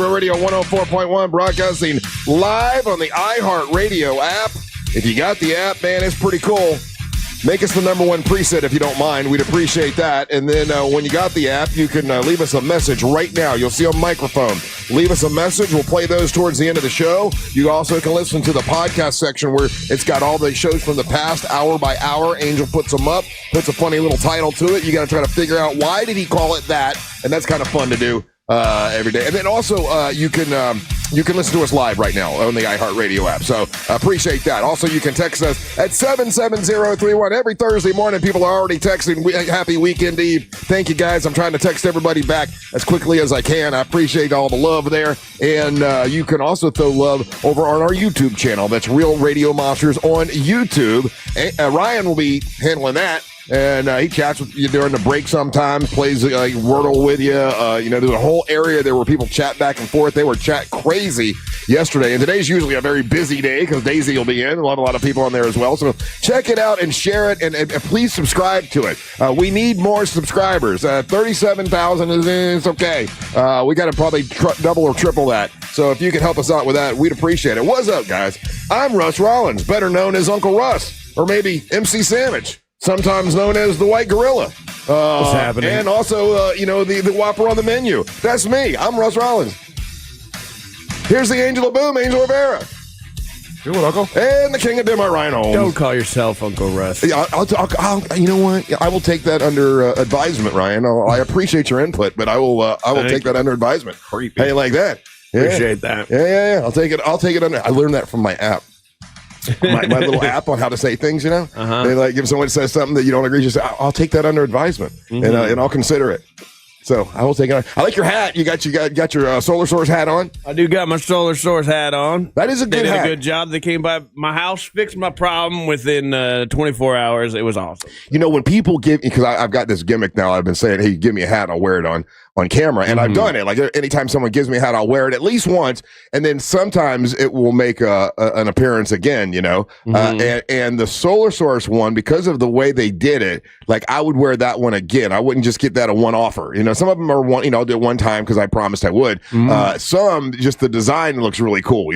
Real Radio 104.1, broadcasting live on the iHeartRadio app. If you got the app, man, it's pretty cool. Make us the number one preset if you don't mind. We'd appreciate that. And then when you got the app, you can leave us a message right now. You'll see a microphone. Leave us a message. We'll play those towards the end of the show. You also can listen to the podcast section where it's got all the shows from the past, hour by hour. Angel puts them up, puts a funny little title to it. You got to try to figure out why did he call it that, and that's kind of fun to do every day. And then also you can listen to us live right now on the iHeartRadio app. So appreciate that. Also, you can text us at 77031. Every Thursday morning, people are already texting, happy weekend Eve. Thank you, guys. I'm trying to text everybody back as quickly as I can. I appreciate all the love there. And you can also throw love over on our YouTube channel. That's Real Radio Monsters on YouTube. Ryan will be handling that. And he chats with you during the break sometimes, plays like Wordle with you. There's a whole area there where people chat back and forth. They were chat crazy yesterday. And today's usually a very busy day because Daisy will be in. We'll have a lot of people on there as well. So check it out and share it. And please subscribe to it. We need more subscribers. 37,000 is okay. We got to probably double or triple that. So if you can help us out with that, we'd appreciate it. What's up, guys? I'm Russ Rollins, better known as Uncle Russ, or maybe MC Sandwich. Sometimes known as the White Gorilla. What's happening? And also, the Whopper on the menu. That's me. I'm Russ Rollins. Here's the Angel of Boom, Angel Rivera. You what, Uncle? And the King of Dim, Ryan Holmes. Don't call yourself Uncle Russ. Yeah, I'll you know what? I will take that under advisement, Ryan. I appreciate your input, but I will take that under advisement. Creepy. Hey, like that. Yeah. Appreciate that. Yeah. I'll take it under. I learned that from my app. my little app on how to say things, They like if someone says something that you don't agree, just say, I'll take that under advisement, and I'll consider it. So I will take it. I like your hat. You got your Solar Source hat on. I do got my Solar Source hat on. That is a good hat. They did a good job. They came by my house, fixed my problem within 24 hours. It was awesome. When people give, because I've got this gimmick now. I've been saying, hey, give me a hat. I'll wear it on camera. And I've done it. Like anytime someone gives me a hat, I'll wear it at least once. And then sometimes it will make an appearance again, and the Solar Source one, because of the way they did it, like I would wear that one again. I wouldn't just get that a one offer. Some of them are one, I'll do it one time because I promised I would. Some, just the design looks really cool,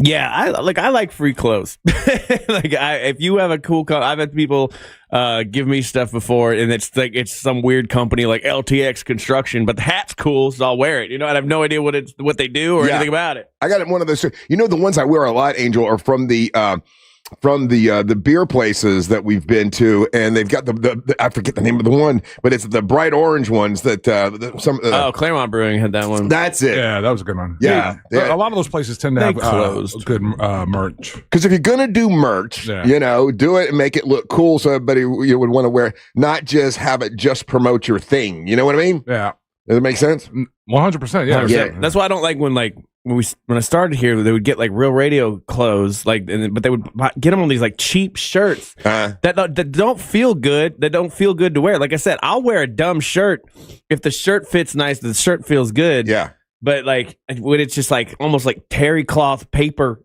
Yeah, I like free clothes. If you have a cool, I've had people give me stuff before, and it's some weird company like LTX Construction, but the hat's cool, so I'll wear it. And I have no idea what they do or anything about it. I got one of those. The ones I wear a lot, Angel, are from the beer places that we've been to, and they've got the I forget the name of the one, but it's the bright orange ones that Claremont Brewing had that one. That's it. Yeah, that was a good one. Yeah. A lot of those places tend to have good merch. Because if you're gonna do merch, do it and make it look cool, so everybody would want to wear it, not just have it just promote your thing. You know what I mean? Yeah. Does it make sense? 100%. Yeah. 100%. That's why I don't like when when I started here, they would get like Real Radio clothes, but they would get them on these like cheap shirts that don't feel good. That don't feel good to wear. Like I said, I'll wear a dumb shirt if the shirt fits nice, the shirt feels good. Yeah. But when it's just like almost like terry cloth paper,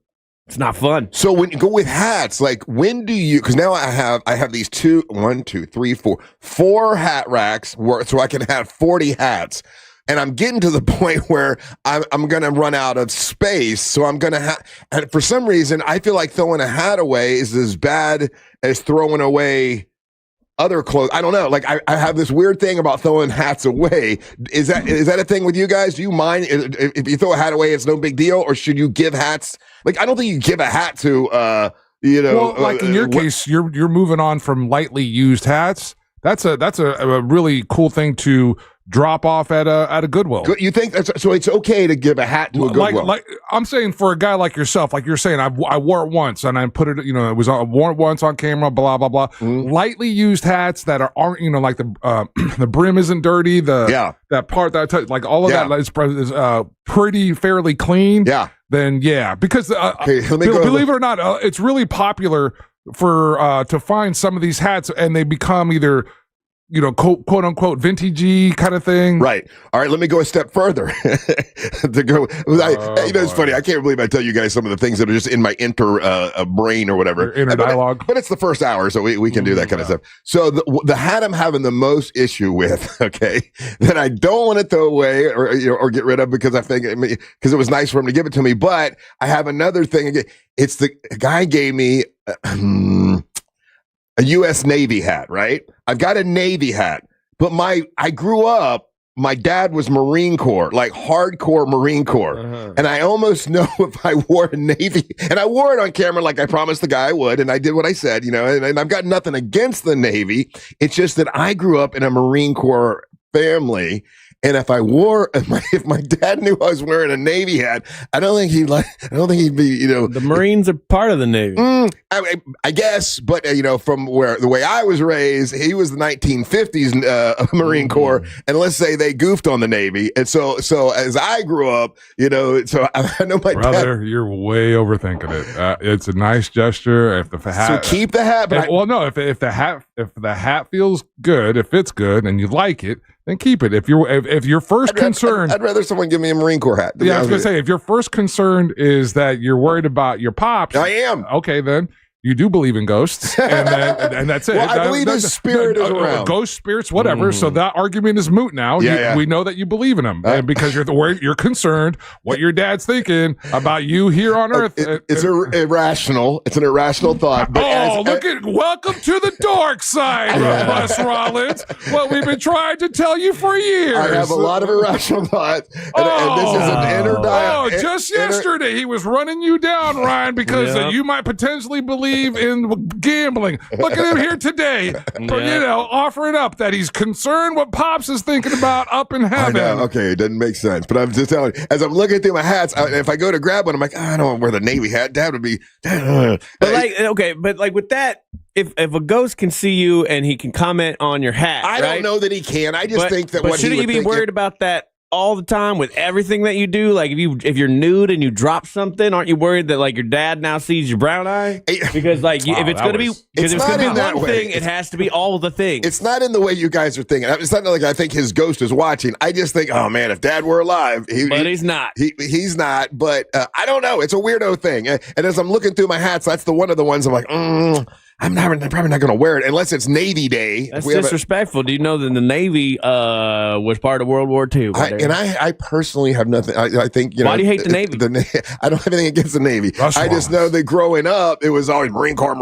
it's not fun. So when you go with hats, like when do you? Because now I have these 4 hat racks so I can have 40 hats. And I'm getting to the point where I'm going to run out of space. So I'm going to have, and for some reason, I feel like throwing a hat away is as bad as throwing away other clothes. I don't know. Like I have this weird thing about throwing hats away. Is that a thing with you guys? Do you mind if you throw a hat away, it's no big deal? Or should you give hats? Like, I don't think you give a hat to, well, like in your case, you're moving on from lightly used hats. That's a really cool thing to drop off at a Goodwill. You think that's so? It's okay to give a hat to a Goodwill. Like I'm saying, for a guy like yourself, like you're saying, I wore it once and I put it. It was I wore it once on camera. Blah blah blah. Lightly used hats that aren't like the brim isn't dirty. That part that I touch, like all of that is pretty fairly clean. Yeah. Then because believe it or not, it's really popular for to find some of these hats, and they become either quote unquote vintagey kind of thing. Right. All right. Let me go a step further. It's funny. I can't believe I tell you guys some of the things that are just in my brain or whatever. Your inner dialogue. But it's the first hour, so we can do that kind of stuff. So the hat I'm having the most issue with, okay, that I don't want to throw away or get rid of because I think because it was nice for him to give it to me. But I have another thing again. It's the guy gave me a U.S. Navy hat, right? I've got a Navy hat, but I grew up, my dad was Marine Corps, like hardcore Marine Corps. And I almost know if I wore a Navy, and I wore it on camera like I promised the guy I would, and I did what I said, and I've got nothing against the Navy. It's just that I grew up in a Marine Corps family. And if my dad knew I was wearing a Navy hat, I don't think he'd be, The Marines are part of the Navy. I guess, but from the way I was raised, he was the 1950s Marine Corps, and let's say they goofed on the Navy. And so as I grew up, so I know my brother, dad, you're way overthinking it. It's a nice gesture. If the hat, so keep the hat. But if the hat feels good, if it's good, and you like it, then keep it. If your first concern, I'd rather someone give me a Marine Corps hat. Yeah, I was gonna say, if your first concern is that you're worried about your pops, I am. Okay, then you do believe in ghosts, and that's it. Well, I believe his spirit is around. Ghost spirits, whatever. So that argument is moot now. We know that you believe in them, because you're concerned what your dad's thinking about you here on Earth. It's irrational. It's an irrational thought. But welcome to the dark side, Russ Rollins. What we've been trying to tell you for years. I have a lot of irrational thoughts, and this is an inner dialogue. Just yesterday he was running you down, Ryan, because you might potentially believe in gambling. Look at him here today, offering up that he's concerned what Pops is thinking about up in heaven. I know. Okay, it doesn't make sense, but I'm just telling you, as I'm looking through my hats, if I go to grab one, I'm like, I don't want to wear the Navy hat. Dad would be. But with that, if a ghost can see you and he can comment on your hat, I don't know that he can. I just think that. But shouldn't you be worried about that all the time with everything that you do? Like if you're nude and you drop something, aren't you worried that like your dad now sees your brown eye? Because if it's going to be one thing, it has to be all the things. It's not in the way you guys are thinking. It's not like I think his ghost is watching. I just think, oh man, if Dad were alive, he's not. He's not. But I don't know. It's a weirdo thing. And as I'm looking through my hats, that's one of the ones I'm like, I'm probably not going to wear it unless it's Navy Day. That's disrespectful. Do you know that the Navy was part of World War II? I personally have nothing. I think, why do you hate the Navy? I don't have anything against the Navy. I just know that growing up, it was always Marine Corps.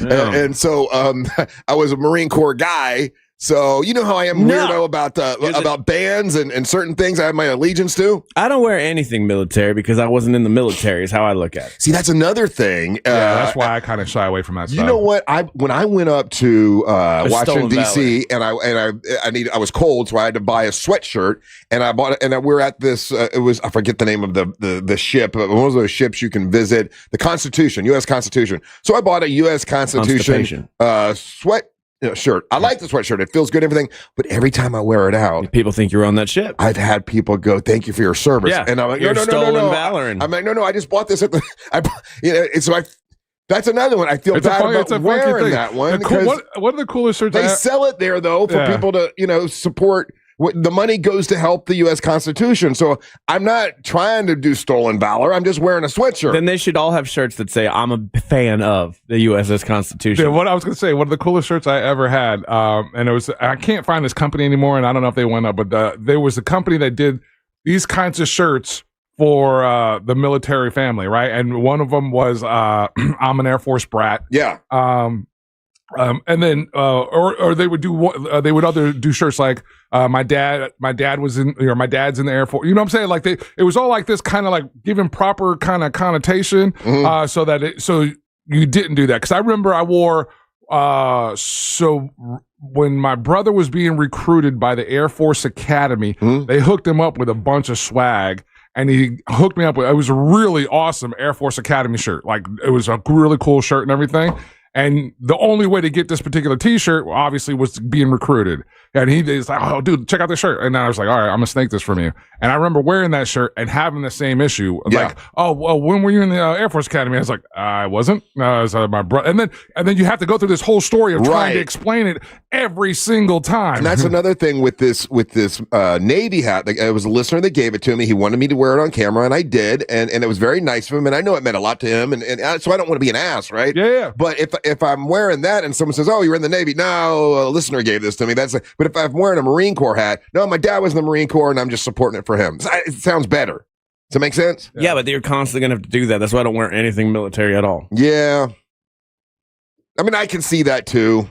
Yeah. And so I was a Marine Corps guy. So you know how I am weirdo about bands and certain things I have my allegiance to? I don't wear anything military because I wasn't in the military is how I look at it. See, that's another thing. That's why I kind of shy away from that stuff. You know what? When I went up to Washington, D.C., and I was cold, so I had to buy a sweatshirt, and I bought it, and we were at this, I forget the name of the ship, one of those ships you can visit, the Constitution, U.S. Constitution. So I bought a U.S. Constitution sweat shirt. I like the sweatshirt. It feels good, everything. But every time I wear it out, people think you're on that ship. I've had people go, "Thank you for your service." Yeah, and I'm like, "You're stolen valor." I'm like, "No, I just bought this at the." That's another one. I feel bad about wearing that one. One of the coolest shirts. They sell it there though for people to support. The money goes to help the U.S. Constitution. So I'm not trying to do stolen valor. I'm just wearing a sweatshirt. Then they should all have shirts that say, I'm a fan of the USS Constitution. Yeah, what I was going to say, one of the coolest shirts I ever had, and it was, I can't find this company anymore, and I don't know if they went up, but there was a company that did these kinds of shirts for the military family, right? And one of them was, I'm an Air Force brat. Yeah. And then, or they would do shirts like, my dad was in, my dad's in the Air Force. You know what I'm saying? Like it was all like this kind of like giving proper kind of connotation, so you didn't do that. Cause I remember I wore, so when my brother was being recruited by the Air Force Academy, they hooked him up with a bunch of swag. And he hooked me up with, it was a really awesome Air Force Academy shirt. Like it was a really cool shirt and everything. And the only way to get this particular T-shirt, obviously, was being recruited. And he's like, "Oh, dude, check out this shirt." And I was like, "All right, I'm gonna snake this from you." And I remember wearing that shirt and having the same issue. Like, "Oh, well, when were you in the Air Force Academy?" I was like, "I wasn't." No, it was my brother. And then you have to go through this whole story of trying to explain it every single time. And that's another thing with this Navy hat. It was a listener that gave it to me. He wanted me to wear it on camera, and I did. And it was very nice of him. And I know it meant a lot to him. And so I don't want to be an ass, right? Yeah. But if I'm wearing that and someone says, "Oh, you're in the Navy," no, a listener gave this to me. But if I'm wearing a Marine Corps hat, no, my dad was in the Marine Corps, and I'm just supporting it for him. It sounds better. Does that make sense? Yeah, but you're constantly going to have to do that. That's why I don't wear anything military at all. Yeah. I mean, I can see that too.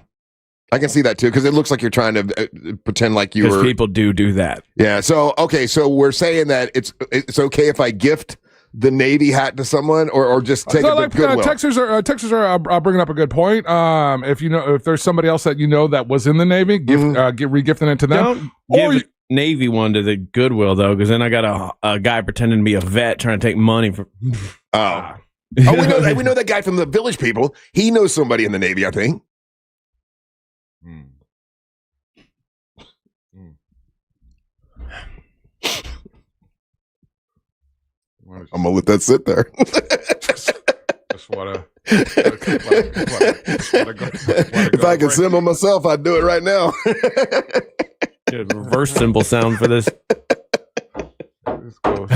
Because it looks like you're trying to pretend like you were. Because people do that. Yeah. So, okay. So we're saying that it's okay if I gift the Navy hat to someone or just take it to Goodwill. Texans are bringing up a good point. If there's somebody else that you know that was in the Navy, re-gifting it to them. Don't give Navy one to the Goodwill, though, because then I got a guy pretending to be a vet trying to take money from. We know that guy from the Village People. He knows somebody in the Navy, I think. I'm gonna let that sit there. If I could symbol myself, I'd do it right now. Reverse symbol sound for this. Go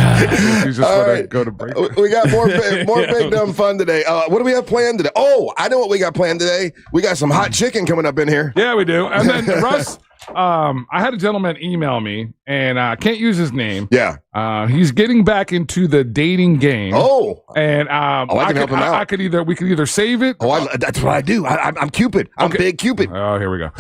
to break. We got more big dumb fun today. What do we have planned today? Oh, I know what we got planned today. We got some hot chicken coming up in here. Yeah, we do. And then Russ, I had a gentleman email me, and I can't use his name. Yeah. He's getting back into the dating game. Oh. And I can help him out. We could either save it. That's what I do. I'm Cupid. I'm big Cupid. Oh, here we go.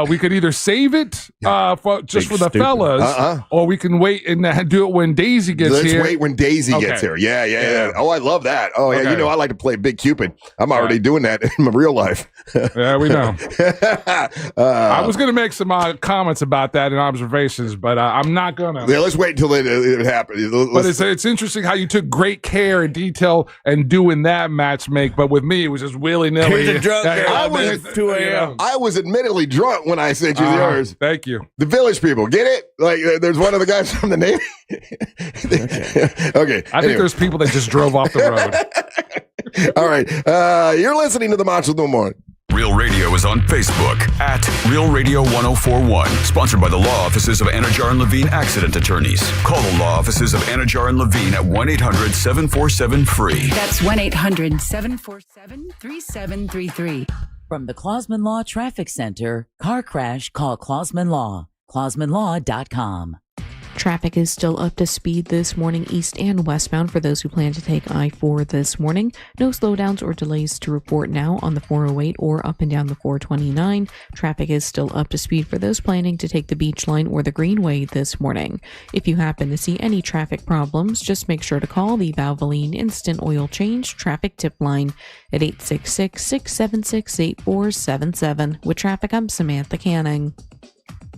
We could either save it for the fellas, or we can wait and do it when Daisy gets here. Let's wait when Daisy gets here. Yeah. Oh, I love that. Oh, yeah. I like to play big Cupid. I'm already doing that in my real life. Yeah, we know. I was going to make some comments about that and observations, but I'm not going to. Yeah, let's wait until it happens. But it's interesting how you took great care and detail and doing that matchmake, but with me, it was just willy-nilly. Here's a drunk girl. I was admittedly drunk when I sent you yours. Thank you. The Village People, get it? Like, there's one of the guys from the Navy. Okay. I think there's people that just drove off the road. All right. You're listening to the Macho No More. Real Radio is on Facebook at Real Radio 1041. Sponsored by the law offices of Anajar and Levine Accident Attorneys. Call the law offices of Anajar and Levine at 1-800-747-FREE. That's 1-800-747-3733. From the Clausman Law Traffic Center, car crash, call Clausman Law. ClausmanLaw.com. Traffic is still up to speed this morning, east and westbound for those who plan to take I-4 this morning. No slowdowns or delays to report now on the 408 or up and down the 429. Traffic is still up to speed for those planning to take the Beach Line or the Greenway this morning. If you happen to see any traffic problems, just make sure to call the Valvoline Instant Oil Change Traffic Tip Line at 866-676-8477. With traffic, I'm Samantha Canning.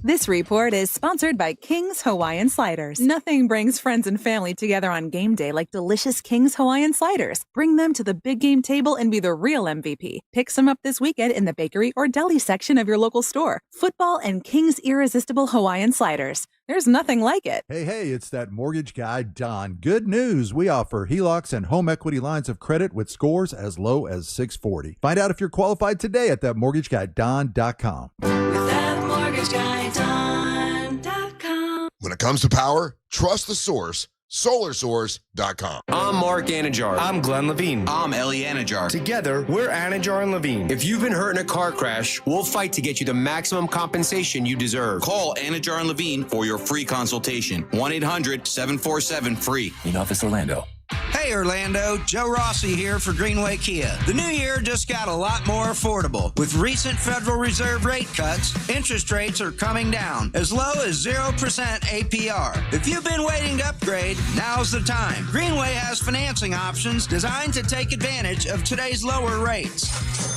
This report is sponsored by King's Hawaiian Sliders. Nothing brings friends and family together on game day like delicious King's Hawaiian Sliders. Bring them to the big game table and be the real MVP. Pick some up this weekend in the bakery or deli section of your local store. Football and King's Irresistible Hawaiian Sliders. There's nothing like it. Hey, it's that mortgage guy, Don. Good news. We offer HELOCs and home equity lines of credit with scores as low as 640. Find out if you're qualified today at thatmortgageguyDon.com. When it comes to power, trust the source. SolarSource.com. I'm Mark Anajar. I'm Glenn Levine. I'm Ellie Anajar. Together, we're Anajar and Levine. If you've been hurt in a car crash, we'll fight to get you the maximum compensation you deserve. Call Anajar and Levine for your free consultation. 1-800-747-FREE. In Office Orlando. Hey Orlando, Joe Rossi here for Greenway Kia. The new year just got a lot more affordable. With recent Federal Reserve rate cuts, interest rates are coming down, as low as 0% APR. If you've been waiting to upgrade, now's the time. Greenway has financing options designed to take advantage of today's lower rates.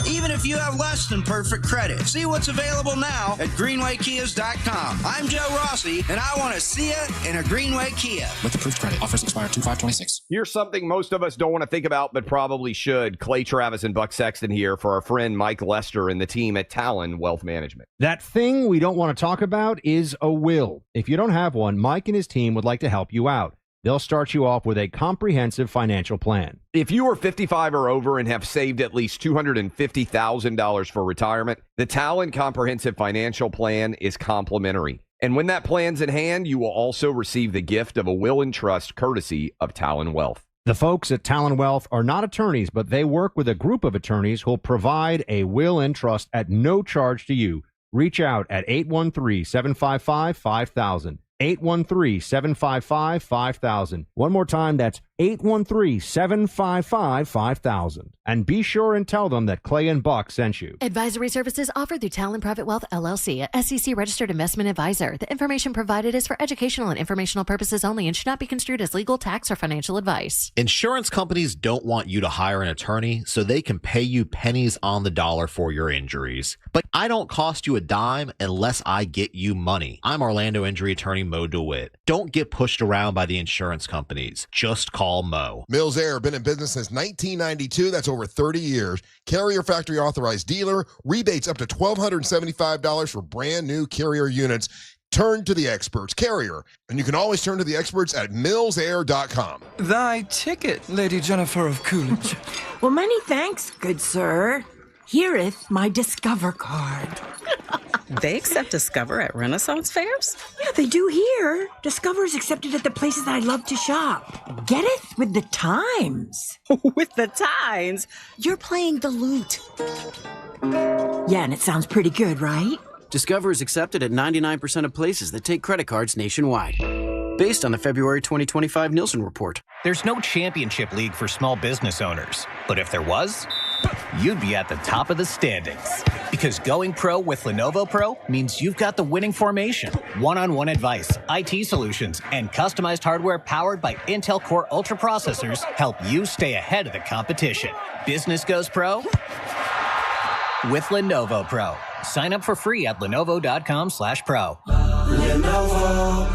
Even if you have less than perfect credit. See what's available now at greenwaykias.com. I'm Joe Rossi, and I want to see you in a Greenway Kia. With approved credit, offers expire 2526. Here's something something most of us don't want to think about, but probably should. Clay Travis and Buck Sexton here for our friend Mike Lester and the team at Talon Wealth Management. That thing we don't want to talk about is a will. If you don't have one, Mike and his team would like to help you out. They'll start you off with a comprehensive financial plan. If you are 55 or over and have saved at least $250,000 for retirement, the Talon Comprehensive Financial Plan is complimentary. And when that plan's in hand, you will also receive the gift of a will and trust courtesy of Talon Wealth. The folks at Talon Wealth are not attorneys, but they work with a group of attorneys who'll provide a will and trust at no charge to you. Reach out at 813-755-5000. 813-755-5000. One more time, that's 813-755-5000. And be sure and tell them that Clay and Buck sent you. Advisory services offered through Talon Private Wealth, LLC, a SEC-registered investment advisor. The information provided is for educational and informational purposes only and should not be construed as legal, tax, or financial advice. Insurance companies don't want you to hire an attorney so they can pay you pennies on the dollar for your injuries. But I don't cost you a dime unless I get you money. I'm Orlando injury attorney Moe Dewitt. Don't get pushed around by the insurance companies. Just call Mo. Mills Air, been in business since 1992. That's over 30 years. Carrier factory authorized dealer. Rebates up to $1,275 for brand new Carrier units. Turn to the experts. Carrier. And you can always turn to the experts at millsair.com. Thy ticket, Lady Jennifer of Coolidge. Well, many thanks, good sir. Here'th my Discover card. They accept Discover at Renaissance fairs? Yeah, they do here. Discover is accepted at the places that I love to shop. Getteth with the times. With the times? You're playing the lute. Yeah, and it sounds pretty good, right? Discover is accepted at 99% of places that take credit cards nationwide. Based on the February 2025 Nielsen report. There's no championship league for small business owners. But if there was, you'd be at the top of the standings. Because going pro with Lenovo Pro means you've got the winning formation, one-on-one advice, IT solutions, and customized hardware powered by Intel Core Ultra processors help you stay ahead of the competition. Business goes pro with Lenovo Pro. Sign up for free at lenovo.com/pro. Lenovo.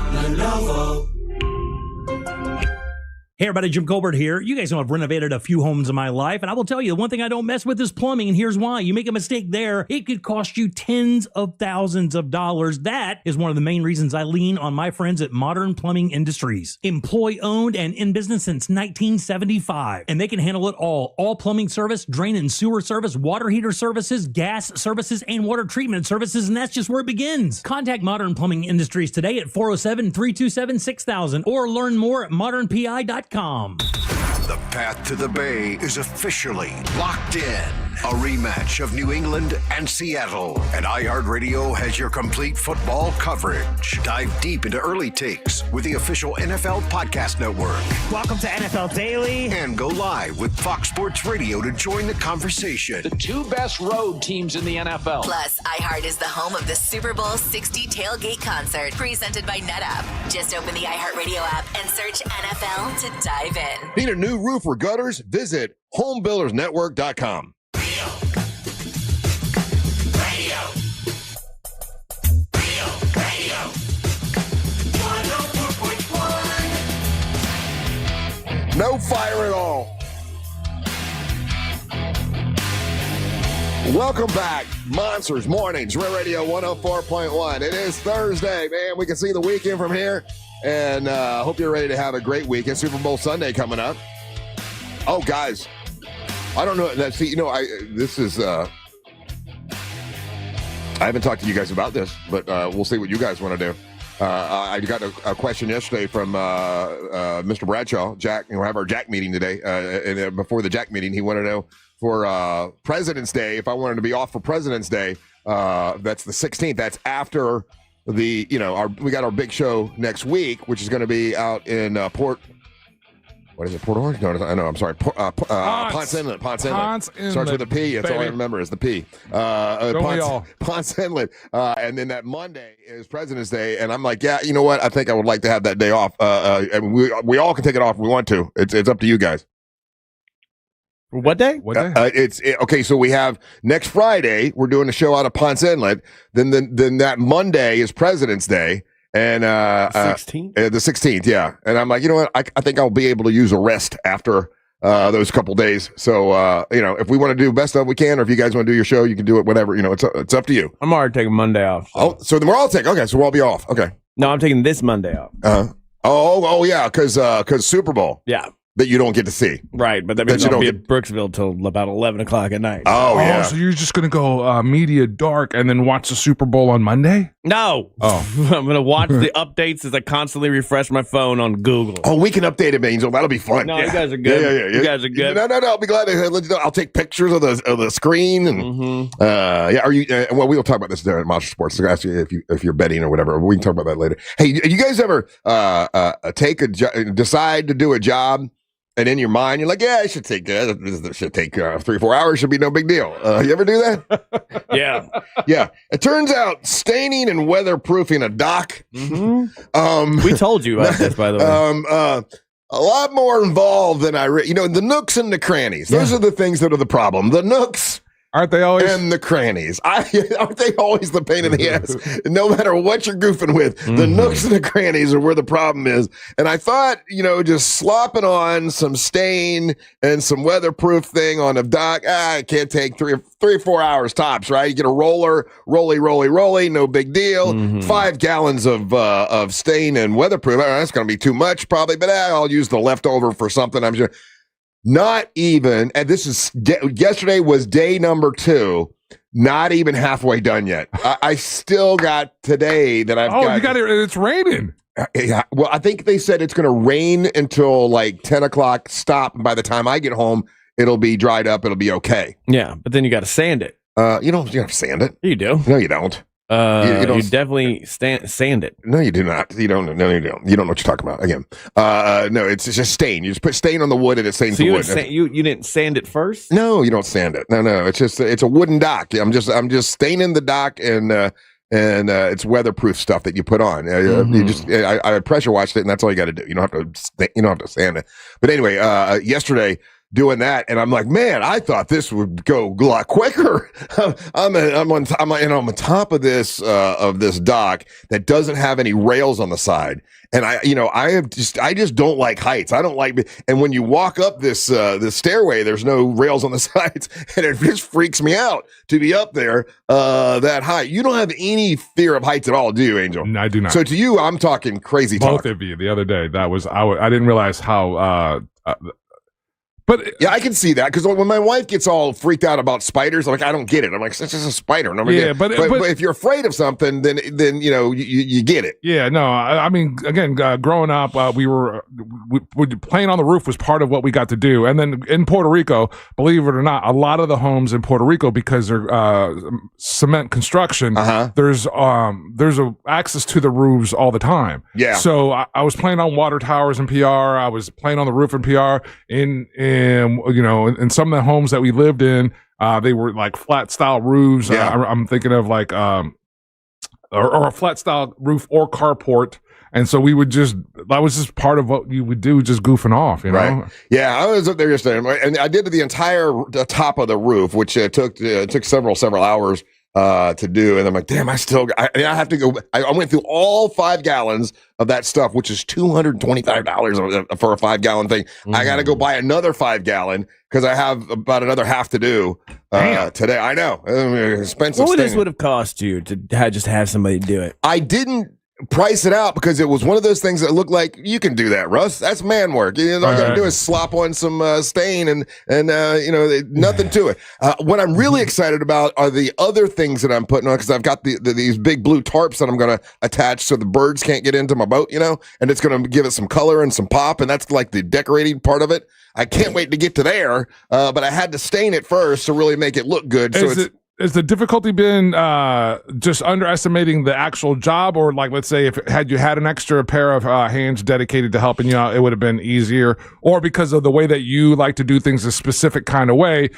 Hey everybody, Jim Colbert here. You guys know I've renovated a few homes in my life, and I will tell you, the one thing I don't mess with is plumbing, and here's why. You make a mistake there, it could cost you tens of thousands of dollars. That is one of the main reasons I lean on my friends at Modern Plumbing Industries. Employee-owned and in business since 1975, and they can handle it all. All plumbing service, drain and sewer service, water heater services, gas services, and water treatment services, and that's just where it begins. Contact Modern Plumbing Industries today at 407-327-6000 or learn more at modernpi.com. The path to the Bay is officially locked in. A rematch of New England and Seattle. And iHeartRadio has your complete football coverage. Dive deep into early takes with the official NFL Podcast Network. Welcome to NFL Daily. And go live with Fox Sports Radio to join the conversation. The two best road teams in the NFL. Plus, iHeart is the home of the Super Bowl 60 tailgate concert presented by NetApp. Just open the iHeartRadio app and search NFL to dive in. Need a new roof or gutters? Visit homebuildersnetwork.com. No fire at all. Welcome back. Monsters Mornings, Real Radio 104.1. It is Thursday, man. We can see the weekend from here. And hope you're ready to have a great weekend. Super Bowl Sunday coming up. Oh, guys. I don't know. See, you know, I haven't talked to you guys about this, but we'll see what you guys want to do. I got a question yesterday from Mr. Bradshaw, Jack. We'll have our Jack meeting today. And before the Jack meeting, he wanted to know for President's Day, if I wanted to be off for President's Day, that's the 16th. That's after we got our big show next week, which is going to be out in Port Orange? No, I'm sorry. Ponce Inlet. Starts with a P. That's all I remember is the P. Ponce Inlet. And then that Monday is President's Day. And I'm like, yeah, you know what? I think I would like to have that day off. And we all can take it off if we want to. It's up to you guys. What day? Okay. So we have next Friday, we're doing a show out of Ponce Inlet. Then that Monday is President's Day. And 16th? The 16th, yeah. And I'm like, you know what? I think I'll be able to use a rest after those couple days. So, if we want to do best of we can, or if you guys want to do your show, you can do it, whatever. It's up to you. I'm already taking Monday off. So then we're all taking. Okay, so we'll all be off. Okay. No, I'm taking this Monday off. Oh, yeah, because Super Bowl. Yeah. That you don't get to see. Right, but that means I'll be at Brooksville till about 11 o'clock at night. Oh, yeah. So you're just going to go media dark and then watch the Super Bowl on Monday? No. Oh. I'm going to watch the updates as I constantly refresh my phone on Google. Oh, we can update it, Angel. That'll be fun. No, you guys are good. Yeah. You guys are good. No. I'll be glad to let you know. I'll take pictures of the screen. And, are you, well, we'll talk about this during Monster Sports. So ask you if you're betting or whatever. We can talk about that later. Hey, you guys ever decide to do a job? And in your mind, you're like, yeah, I should take this should take 3-4 hours. Should be no big deal. You ever do that? Yeah. Yeah. It turns out staining and weatherproofing a dock. We told you about this, by the way. A lot more involved than the nooks and the crannies. Those are the things that are the problem. The nooks. Aren't they always? And the crannies. Aren't they always the pain in the ass? No matter what you're goofing with, the nooks and the crannies are where the problem is. And I thought, just slopping on some stain and some weatherproof thing on a dock, it can't take 3 or 4 hours tops, right? You get a roller, rolly, no big deal. 5 gallons of stain and weatherproof. That's going to be too much probably, but I'll use the leftover for something, I'm sure. Not even, and this is yesterday was day number 2. Not even halfway done yet. I still got today that I've got. Oh, you got it. It's raining. Yeah. Well, I think they said it's going to rain until like 10 o'clock. Stop. And by the time I get home, it'll be dried up. It'll be okay. Yeah, but then you got to sand it. You don't have to sand it. You do. No, you don't. You definitely sand it. No, you do not. You don't. No, you don't. You don't know what you're talking about. Again, no, it's just stain. You just put stain on the wood and it stains the wood. You didn't sand it first? No, you don't sand it. No. It's a wooden dock. I'm just staining the dock and it's weatherproof stuff that you put on. I pressure washed it and that's all you got to do. You don't have to sand it. But anyway, yesterday, doing that, and I'm like, man, I thought this would go a lot quicker. I'm on top of this dock that doesn't have any rails on the side, and I just don't like heights. I don't like, and when you walk up this stairway, there's no rails on the sides, and it just freaks me out to be up there that high. You don't have any fear of heights at all, do you, Angel? No, I do not. So to you, I'm talking crazy talk. Both of you the other day. That was I didn't realize how. But yeah, I can see that because when my wife gets all freaked out about spiders, I'm like, I don't get it. I'm like, it's just a spider. But if you're afraid of something, then you get it. Yeah, no, I mean, again, growing up, we playing on the roof was part of what we got to do. And then in Puerto Rico, believe it or not, a lot of the homes in Puerto Rico, because they're cement construction, there's a access to the roofs all the time. Yeah. So I was playing on water towers in PR. I was playing on the roof in PR. And in some of the homes that we lived in, they were like flat style roofs. Yeah. I'm thinking of like or a flat style roof or carport. And so that was just part of what you would do, just goofing off, you know? Right. Yeah, I was up there yesterday, and I did the entire top of the roof, which took several hours to do. And I'm like, damn, I have to go. I went through all 5 gallons of that stuff, which is $225 for a 5-gallon thing. I got to go buy another 5-gallon because I have about another half to do today. I know. Expensive. What would this have cost you to just have somebody do it? I didn't price it out because it was one of those things that looked like you can do that, Russ. That's man work. All you gotta do is slop on some stain and nothing to it. What I'm really excited about are the other things that I'm putting on because I've got these big blue tarps that I'm going to attach so the birds can't get into my boat, and it's going to give it some color and some pop, and that's like the decorating part of it. I can't wait to get to there, but I had to stain it first to really make it look good. Has the difficulty been just underestimating the actual job, or like, let's say, had you had an extra pair of hands dedicated to helping you out, it would have been easier, or because of the way that you like to do things a specific kind of way,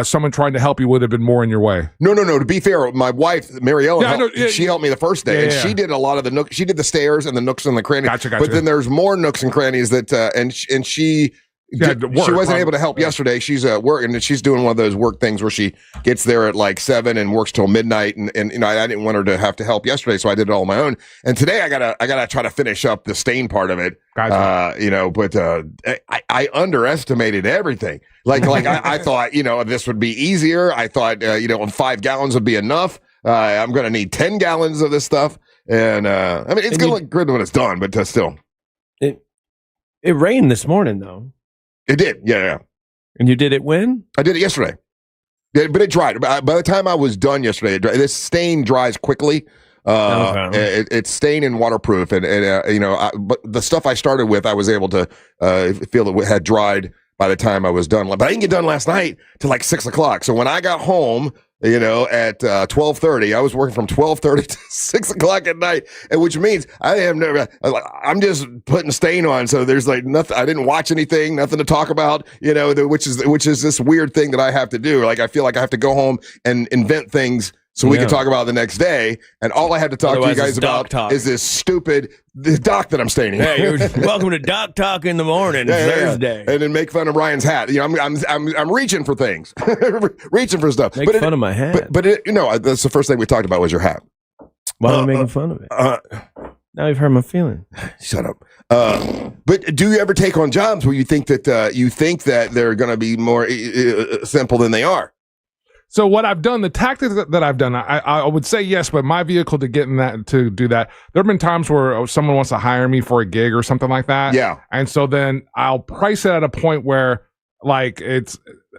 someone trying to help you would have been more in your way? No. To be fair, my wife, Mary Ellen, she helped me the first day, and she did a lot of the nooks. She did the stairs and the nooks and the crannies. Gotcha. But then there's more nooks and crannies that, and she She wasn't able to help yesterday. She's at work, and she's doing one of those work things where she gets there at like 7 and works till midnight. And I didn't want her to have to help yesterday, so I did it all on my own. And today I gotta try to finish up the stain part of it. But I underestimated everything. Like I thought, this would be easier. I thought, 5 gallons would be enough. I'm gonna need 10 gallons of this stuff, and it's gonna look good when it's done, but still, it rained this morning though. It did, yeah. And you did it when? I did it yesterday. Yeah, but it dried. By the time I was done yesterday, it dried. This stain dries quickly. It's stain and waterproof, but the stuff I started with, I was able to feel it had dried by the time I was done. But I didn't get done last night till like 6 o'clock. So when I got home, at 12:30, I was working from 12:30 to 6 o'clock at night, which means I'm just putting stain on. So there's like nothing. I didn't watch anything, nothing to talk about, which is this weird thing that I have to do. Like I feel like I have to go home and invent things so we can talk about it the next day. And all I have to talk to you guys about is this stupid doc that I'm staining. Hey, welcome to Doc Talk in the morning, Thursday. And then make fun of Ryan's hat. I'm reaching for things, reaching for stuff. Make fun of my hat. But that's the first thing we talked about was your hat. Why am I making fun of it? Now you've hurt my feeling. Shut up. But do you ever take on jobs where you think that they're going to be more simple than they are? So what I've done, the tactics that I've done, I would say yes, but my vehicle to do that, there have been times where someone wants to hire me for a gig or something like that. Yeah. And so then I'll price it at a point where like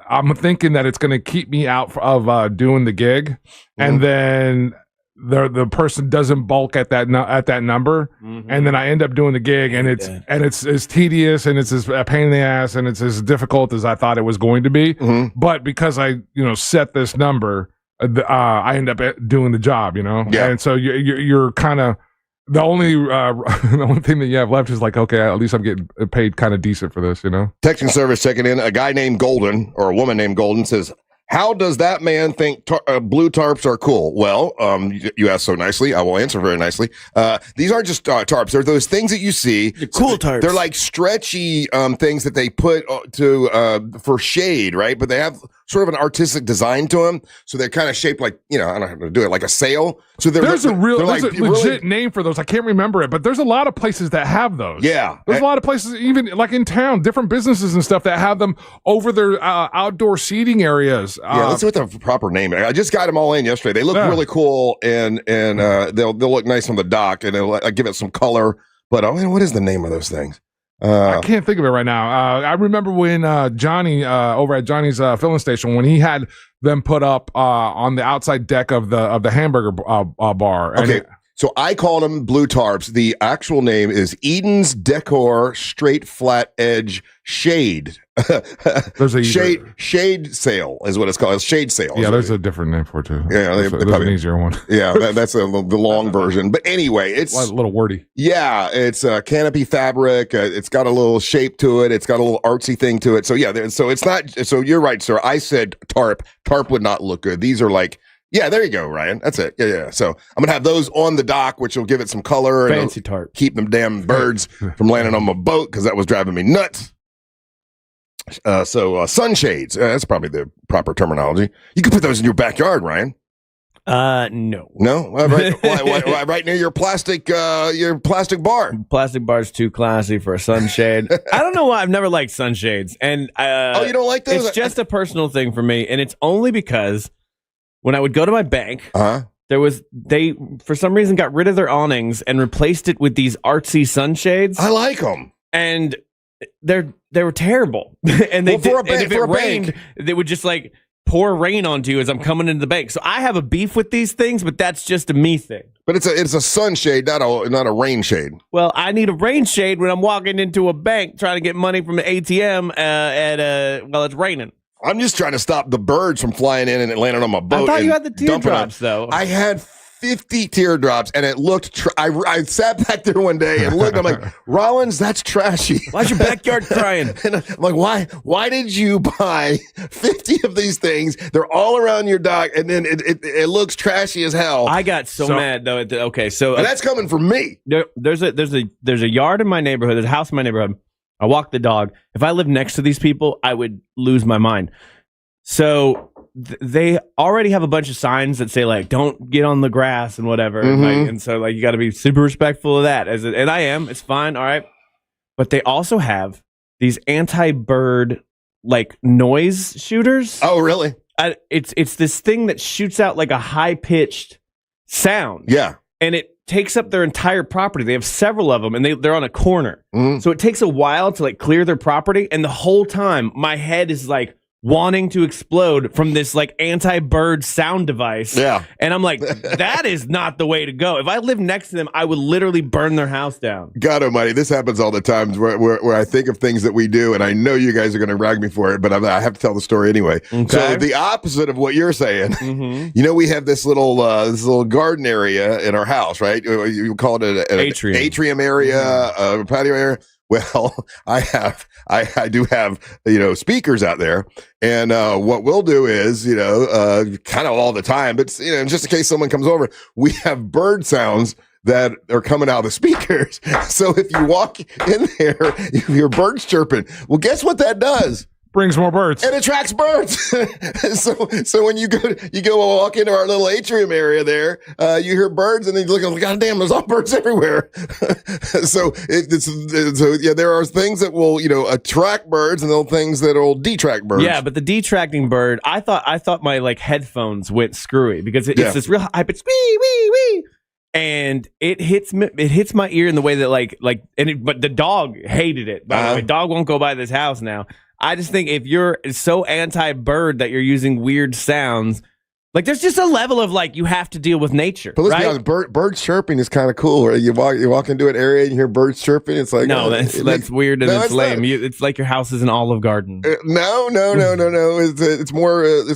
I'm thinking that it's going to keep me out of doing the gig. Mm-hmm. And then the person doesn't bulk at that number, mm-hmm. and then I end up doing the gig, and it's tedious, and it's a pain in the ass, and it's as difficult as I thought it was going to be. Mm-hmm. But because I set this number, I end up doing the job. Yeah. And so you're kind of the only thing that you have left is like, okay, at least I'm getting paid kind of decent for this. Texting service checking in. A guy named Golden or a woman named Golden says, how does that man think blue tarps are cool? Well, you asked so nicely. I will answer very nicely. These aren't just tarps. They're those things that you see. The cool tarps. They're like stretchy things that they put for shade, right? But they have sort of an artistic design to them. So they're kind of shaped like, I don't know how to do it, like a sail. So there's a legit name for those. I can't remember it, but there's a lot of places that have those. Yeah. There's a lot of places, even like in town, different businesses and stuff that have them over their outdoor seating areas. Let's see what the proper name is. I just got them all in yesterday. They look really cool, and they'll look nice on the dock, and it'll give it some color. But what is the name of those things? I can't think of it right now. I remember when Johnny over at Johnny's filling station, when he had them put up on the outside deck of the hamburger bar. Okay. So I called them blue tarps. The actual name is Eden's Decor Straight Flat Edge Shade. There's a shade sail is what it's called. It's shade sail. Yeah, there's a different name for it too. Yeah, there's an easier one. Yeah, that's the long version. But anyway, it's a little wordy. Yeah, it's a canopy fabric. It's got a little shape to it. It's got a little artsy thing to it. So yeah, so it's not. So you're right, sir. I said tarp. Tarp would not look good. These are like. Yeah, there you go, Ryan. That's it. Yeah. So I'm gonna have those on the dock, which will give it some color and fancy tarp. Keep them damn birds from landing on my boat because that was driving me nuts. So sunshades. That's probably the proper terminology. You can put those in your backyard, Ryan. No. Right near your plastic plastic bar. Plastic bar's too classy for a sunshade. I don't know why I've never liked sunshades, and you don't like those? It's just a personal thing for me, and it's only because. When I would go to my bank, they for some reason got rid of their awnings and replaced it with these artsy sunshades. I like them, and they were terrible. And if it rained, they would just like pour rain onto you as I'm coming into the bank. So I have a beef with these things, but that's just a me thing. But it's a sunshade, not a rain shade. Well, I need a rain shade when I'm walking into a bank trying to get money from an ATM while it's raining. I'm just trying to stop the birds from flying in and landing on my boat. I thought you had the teardrops, though. I had 50 teardrops, and it looked. I sat back there one day and looked. I'm like, Rollins, that's trashy. Why's your backyard crying? And I'm like, why did you buy 50 of these things? They're all around your dock, and then it looks trashy as hell. I got so mad though. Okay, so and that's coming from me. There's a yard in my neighborhood. There's a house in my neighborhood I walk the dog. If I lived next to these people, I would lose my mind. So they already have a bunch of signs that say like, don't get on the grass and whatever. And so like, you got to be super respectful of that. And I am. It's fine. All right. But they also have these anti-bird like noise shooters. Oh, really? It's this thing that shoots out like a high-pitched sound. Yeah. And it takes up their entire property. They have several of them, and they're on a corner. So it takes a while to like clear their property. And the whole time, my head is like wanting to explode from this like anti-bird sound device. Yeah. And I'm like, that is not the way to go. If I lived next to them, I would literally burn their house down. God almighty, this happens all the time where I think of things that we do, and I know you guys are going to rag me for it, but I have to tell the story anyway. Okay. So the opposite of what you're saying, you know, we have this little garden area in our house, right? You call it an atrium area, a patio area. Well, I do have, speakers out there. And what we'll do is, kind of all the time, but, just in case someone comes over, we have bird sounds that are coming out of the speakers. So if you walk in there, you hear birds chirping. Well, guess what that does? Brings more birds. It attracts birds. so when you go walk into our little atrium area there, you hear birds, and then you look and God damn, there's all birds everywhere. So there are things that will attract birds, and there are things that will detract birds. Yeah, but the detracting bird, I thought my like headphones went screwy because it's this real high pitch wee wee wee. And it hits my ear in the way that but the dog hated it. By the way, dog won't go by this house now. I just think if you're so anti-bird that you're using weird sounds, like there's just a level of like you have to deal with nature. But let's be honest, birds chirping is kind of cool. Right? You walk into an area and you hear birds chirping. It's like that's weird and it's lame. It's like your house is an Olive Garden. No. It's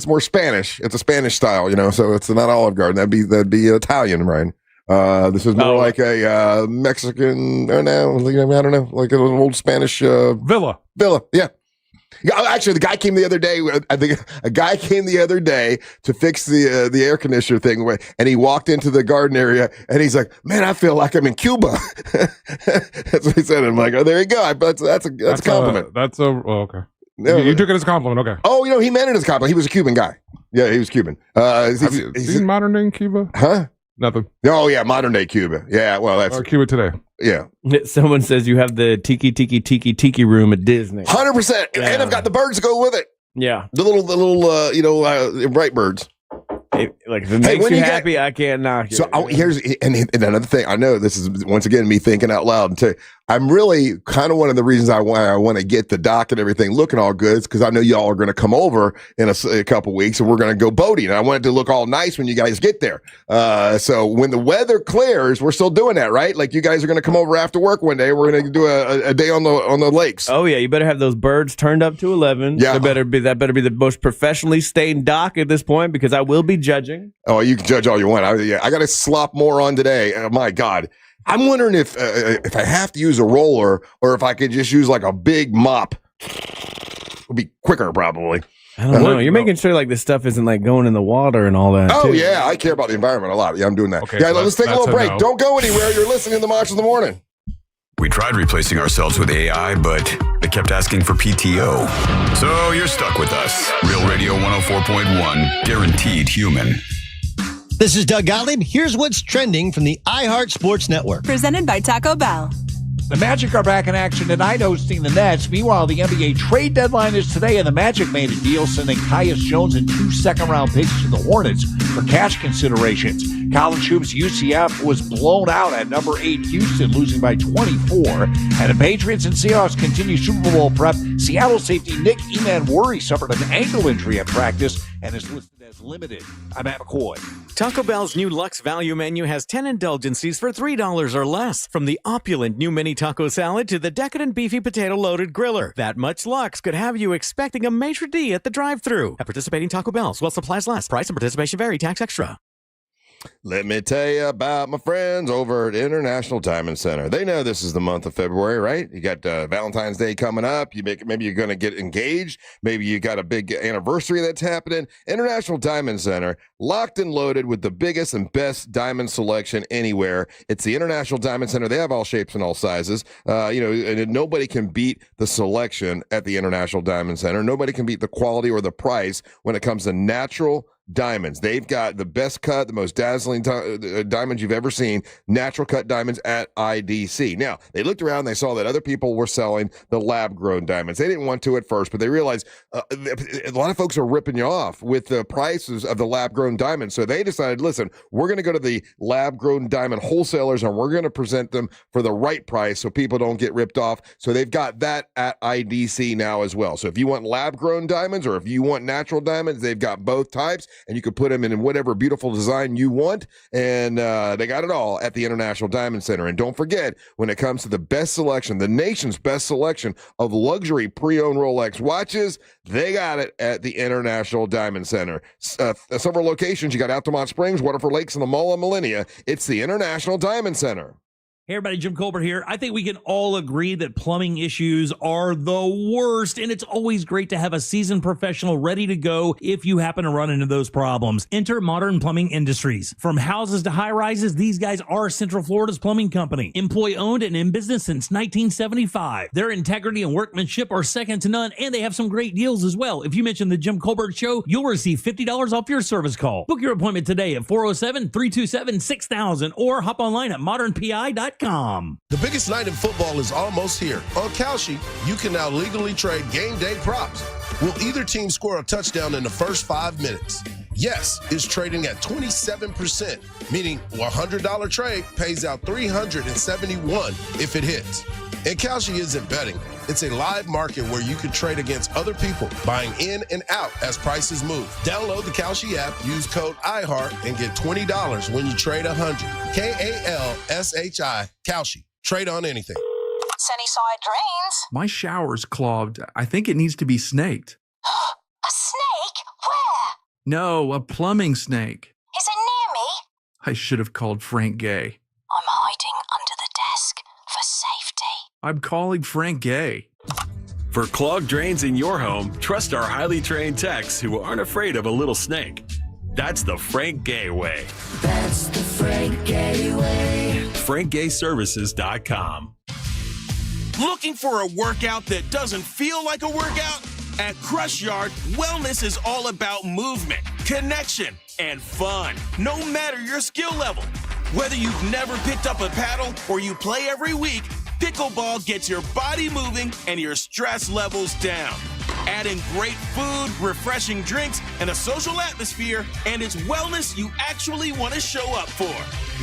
more Spanish. It's a Spanish style, so it's not Olive Garden. That'd be Italian, right? This is more like a Mexican. I don't know, like an old Spanish villa. Yeah. Actually, the guy came the other day. I think a guy came the other day to fix the air conditioner thing, and he walked into the garden area, and he's like, "Man, I feel like I'm in Cuba." That's what he said. I'm like, "Oh, there you go. That's a compliment." Okay. You took it as a compliment. Okay. Oh, he meant it as a compliment. He was a Cuban guy. Yeah, he was Cuban. Have you seen modern day Cuba? Huh? Nothing. Oh yeah, modern day Cuba. Yeah, well that's Cuba today. Yeah. Someone says you have the tiki room at Disney. 100%, and I've got the birds to go with it. Yeah, the little bright birds. If it makes you happy, I can't knock it. So here's another thing. I know this is once again me thinking out loud too. I'm really kind of one of the reasons I want to get the dock and everything looking all good because I know y'all are going to come over in a couple weeks and we're going to go boating. And I want it to look all nice when you guys get there. So when the weather clears, we're still doing that, right? Like you guys are going to come over after work one day. We're going to do a day on the lakes. Oh yeah, you better have those birds turned up to 11. Yeah, that better be the most professionally stained dock at this point because I will be judging. Oh, you can judge all you want. I got to slop more on today. Oh, my God. I'm wondering if I have to use a roller or if I could just use like a big mop. It'll be quicker probably. I don't know. You're making sure like this stuff isn't like going in the water and all that. Oh, too. yeah. I care about the environment a lot. Yeah, I'm doing that. Okay, yeah, so let's take a little break. No. Don't go anywhere. You're listening to the March in the Morning. We tried replacing ourselves with AI, but they kept asking for PTO. So you're stuck with us. Real Radio 104.1, guaranteed human. This is Doug Gottlieb. Here's what's trending from the iHeart Sports Network. Presented by Taco Bell. The Magic are back in action tonight hosting the Nets. Meanwhile, the NBA trade deadline is today, and the Magic made a deal sending Tyus Jones and 2 second-round picks to the Hornets for cash considerations. College hoops UCF was blown out at number 8 Houston, losing by 24. And the Patriots and Seahawks continue Super Bowl prep. Seattle safety Nick Emanwuri suffered an ankle injury at practice and is listed as limited. I'm Matt McCoy. Taco Bell's new Luxe Value menu has 10 indulgencies for $3 or less. From the opulent new mini taco salad to the decadent beefy potato loaded griller. That much Luxe could have you expecting a maitre d' at the drive-thru. At participating Taco Bells, while supplies last. Price and participation vary. Tax extra. Let me tell you about my friends over at International Diamond Center. They know this is the month of February, right? You got Valentine's Day coming up. Maybe you're going to get engaged. Maybe you got a big anniversary that's happening. International Diamond Center, locked and loaded with the biggest and best diamond selection anywhere. It's the International Diamond Center. They have all shapes and all sizes. And nobody can beat the selection at the International Diamond Center. Nobody can beat the quality or the price when it comes to natural diamonds. They've got the best cut, the most dazzling diamonds you've ever seen, natural cut diamonds at IDC. Now, they looked around and they saw that other people were selling the lab-grown diamonds. They didn't want to at first, but they realized a lot of folks are ripping you off with the prices of the lab-grown diamonds. So they decided, listen, we're going to go to the lab-grown diamond wholesalers and we're going to present them for the right price so people don't get ripped off. So they've got that at IDC now as well. So if you want lab-grown diamonds or if you want natural diamonds, they've got both types. And you can put them in whatever beautiful design you want. And they got it all at the International Diamond Center. And don't forget, when it comes to the best selection, the nation's best selection of luxury pre-owned Rolex watches, they got it at the International Diamond Center. Several locations. You got Altamont Springs, Waterford Lakes, and the Mall of Millennia. It's the International Diamond Center. Hey everybody, Jim Colbert here. I think we can all agree that plumbing issues are the worst, and it's always great to have a seasoned professional ready to go if you happen to run into those problems. Enter Modern Plumbing Industries. From houses to high-rises, these guys are Central Florida's plumbing company. Employee-owned and in business since 1975. Their integrity and workmanship are second to none, and they have some great deals as well. If you mention the Jim Colbert Show, you'll receive $50 off your service call. Book your appointment today at 407-327-6000 or hop online at modernpi.com. The biggest night in football is almost here. On Kalshi, you can now legally trade game day props. Will either team score a touchdown in the first 5 minutes? Yes is trading at 27%, meaning a $100 trade pays out $371 if it hits. And Kalshi isn't betting. It's a live market where you can trade against other people, buying in and out as prices move. Download the Kalshi app, use code iHeart, and get $20 when you trade 100. Kalshi, Kalshi. Trade on anything. Sunnyside Drains. My shower's clogged. I think it needs to be snaked. A snake? Where? No, a plumbing snake. Is it near me? I should have called Frank Gay. I'm hiding under the desk for safety. I'm calling Frank Gay. For clogged drains in your home, trust our highly trained techs who aren't afraid of a little snake. That's the Frank Gay way. That's the Frank Gay way. FrankGayServices.com. Looking for a workout that doesn't feel like a workout? At Crush Yard, wellness is all about movement, connection, and fun, no matter your skill level. Whether you've never picked up a paddle or you play every week, pickleball gets your body moving and your stress levels down. Add in great food, refreshing drinks, and a social atmosphere, and it's wellness you actually want to show up for.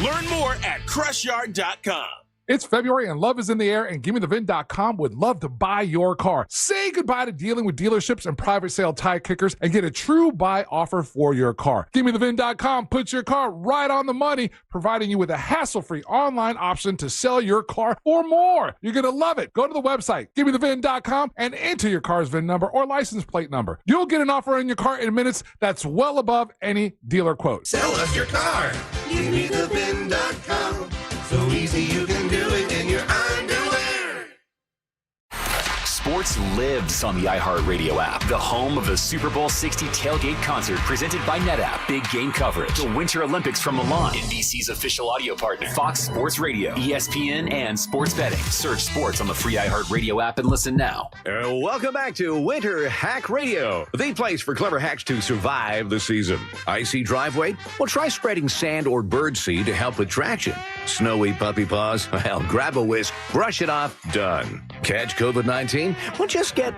Learn more at CrushYard.com. It's February and love is in the air, and GimmeTheVin.com would love to buy your car. Say goodbye to dealing with dealerships and private sale tie kickers and get a true buy offer for your car. GimmeTheVin.com puts your car right on the money, providing you with a hassle-free online option to sell your car or more. You're going to love it. Go to the website, GimmeTheVin.com, and enter your car's VIN number or license plate number. You'll get an offer on your car in minutes that's well above any dealer quote. Sell us your car. GimmeTheVin.com. So easy you can do it in your underwear. Sports lives on the iHeartRadio app, the home of the Super Bowl 60 tailgate concert presented by NetApp. Big game coverage, the Winter Olympics from Milan, NBC's official audio partner, Fox Sports Radio, ESPN, and sports betting. Search sports on the free iHeartRadio app and listen now. Welcome back to Winter Hack Radio, the place for clever hacks to survive the season. Icy driveway? Well, try spreading sand or birdseed to help with traction. Snowy puppy paws? Well, grab a whisk, brush it off, done. Catch COVID-19? Well, just get...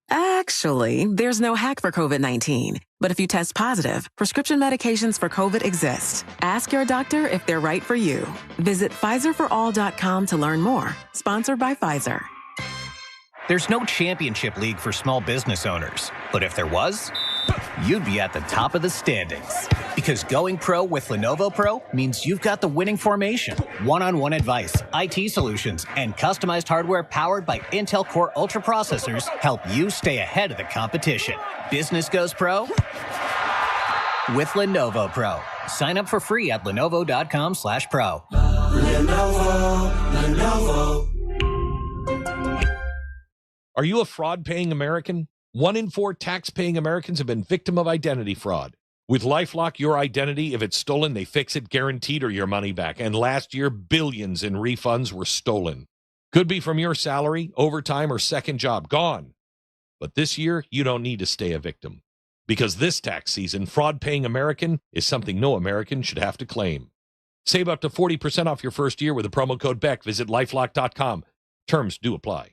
Actually, there's no hack for COVID-19. But if you test positive, prescription medications for COVID exist. Ask your doctor if they're right for you. Visit PfizerForAll.com to learn more. Sponsored by Pfizer. There's no championship league for small business owners. But if there was, you'd be at the top of the standings. Because going pro with Lenovo Pro means you've got the winning formation. One-on-one advice, IT solutions, and customized hardware powered by Intel Core Ultra processors help you stay ahead of the competition. Business goes pro, with Lenovo Pro. Sign up for free at lenovo.com/pro. Lenovo. Are you a fraud-paying American? 1 in 4 tax-paying Americans have been victim of identity fraud. With LifeLock, your identity, if it's stolen, they fix it guaranteed or your money back. And last year, billions in refunds were stolen. Could be from your salary, overtime, or second job. Gone. But this year, you don't need to stay a victim. Because this tax season, fraud-paying American is something no American should have to claim. Save up to 40% off your first year with the promo code BECK. Visit LifeLock.com. Terms do apply.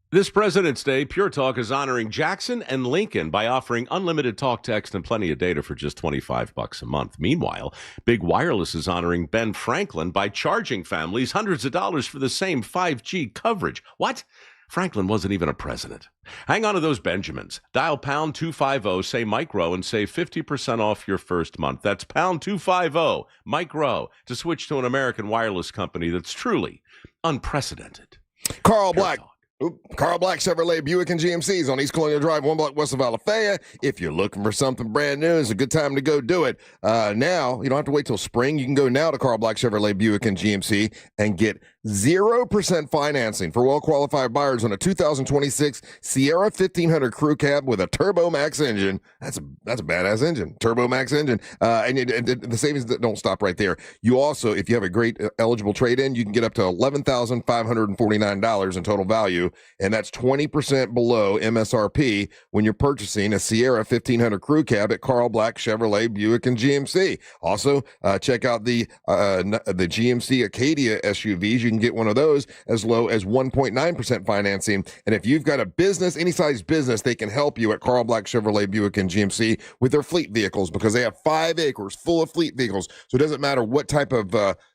This President's Day, Pure Talk is honoring Jackson and Lincoln by offering unlimited talk, text, and plenty of data for just $25 a month. Meanwhile, Big Wireless is honoring Ben Franklin by charging families hundreds of dollars for the same 5G coverage. What? Franklin wasn't even a president. Hang on to those Benjamins. Dial pound 250, say Mike Rowe, and save 50% off your first month. That's pound 250, Mike Rowe, to switch to an American wireless company that's truly unprecedented. Carl Black Chevrolet Buick and GMC's on East Colonial Drive, 1 block west of Alafaya. If you're looking for something brand new, it's a good time to go do it. Now, you don't have to wait till spring. You can go now to Carl Black Chevrolet Buick and GMC and get 0% financing for well-qualified buyers on a 2026 Sierra 1500 Crew Cab with a Turbo Max engine. That's a badass engine, Turbo Max engine. And the savings don't stop right there. You also, if you have a great eligible trade-in, you can get up to $11,549 in total value, and that's 20% below MSRP when you're purchasing a Sierra 1500 Crew Cab at Carl Black Chevrolet Buick and GMC. Also, check out the GMC Acadia SUVs. You can get one of those as low as 1.9% financing. And if you've got a business, any size business, they can help you at Carl Black Chevrolet Buick and GMC with their fleet vehicles, because they have 5 acres full of fleet vehicles. So it doesn't matter what type of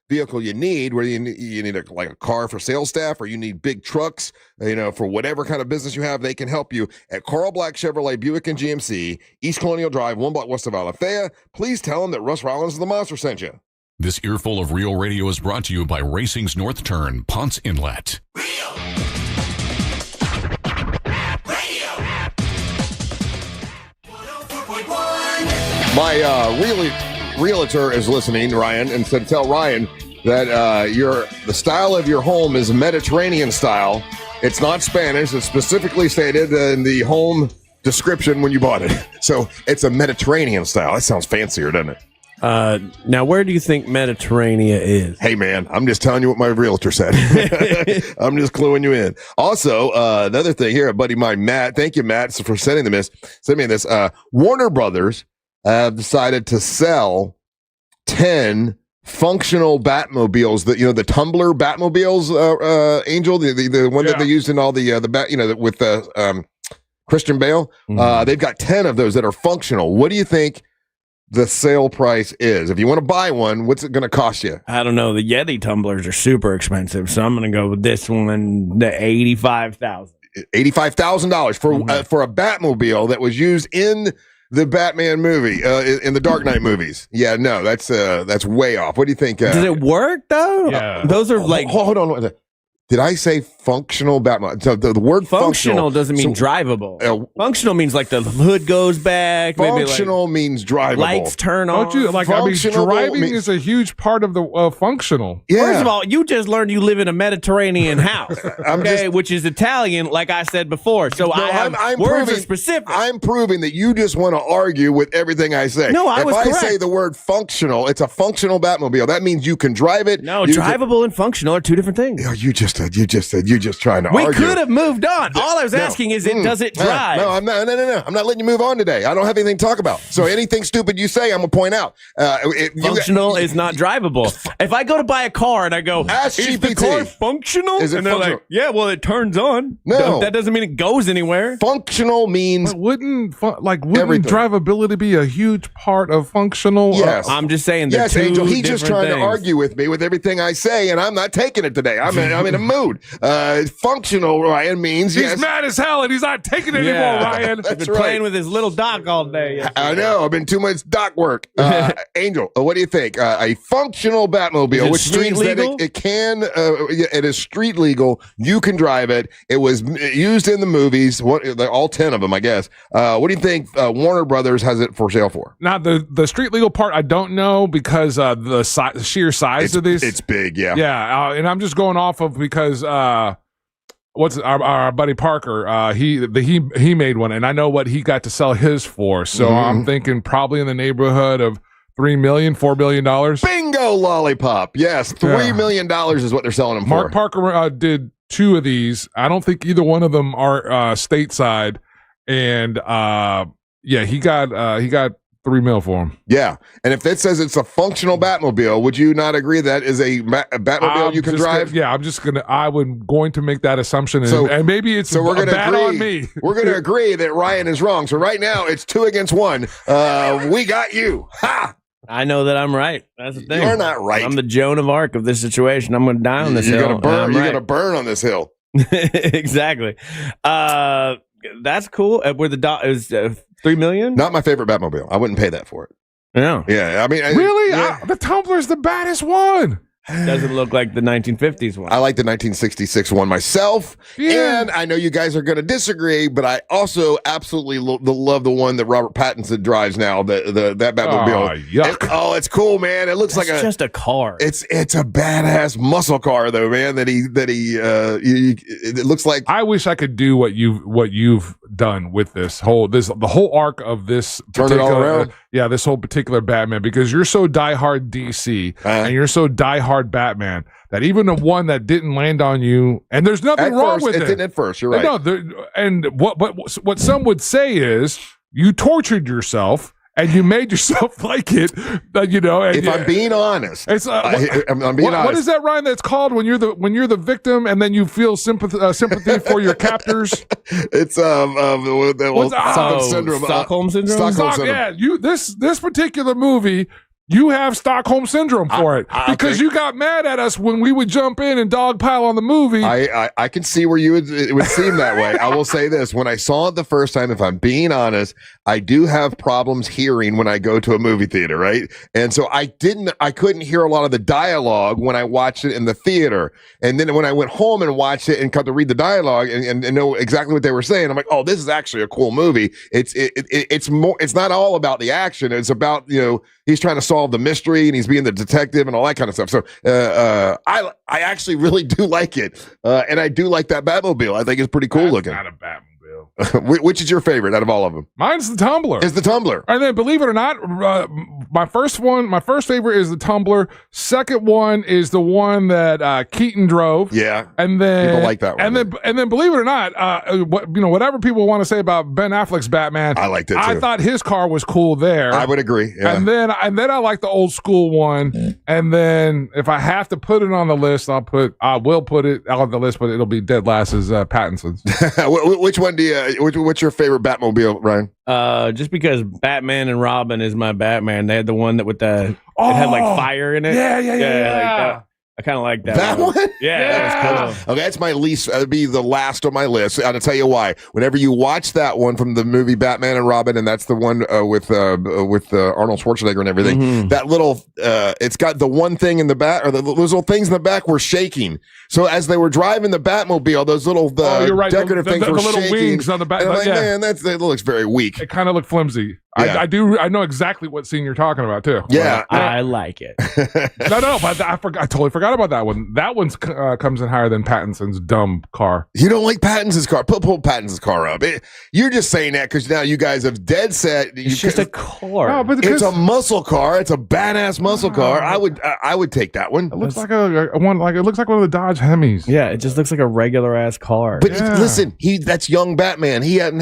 vehicle you need, whether you need a car for sales staff or you need big trucks, for whatever kind of business you have, they can help you at Carl Black Chevrolet Buick and GMC, East Colonial Drive, 1 block west of Alafaya. Please tell them that Russ Rollins of the Monster sent you. This earful of Real Radio is brought to you by Racing's North Turn, Ponce Inlet. My realtor is listening, Ryan, and said tell Ryan that the style of your home is Mediterranean style. It's not Spanish. It's specifically stated in the home description when you bought it. So it's a Mediterranean style. That sounds fancier, doesn't it? Now, where do you think Mediterranean is? Hey, man, I'm just telling you what my realtor said. I'm just cluing you in. Also, another thing here, a buddy of mine, Matt. Thank you, Matt, for sending me this. Warner Brothers have decided to sell 10 functional Batmobiles. The tumbler Batmobiles, Angel, the one that they used in all the with Christian Bale. Mm-hmm. They've got 10 of those that are functional. What do you think the sale price is? If you want to buy one, what's it going to cost you? I don't know. The Yeti tumblers are super expensive, so I'm going to go with this one, the $85,000. $85,000 for a Batmobile that was used in the Batman movie, in the Dark Knight movies. Yeah, no, that's way off. What do you think? Does it work though? Yeah. Those are like. Hold on. Did I say functional Batman? So the word functional doesn't mean drivable. Functional means like the hood goes back. Functional means drivable. Lights turn on. Don't you? Driving is a huge part of the functional. Yeah. First of all, you just learned you live in a Mediterranean house, which is Italian, like I said before. So I'm words are specific. I'm proving that you just want to argue with everything I say. No, I was correct. If I say the word functional, it's a functional Batmobile. That means you can drive it. No, drivable and functional are two different things. You just said you're just trying to argue. We could have moved on. All I was asking is, does it drive? No, I'm not. No. I'm not letting you move on today. I don't have anything to talk about. So anything stupid you say, I'm gonna point out. Functional is not drivable. If I go to buy a car and I go, Ask is GPT. the car functional? Is it and they're functional? like, yeah, well, it turns on. No, that doesn't mean it goes anywhere. Functional means wouldn't drivability be a huge part of functional? Yes, I'm just saying. Yes, Angel. He's just trying to argue with me with everything I say, and I'm not taking it today. I'm in a mood. Functional, Ryan, means he's mad as hell and he's not taking it anymore, Ryan. He's been playing with his little doc all day. I know. I've been too much doc work. Angel, what do you think? A functional Batmobile, which means legal? That it can. It is street legal. You can drive it. It was used in the movies. All 10 of them, I guess. What do you think? Warner Brothers has it for sale for? Now the street legal part, I don't know because the sheer size of these. It's big, yeah. Yeah, and I'm just going off of because what's our buddy Parker? He made one, and I know what he got to sell his for. So I'm thinking probably in the neighborhood of $3 million, $4 billion. Bingo, lollipop. Yes, $3 million is what they're selling them for. Mark Parker did 2 of these. I don't think either one of them are stateside, and he got $3 million for him. Yeah, and if it says it's a functional Batmobile, would you not agree that is a Batmobile you can drive? I'm going to make that assumption, and maybe it's we're gonna bad agree, on me. We're going to agree that Ryan is wrong. So right now it's 2 against 1. We got you. Ha! I know that I'm right. That's the thing. You're not right. I'm the Joan of Arc of this situation. I'm going to die on this hill. You're going to burn on this hill. Exactly. That's cool. Where the is $3 million? Not my favorite Batmobile. I wouldn't pay that for it. Yeah. Yeah. I mean, really? The Tumbler's the baddest one. Doesn't look like the 1950s one. I like the 1966 one myself. Yeah. And I know you guys are going to disagree, but I also absolutely love the one that Robert Pattinson drives now, that Batmobile. Oh, yuck. It's cool, man. It looks That's just a car. It's a badass muscle car, though, man, it looks like. I wish I could do what you've done with the whole arc of this turn it all around. This whole particular Batman, because you're so diehard DC and you're so diehard Batman that even the one that didn't land on you, and there's nothing wrong with it. It didn't at first. You're right. No, and what some would say is you tortured yourself and you made yourself like it. And I'm being honest, it's I'm being honest. What is that, Ryan? That's called when you're the victim and then you feel sympathy for your captors. It's Stockholm syndrome. Stockholm syndrome. Yeah, this particular movie. You have Stockholm syndrome for it because you got mad at us when we would jump in and dogpile on the movie. I can see where it would seem that way. I will say this: when I saw it the first time, if I'm being honest, I do have problems hearing when I go to a movie theater, right? And so I couldn't hear a lot of the dialogue when I watched it in the theater. And then when I went home and watched it and got to read the dialogue and know exactly what they were saying, I'm like, oh, this is actually a cool movie. It's more. It's not all about the action. It's about he's trying to solve the mystery and he's being the detective and all that kind of stuff. So I actually really do like it, and I do like that Batmobile. I think it's pretty cool looking. Not a Batmobile. Which is your favorite out of all of them? Mine's the Tumbler. It's the Tumbler. And then, believe it or not, my first favorite is the Tumbler. Second one is the one that Keaton drove. Yeah, and then people like that one. And then, believe it or not, whatever people want to say about Ben Affleck's Batman, I liked it too. I thought his car was cool there. I would agree. Yeah. And then I like the old school one. And then if I have to put it on the list, I will put it on the list, but it'll be dead last as Pattinson's. Which one do you? What's your favorite Batmobile, Ryan? Just because Batman and Robin is my Batman. They had the one that with it had like fire in it. Yeah. Like that. I kind of like that. That one? Yeah, that was cool. Okay, that's my least. That'd be the last on my list. I'll tell you why. Whenever you watch that one from the movie Batman and Robin, and that's the one with Arnold Schwarzenegger and everything. That little, it's got the one thing in the back, or those little things in the back were shaking. So as they were driving the Batmobile, those little decorative things were the little shaking. wings on the back. Like, man, that looks very weak. It kind of looked flimsy. Yeah. I know exactly what scene you're talking about too. Yeah, I like it. No, but I totally forgot about that one. That one comes in higher than Pattinson's dumb car. You don't like Pattinson's car? Pull Pattinson's car up. You're just saying that because now you guys have dead set. It's just a car. No, but it's a muscle car. It's a badass muscle car. I would take that one. It looks like one of the Dodge Hemis. Yeah, it just looks like a regular ass car. But listen, that's young Batman. He hadn't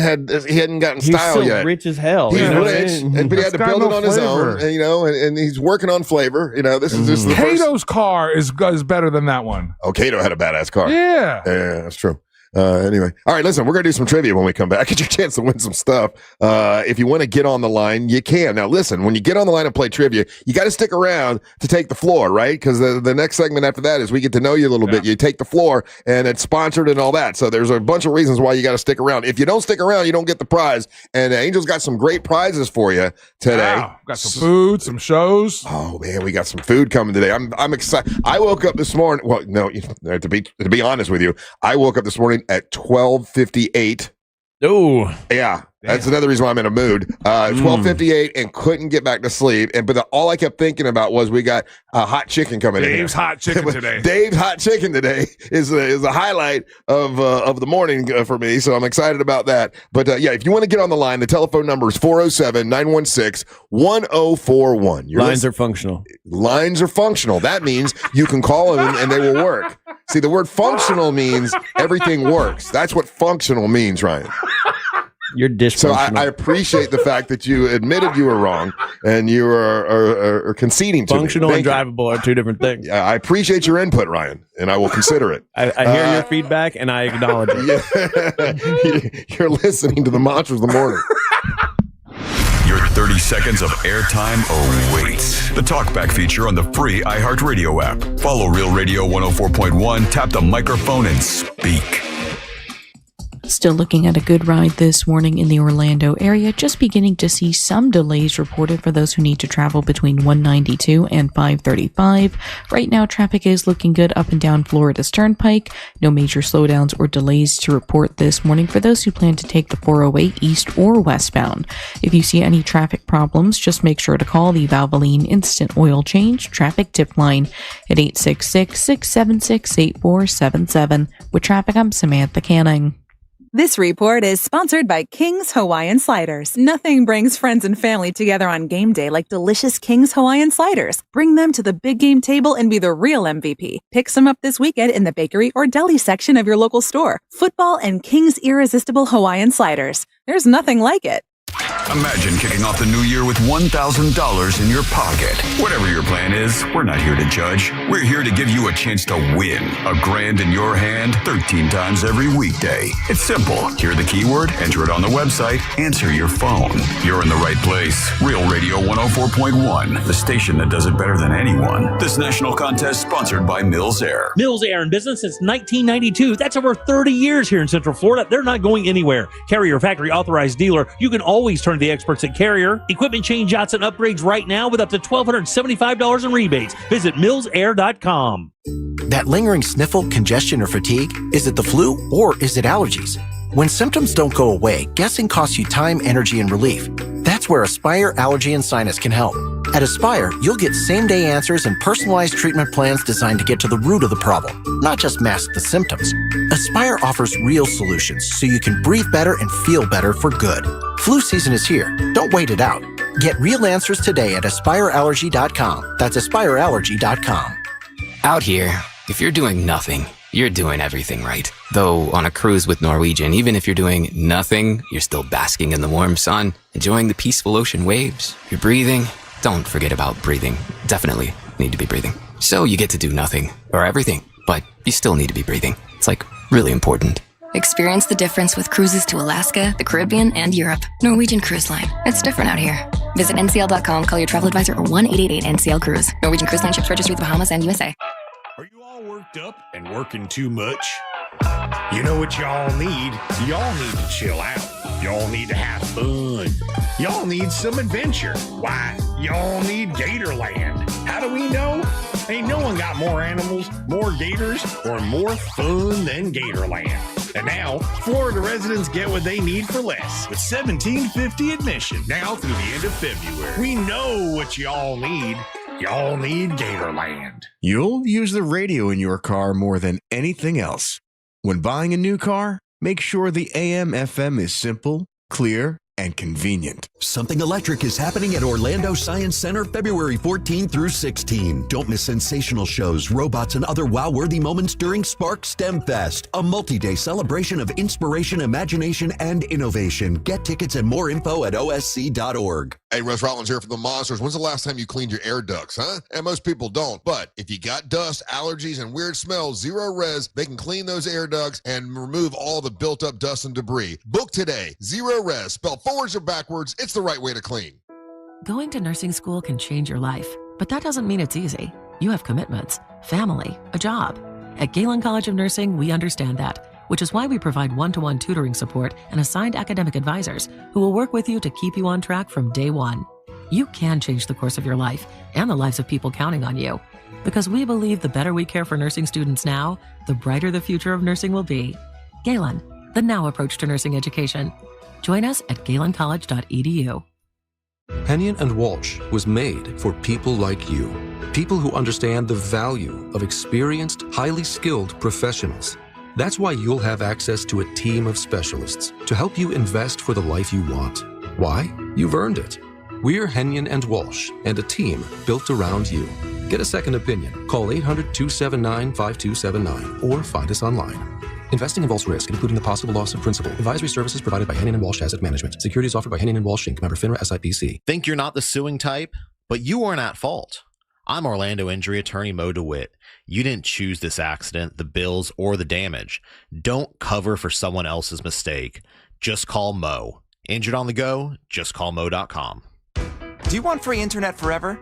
gotten style yet. He's rich as hell. He's rich, but he had to build it on his own. And he's working on flavor. This is just the Kato's car is better than that one. Oh, Kato had a badass car. Yeah, that's true. Anyway. All right, listen, we're going to do some trivia when we come back. Get your chance to win some stuff. If you want to get on the line, you can. Now, listen, when you get on the line and play trivia, you got to stick around to take the floor, right? Because the next segment after that is we get to know you a little bit. You take the floor, and it's sponsored and all that. So there's a bunch of reasons why you got to stick around. If you don't stick around, you don't get the prize. And Angel's got some great prizes for you today. Wow. Got some food, some shows. Oh man, we got some food coming today. I'm excited. I woke up this morning. Well, no, to be honest with you, I woke up this morning at 12:58. Oh, yeah. That's another reason why I'm in a mood. 12:58 and couldn't get back to sleep. But all I kept thinking about was we got hot chicken coming in. Dave's hot chicken today. Dave's hot chicken today is a highlight of the morning for me. So I'm excited about that. But yeah, if you want to get on the line, the telephone number is 407-916-1041. Lines are functional. Lines are functional. That means you can call them and they will work. See, the word functional means everything works. That's what functional means, Ryan. You're dysfunctional. So I appreciate the fact that you admitted you were wrong and you are conceding to functional me. and drivable are two different things. I appreciate your input, Ryan, and I will consider it. I hear your feedback and I acknowledge it. You're listening to the Mantras of the Morning. Your 30 seconds of airtime awaits. The Talkback feature on the free iHeartRadio app. Follow Real Radio 104.1, tap the microphone, and speak. Still looking at a good ride this morning in the Orlando area, just beginning to see some delays reported for those who need to travel between 192 and 535. Right now, traffic is looking good up and down Florida's Turnpike. No major slowdowns or delays to report this morning for those who plan to take the 408 east or westbound. If you see any traffic problems, just make sure to call the Valvoline Instant Oil Change Traffic Tip Line at 866-676-8477. With traffic, I'm Samantha Canning. This report is sponsored by King's Hawaiian Sliders. Nothing brings friends and family together on game day like delicious King's Hawaiian Sliders. Bring them to the big game table and be the real MVP. Pick some up this weekend in the bakery or deli section of your local store. Football and King's Irresistible Hawaiian Sliders. There's nothing like it. Imagine kicking off the new year with $1,000 in your pocket. Whatever your plan is, we're not here to judge. We're here to give you a chance to win. $1,000 in your hand 13 times every weekday. It's simple. Hear the keyword, enter it on the website, answer your phone. You're in the right place. Real Radio 104.1, the station that does it better than anyone. This national contest sponsored by Mills Air. Mills Air in business since 1992. That's over 30 years here in Central Florida. They're not going anywhere. Carrier factory authorized dealer. You can always turn to the experts at Carrier. Equipment change outs and upgrades right now with up to $1,275 in rebates. Visit millsair.com. That lingering sniffle, congestion, or fatigue, is it the flu or is it allergies? When symptoms don't go away, guessing costs you time, energy, and relief. That's where Aspire Allergy and Sinus can help. At Aspire, you'll get same-day answers and personalized treatment plans designed to get to the root of the problem, not just mask the symptoms. Aspire offers real solutions so you can breathe better and feel better for good. Flu season is here. Don't wait it out. Get real answers today at AspireAllergy.com. That's AspireAllergy.com. Out here, if you're doing nothing, you're doing everything right. Though on a cruise with Norwegian, even if you're doing nothing, you're still basking in the warm sun, enjoying the peaceful ocean waves. You're breathing. Don't forget about breathing. Definitely need to be breathing. So you get to do nothing or everything, but you still need to be breathing. It's like really important. Experience the difference with cruises to Alaska, the Caribbean, and Europe. Norwegian Cruise Line. It's different out here. Visit ncl.com, call your travel advisor, or 1-888-NCL-CRUISE. Norwegian Cruise Line ships registry the Bahamas and USA. Are you all worked up and working too much? You know what y'all need? Y'all need to chill out. Y'all need to have fun. Y'all need some adventure. Why? Y'all need Gatorland. How do we know? Ain't no one got more animals, more gators, or more fun than Gatorland. And now, Florida residents get what they need for less with $17.50 admission now through the end of February. We know what y'all need. Y'all need Gatorland. You'll use the radio in your car more than anything else. When buying a new car, make sure the AM/FM is simple, clear, and convenient. Something Electric is happening at Orlando Science Center February 14 through 16. Don't miss sensational shows, robots, and other wow-worthy moments during Spark STEM Fest, a multi-day celebration of inspiration, imagination, and innovation. Get tickets and more info at osc.org. Hey, Russ Rollins here for the Monsters. When's the last time you cleaned your air ducts, huh? And most people don't. But if you got dust, allergies, and weird smells, Zero Res, they can clean those air ducts and remove all the built-up dust and debris. Book today. Zero Res, spelled forwards or backwards, it's the right way to clean. Going to nursing school can change your life, but that doesn't mean it's easy. You have commitments, family, a job. At Galen College of Nursing, we understand that, which is why we provide one-to-one tutoring support and assigned academic advisors who will work with you to keep you on track from day one. You can change the course of your life and the lives of people counting on you, because we believe the better we care for nursing students now, the brighter the future of nursing will be. Galen, the now approach to nursing education. Join us at galencollege.edu. Hennion and Walsh was made for people like you. People who understand the value of experienced, highly skilled professionals. That's why you'll have access to a team of specialists to help you invest for the life you want. Why? You've earned it. We're Hennion and Walsh, and a team built around you. Get a second opinion. Call 800-279-5279 or find us online. Investing involves risk, including the possible loss of principal. Advisory services provided by Hennion and Walsh Asset Management. Securities offered by Hennion and Walsh Inc. Member FINRA SIPC. Think you're not the suing type? But you weren't at fault. I'm Orlando injury attorney Moe Dewitt. You didn't choose this accident, the bills, or the damage. Don't cover for someone else's mistake. Just call Moe. Injured on the go? Just call Moe.com. Do you want free internet forever?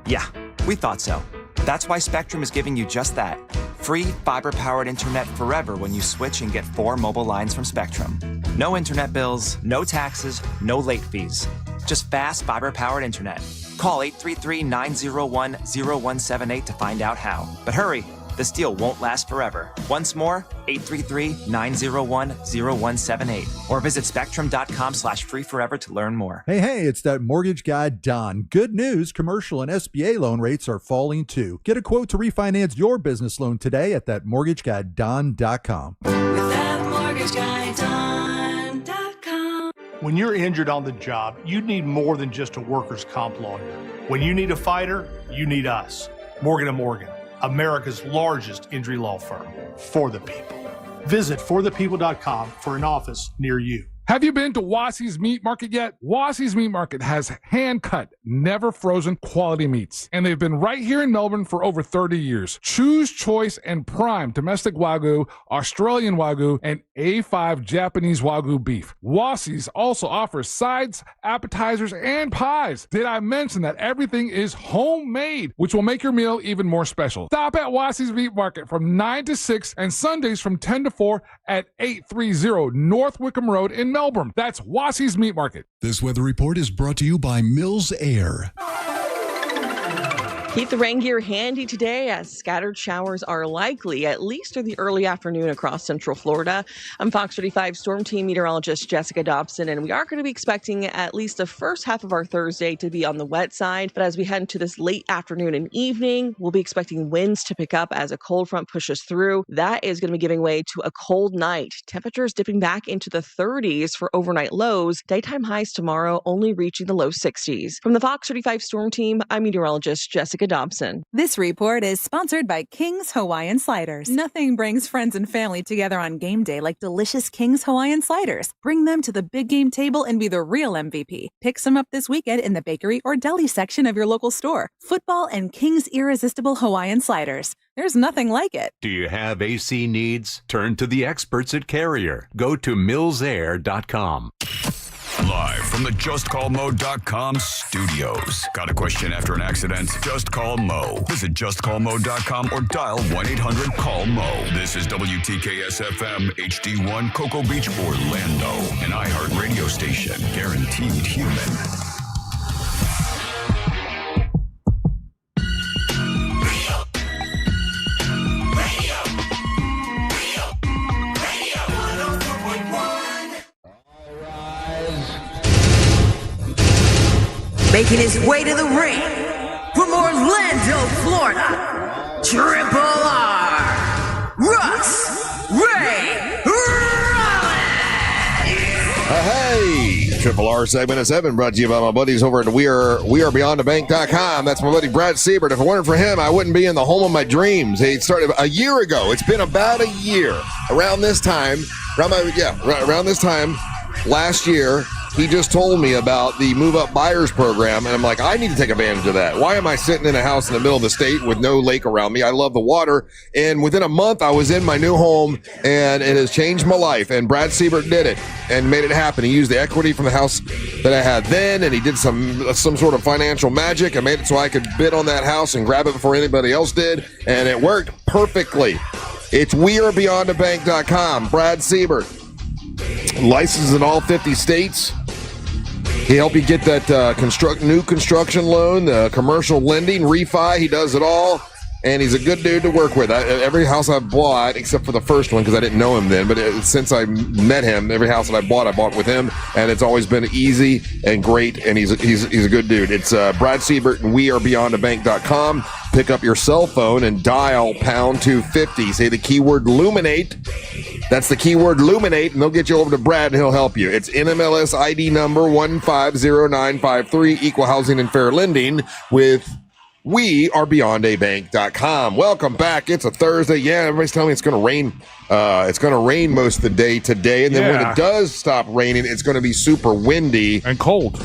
Yeah, we thought so. That's why Spectrum is giving you just that. Free fiber-powered internet forever when you switch and get 4 mobile lines from Spectrum. No internet bills, no taxes, no late fees. Just fast fiber-powered internet. Call 833-901-0178 to find out how. But hurry, this deal won't last forever. Once more, 833-901-0178. Or visit spectrum.com/freeforever to learn more. Hey, it's that mortgage guy, Don. Good news, commercial and SBA loan rates are falling too. Get a quote to refinance your business loan today at thatmortgageguyDon.com. With thatmortgageguyDon.com. When you're injured on the job, you need more than just a workers' comp lawyer. When you need a fighter, you need us. Morgan & Morgan, America's largest injury law firm. For the people. Visit forthepeople.com for an office near you. Have you been to Wassey's Meat Market yet? Wassey's Meat Market has hand-cut, never frozen quality meats. And they've been right here in Melbourne for over 30 years. Choose choice and prime domestic Wagyu, Australian Wagyu, and A5 Japanese Wagyu beef. Wassey's also offers sides, appetizers, and pies. Did I mention that everything is homemade, which will make your meal even more special? Stop at Wassey's Meat Market from 9 to 6 and Sundays from 10 to 4 at 830 North Wickham Road in Melbourne. That's Wassey's Meat Market. This weather report is brought to you by Mills Air. Keep the rain gear handy today as scattered showers are likely, at least through the early afternoon across central Florida. I'm Fox 35 Storm Team meteorologist Jessica Dobson, and we are going to be expecting at least the first half of our Thursday to be on the wet side. But as we head into this late afternoon and evening, we'll be expecting winds to pick up as a cold front pushes through. That is going to be giving way to a cold night. Temperatures dipping back into the 30s for overnight lows. Daytime highs tomorrow only reaching the low 60s. From the Fox 35 Storm Team, I'm meteorologist Jessica Dobson. This report is sponsored by King's Hawaiian Sliders. Nothing brings friends and family together on game day like delicious King's Hawaiian Sliders. Bring them to the big game table and be the real MVP. Pick some up this weekend in the bakery or deli section of your local store. Football and King's irresistible Hawaiian Sliders. There's nothing like it. Do you have AC needs? Turn to the experts at Carrier. Go to millsair.com. Live from the JustCallMo.com studios. Got a question after an accident? Just call Mo. Visit JustCallMo.com or dial 1-800-CALL-MO. This is WTKS-FM HD1 Cocoa Beach, Orlando. An iHeart radio station. Guaranteed human. Making his way to the ring from Orlando, Florida, Triple R, Russ Ray Rollins. Hey, Triple R segment is 7 brought to you by my buddies over at WeAreBeyondTheBank.com. That's my buddy Brad Siebert. If it weren't for him, I wouldn't be in the home of my dreams. He started a year ago. It's been about a year. Around this time last year, he just told me about the Move Up Buyers program, and I'm like, I need to take advantage of that. Why am I sitting in a house in the middle of the state with no lake around me? I love the water, and within a month, I was in my new home, and it has changed my life, and Brad Siebert did it and made it happen. He used the equity from the house that I had then, and he did some sort of financial magic. I made it so I could bid on that house and grab it before anybody else did, and it worked perfectly. It's wearebeyondabank.com. Brad Siebert, licensed in all 50 states. He helped you get that new construction loan, the commercial lending, refi. He does it all, and he's a good dude to work with. Every house I've bought, except for the first one because I didn't know him then, but since I met him, every house that I bought with him, and it's always been easy and great, and he's a good dude. It's Brad Siebert and wearebeyondabank.com. Pick up your cell phone and dial pound 250. Say the keyword Luminate. That's the keyword Luminate, and they'll get you over to Brad, and he'll help you. It's NMLS ID number 150953, Equal Housing and Fair Lending with wearebeyondabank.com. Welcome back. It's a Thursday. Yeah, everybody's telling me it's going to rain. It's going to rain most of the day today, and then when it does stop raining, it's going to be super windy and cold.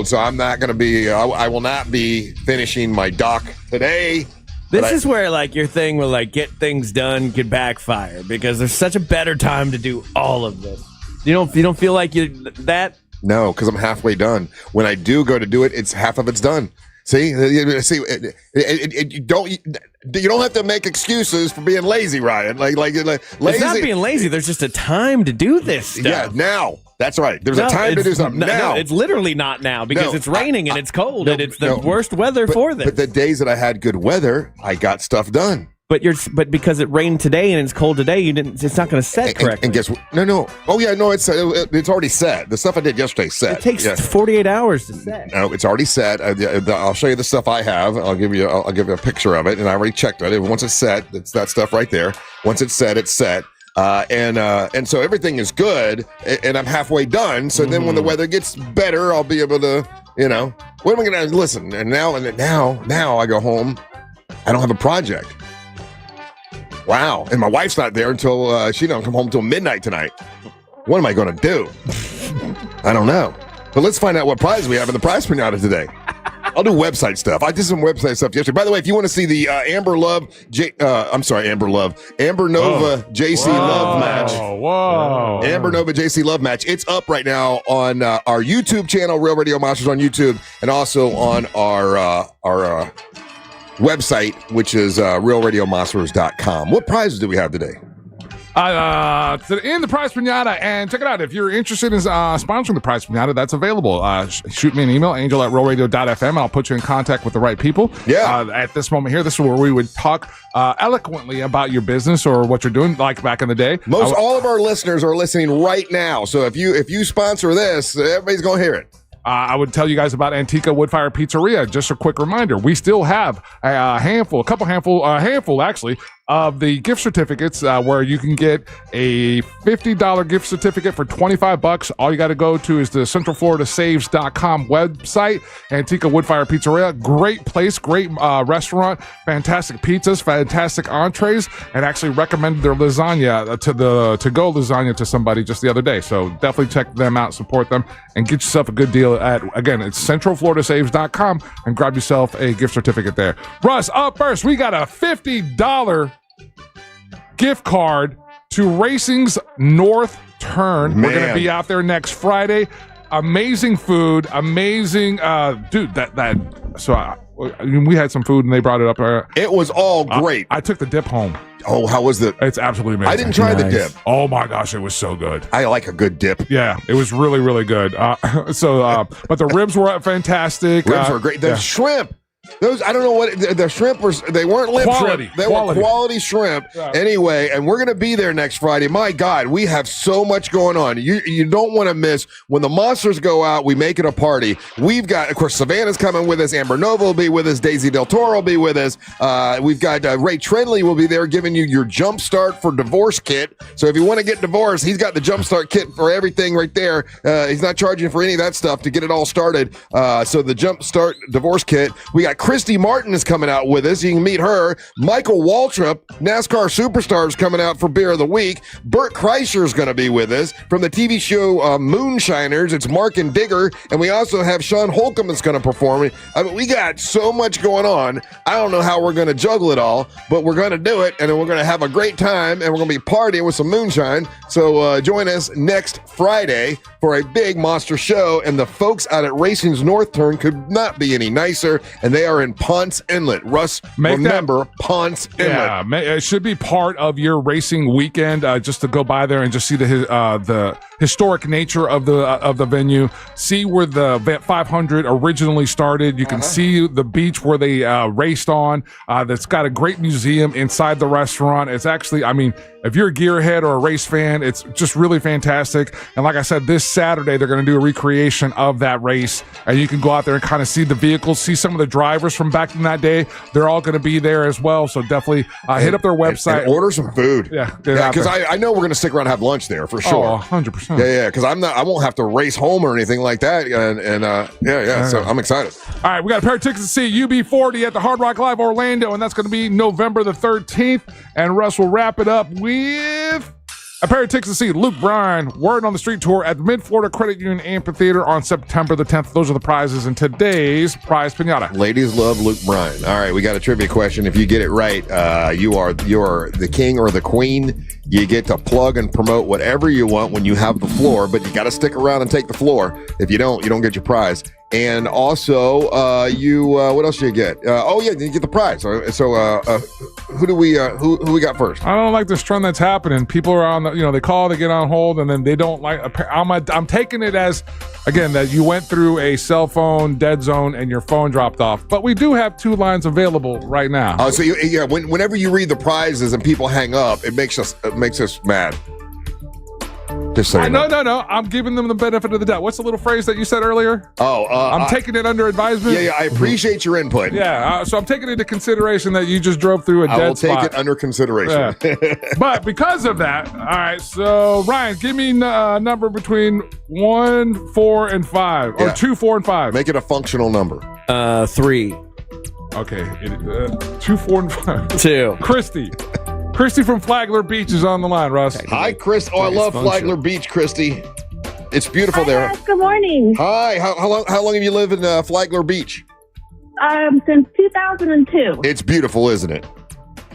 So I'm not going to be. I will not be finishing my dock today. This is where your thing will get things done could backfire because there's such a better time to do all of this. You don't feel like you that? No, because I'm halfway done. When I do go to do it, it's half of it's done. See, you don't have to make excuses for being lazy, Ryan. Like lazy. It's not being lazy. There's just a time to do this stuff. Yeah, now. That's right. There's a time to do something now. No, it's literally not now because it's raining and it's cold and it's the worst weather for this. But the days that I had good weather, I got stuff done. But because it rained today and it's cold today, it's not going to set correctly. And guess what? No. Oh yeah, no. It's already set. The stuff I did yesterday set. It takes 48 hours to set. No, it's already set. I'll show you the stuff I have. I'll give you a picture of it, and I already checked it. Once it's set, it's that stuff right there. Once it's set, it's set. And so everything is good, and I'm halfway done. So then when the weather gets better, I'll be able to, what am I going to listen? And now I go home. I don't have a project. Wow. And my wife's not there until she don't come home until midnight tonight. What am I going to do? I don't know. But let's find out what prize we have in the prize pinata today. I'll do website stuff. I did some website stuff yesterday. By the way, if you want to see the Amber Nova JC Love match. Whoa. Amber Nova JC Love match. It's up right now on our YouTube channel, Real Radio Monsters on YouTube, and also on our website, which is realradiomonsters.com. What prizes do we have today? In the prize pinata, and check it out. If you're interested in sponsoring the prize pinata, that's available. Shoot me an email, angel@realradio.fm. I'll put you in contact with the right people. Yeah. At this moment here, this is where we would talk eloquently about your business or what you're doing, like back in the day. All of our listeners are listening right now. So if you sponsor this, everybody's going to hear it. I would tell you guys about Antica Woodfire Pizzeria. Just a quick reminder, we still have a handful actually, of the gift certificates where you can get a $50 gift certificate for $25. All you got to go to is the centralfloridasaves.com website. Antica Woodfire Pizzeria, great place, great restaurant, fantastic pizzas, fantastic entrees, and actually recommended their lasagna to-go lasagna to somebody just the other day. So definitely check them out, support them, and get yourself a good deal at, again, it's centralfloridasaves.com, and grab yourself a gift certificate there. Russ, up first, we got a $50 gift card to Racing's North Turn. We're going to be out there next Friday. Amazing food, amazing, dude. We had some food and they brought it up. It was all great. I took the dip home. Oh, how was it? It's absolutely amazing. I didn't try the dip. Oh my gosh, it was so good. I like a good dip. Yeah, it was really, really good. But the ribs were fantastic. Ribs were great. The shrimp. Those, I don't know what the shrimp was. They weren't limp shrimp. They were quality shrimp. Yeah. Anyway, and we're going to be there next Friday. My God, we have so much going on. You don't want to miss when the monsters go out. We make it a party. We've got, of course, Savannah's coming with us. Amber Nova will be with us. Daisy Del Toro will be with us. We've got Ray Trenley will be there giving you your Jump Start for Divorce kit. So if you want to get divorced, he's got the Jump Start kit for everything right there. He's not charging for any of that stuff to get it all started. So the Jump Start Divorce kit. We got Christy Martin is coming out with us. You can meet her. Michael Waltrip, NASCAR superstar, is coming out for Beer of the Week. Bert Kreischer is going to be with us. From the TV show Moonshiners, it's Mark and Digger. And we also have Sean Holcomb that's going to perform. I mean, we got so much going on. I don't know how we're going to juggle it all, but we're going to do it, and then we're going to have a great time, and we're going to be partying with some moonshine. So join us next Friday for a big monster show, and the folks out at Racing's North Turn could not be any nicer, and they are in Ponce Inlet. Russ, remember Ponce Inlet. Yeah, it should be part of your racing weekend, just to go by there and just see the historic nature of the venue, see where the 500 originally started. You can see the beach where they raced on. That's got a great museum inside the restaurant. It's actually, I mean, if you're a gearhead or a race fan, it's just really fantastic. And like I said, this Saturday, they're going to do a recreation of that race. And you can go out there and kind of see the vehicles, see some of the drivers from back in that day. They're all going to be there as well. So definitely hit up their website. And order some food. Yeah, because I know we're going to stick around and have lunch there for sure. Oh, 100%. Yeah, because I won't have to race home or anything like that. So I'm excited. All right, we got a pair of tickets to see UB40 at the Hard Rock Live Orlando, and that's going to be November the 13th. And Russ will wrap it up with a pair of tickets to see Luke Bryan, Word on the Street Tour at the Mid-Florida Credit Union Amphitheater on September the 10th. Those are the prizes in today's prize pinata. Ladies love Luke Bryan. All right, we got a trivia question. If you get it right, you're the king or the queen. You get to plug and promote whatever you want when you have the floor, but you got to stick around and take the floor. If you don't get your prize. And also, what else do you get? You get the prize. So, who who we got first? I don't like this trend that's happening. People are on they call, they get on hold, and then they don't like. I'm taking it as, again, that you went through a cell phone dead zone and your phone dropped off. But we do have 2 lines available right now. Oh, so whenever you read the prizes and people hang up, it makes us mad. Just so you know. No. I'm giving them the benefit of the doubt. What's the little phrase that you said earlier? I'm taking it under advisement. Yeah, I appreciate your input. Yeah, so I'm taking into consideration that you just drove through a dead spot. I will take it under consideration. Yeah. But because of that, all right, so Ryan, give me a number between 1, 4, and 5. Or 2, 4, and 5. Make it a functional number. 3. Okay, 2, 4, and 5. 2. Christy from Flagler Beach is on the line, Russ. Hi, Chris. Oh, I love Flagler Beach, Christy. It's beautiful there. Guys, good morning. Hi. How long have you lived in Flagler Beach? Since 2002. It's beautiful, isn't it?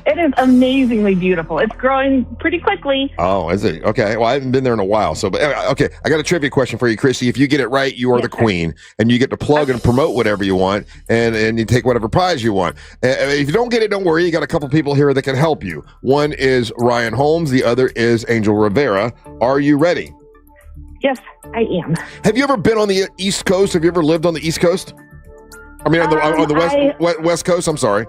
It is amazingly beautiful. It's growing pretty quickly. Oh, is it? Okay. Well, I haven't been there in a while. Okay. I got a trivia question for you, Christy. If you get it right, you are the queen, and you get to plug and promote whatever you want, and you take whatever prize you want. If you don't get it, don't worry. You got a couple people here that can help you. One is Ryan Holmes. The other is Angel Rivera. Are you ready? Yes, I am. Have you ever been on the East Coast? Have you ever lived on the East Coast? I mean, on the West Coast. I'm sorry.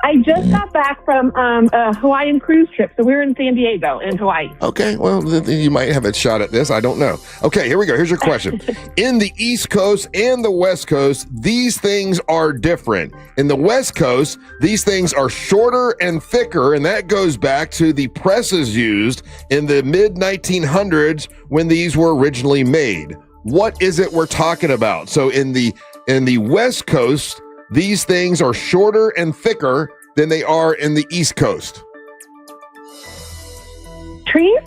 I just got back from a Hawaiian cruise trip, so we were in San Diego in Hawaii. Okay, well, you might have a shot at this. I don't know. Okay, here we go. Here's your question. In the East Coast and the West Coast, these things are different. In the West Coast, these things are shorter and thicker, and that goes back to the presses used in the mid-1900s when these were originally made. What is it we're talking about? So in the West Coast, these things are shorter and thicker than they are in the East Coast. Trees?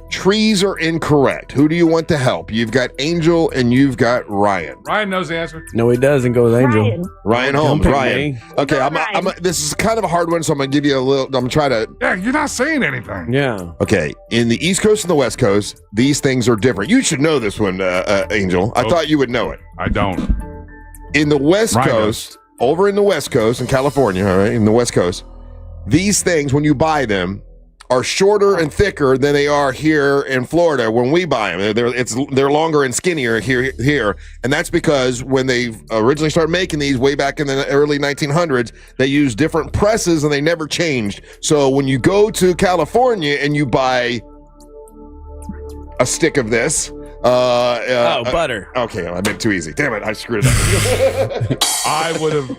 Trees are incorrect. Who do you want to help? You've got Angel and you've got Ryan. Ryan knows the answer. No, he doesn't. Go with Angel. Ryan Holmes. Ryan. Okay, this is kind of a hard one, so I'm going to give you a little. I'm going to try to. Yeah, you're not saying anything. Yeah. Okay, in the East Coast and the West Coast, these things are different. You should know this one, Angel. I thought you would know it. I don't. In the West Coast, over in the West Coast in California, all right, in the West Coast, these things, when you buy them, are shorter and thicker than they are here in Florida when we buy them. They're longer and skinnier here, and that's because when they originally started making these way back in the early 1900s, they used different presses and they never changed. So when you go to California and you buy a stick of this, Butter. Okay, I meant too easy. Damn it, I screwed it up. I would have.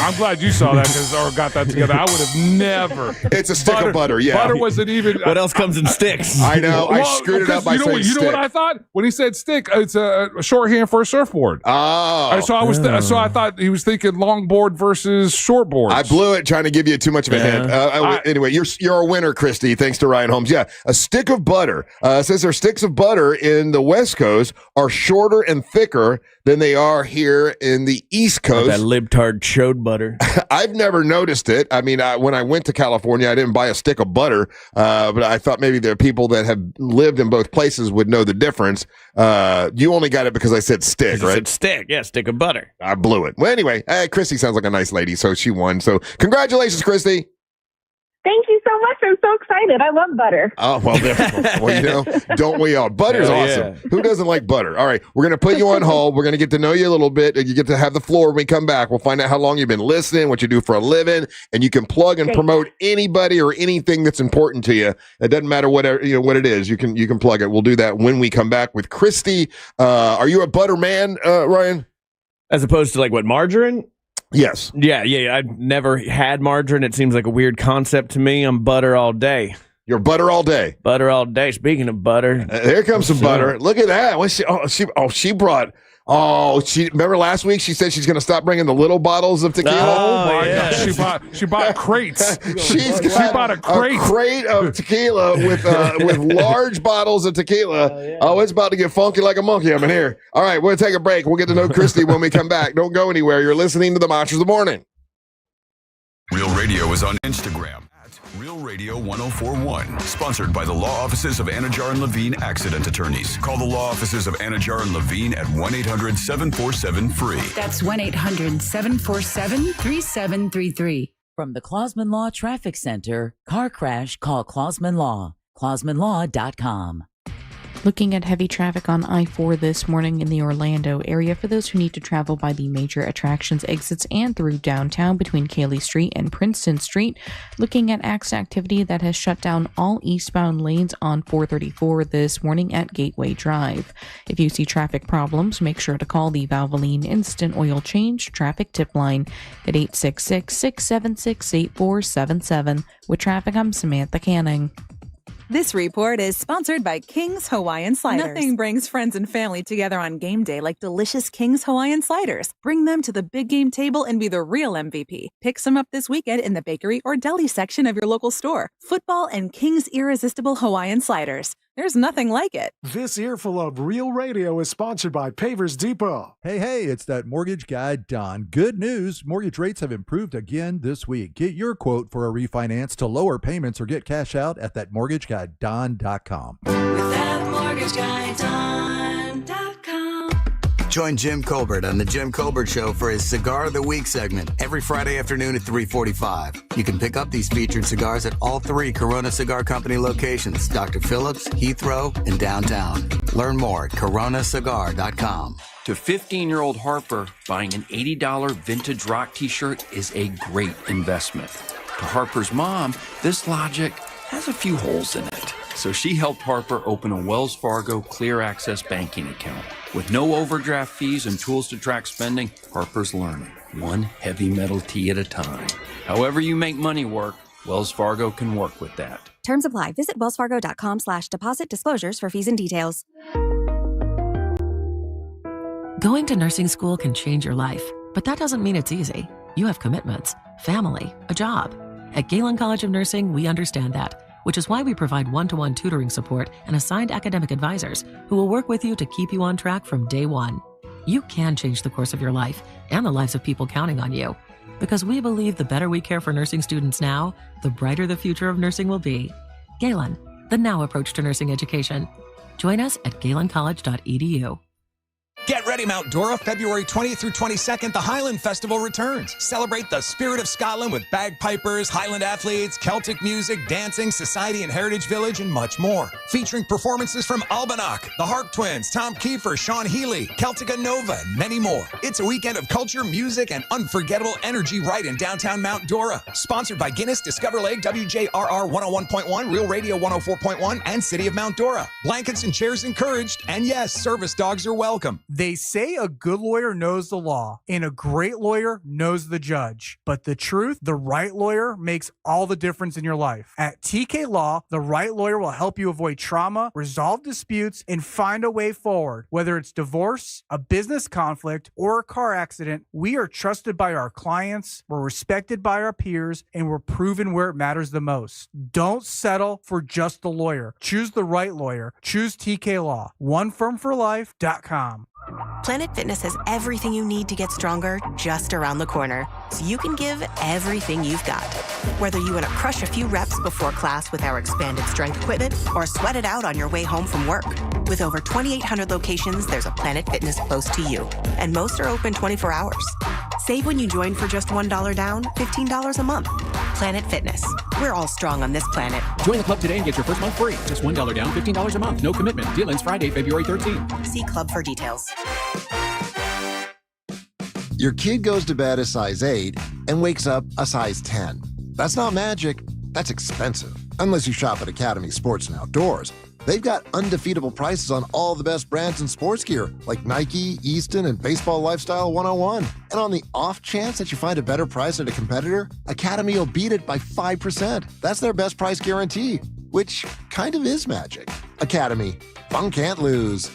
I'm glad you saw that or got that together. I would have never. It's a stick of butter. Yeah, butter wasn't even. What else comes in sticks? I know. I screwed it up by saying stick. You know what I thought when he said stick? It's a shorthand for a surfboard. Oh, so I was. So I thought he was thinking longboard versus shortboard. I blew it trying to give you too much of a hint. Anyway, you're a winner, Christy. Thanks to Ryan Holmes. Yeah, a stick of butter. Says their sticks of butter in the West Coast are shorter and thicker than they are here in the East Coast. That libtard chode butter. I've never noticed it. I mean, when I went to California, I didn't buy a stick of butter, but I thought maybe there are people that have lived in both places would know the difference. You only got it because I said stick, right? Said stick, yeah, stick of butter. I blew it. Well, anyway, Christy sounds like a nice lady, so she won. So congratulations, Christy. Thank you so much. I'm so excited. I love butter. Oh, well, don't we all? Butter's awesome. Yeah. Who doesn't like butter? All right, we're going to put you on hold. We're going to get to know you a little bit. You get to have the floor when we come back. We'll find out how long you've been listening, what you do for a living, and you can plug and promote anybody or anything that's important to you. It doesn't matter what it is. You can plug it. We'll do that when we come back with Christy. Are you a butter man, Ryan? As opposed to like what, margarine? Yes. Yeah. I've never had margarine. It seems like a weird concept to me. I'm butter all day. You're butter all day. Butter all day. Speaking of butter. Here comes some butter. Look at that. She brought... remember last week she said she's going to stop bringing the little bottles of tequila? Oh my God. She bought crates. She bought a crate of tequila with large bottles of tequila. It's about to get funky like a monkey up in here. All right, we'll take a break. We'll get to know Christy when we come back. Don't go anywhere. You're listening to the Monsters of the Morning. Real Radio is on Instagram. Real Radio 1041, sponsored by the law offices of Anajar and Levine Accident Attorneys. Call the law offices of Anajar and Levine at 1-800-747-FREE. That's 1-800-747-3733. From the Clausman Law Traffic Center, car crash, call Clausman Law. ClausmanLaw.com. Looking at heavy traffic on I-4 this morning in the Orlando area for those who need to travel by the major attractions exits and through downtown between Cayley Street and Princeton Street. Looking at activity that has shut down all eastbound lanes on 434 this morning at Gateway Drive. If you see traffic problems, make sure to call the Valvoline Instant Oil Change Traffic Tip Line at 866-676-8477. With traffic, I'm Samantha Canning. This report is sponsored by King's Hawaiian Sliders. Nothing brings friends and family together on game day like delicious King's Hawaiian Sliders. Bring them to the big game table and be the real MVP. Pick some up this weekend in the bakery or deli section of your local store. Football and King's Irresistible Hawaiian Sliders. There's nothing like it. This earful of Real Radio is sponsored by Pavers Depot. Hey, it's that mortgage guy, Don. Good news. Mortgage rates have improved again this week. Get your quote for a refinance to lower payments or get cash out at thatmortgageguyDon.com. With thatmortgageguyDon.com. Join Jim Colbert on The Jim Colbert Show for his Cigar of the Week segment every Friday afternoon at 3:45. You can pick up these featured cigars at all 3 Corona Cigar Company locations, Dr. Phillips, Heathrow, and downtown. Learn more at coronacigar.com. To 15-year-old Harper, buying an $80 vintage rock t-shirt is a great investment. To Harper's mom, this logic has a few holes in it. So she helped Harper open a Wells Fargo Clear Access banking account. With no overdraft fees and tools to track spending, Harper's learning, one heavy metal tea at a time. However you make money work, Wells Fargo can work with that. Terms apply. Visit wellsfargo.com/deposit disclosures for fees and details. Going to nursing school can change your life, but that doesn't mean it's easy. You have commitments, family, a job. At Galen College of Nursing, we understand that, which is why we provide one-to-one tutoring support and assigned academic advisors who will work with you to keep you on track from day one. You can change the course of your life and the lives of people counting on you, because we believe the better we care for nursing students now, the brighter the future of nursing will be. Galen, the now approach to nursing education. Join us at galencollege.edu. Get ready, Mount Dora. February 20th through 22nd, the Highland Festival returns. Celebrate the spirit of Scotland with bagpipers, Highland athletes, Celtic music, dancing, society and heritage village, and much more. Featuring performances from Albanock, the Harp Twins, Tom Kiefer, Sean Healy, Celtica Nova, and many more. It's a weekend of culture, music, and unforgettable energy right in downtown Mount Dora. Sponsored by Guinness, Discover Lake, WJRR 101.1, Real Radio 104.1, and City of Mount Dora. Blankets and chairs encouraged, and yes, service dogs are welcome. They say a good lawyer knows the law, and a great lawyer knows the judge. But the truth, the right lawyer makes all the difference in your life. At TK Law, the right lawyer will help you avoid trauma, resolve disputes, and find a way forward. Whether it's divorce, a business conflict, or a car accident, we are trusted by our clients, we're respected by our peers, and we're proven where it matters the most. Don't settle for just the lawyer. Choose the right lawyer. Choose TK Law. OneFirmForLife.com. Planet Fitness has everything you need to get stronger just around the corner, so you can give everything you've got. Whether you want to crush a few reps before class with our expanded strength equipment or sweat it out on your way home from work. With over 2,800 locations, there's a Planet Fitness close to you, and most are open 24 hours. Save when you join for just $1 down, $15 a month. Planet Fitness. We're all strong on this planet. Join the club today and get your first month free. Just $1 down, $15 a month. No commitment. Deal ends Friday, February 13th. See club for details. Your kid goes to bed a size 8 and wakes up a size 10. That's not magic. That's expensive. Unless you shop at Academy Sports and Outdoors. They've got undefeatable prices on all the best brands in sports gear, like Nike, Easton, and Baseball Lifestyle 101. And on the off chance that you find a better price at a competitor, Academy will beat it by 5%. That's their best price guarantee, which kind of is magic. Academy. Fun can't lose.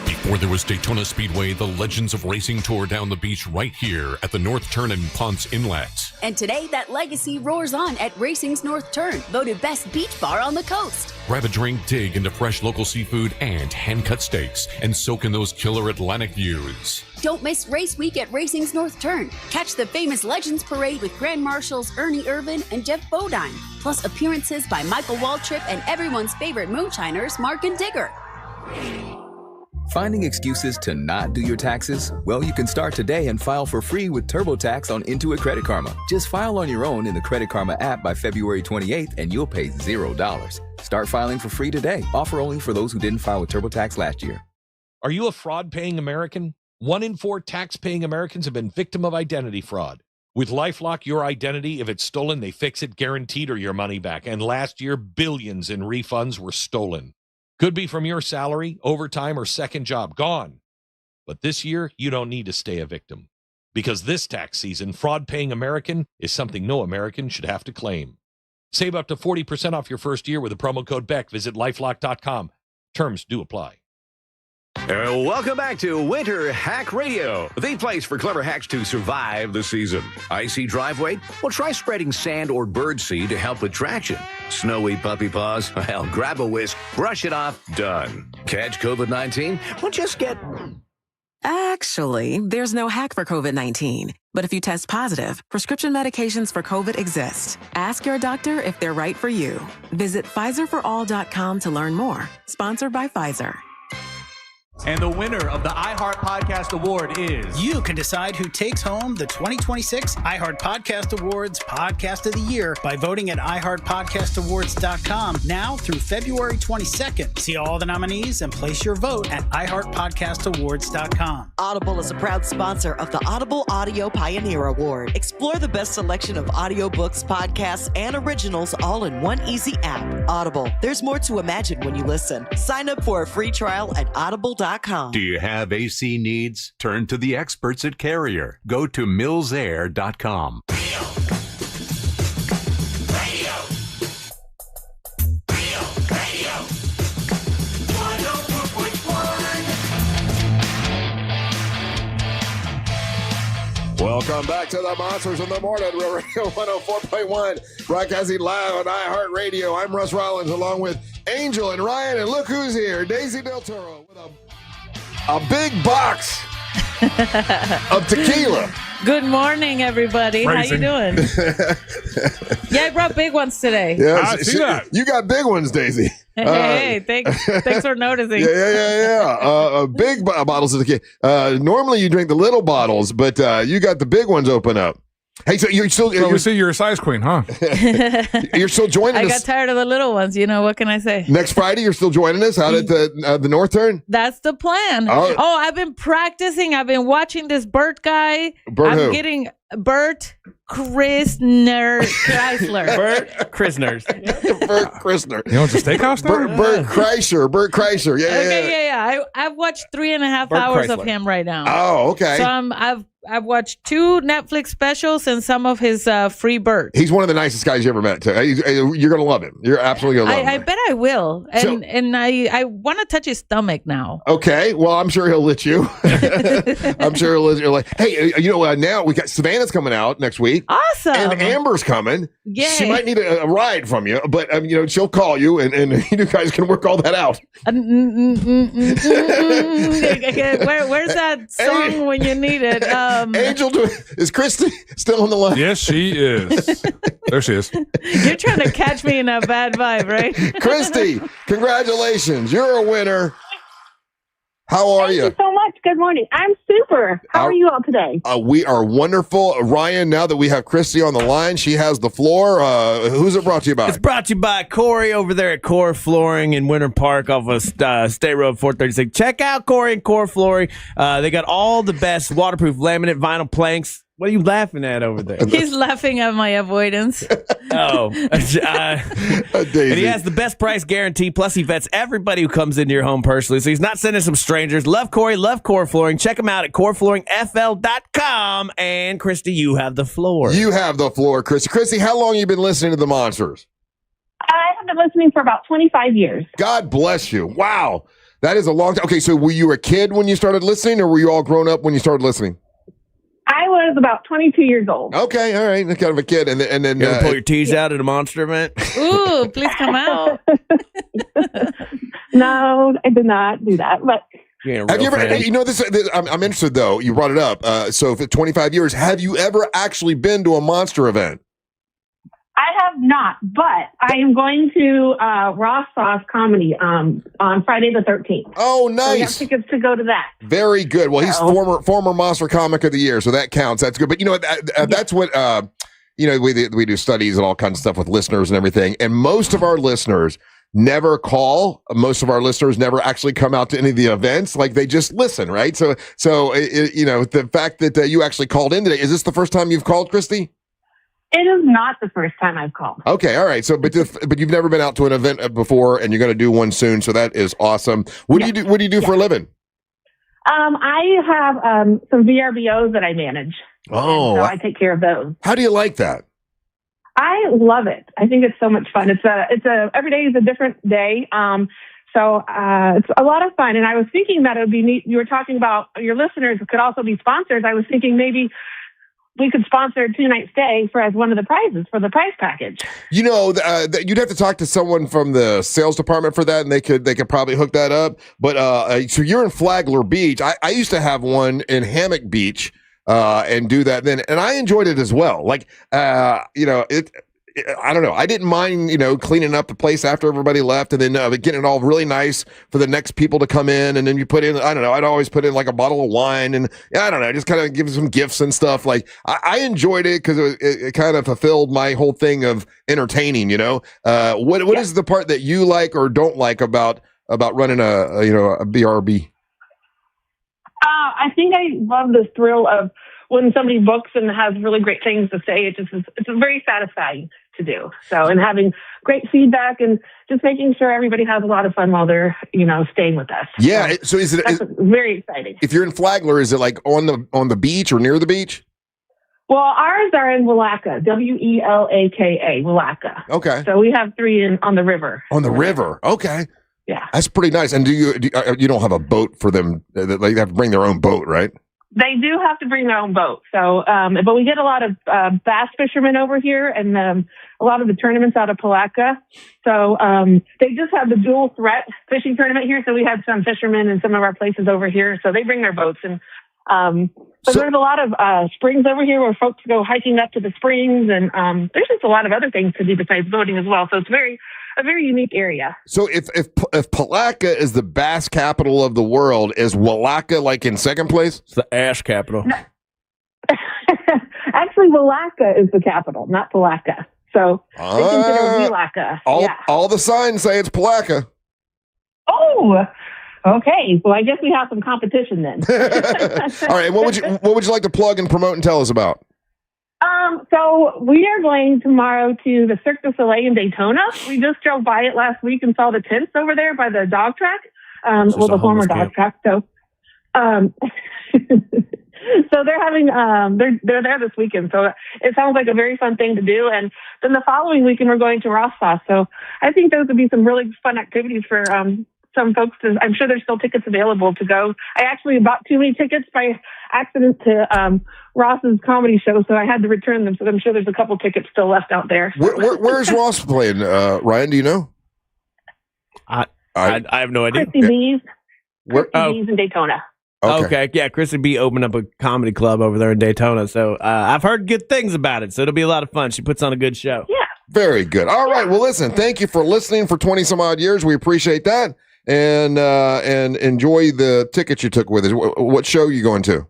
Before there was Daytona Speedway, the Legends of Racing tore down the beach right here at the North Turn and Ponce Inlet. And today, that legacy roars on at Racing's North Turn, voted best beach bar on the coast. Grab a drink, dig into fresh local seafood and hand-cut steaks, and soak in those killer Atlantic views. Don't miss race week at Racing's North Turn. Catch the famous Legends Parade with Grand Marshals Ernie Irvin and Jeff Bodine, plus appearances by Michael Waltrip and everyone's favorite moonshiners, Mark and Digger. Finding excuses to not do your taxes? Well, you can start today and file for free with TurboTax on Intuit Credit Karma. Just file on your own in the Credit Karma app by February 28th and you'll pay $0. Start filing for free today. Offer only for those who didn't file with TurboTax last year. Are you a fraud-paying American? 1 in 4 tax-paying Americans have been victim of identity fraud. With LifeLock, your identity, if it's stolen, they fix it guaranteed or your money back. And last year, billions in refunds were stolen. Could be from your salary, overtime, or second job. Gone. But this year, you don't need to stay a victim. Because this tax season, fraud-paying American is something no American should have to claim. Save up to 40% off your first year with the promo code BECK. Visit lifelock.com. Terms do apply. Welcome back to Winter Hack Radio, the place for clever hacks to survive the season. Icy driveway? Well, try spreading sand or birdseed to help with traction. Snowy puppy paws? Well, grab a whisk, brush it off, done. Catch COVID-19? Well, just get... Actually, there's no hack for COVID-19. But if you test positive, prescription medications for COVID exist. Ask your doctor if they're right for you. Visit PfizerForAll.com to learn more. Sponsored by Pfizer. And the winner of the iHeart Podcast Award is... You can decide who takes home the 2026 iHeart Podcast Awards Podcast of the Year by voting at iHeartPodcastAwards.com now through February 22nd. See all the nominees and place your vote at iHeartPodcastAwards.com. Audible is a proud sponsor of the Audible Audio Pioneer Award. Explore the best selection of audiobooks, podcasts, and originals all in one easy app. Audible. There's more to imagine when you listen. Sign up for a free trial at audible.com. Do you have AC needs? Turn to the experts at Carrier. Go to millsair.com. Welcome back to the Monsters in the Morning, Real Radio 104.1, broadcasting live on iHeartRadio. I'm Russ Rollins, along with Angel and Ryan, and look who's here, Daisy Del Toro, with a big box of tequila. Good morning, everybody. Racing. How you doing? Yeah, I brought big ones today. Yeah, you got big ones, Daisy. Hey, thanks for noticing. Yeah. Big bottles of the kid. Normally you drink the little bottles, but you got the big ones open up. Hey, so you're still. So we see you're a size queen, huh? You're still joining us. I got tired of the little ones. What can I say? Next Friday, you're still joining us out at the North Turn? That's the plan. Oh. I've been practicing. I've been watching this Bert guy. Bert who? Getting Bert Chrysler. Bert Chrysler's. Bert Chrysler. You know, it's a steakhouse now? Bert Kreischer. Bert Kreischer. Yeah. I've watched 3.5 Bert hours Chrysler. of him right now. Oh, okay. So I've watched 2 Netflix specials and some of his free Bert. He's one of the nicest guys you ever met, too. You're going to love him. You're absolutely going to love him. I bet I will. And I want to touch his stomach now. Okay. Well, I'm sure he'll let you. I'm sure he'll let you. Like, hey, now we got Savannah's coming out next week. Awesome. And Amber's coming. Yay. She might need a ride from you, but she'll call you, and you guys can work all that out. Where's that song when you need it? Angel, is Christy still on the line? Yes, she is. There she is. You're trying to catch me in a bad vibe, right? Christy, congratulations. You're a winner. How are you? Thank you so much. Good morning. I'm super. How are you all today? We are wonderful. Ryan, now that we have Christy on the line, she has the floor. Who's it brought to you by? It's brought to you by Corey over there at Core Flooring in Winter Park off of State Road 436. Check out Corey and Core Flooring. They got all the best waterproof laminate vinyl planks. What are you laughing at over there? He's laughing at my avoidance. Oh. And he has the best price guarantee. Plus, he vets everybody who comes into your home personally. So he's not sending some strangers. Love Corey, love Core Flooring. Check him out at coreflooringfl.com. And Christy, you have the floor. You have the floor, Christy. Christy, how long have you been listening to the Monsters? I have been listening for about 25 years. God bless you. Wow. That is a long time. Okay, so were you a kid when you started listening, or were you all grown up when you started listening? I was about 22 years old. Okay, all right. Kind of a kid. And then you ever pull your teeth out at a monster event? Ooh, please come out. No, I did not do that. But have you ever, this I'm interested, though. You brought it up. So for 25 years, have you ever actually been to a monster event? I have not, but I am going to Raw Sauce Comedy on Friday the 13th. Oh, nice. So we have tickets to go to that. Very good. Well, he's former Monster Comic of the Year, so that counts. That's good. But that's what we do studies and all kinds of stuff with listeners and everything. And most of our listeners never call. Most of our listeners never actually come out to any of the events. Like, they just listen, right? So the fact that you actually called in today, is this the first time you've called, Christy? It is not the first time I've called. Okay, all right. So, but you've never been out to an event before, and you're going to do one soon. So that is awesome. What do you do? What do you do for a living? I have some VRBOs that I manage. Oh, so I take care of those. How do you like that? I love it. I think it's so much fun. Every day is a different day. So it's a lot of fun. And I was thinking that it would be neat. You were talking about your listeners could also be sponsors. I was thinking maybe we could sponsor a 2-night stay as one of the prizes for the prize package. You'd have to talk to someone from the sales department for that, and they could probably hook that up. But so you're in Flagler Beach. I used to have one in Hammock Beach and do that then, and I enjoyed it as well. Like I don't know. I didn't mind, cleaning up the place after everybody left, and then getting it all really nice for the next people to come in. And then you put in, I don't know, I'd always put in like a bottle of wine, and I don't know, just kind of give some gifts and stuff. Like I enjoyed it because it kind of fulfilled my whole thing of entertaining. What is the part that you like or don't like about running a BRB? I think I love the thrill of when somebody books and has really great things to say. It's very satisfying to do. So, and having great feedback and just making sure everybody has a lot of fun while they're, staying with us. Yeah. So that's very exciting. If you're in Flagler, is it like on the beach or near the beach? Well, ours are in Willaca, Welaka, Willaca. Okay. So we have 3 on the river. On the river. Okay. Yeah. That's pretty nice. And you don't have a boat for them? They have to bring their own boat, right? They do have to bring their own boat. So, but we get a lot of bass fishermen over here, and a lot of the tournaments out of Palatka. So they just have the dual threat fishing tournament here. So we had some fishermen in some of our places over here. So they bring their boats. And there's a lot of springs over here where folks go hiking up to the springs. And there's just a lot of other things to do besides boating as well. So it's very a very unique area. So if Palatka is the bass capital of the world, is Walaka like in second place? It's the ash capital. No. Actually, Walaka is the capital, not Palatka. So they consider Walaka. All the signs say it's Palatka. Oh, okay. Well, I guess we have some competition then. All right. What would you like to plug and promote and tell us about? So we are going tomorrow to the Cirque du Soleil in Daytona. We just drove by it last week and saw the tents over there by the dog track. The former dog track. So, so they're having, they're there this weekend. So it sounds like a very fun thing to do. And then the following weekend, we're going to Rosshaus. So I think those would be some really fun activities for, some folks. I'm sure there's still tickets available to go. I actually bought too many tickets by accident to, Ross's comedy show. So I had to return them. So I'm sure there's a couple tickets still left out there. Where's Ross playing? Ryan, do you know? I have no idea. Chrissy B's in Daytona. Okay. Yeah, Chrissy B opened up a comedy club over there in Daytona. So I've heard good things about it. So it'll be a lot of fun. She puts on a good show. Yeah. Very good. All right. Well, listen, thank you for listening for 20 some odd years. We appreciate that. And enjoy the tickets you took with us. What show are you going to?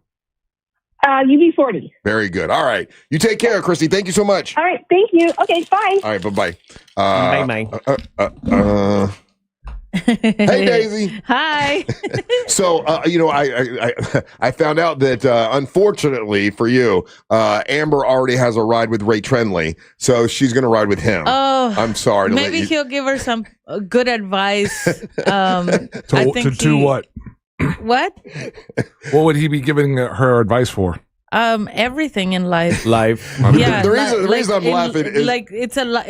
UB40. Very good. All right. You take care, Christy. Thank you so much. All right. Thank you. Okay. Bye. All right. Bye-bye. Bye-bye. Hey, Daisy. Hi. So, I found out that, unfortunately for you, Amber already has a ride with Ray Trenley, so she's going to ride with him. Oh, I'm sorry. Maybe he'll give her some good advice. To do what? What? What would he be giving her advice for? Everything in life. Yeah. The reason I'm laughing is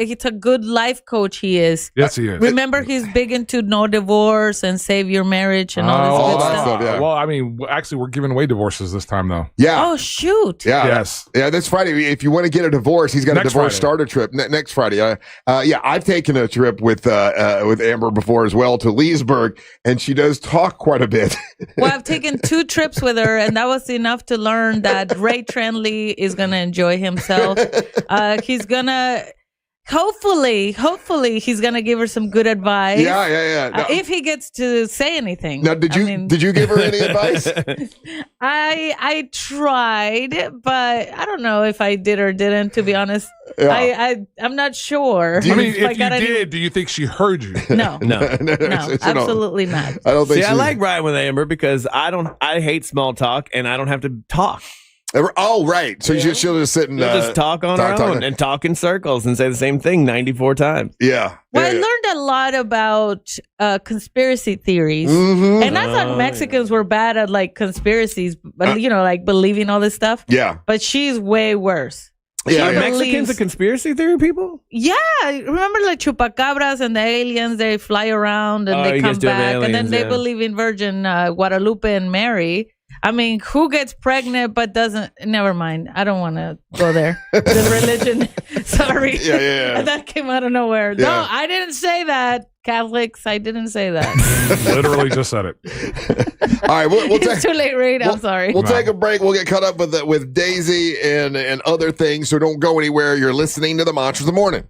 it's a good life coach. He is. Yes, he is. Remember, he's big into no divorce and save your marriage and all this good stuff. Yeah. Well, I mean, actually, we're giving away divorces this time, though. Yeah. Oh shoot. Yeah. Yes. Yeah. This Friday, if you want to get a divorce, he's got Next a divorce Friday. starter trip next Friday. Yeah, I've taken a trip with Amber before as well to Leesburg, and she does talk quite a bit. Well, I've taken 2 trips with her, and that was enough to learn that Ray Trenley is gonna enjoy himself. He's gonna hopefully he's gonna give her some good advice. Yeah. No. If he gets to say anything. Now, did you give her any advice? I tried, but I don't know if I did or didn't. To be honest, Yeah. I'm not sure. I mean, if you did, do you think she heard you? No, No. absolutely not. I don't think. See, I like riding with Amber because I hate small talk and I don't have to talk. Oh, right. So she'll just sit and She'll just talk on her own and talk in circles and say the same thing 94 times. Yeah. Well, I learned a lot about conspiracy theories, Mm-hmm. and I thought Mexicans were bad at like conspiracies, but like believing all this stuff. Yeah. But she's way worse. Yeah, Are Mexicans a conspiracy theory people? Yeah, remember like chupacabras and the aliens? They fly around and they you come guys do have back, and then aliens, they yeah. believe in Virgin Guadalupe and Mary. I mean, who gets pregnant but doesn't? Never mind. I don't want to go there. The religion. Sorry. Yeah. That came out of nowhere. Yeah. No, I didn't say that. Catholics, I didn't say that. Literally just said it. All right, we'll It's too late, Reed. I'm sorry. We'll take a break. We'll get caught up with Daisy and other things. So don't go anywhere. You're listening to the Monsters of the Morning.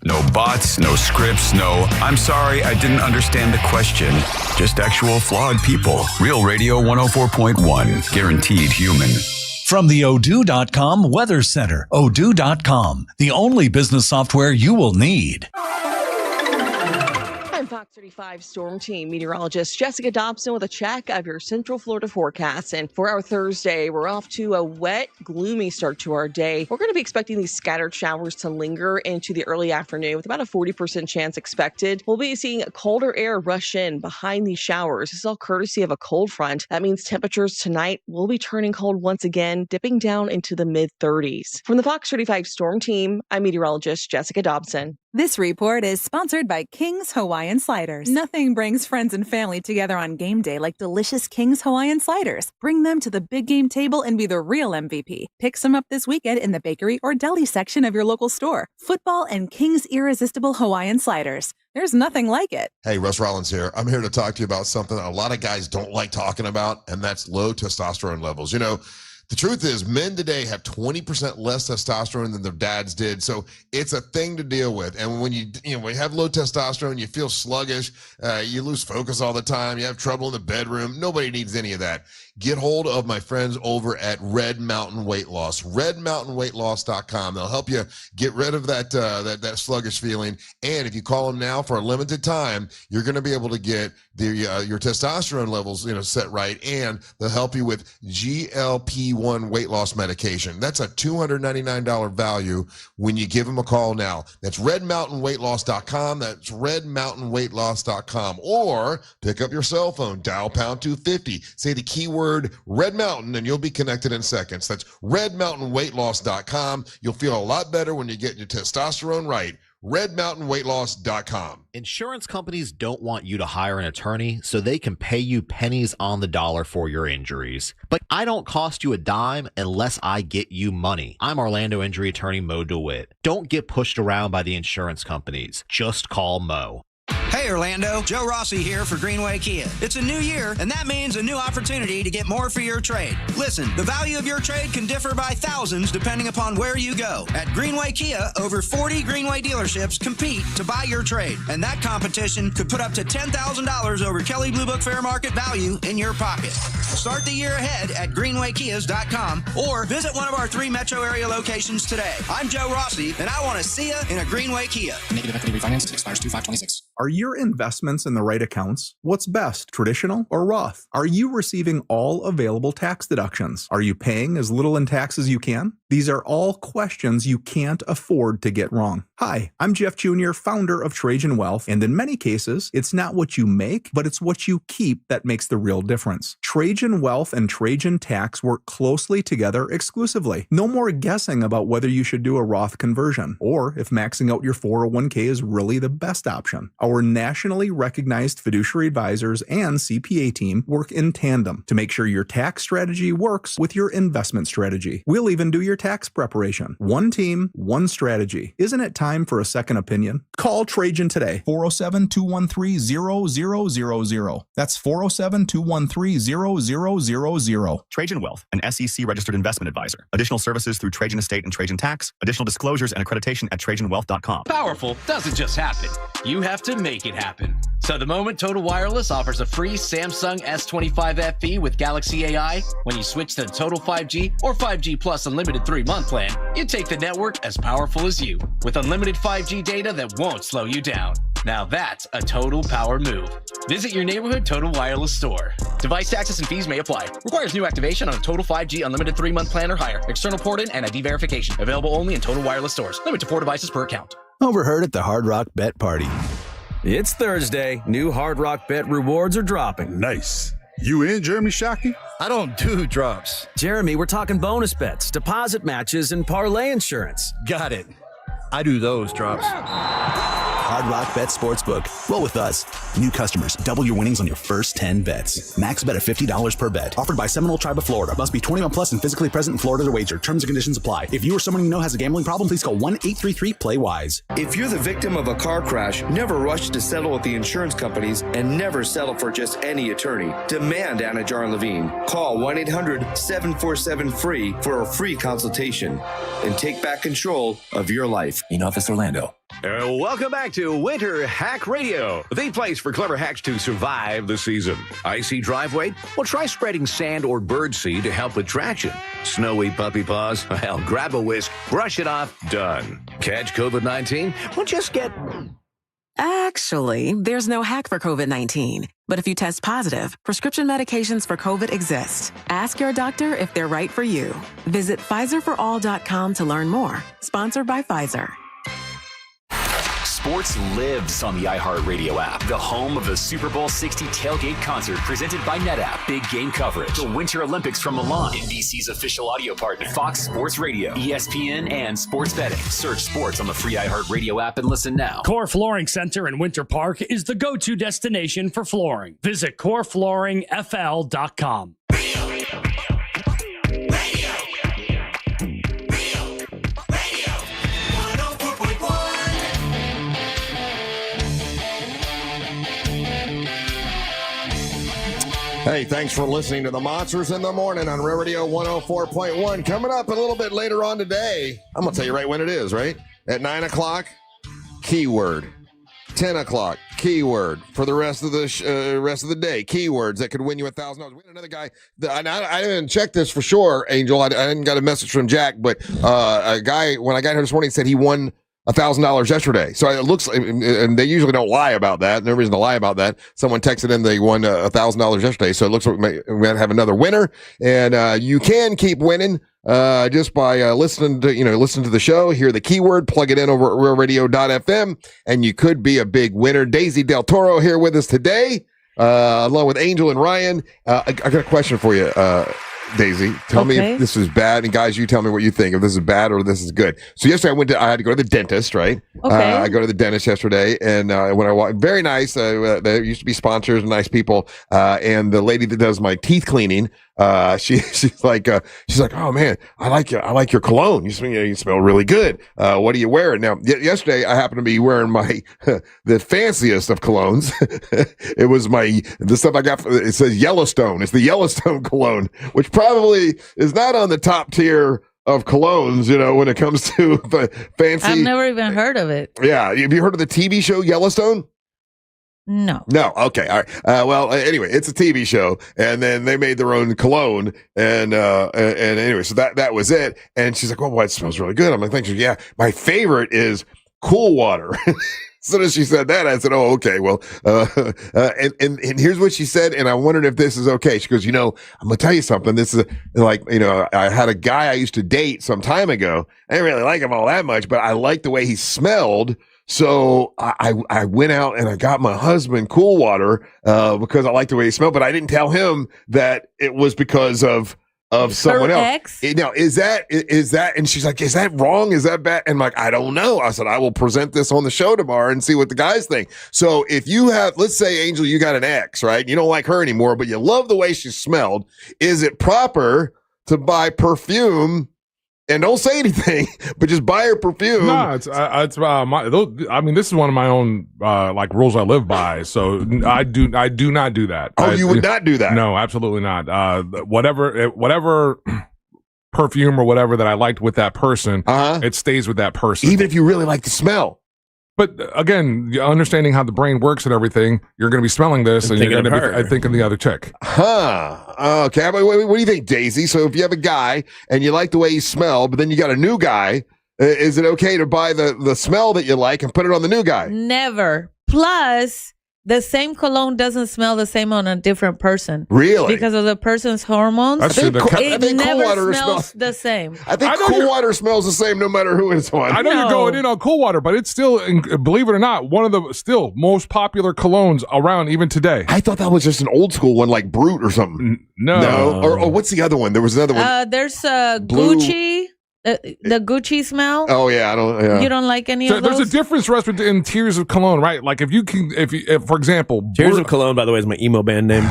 No bots, no scripts, no, I'm sorry, I didn't understand the question. Just actual flawed people. Real Radio 104.1. Guaranteed human. From the Odoo.com Weather Center, Odoo.com, the only business software you will need. I'm Fox 35 Storm Team meteorologist Jessica Dobson with a check of your Central Florida forecast. And for our Thursday, we're off to a wet, gloomy start to our day. We're going to be expecting these scattered showers to linger into the early afternoon with about a 40% chance expected. We'll be seeing colder air rush in behind these showers. This is all courtesy of a cold front. That means temperatures tonight will be turning cold once again, dipping down into the mid-30s. From the Fox 35 Storm Team, I'm meteorologist Jessica Dobson. This report is sponsored by King's Hawaiian Sliders. Nothing brings friends and family together on game day like delicious King's Hawaiian Sliders. Bring them to the big game table and be the real MVP. Pick some up this weekend in the bakery or deli section of your local store. Football and King's Irresistible Hawaiian Sliders. There's nothing like it. Hey, Russ Rollins here. I'm here to talk to you about something a lot of guys don't like talking about, and that's low testosterone levels. You know, The truth is, men today have 20% less testosterone than their dads did. So it's a thing to deal with. And when you have low testosterone, you feel sluggish, you lose focus all the time, you have trouble in the bedroom. Nobody needs any of that. Get hold of my friends over at Red Mountain Weight Loss, redmountainweightloss.com. They'll help you get rid of that sluggish feeling. And if you call them now for a limited time, you're going to be able to get your testosterone levels set right, and they'll help you with GLP-1 weight loss medication. That's a $299 value when you give them a call now. That's redmountainweightloss.com. That's redmountainweightloss.com. Or pick up your cell phone, dial pound 250, say the keyword Red Mountain, and you'll be connected in seconds. That's redmountainweightloss.com. You'll feel a lot better when you get your testosterone right. redmountainweightloss.com. Insurance companies don't want you to hire an attorney so they can pay you pennies on the dollar for your injuries. But I don't cost you a dime unless I get you money. I'm Orlando injury attorney Moe Dewitt. Don't get pushed around by the insurance companies. Just call Mo. Hey Orlando, Joe Rossi here for Greenway Kia. It's a new year, and that means a new opportunity to get more for your trade. Listen, the value of your trade can differ by thousands depending upon where you go. At Greenway Kia, over 40 Greenway dealerships compete to buy your trade, and that competition could put up to $10,000 over Kelley Blue Book fair market value in your pocket. Start the year ahead at greenwaykias.com or visit one of our 3 metro area locations today. I'm Joe Rossi, and I want to see you in a Greenway Kia. Negative equity refinance expires 2/5/26. Are your investments in the right accounts? What's best, traditional or Roth? Are you receiving all available tax deductions? Are you paying as little in tax as you can? These are all questions you can't afford to get wrong. Hi, I'm Jeff Jr., founder of Trajan Wealth, and in many cases, it's not what you make, but it's what you keep that makes the real difference. Trajan Wealth and Trajan Tax work closely together exclusively. No more guessing about whether you should do a Roth conversion, or if maxing out your 401k is really the best option. Our nationally recognized fiduciary advisors and CPA team work in tandem to make sure your tax strategy works with your investment strategy. We'll even do your tax preparation. One team, one strategy. Isn't it time for a second opinion? Call Trajan today. 407-213-0000. That's 407-213-0000. Trajan Wealth, an SEC registered investment advisor. Additional services through Trajan Estate and Trajan Tax. Additional disclosures and accreditation at TrajanWealth.com. Powerful doesn't just happen. You have to make it happen. So the moment Total Wireless offers a free Samsung S25 FE with Galaxy AI, when you switch to Total 5G or 5G Plus Unlimited 3-month plan, you take the network as powerful as you, with unlimited 5G data that won't slow you down. Now that's a total power move. Visit your neighborhood Total Wireless store. Device taxes and fees may apply. Requires new activation on a Total 5G Unlimited 3-month plan or higher. External port in and ID verification. Available only in Total Wireless stores. Limit to 4 devices per account. Overheard at the Hard Rock Bet Party. It's Thursday. New Hard Rock Bet rewards are dropping. Nice. You in, Jeremy Shockey? I don't do drops. Jeremy, we're talking bonus bets, deposit matches, and parlay insurance. Got it. I do those drops. Hard Rock Bet Sportsbook. Roll with us. New customers, double your winnings on your first 10 bets. Max bet of $50 per bet. Offered by Seminole Tribe of Florida. Must be 21 plus and physically present in Florida to wager. Terms and conditions apply. If you or someone you know has a gambling problem, please call 1-833-PLAY-WISE. If you're the victim of a car crash, never rush to settle with the insurance companies and never settle for just any attorney. Demand Anna Jar and Levine. Call 1-800-747-FREE for a free consultation and take back control of your life. In Office Orlando. Welcome back to Winter Hack Radio, the place for clever hacks to survive the season. Icy driveway? Well, try spreading sand or birdseed to help with traction. Snowy puppy paws? Well, grab a whisk, brush it off, done. Catch COVID-19? Well, just get... Actually, there's no hack for COVID-19. But if you test positive, prescription medications for COVID exist. Ask your doctor if they're right for you. Visit PfizerForAll.com to learn more. Sponsored by Pfizer. Sports lives on the iHeartRadio app, the home of the Super Bowl 60 tailgate concert presented by NetApp. Big game coverage, the Winter Olympics from Milan, NBC's official audio partner, Fox Sports Radio, ESPN, and sports betting. Search sports on the free iHeartRadio app and listen now. Core Flooring Center in Winter Park is the go-to destination for flooring. Visit coreflooringfl.com. Hey, thanks for listening to the Monsters in the Morning on Real Radio 104.1. Coming up a little bit later on today, I'm going to tell you right when it is, right? At 9 o'clock, keyword. 10 o'clock, keyword. For the rest of the day, keywords that could win you $1,000. We had another guy, I didn't check this for sure, Angel. I didn't got a message from Jack, but a guy, when I got here this morning, said he won $1,000 yesterday. So it looks, and they usually don't lie about that. No reason to lie about that. Someone texted in they won $1,000 yesterday. So it looks like we might have another winner. And you can keep winning just by listening to the show. Hear the keyword, plug it in over at realradio.fm, and you could be a big winner. Daisy Del Toro here with us today, along with Angel and Ryan. I got a question for you. Daisy, tell me if this is bad, and guys, you tell me what you think, if this is bad or this is good. So yesterday I had to go to the dentist, right? Okay. I go to the dentist yesterday, and when I walk, very nice. There used to be sponsors and nice people, and the lady that does my teeth cleaning, she's like, oh man, I like your cologne. You smell really good. What are you wearing now? Yesterday I happened to be wearing my the fanciest of colognes. It was the stuff I got. It says Yellowstone. It's the Yellowstone cologne, which probably is not on the top tier of colognes, when it comes to the fancy. I've never even heard of it. Yeah, have you heard of the TV show Yellowstone? No. Okay. All right. Well, anyway, it's a TV show, and then they made their own cologne, and anyway, so that was it. And she's like, "Oh, boy, it smells really good." I'm like, "Thanks." Yeah, my favorite is Cool Water. As soon as she said that, I said, "Oh, okay. Well," and here's what she said, and I wondered if this is okay. She goes, "I'm gonna tell you something. This is I had a guy I used to date some time ago. I didn't really like him all that much, but I liked the way he smelled." So I went out and I got my husband Cool Water because I liked the way he smelled, but I didn't tell him that it was because of someone else. Ex? Now, is that? And she's like, "Is that wrong? Is that bad?" And I'm like, "I don't know." I said, "I will present this on the show tomorrow and see what the guys think." So if you have, let's say, Angel, you got an ex, right? You don't like her anymore, but you love the way she smelled. Is it proper to buy perfume? And don't say anything, but just buy her perfume. No, this is one of my own rules I live by. So I do not do that. Oh, you would not do that? No, absolutely not. Whatever perfume or whatever that I liked with that person, it stays with that person. Even if you really like the smell. But again, understanding how the brain works and everything, you're going to be smelling this and you're going to be thinking the other chick. Okay. What do you think, Daisy? So if you have a guy and you like the way he smells, but then you got a new guy, is it okay to buy the smell that you like and put it on the new guy? Never. Plus, the same cologne doesn't smell the same on a different person. Really? Because of the person's hormones. I think never Cool Water smells the same. I think Cool Water smells the same no matter who it's on. I know you're going in on Cool Water, but it's still, believe it or not, one of the still most popular colognes around even today. I thought that was just an old school one like Brute or something. No. Or what's the other one? There was another one. There's Gucci. The Gucci smell. Oh yeah, I don't. Yeah. You don't like any of those? There's a difference, Russ, in tiers of cologne, right? Like if for example, Tears of Cologne, by the way, is my emo band name.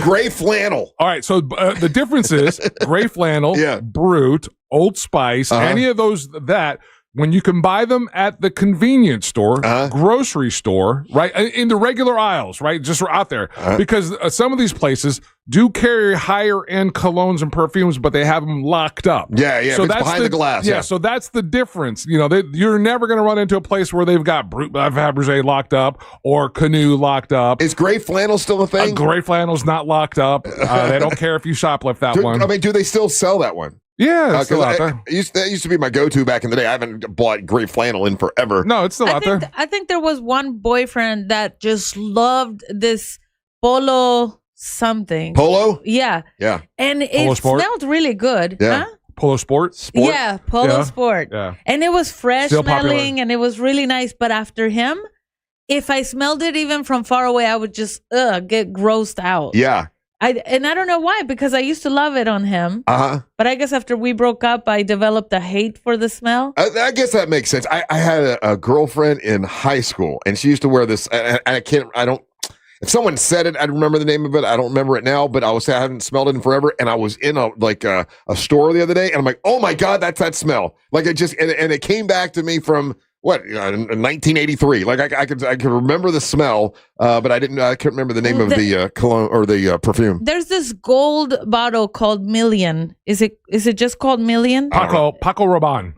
Gray Flannel. All right, so the difference is Gray Flannel, Brute, Old Spice, any of those that. When you can buy them at the convenience store, grocery store, right, in the regular aisles, right, just out there, because some of these places do carry higher end colognes and perfumes, but they have them locked up. Yeah. So that's behind the glass. Yeah, so that's the difference. You're never going to run into a place where they've got Fabergé locked up or Canoe locked up. Is Gray Flannel still a thing? Gray Flannel's not locked up. They don't care if you shoplift that one. I mean, do they still sell that one? Yeah, it's still out there. That used to be my go-to back in the day. I haven't bought Gray Flannel in forever. No, it's still out there. I think there was one boyfriend that just loved this Polo something. Polo? Yeah. Yeah. And it smelled really good. Yeah. Huh? Polo Sport? Yeah, Polo Sport. Yeah. And it was fresh Still smelling popular. and it was really nice. But after him, if I smelled it even from far away, I would just get grossed out. Yeah. I don't know why, because I used to love it on him. But I guess after we broke up, I developed a hate for the smell. I guess that makes sense. I had a girlfriend in high school, and she used to wear this. And if someone said it, I'd remember the name of it. I don't remember it now, but I haven't smelled it in forever. And I was in a store the other day, and I'm like, oh my God, that's that smell. Like it just, and it came back to me from in 1983. Like I could remember the smell, but I couldn't remember the name of the cologne or the perfume. There's this gold bottle called Million. Is it just called Million? Paco Rabanne.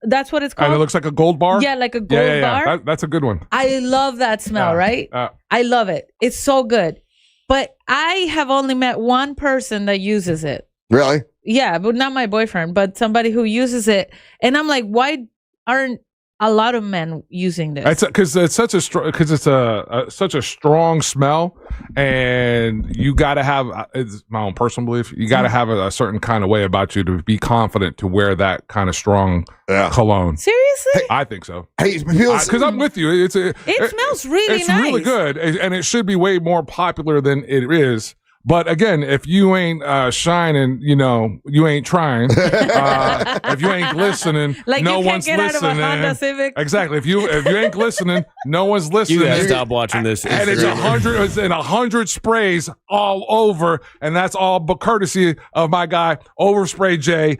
That's what it's called. And it looks like a gold bar. Yeah, like a gold bar. That's a good one. I love that smell. Right? I love it. It's so good. But I have only met one person that uses it. Really? Yeah, but not my boyfriend, but somebody who uses it. And I'm like, why aren't a lot of men using this? Because it's such a strong smell, and you got to have. It's my own personal belief. You got to have a certain kind of way about you to be confident to wear that kind of strong cologne. Seriously? I think so. Hey, because I'm with you. It smells really it's nice. Really good, and it should be way more popular than it is. But again, if you ain't shining, you ain't trying. If you ain't glistening, like no you can't one's get listening. Out of a Honda Civic. Exactly. If you ain't glistening, no one's listening. You gotta stop watching this. And it's 100. It's in 100 sprays all over, and that's all but courtesy of my guy Overspray Jay.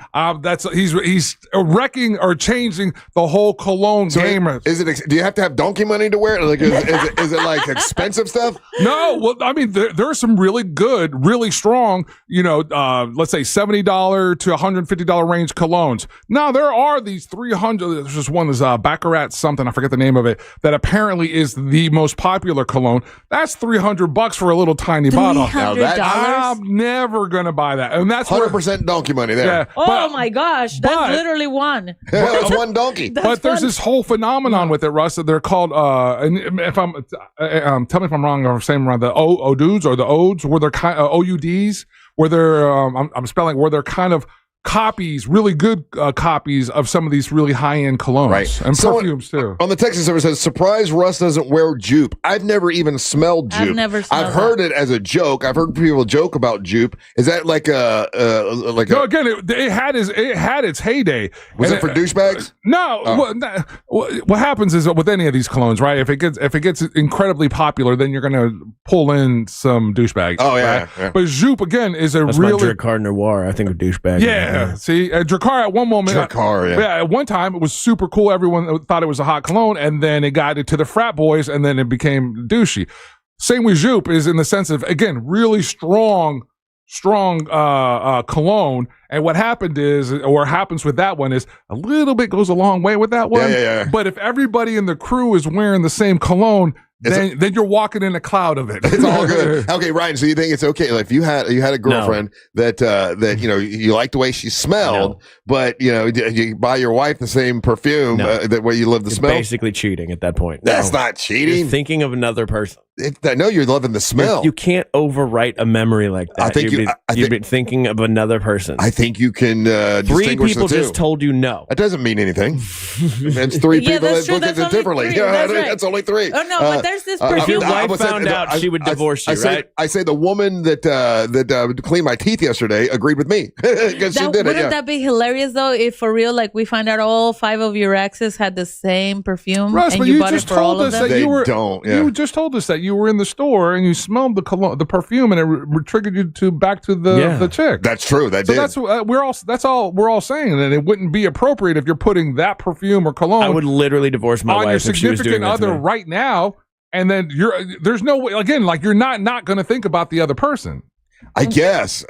He's wrecking or changing the whole cologne game. Do you have to have donkey money to wear it? Like, is it like expensive stuff? No. Well, I mean, there are some really good, really strong, let's say $70 to $150 range colognes. Now there are these 300. There's just one that's Baccarat something. I forget the name of it. That apparently is the most popular cologne. That's $300 for a little tiny bottle. $300? I'm never gonna buy that, and that's 100% donkey money there. Yeah, oh my gosh, that's literally one. That's one donkey. But there's this whole phenomenon with it, Russ. That they're called. And if I'm, tell me if I'm wrong or saying wrong. The Odudes or the Odes, where they're OUDs, where they're I'm spelling where they're kind of copies, really good copies of some of these really high-end colognes, right? And perfumes too. On the text server says, "Surprise, Russ doesn't wear Jupe." I've never even smelled Jupe. I've heard it as a joke. I've heard people joke about Jupe. Is that like a No, again, it had its heyday. Was it for douchebags? No. What happens is with any of these colognes, right? If it gets incredibly popular, then you're going to pull in some douchebags. Oh yeah, right? yeah. But Jupe again is That's really my Dracar Noir. I think of douchebag. Yeah. See, Dracar at one moment. Dracar, yeah. At one time, it was super cool. Everyone thought it was a hot cologne, and then it got into the frat boys, and then it became douchey. Same with Jupe is in the sense of, again, really strong cologne. And what happened is, or happens with that one is, a little bit goes a long way with that one. Yeah. But if everybody in the crew is wearing the same cologne, then you're walking in a cloud of it. It's all good. Okay, Ryan. So you think it's okay? Like if you had a girlfriend that you like the way she smelled, but you buy your wife the same perfume that way you love the smell. Basically cheating at that point. That's not cheating. You're thinking of another person. I know you're loving the smell. You can't overwrite a memory like that. I think you've been thinking of another person. I think you can. 3 people just told you no. That doesn't mean anything. It's 3 people that look at it differently. That's only 3. Oh no, but there's this perfume. If your wife found out, she would divorce you, right? I say the woman that cleaned my teeth yesterday agreed with me because she did it. Wouldn't that be hilarious though? If for real, like we find out all 5 of your exes had the same perfume, Russ, and but you bought it for all of them. You just told us that you were in the store and you smelled the perfume, and it triggered you back to the chick. That's true. That did. That's all we're all saying, and it wouldn't be appropriate if you're putting that perfume or cologne. I would literally divorce my wife on your if she was significant doing that to other me. right now, and then there's no way. Again, like you're not going to think about the other person. I guess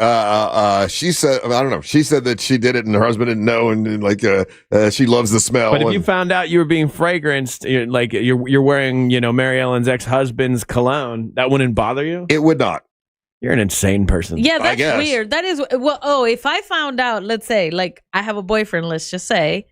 she said, I don't know. She said that she did it and her husband didn't know, and she loves the smell. But if you found out you were being fragranced, like you're wearing, Mary Ellen's ex-husband's cologne, that wouldn't bother you? It would not. You're an insane person. Yeah, that's weird. That is if I found out, let's say, like I have a boyfriend, let's just say,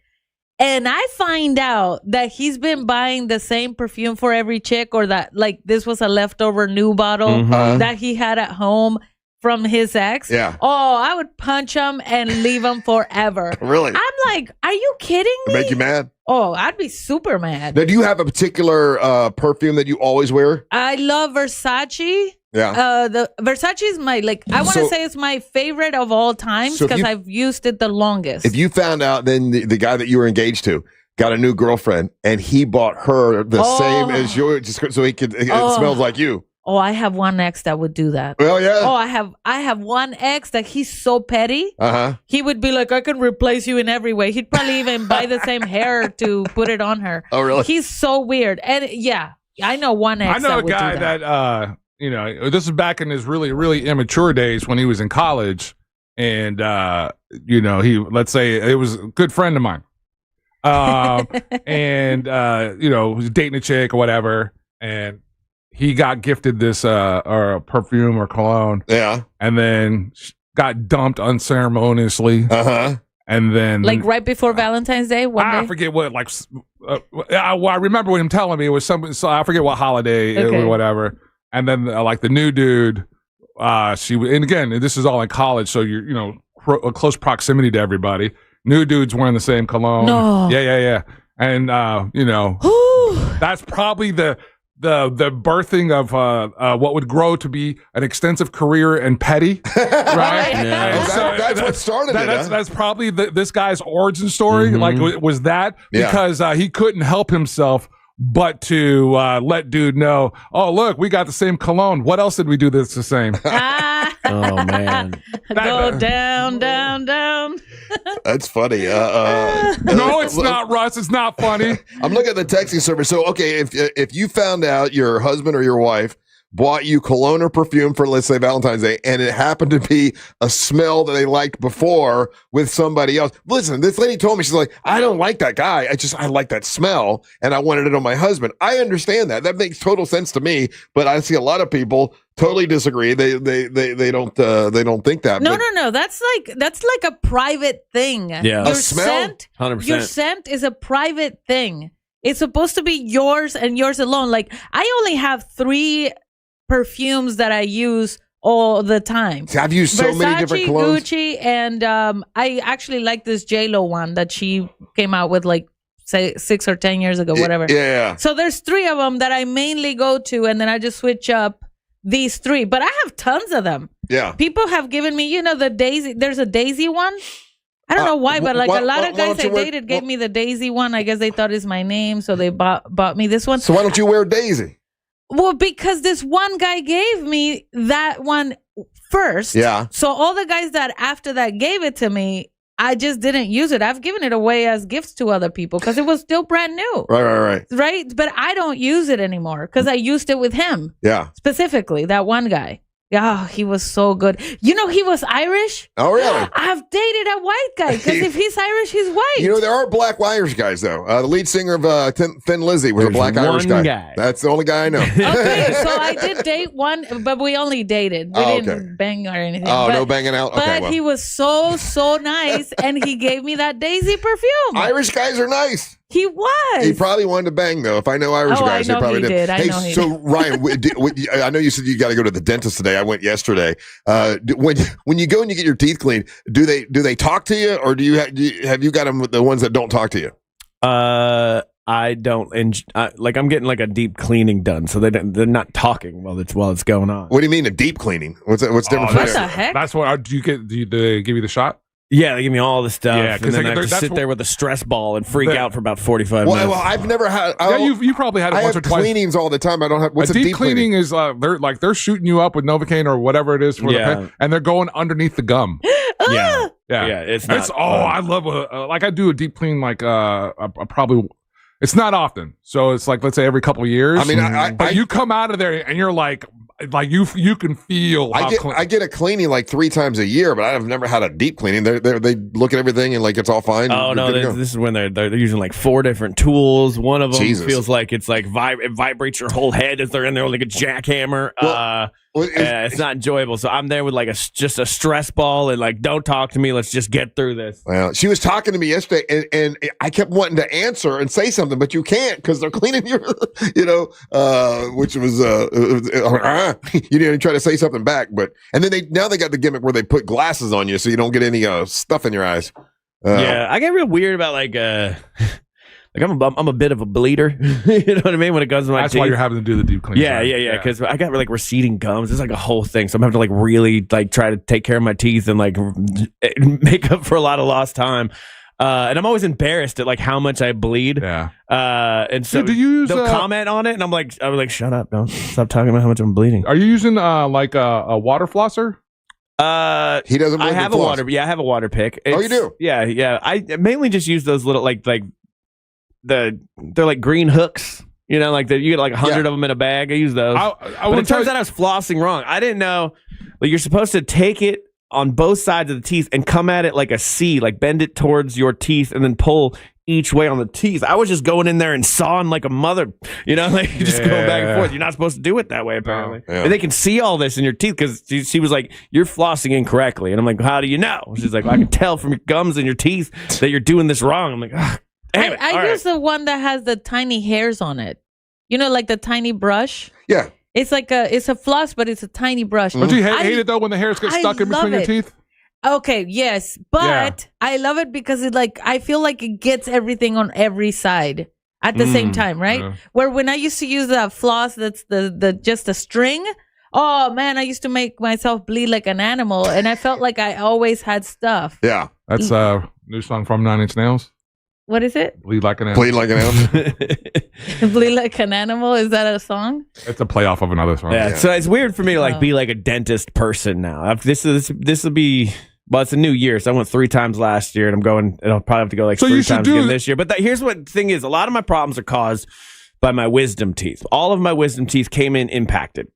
and I find out that he's been buying the same perfume for every chick, or that like this was a leftover new bottle that he had at home from his ex. Yeah. Oh, I would punch him and leave him forever. Really? I'm like, are you kidding me? Make you mad? Oh, I'd be super mad. Now, do you have a particular perfume that you always wear? I love Versace. Yeah. The Versace is my I want to say it's my favorite of all times because I've used it the longest. If you found out then the guy that you were engaged to got a new girlfriend and he bought her the same as yours just so he could it smells like you. Oh, I have one ex that would do that. Well, yeah. Oh, I have one ex that he's so petty. He would be like, I can replace you in every way. He'd probably even buy the same hair to put it on her. Oh, really? He's so weird. And yeah, I know one ex. I know that a would guy do that. this is back in his really, really immature days when he was in college. And, let's say it was a good friend of mine. And he was dating a chick or whatever. And he got gifted this or perfume or cologne. Yeah. And then got dumped unceremoniously. And then right before Valentine's Day, I forget what, I remember him telling me it was something, so I forget what holiday or whatever. And then the new dude, and again, this is all in college, so you're, close proximity to everybody. New dude's wearing the same cologne. No. Yeah. And, that's probably the birthing of what would grow to be an extensive career in petty, right? Yeah. That's what started it. That's probably this guy's origin story. Mm-hmm. Was that because he couldn't help himself but to let dude know, oh, look, we got the same cologne. What else did we do that's the same? Oh, man. Go down, down, down. That's funny. No, it's not, Russ. It's not funny. I'm looking at the texting service. So, okay, if you found out your husband or your wife bought you cologne or perfume for, let's say, Valentine's Day, and it happened to be a smell that they liked before with somebody else. Listen, this lady told me, she's like, I don't like that guy. I like that smell, and I wanted it on my husband. I understand that. That makes total sense to me, but I see a lot of people totally disagree. They don't think that. No. That's like a private thing. Yeah. Your A smell? scent, 100%. Your scent is a private thing. It's supposed to be yours and yours alone. Like, I only have 3 perfumes that I use all the time. I've used so many different colognes. Gucci, and I actually like this J-Lo one that she came out with say 6 or 10 years ago, whatever. Yeah. So there's 3 of them that I mainly go to, and then I just switch up these 3. But I have tons of them. Yeah. People have given me, the Daisy. There's a Daisy one. I don't know why, but a lot of guys I dated gave me the Daisy one. I guess they thought it's my name, so they bought me this one. So why don't you wear Daisy? Well, because this one guy gave me that one first. Yeah. So all the guys that after that gave it to me, I just didn't use it. I've given it away as gifts to other people because it was still brand new. Right. Right? But I don't use it anymore because I used it with him. Yeah. Specifically, that one guy. Oh, he was so good. He was Irish. Oh, really? I've dated a white guy because if he's Irish, he's white. There are black Irish guys, though. The lead singer of Thin Lizzy was a black Irish guy. That's the only guy I know. Okay, so I did date one, but we only dated. We didn't bang or anything. Oh, no banging out? Okay, but he was so nice, and he gave me that Daisy perfume. Irish guys are nice. He was. He probably wanted to bang, though. If I know Irish guys, I know he probably he did. Hey, so Ryan, I know you said you got to go to the dentist today. I went yesterday. When you go and you get your teeth cleaned, do they talk to you, or have you got them with the ones that don't talk to you? I don't. I'm getting a deep cleaning done, so they're not talking while it's going on. What do you mean a deep cleaning? What's different? What the heck? That's what. Do they give you the shot? Yeah, they give me all the stuff. Yeah, because then I have to sit there with a stress ball and freak out for about 45 minutes. Well, I've never had. You probably had it once or twice. Cleanings all the time. I don't have. What's a deep cleaning? Is they're shooting you up with Novocaine or whatever it is for the pain, and they're going underneath the gum. Yeah. It's I love I do a deep clean probably. It's not often, so it's let's say every couple of years. I mean, but you come out of there and you're like you can feel. I get a cleaning 3 times a year, but I've never had a deep cleaning. They look at everything and it's all fine. Oh no, this is when they're using 4 different tools. One of them feels like it's it vibrates your whole head as they're in there like a jackhammer. It's not enjoyable. So I'm there with just a stress ball and don't talk to me. Let's just get through this. Well, she was talking to me yesterday, and I kept wanting to answer and say something, but you can't because they're cleaning your, which was you didn't try to say something back, and then now they got the gimmick where they put glasses on you so you don't get any stuff in your eyes. I get real weird about I'm a bit of a bleeder. You know what I mean? When it comes to my teeth. That's why you're having to do the deep clean. Yeah. Because I got receding gums. It's a whole thing. So I'm having to really try to take care of my teeth and make up for a lot of lost time. And I'm always embarrassed at like how much I bleed. Yeah. And so do you use, they'll comment on it, and I'm like, shut up, don't stop talking about how much I'm bleeding. Are you using like a water flosser? He doesn't. I have a water. Yeah, I have a water pick. Oh, you do? Yeah. I mainly just use those little they're like green hooks. You know, like you get like 100 of them in a bag. I use those. But it turns out I was flossing wrong. I didn't know. Like you're supposed to take it on both sides of the teeth and come at it like a C, like bend it towards your teeth and then pull each way on the teeth. I was just going in there and sawing like a mother, you know, like just going back and forth. You're not supposed to do it that way, apparently. Yeah. And they can see all this in your teeth because she was like, you're flossing incorrectly. And I'm like, how do you know? She's like, I can tell from your gums and your teeth that you're doing this wrong. I'm like, damn it. I use the one that has the tiny hairs on it. You know, like the tiny brush? Yeah. It's like it's a floss, but it's a tiny brush. Don't you hate it though when the hairs get stuck in between your teeth? Okay, yes, but I love it because I feel like it gets everything on every side at the same time, right? Yeah. Where when I used to use that floss, that's the just a string. Oh man, I used to make myself bleed like an animal, and I felt like I always had stuff. Yeah, that's a new song from 9 Inch Nails. What is it? Bleed like an animal. Bleed like an animal. Bleed like an animal. Is that a song? It's a playoff of another song. Yeah. So it's weird for me to be like a dentist person now. This will be. Well, it's a new year, so I went 3 times last year, and I'll probably have to go 3 times again this year. But here's what the thing is: a lot of my problems are caused by my wisdom teeth. All of my wisdom teeth came in impacted.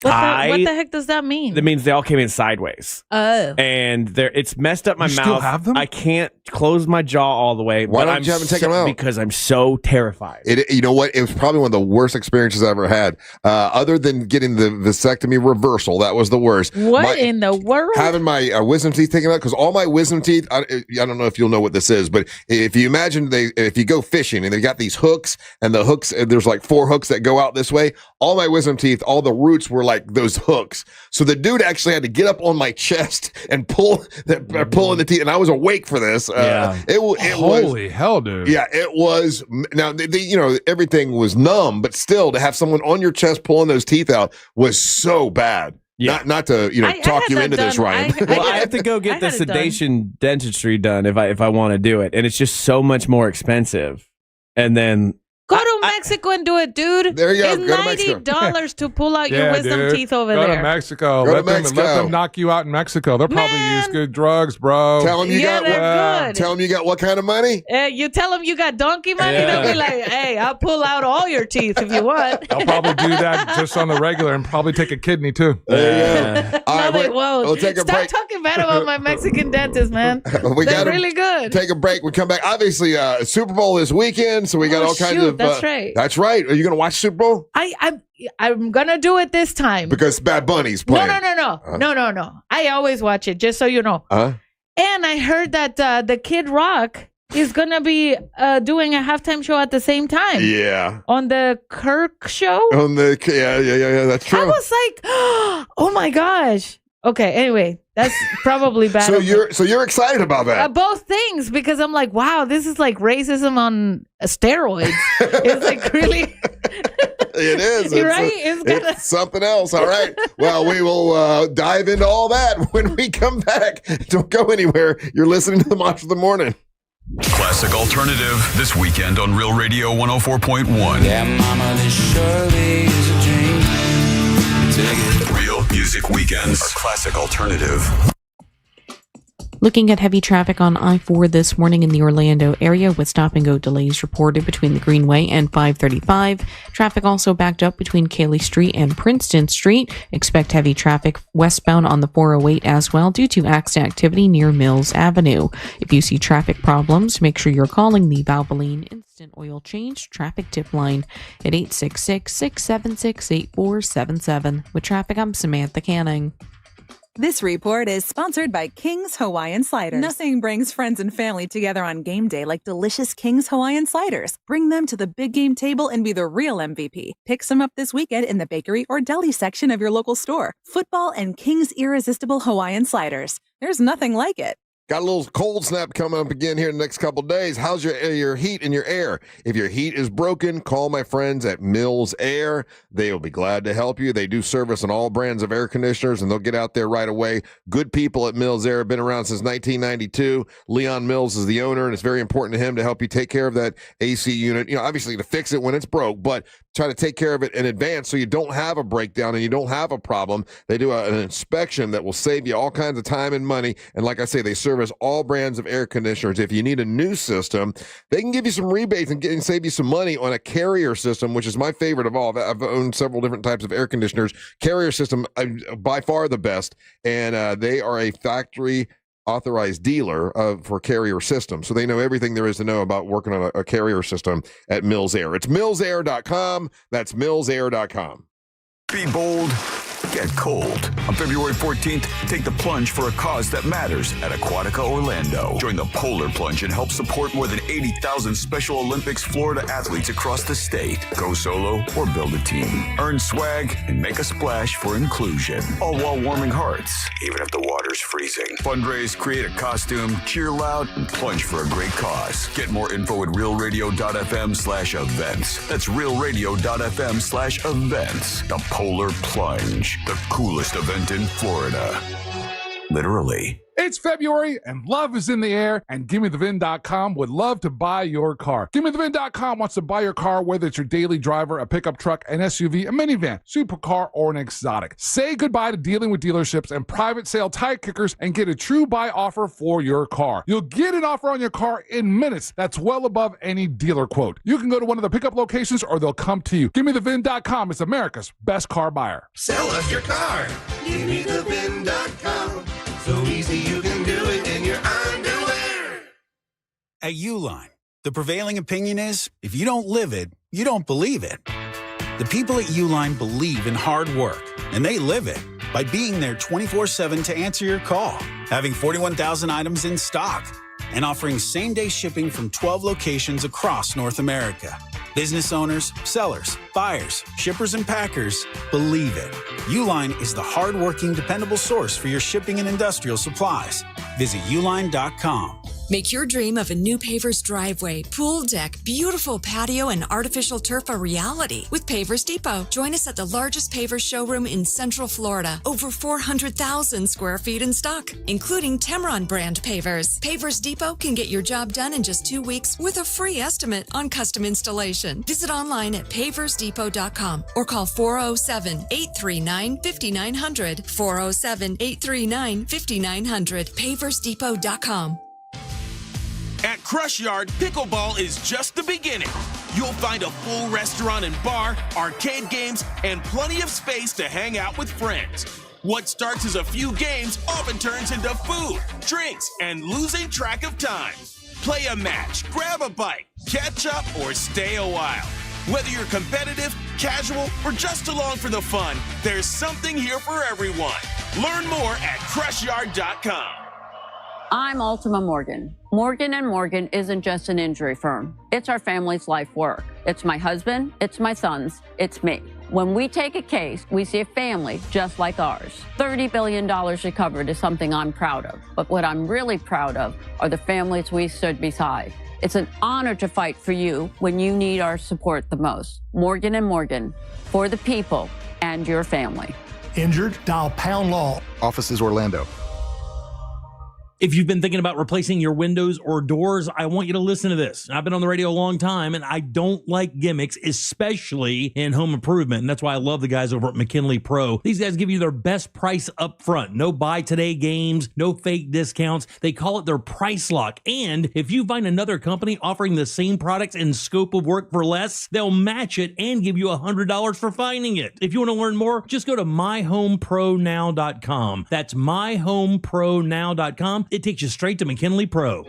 What the heck does that mean? That means they all came in sideways. Oh. And it's messed up my mouth. Still have them? I can't close my jaw all the way. Why don't you haven't taken them out? Because I'm so terrified. You know what? It was probably one of the worst experiences I ever had. Other than getting the vasectomy reversal, that was the worst. What in the world? Having my wisdom teeth taken out, because all my wisdom teeth, I don't know if you'll know what this is, but if you imagine if you go fishing and they've got these hooks, and the hooks, there's like 4 hooks that go out this way, all my wisdom teeth, all the roots were like those hooks. So the dude actually had to get up on my chest and pulling the teeth, and I was awake for this. Holy hell, dude. Yeah, it was. Now, everything was numb, but still to have someone on your chest pulling those teeth out was so bad. Yeah. Not to talk you into this, Ryan. I have to go get the sedation dentistry done if I want to do it, and it's just so much more expensive. And then go to Mexico and do it, dude. There you go. It's $90 to pull out your wisdom teeth over there. Go to Mexico. Let them knock you out in Mexico. They'll probably use good drugs, bro. Tell them you got what kind of money? You tell them you got donkey money. They'll be like, hey, I'll pull out all your teeth if you want. I'll probably do that just on the regular and probably take a kidney too. There you go. All right, they won't. We'll take a break. Stop talking bad about my Mexican dentist, man. They're really good. Take a break. We come back. Obviously, Super Bowl this weekend, so we got all kinds of. That's right. That's right. Are you going to watch Super Bowl? I'm going to do it this time. Because Bad Bunny's playing. No. I always watch it, just so you know. And I heard that the Kid Rock is going to be doing a halftime show at the same time. Yeah. On the Kirk show? Yeah, that's true. I was like, oh my gosh. Okay, anyway, that's probably bad. So you're excited about that? Both things, because I'm like, wow, this is like racism on steroids. It's like really. It is. You're right. It's something else. All right. Well, we will dive into all that when we come back. Don't go anywhere. You're listening to the Monster of the Morning. Classic Alternative this weekend on Real Radio 104.1. Yeah, mama, this surely is a dream. Real Music Weekends. A classic alternative. Looking at heavy traffic on I-4 this morning in the Orlando area with stop-and-go delays reported between the Greenway and 535. Traffic also backed up between Cayley Street and Princeton Street. Expect heavy traffic westbound on the 408 as well due to accident activity near Mills Avenue. If you see traffic problems, make sure you're calling the Valvoline Instant Oil Change Traffic Tip Line at 866-676-8477. With traffic, I'm Samantha Canning. This report is sponsored by King's Hawaiian Sliders. Nothing brings friends and family together on game day like delicious King's Hawaiian Sliders. Bring them to the big game table and be the real MVP. Pick some up this weekend in the bakery or deli section of your local store. Football and King's Irresistible Hawaiian Sliders. There's nothing like it. Got a little cold snap coming up again here in the next couple of days. How's your heat and your air? If your heat is broken, call my friends at Mills Air. They will be glad to help you. They do service on all brands of air conditioners, and they'll get out there right away. Good people at Mills Air have been around since 1992. Leon Mills is the owner, and it's very important to him to help you take care of that AC unit. You know, obviously to fix it when it's broke, but try to take care of it in advance so you don't have a breakdown and you don't have a problem. They do an inspection that will save you all kinds of time and money. And like I say, they service all brands of air conditioners. If you need a new system, they can give you some rebates and save you some money on a Carrier system, which is my favorite of all. I've owned several different types of air conditioners. Carrier system, by far the best. And they are a factory authorized dealer for Carrier systems. So they know everything there is to know about working on a Carrier system at Mills Air. It's millsair.com. That's millsair.com. Be bold, get cold. On February 14th, take the plunge for a cause that matters at Aquatica Orlando. Join the Polar Plunge and help support more than 80,000 Special Olympics Florida athletes across the state. Go solo or build a team. Earn swag and make a splash for inclusion. All while warming hearts, even if the water's freezing. Fundraise, create a costume, cheer loud, and plunge for a great cause. Get more info at realradio.fm/events. That's realradio.fm/events. The Polar Plunge, the coolest event in Florida. Literally. It's February and love is in the air, and GimmeTheVin.com would love to buy your car. GimmeTheVin.com wants to buy your car, whether it's your daily driver, a pickup truck, an SUV, a minivan, supercar, or an exotic. Say goodbye to dealing with dealerships and private sale tire kickers and get a true buy offer for your car. You'll get an offer on your car in minutes that's well above any dealer quote. You can go to one of the pickup locations or they'll come to you. GimmeTheVin.com is America's best car buyer. Sell us your car. GimmeTheVin.com. So easy you can do it in your underwear. At Uline, the prevailing opinion is, if you don't live it, you don't believe it. The people at Uline believe in hard work, and they live it by being there 24/7 to answer your call, having 41,000 items in stock, and offering same-day shipping from 12 locations across North America. Business owners, sellers, buyers, shippers, and packers believe it. Uline is the hard-working, dependable source for your shipping and industrial supplies. Visit uline.com. Make your dream of a new Pavers driveway, pool deck, beautiful patio, and artificial turf a reality with Pavers Depot. Join us at the largest Pavers showroom in Central Florida. Over 400,000 square feet in stock, including Tamron brand pavers. Pavers Depot can get your job done in just 2 weeks with a free estimate on custom installation. Visit online at paversdepot.com or call 407-839-5900. 407-839-5900. paversdepot.com. At Crush Yard, pickleball is just the beginning. You'll find a full restaurant and bar, arcade games, and plenty of space to hang out with friends. What starts as a few games often turns into food, drinks, and losing track of time. Play a match, grab a bite, catch up, or stay a while. Whether you're competitive, casual, or just along for the fun, there's something here for everyone. Learn more at CrushYard.com. I'm Ultima Morgan. Morgan & Morgan isn't just an injury firm. It's our family's life work. It's my husband, it's my sons, it's me. When we take a case, we see a family just like ours. $30 billion recovered is something I'm proud of. But what I'm really proud of are the families we stood beside. It's an honor to fight for you when you need our support the most. Morgan & Morgan, for the people and your family. Injured? Dial Pound Law. Offices Orlando. If you've been thinking about replacing your windows or doors, I want you to listen to this. I've been on the radio a long time, and I don't like gimmicks, especially in home improvement. And that's why I love the guys over at McKinley Pro. These guys give you their best price up front. No buy today games, no fake discounts. They call it their price lock. And if you find another company offering the same products and scope of work for less, they'll match it and give you $100 for finding it. If you want to learn more, just go to myhomepronow.com. That's myhomepronow.com. It takes you straight to McKinley Pro.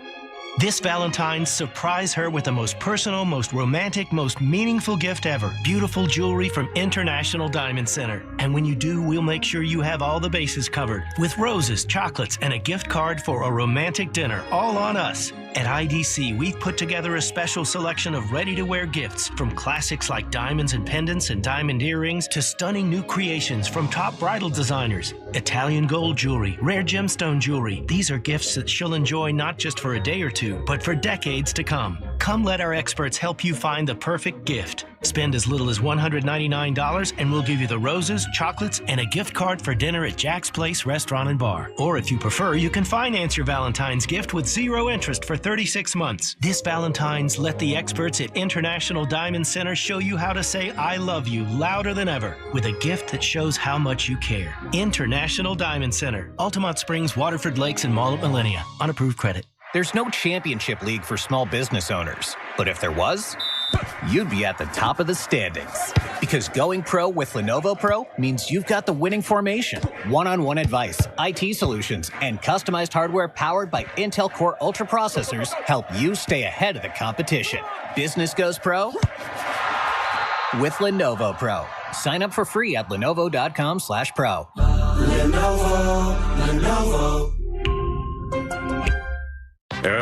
This Valentine's, surprise her with the most personal, most romantic, most meaningful gift ever. Beautiful jewelry from International Diamond Center. And when you do, we'll make sure you have all the bases covered with roses, chocolates, and a gift card for a romantic dinner, all on us. At IDC, we've put together a special selection of ready-to-wear gifts, from classics like diamonds and pendants and diamond earrings to stunning new creations from top bridal designers. Italian gold jewelry, rare gemstone jewelry. These are gifts that she'll enjoy not just for a day or two, but for decades to come. Come let our experts help you find the perfect gift. Spend as little as $199 and we'll give you the roses, chocolates, and a gift card for dinner at Jack's Place Restaurant and Bar. Or if you prefer, you can finance your Valentine's gift with 0 interest for 36 months. This Valentine's, let the experts at International Diamond Center show you how to say I love you louder than ever with a gift that shows how much you care. International Diamond Center, Altamont Springs, Waterford Lakes, and Mall at Millennia. Unapproved credit. There's no championship league for small business owners, but if there was, you'd be at the top of the standings. Because going pro with Lenovo Pro means you've got the winning formation, one-on-one advice, IT solutions, and customized hardware powered by Intel Core Ultra processors help you stay ahead of the competition. Business goes pro with Lenovo Pro. Sign up for free at lenovo.com/pro. Lenovo.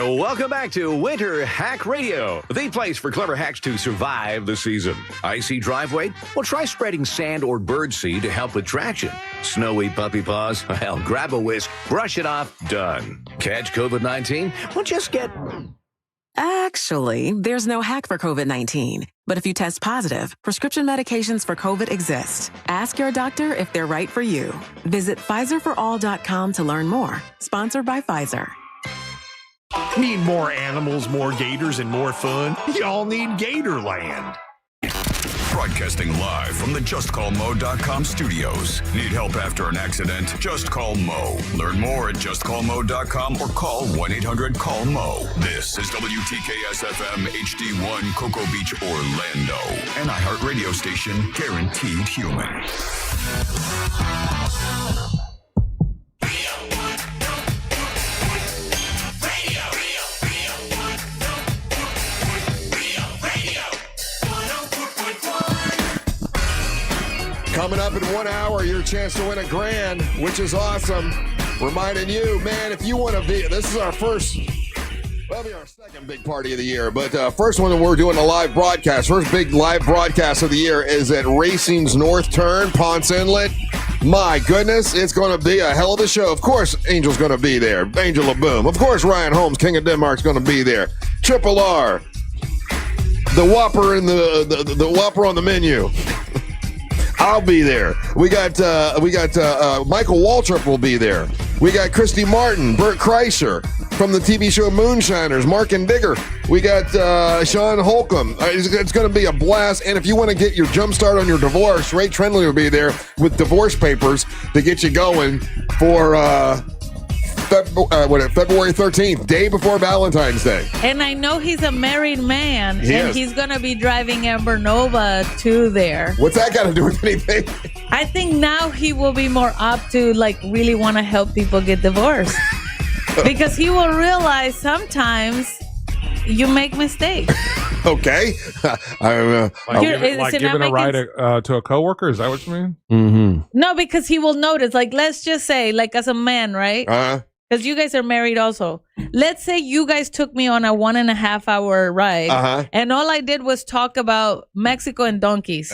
Welcome back to Winter Hack Radio, the place for clever hacks to survive the season. Icy driveway? Well, try spreading sand or birdseed to help with traction. Snowy puppy paws? Well, grab a whisk, brush it off, done. Catch COVID-19? Well, just get... Actually, there's no hack for COVID-19. But if you test positive, prescription medications for COVID exist. Ask your doctor if they're right for you. Visit PfizerForAll.com to learn more. Sponsored by Pfizer. Need more animals, more gators, and more fun? Y'all need Gatorland. Broadcasting live from the JustCallMoe.com studios. Need help after an accident? Just call Moe. Learn more at JustCallMoe.com or call 1-800-CALL-MOE. This is WTKS-FM HD1 Cocoa Beach, Orlando. An iHeart radio station guaranteed human. Coming up in 1 hour, your chance to win $1,000, which is awesome. Reminding you, man, if you want to be, this is our first, well, be our second big party of the year, but first one that we're doing a live broadcast. First big live broadcast of the year is at Racing's North Turn, Ponce Inlet. My goodness, it's going to be a hell of a show. Of course, Angel's going to be there. Angel LaBoom. Of course, Ryan Holmes, King of Denmark's going to be there. Triple R. The Whopper and the Whopper on the menu. I'll be there. We got Michael Waltrip will be there. We got Christy Martin, Bert Kreischer from the TV show Moonshiners, Mark and Digger. We got Sean Holcomb. It's going to be a blast. And if you want to get your jump start on your divorce, Ray Trendley will be there with divorce papers to get you going for February 13th, day before Valentine's Day. And I know he's a married man, and he's going to be driving Amber Nova to there. What's that got to do with anything? I think now he will be more up to, like, really want to help people get divorced. Because he will realize sometimes you make mistakes. Okay. Like giving a ride to a coworker? Is that what you mean? Mm-hmm. No, because he will notice. Like, let's just say, like, as a man, right? Because you guys are married also. Let's say you guys took me on a 1.5 hour ride, and all I did was talk about Mexico and donkeys.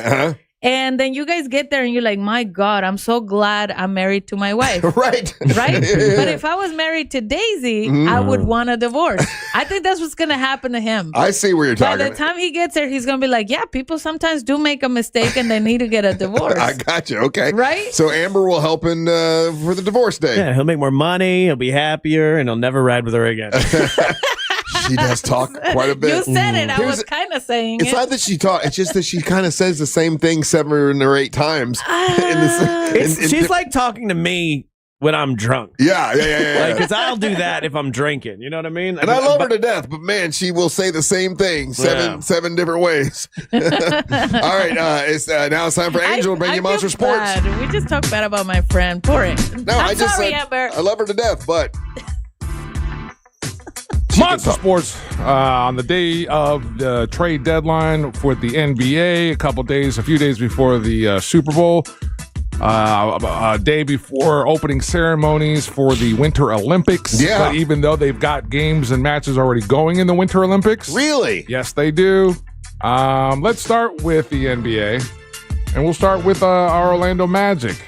And then you guys get there and you're like, my God, I'm so glad I'm married to my wife. Right? But if I was married to Daisy, I would want a divorce. I think that's what's going to happen to him. I see where you're talking. By the time he gets there, he's going to be like, yeah, people sometimes do make a mistake and they need to get a divorce. I got you. Okay. Right? So Amber will help for the divorce day. Yeah, he'll make more money, he'll be happier, and he'll never ride with her again. She does talk quite a bit. You said it. I was kind of saying it's not that she talks. It's just that she kind of says the same thing 7 or 8 times. She's like talking to me when I'm drunk. Yeah. Because I'll do that if I'm drinking. You know what I mean? And I love her to death, but man, she will say the same thing seven different ways. All right, now it's time for Angel to bring you Monster Sports. Bad. We just talked bad about my friend. Poor Angel. No, I'm just sorry, said Amber. I love her to death, but. Monster Sports on the day of the trade deadline for the NBA, a few days before the Super Bowl. a day before opening ceremonies for the Winter Olympics. Yeah. But even though they've got games and matches already going in the Winter Olympics. Really? Yes, they do. Let's start with the NBA, and we'll start with our Orlando Magic.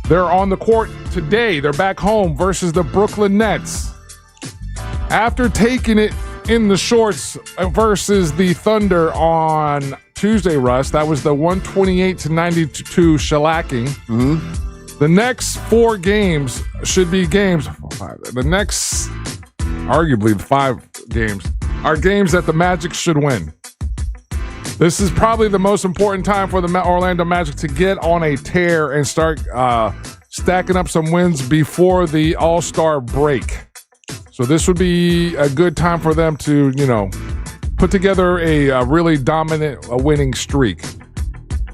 They're on the court today. They're back home versus the Brooklyn Nets. After taking it in the shorts versus the Thunder on Tuesday, Russ, that was the 128-92 shellacking. Mm-hmm. The next 4 games should be games. The next, arguably 5 games, are games that the Magic should win. This is probably the most important time for the Orlando Magic to get on a tear and start stacking up some wins before the All-Star break. So this would be a good time for them to, put together a really dominant winning streak.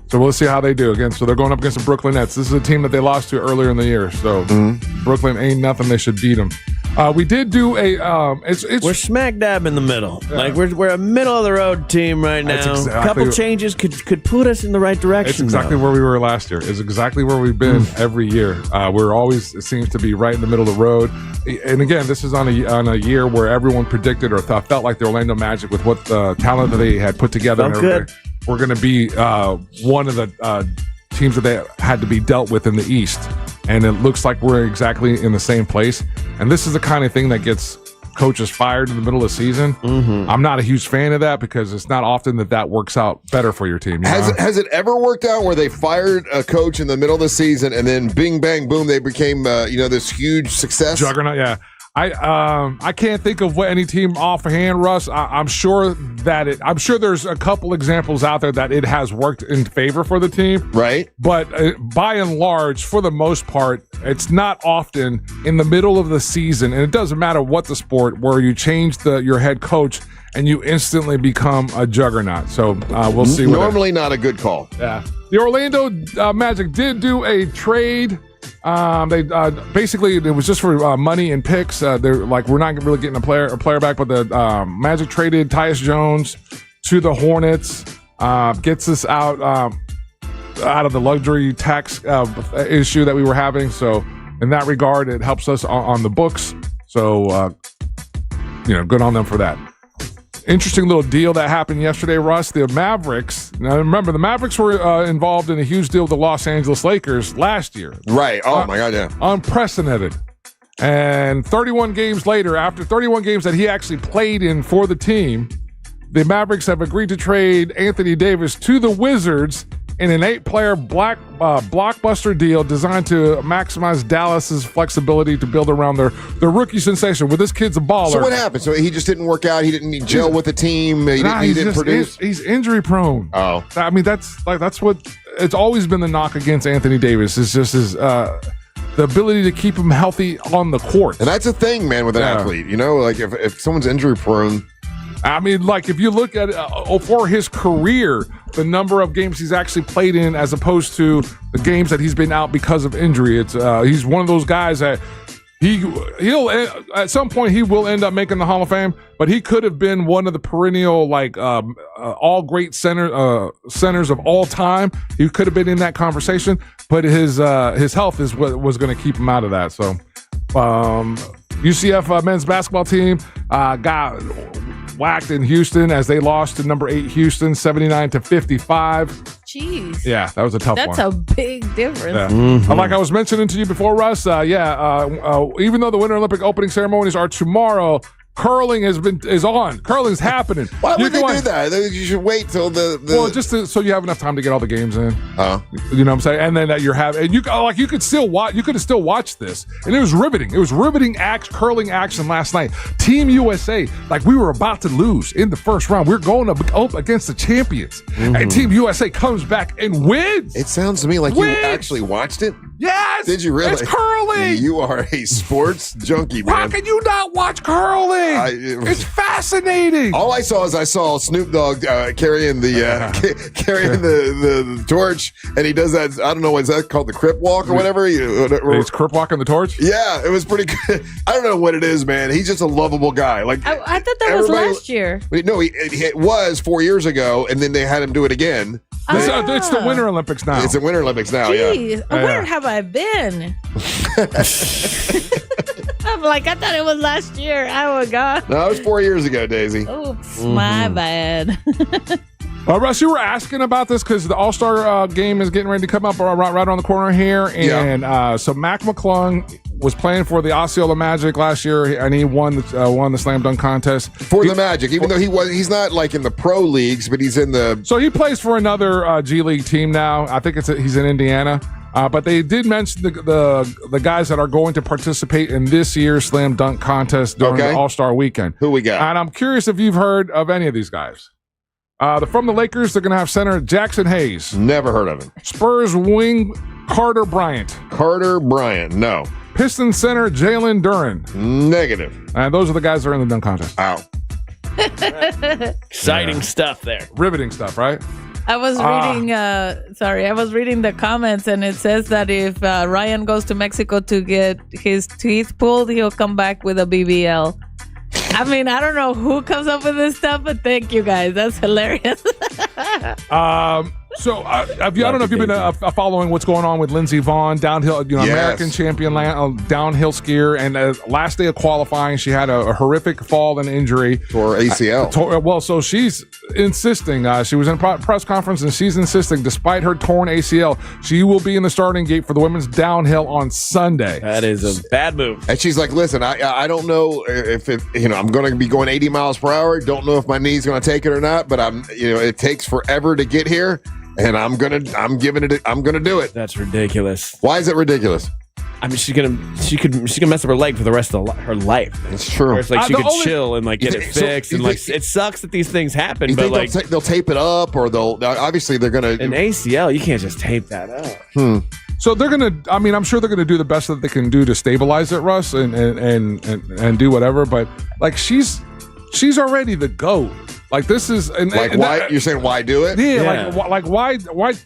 So we'll see how they do again. So they're going up against the Brooklyn Nets. This is a team that they lost to earlier in the year. So Brooklyn ain't nothing. They should beat them. We did do a. We're smack dab in the middle. Yeah. Like we're a middle of the road team right now. Exactly, a couple changes could put us in the right direction. It's exactly where we were last year. It's exactly where we've been every year. We're always, it seems to be right in the middle of the road. And again, this is on a year where everyone predicted or felt like the Orlando Magic, with what the talent that they had put together, and good. We're going to be one of the teams that they had to be dealt with in the East. And it looks like we're exactly in the same place. And this is the kind of thing that gets coaches fired in the middle of the season. I'm not a huge fan of that, because it's not often that works out better for your team. Has it ever worked out where they fired a coach in the middle of the season and then bing, bang, boom, they became this huge success? Juggernaut, yeah. I can't think of any team offhand, Russ. I'm sure there's a couple examples out there that it has worked in favor for the team. Right. But by and large, for the most part, it's not often in the middle of the season, and it doesn't matter what the sport, where you change your head coach and you instantly become a juggernaut. So we'll see. Normally not a good call. Yeah. The Orlando Magic did do a trade. They basically, it was just for money and picks. They're like, we're not really getting a player back, but the Magic traded Tyus Jones to the Hornets. Gets us out of the luxury tax issue that we were having. So in that regard, it helps us on the books. So good on them for that. Interesting little deal that happened yesterday, Russ. The Mavericks. Now, remember, the Mavericks were involved in a huge deal with the Los Angeles Lakers last year. Right. Oh, my God, yeah. Unprecedented. And 31 games later, after 31 games that he actually played in for the team, the Mavericks have agreed to trade Anthony Davis to the Wizards in an 8-player blockbuster deal designed to maximize Dallas's flexibility to build around their rookie sensation. Well, this kid's a baller. So what happened? So he just didn't work out. He didn't gel with the team. He didn't produce. He's injury prone. Oh, I mean that's what it's always been the knock against Anthony Davis. Is just his the ability to keep him healthy on the court. And that's a thing, man, with an athlete. Like if someone's injury prone. I mean, like, if you look at for his career, the number of games he's actually played in as opposed to the games that he's been out because of injury, it's he's one of those guys that he'll at some point he will end up making the Hall of Fame, but he could have been one of the perennial all great centers of all time. He could have been in that conversation, but his health is what was going to keep him out of that. So UCF men's basketball team got whacked in Houston as they lost to number 8 Houston 79-55. Jeez. Yeah, that was a tough one. That's a big difference. Yeah. Like I was mentioning to you before, Russ, even though the Winter Olympic opening ceremonies are tomorrow, curling is on. Curling's happening. Why would they do that? You should wait till well, just so you have enough time to get all the games in. Oh, you know what I'm saying? And then that you're having, and you could still watch. You could have still watched this, and it was riveting. It was riveting curling action last night. Team USA, like we were about to lose in the first round. We're going up against the champions, and Team USA comes back and wins. It sounds to me like you actually watched it. Yes. Did you really? It's curling. You are a sports junkie, man. How can you not watch curling? It's fascinating. All I saw is Snoop Dogg carrying the torch, and he does that. I don't know, is that called the Crip Walk or whatever? He's Crip walking the torch. Yeah, it was pretty good. I don't know what it is, man. He's just a lovable guy. Like I thought that was last year. No, it was 4 years ago, and then they had him do it again. It's the Winter Olympics now. It's the Winter Olympics now, Jeez, where have I been? I'm like, I thought it was last year. Oh, my God. No, it was 4 years ago, Daisy. Oops, my bad. Russ, you were asking about this because the All-Star game is getting ready to come up right around the corner here. And so Mac McClung was playing for the Osceola Magic last year, and he won the slam dunk contest. For the Magic, even though he's not like in the pro leagues, but he's in the... So he plays for another G League team now. I think he's in Indiana. But they did mention the guys that are going to participate in this year's slam dunk contest during the All-Star weekend. Who we got? And I'm curious if you've heard of any of these guys. From the Lakers, they're going to have center Jackson Hayes. Never heard of him. Spurs wing Carter Bryant. Carter Bryant, no. Pistons center Jalen Duren. Negative. And those are the guys that are in the dunk contest. Ow. Exciting stuff there. Riveting stuff, right? I was reading the comments, and it says that if Ryan goes to Mexico to get his teeth pulled, he'll come back with a BBL. I mean, I don't know who comes up with this stuff, but thank you guys. That's hilarious. So, I don't know if you've been following what's going on with Lindsey Vonn, downhill, American champion downhill skier, and last day of qualifying, she had a horrific fall and injury. Or ACL. So she's insisting, she was in a press conference, and she's insisting, despite her torn ACL, she will be in the starting gate for the women's downhill on Sunday. That is a bad move. And she's like, listen, I don't know if I'm going to be going 80 miles per hour. Don't know if my knee's going to take it or not, but it takes forever to get here. And I'm gonna do it. That's ridiculous. Why is it ridiculous? I mean, she could mess up her leg for the rest of her life. It's true. Where it's like she could chill and like get it fixed, and like it sucks that these things happen. But like they'll tape it up, or obviously they're gonna an ACL. You can't just tape that up. So they're gonna. I mean, I'm sure they're gonna do the best that they can do to stabilize it, Russ, and do whatever. But like she's already the GOAT. Like this is why you're saying why do it? Yeah. Like why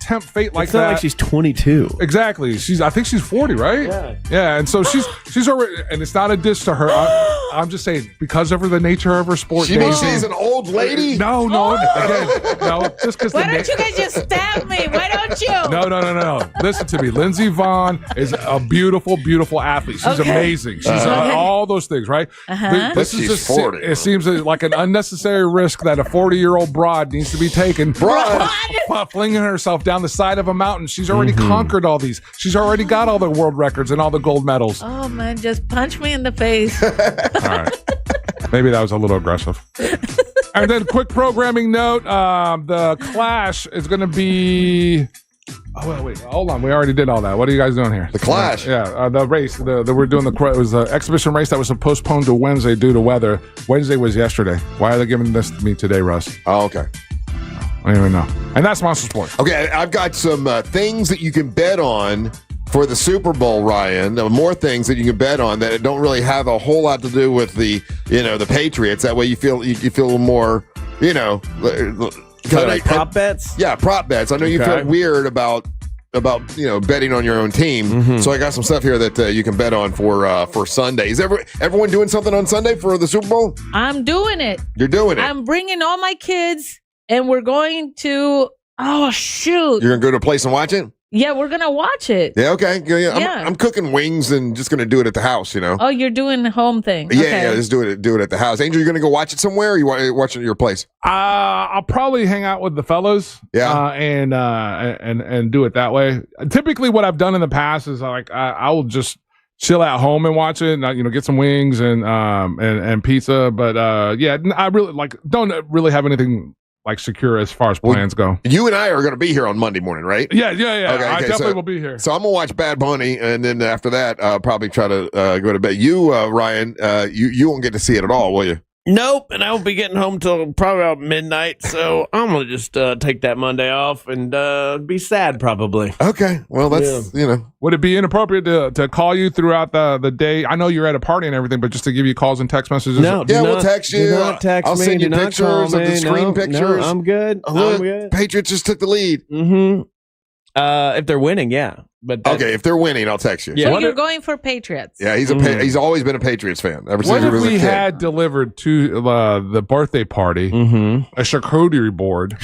tempt fate like it's not that? Like she's 22. Exactly. I think she's 40, right? Yeah. And so she's already, and it's not a diss to her. I'm just saying because of the nature of her sport. She means she's an old lady. No. Again, no. Just because. Why don't you guys just stab me? Why don't you? No. Listen to me. Lindsey Vonn is a beautiful, beautiful athlete. She's amazing. She's all those things, right? This is 40. It seems like an unnecessary risk that a 40-year-old broad needs to be taken. Flinging herself down the side of a mountain. She's already conquered all these. She's already got all the world records and all the gold medals. Oh, man, just punch me in the face. All right. Maybe that was a little aggressive. And then quick programming note. The Clash is going to be... Oh, wait. Hold on. We already did all that. What are you guys doing here? The Clash? The race. We're doing it was an exhibition race that was postponed to Wednesday due to weather. Wednesday was yesterday. Why are they giving this to me today, Russ? Oh, okay. I don't even know. And that's Monster Sports. Okay, I've got some things that you can bet on for the Super Bowl, Ryan. More things that you can bet on that don't really have a whole lot to do with the Patriots. That way you feel a little more, like prop bets? Yeah, prop bets. I know you feel weird about betting on your own team. So I got some stuff here that you can bet on for Sunday. Is everyone doing something on Sunday for the Super Bowl? I'm doing it. You're doing it. I'm bringing all my kids, and we're going to. Oh shoot! You're gonna go to a place and watch it? Yeah, we're gonna watch it. Yeah, okay. Yeah. I'm cooking wings and just gonna do it at the house. Oh, you're doing the home thing. Yeah, just do it at the house. Angel, you're gonna go watch it somewhere, or you watch it at your place? I'll probably hang out with the fellas. Yeah, and do it that way. Typically, what I've done in the past is I will just chill at home and watch it. And, get some wings and pizza. But I really don't really have anything secure as far as plans go. You and I are going to be here on Monday morning, right? Yeah. I definitely will be here. So I'm going to watch Bad Bunny, and then after that, I'll probably try to go to bed. You, Ryan, you won't get to see it at all, will you? Nope, and I won't be getting home till probably about midnight, so I'm going to just take that Monday off and be sad probably. Okay, well, that's, Would it be inappropriate to call you throughout the day? I know you're at a party and everything, but just to give you calls and text messages? No, we'll text you. I'll send you pictures of the screen pictures. No, I'm good. Look, Patriots just took the lead. Mm-hmm. If they're winning, yeah. But okay, if they're winning, I'll text you. Yeah. So you're going for Patriots. Yeah, he's always been a Patriots fan ever since What he if was a we kid. had delivered to the birthday party a charcuterie board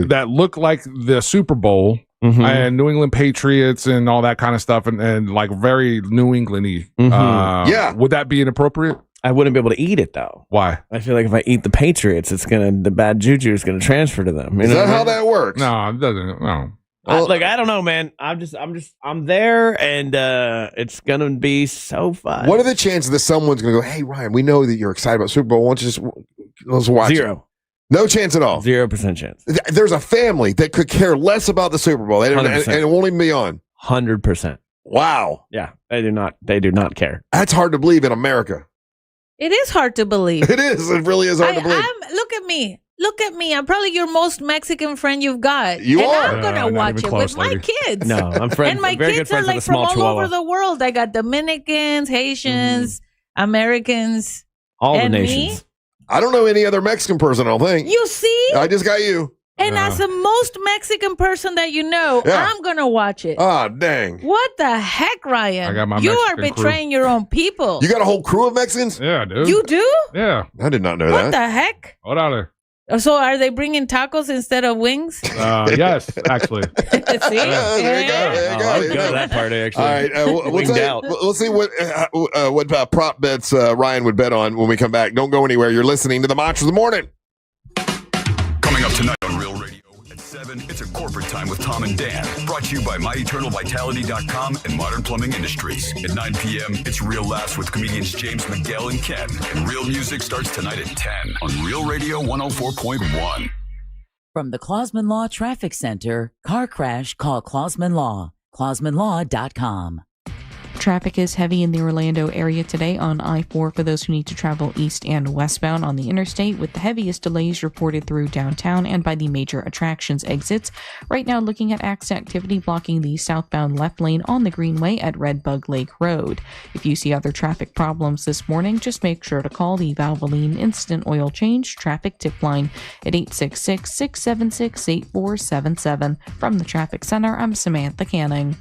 that looked like the Super Bowl and New England Patriots and all that kind of stuff and like very New England-y? Yeah. Would that be inappropriate? I wouldn't be able to eat it though. Why? I feel like if I eat the Patriots, the bad juju is gonna transfer to them. You Is know that what I how mean? that works? No, it doesn't. No. I don't know, man. I'm there, and it's gonna be so fun. What are the chances that someone's going to go, hey, Ryan, we know that you're excited about Super Bowl. Why don't you just let's watch it? 0. No chance at all. 0% chance. There's a family that could care less about the Super Bowl, and it won't even be on. 100%. Wow. Yeah, they do not care. That's hard to believe in America. It is hard to believe. It is. It really is hard to believe. Look at me. Look at me. I'm probably your most Mexican friend you've got. You are. I'm going to watch it with my kids. No, I'm friends. And my very kids good are friends like with a from small all chihuahua. over the world. I got Dominicans, Haitians, Americans. All the and nations. Me. I don't know any other Mexican person, I don't think. You see? I just got you. And as the most Mexican person that you know, I'm going to watch it. Ah, dang. What the heck, Ryan? I got my you are Mexican betraying your own people. You got a whole crew of Mexicans? Yeah, dude. You do? Yeah. I did not know What that. the heck? Hold on there. So are they bringing tacos instead of wings? Yes, actually. See? There you go. There you go. I'll go to that party, actually. All right. We'll see what prop bets Ryan would bet on when we come back. Don't go anywhere. You're listening to the Monster of the Morning. Coming up tonight on Real Radio at 7, it's a corporate time with Tom and Dan. Brought to you by MyEternalVitality.com and Modern Plumbing Industries. At 9 p.m., it's Real Laughs with comedians James Miguel and Ken. And Real Music starts tonight at 10 on Real Radio 104.1. From the Clausman Law Traffic Center, car crash, call Clausman Law. ClausmanLaw.com. Traffic is heavy in the Orlando area today on I-4 for those who need to travel east and westbound on the interstate, with the heaviest delays reported through downtown and by the major attractions exits. Right now, looking at accident activity blocking the southbound left lane on the Greenway at Red Bug Lake Road. If you see other traffic problems this morning, just make sure to call the Valvoline Instant Oil Change Traffic Tip Line at 866-676-8477. From the Traffic Center, I'm Samantha Canning.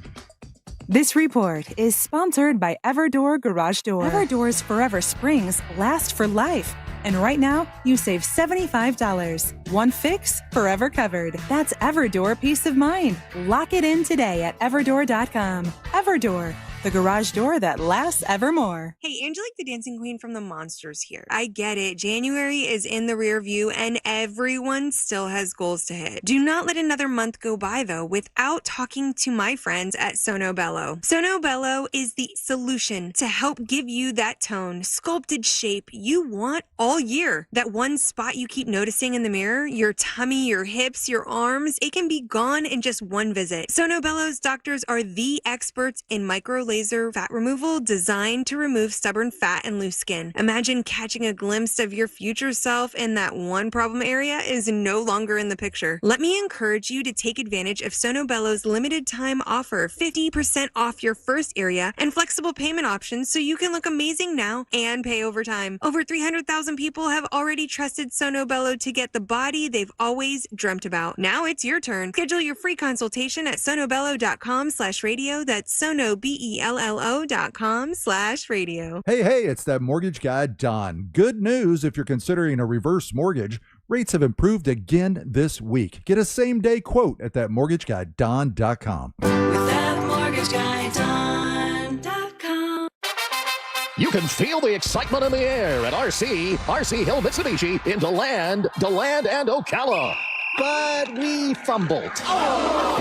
This report is sponsored by Everdoor Garage Door. Everdoor's Forever Springs last for life. And right now, you save $75. One fix, forever covered. That's Everdoor peace of mind. Lock it in today at everdoor.com. Everdoor, the garage door that lasts evermore. Hey, Angelique the Dancing Queen from the Monsters here. I get it. January is in the rear view and everyone still has goals to hit. Do not let another month go by, though, without talking to my friends at Sono Bello. Sono Bello is the solution to help give you that tone, sculpted shape you want all year. That one spot you keep noticing in the mirror, your tummy, your hips, your arms, it can be gone in just one visit. Sono Bello's doctors are the experts in micro laser fat removal designed to remove stubborn fat and loose skin. Imagine catching a glimpse of your future self and that one problem area is no longer in the picture. Let me encourage you to take advantage of Sono Bello's limited time offer, 50% off your first area and flexible payment options so you can look amazing now and pay over time. Over 300,000 people have already trusted Sono Bello to get the body they've always dreamt about. Now it's your turn. Schedule your free consultation at sonobello.com/radio. That's sonobello.com/radio. Hey, it's that mortgage guy, Don. Good news if you're considering a reverse mortgage. Rates have improved again this week. Get a same-day quote at thatmortgageguyDon.com. You can feel the excitement in the air at RC Hill Mitsubishi in DeLand, and Ocala. But we fumbled.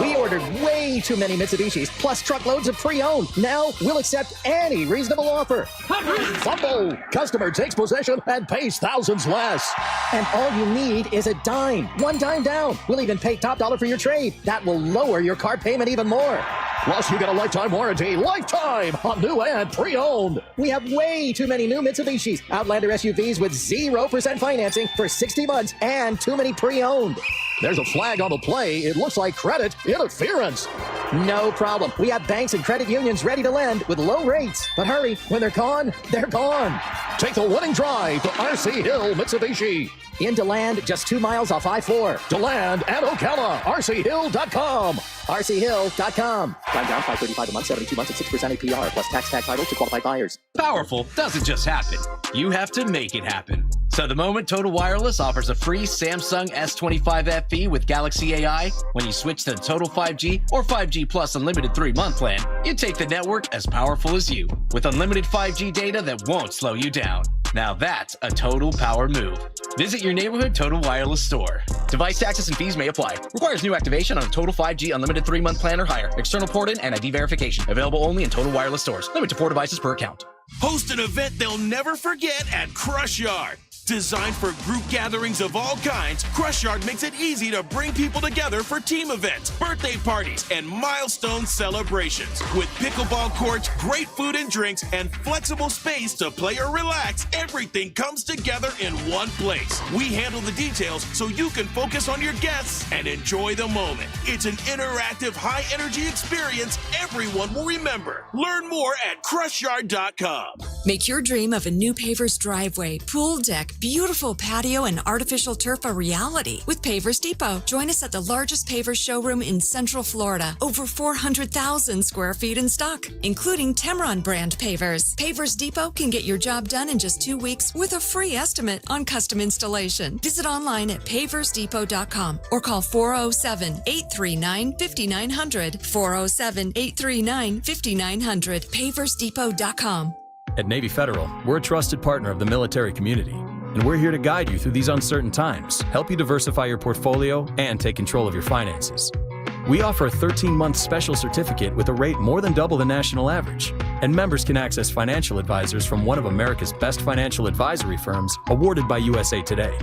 We ordered way too many Mitsubishis, plus truckloads of pre-owned. Now we'll accept any reasonable offer. Fumble! Customer takes possession and pays thousands less. And all you need is a dime. One dime down. We'll even pay top dollar for your trade. That will lower your car payment even more. Plus, you get a lifetime warranty. Lifetime on new and pre-owned. We have way too many new Mitsubishis. Outlander SUVs with 0% financing for 60 months and too many pre-owned. There's a flag on the play. It looks like credit interference. No problem. We have banks and credit unions ready to lend with low rates. But hurry, when they're gone, they're gone. Take the winning drive to RC Hill Mitsubishi. In DeLand, just 2 miles off I-4. DeLand and Ocala, RCHill.com. rchill.com. Prime down, $535 a month, 72 months at 6% APR, plus tax title to qualified buyers. Powerful doesn't just happen. You have to make it happen. So the moment Total Wireless offers a free Samsung S25 FE with Galaxy AI, when you switch to the Total 5G or 5G Plus Unlimited 3-month plan, you take the network as powerful as you, with unlimited 5G data that won't slow you down. Now that's a total power move. Visit your neighborhood Total Wireless store. Device taxes and fees may apply. Requires new activation on a Total 5G Unlimited 3-month plan or higher. External port in and ID verification. Available only in Total Wireless stores. Limit to 4 devices per account. Host an event they'll never forget at Crush Yard. Designed for group gatherings of all kinds, Crush Yard makes it easy to bring people together for team events, birthday parties, and milestone celebrations. With pickleball courts, great food and drinks, and flexible space to play or relax, everything comes together in one place. We handle the details so you can focus on your guests and enjoy the moment. It's an interactive, high-energy experience everyone will remember. Learn more at crushyard.com. Make your dream of a new Pavers driveway, pool deck, beautiful patio, and artificial turf a reality with Pavers Depot. Join us at the largest pavers showroom in Central Florida. Over 400,000 square feet in stock, including Temron brand pavers. Pavers Depot can get your job done in just 2 weeks with a free estimate on custom installation. Visit online at paversdepot.com or call 407-839-5900. 407-839-5900. paversdepot.com. At Navy Federal, we're a trusted partner of the military community, and we're here to guide you through these uncertain times, help you diversify your portfolio, and take control of your finances. We offer a 13-month special certificate with a rate more than double the national average, and members can access financial advisors from one of America's best financial advisory firms awarded by USA Today.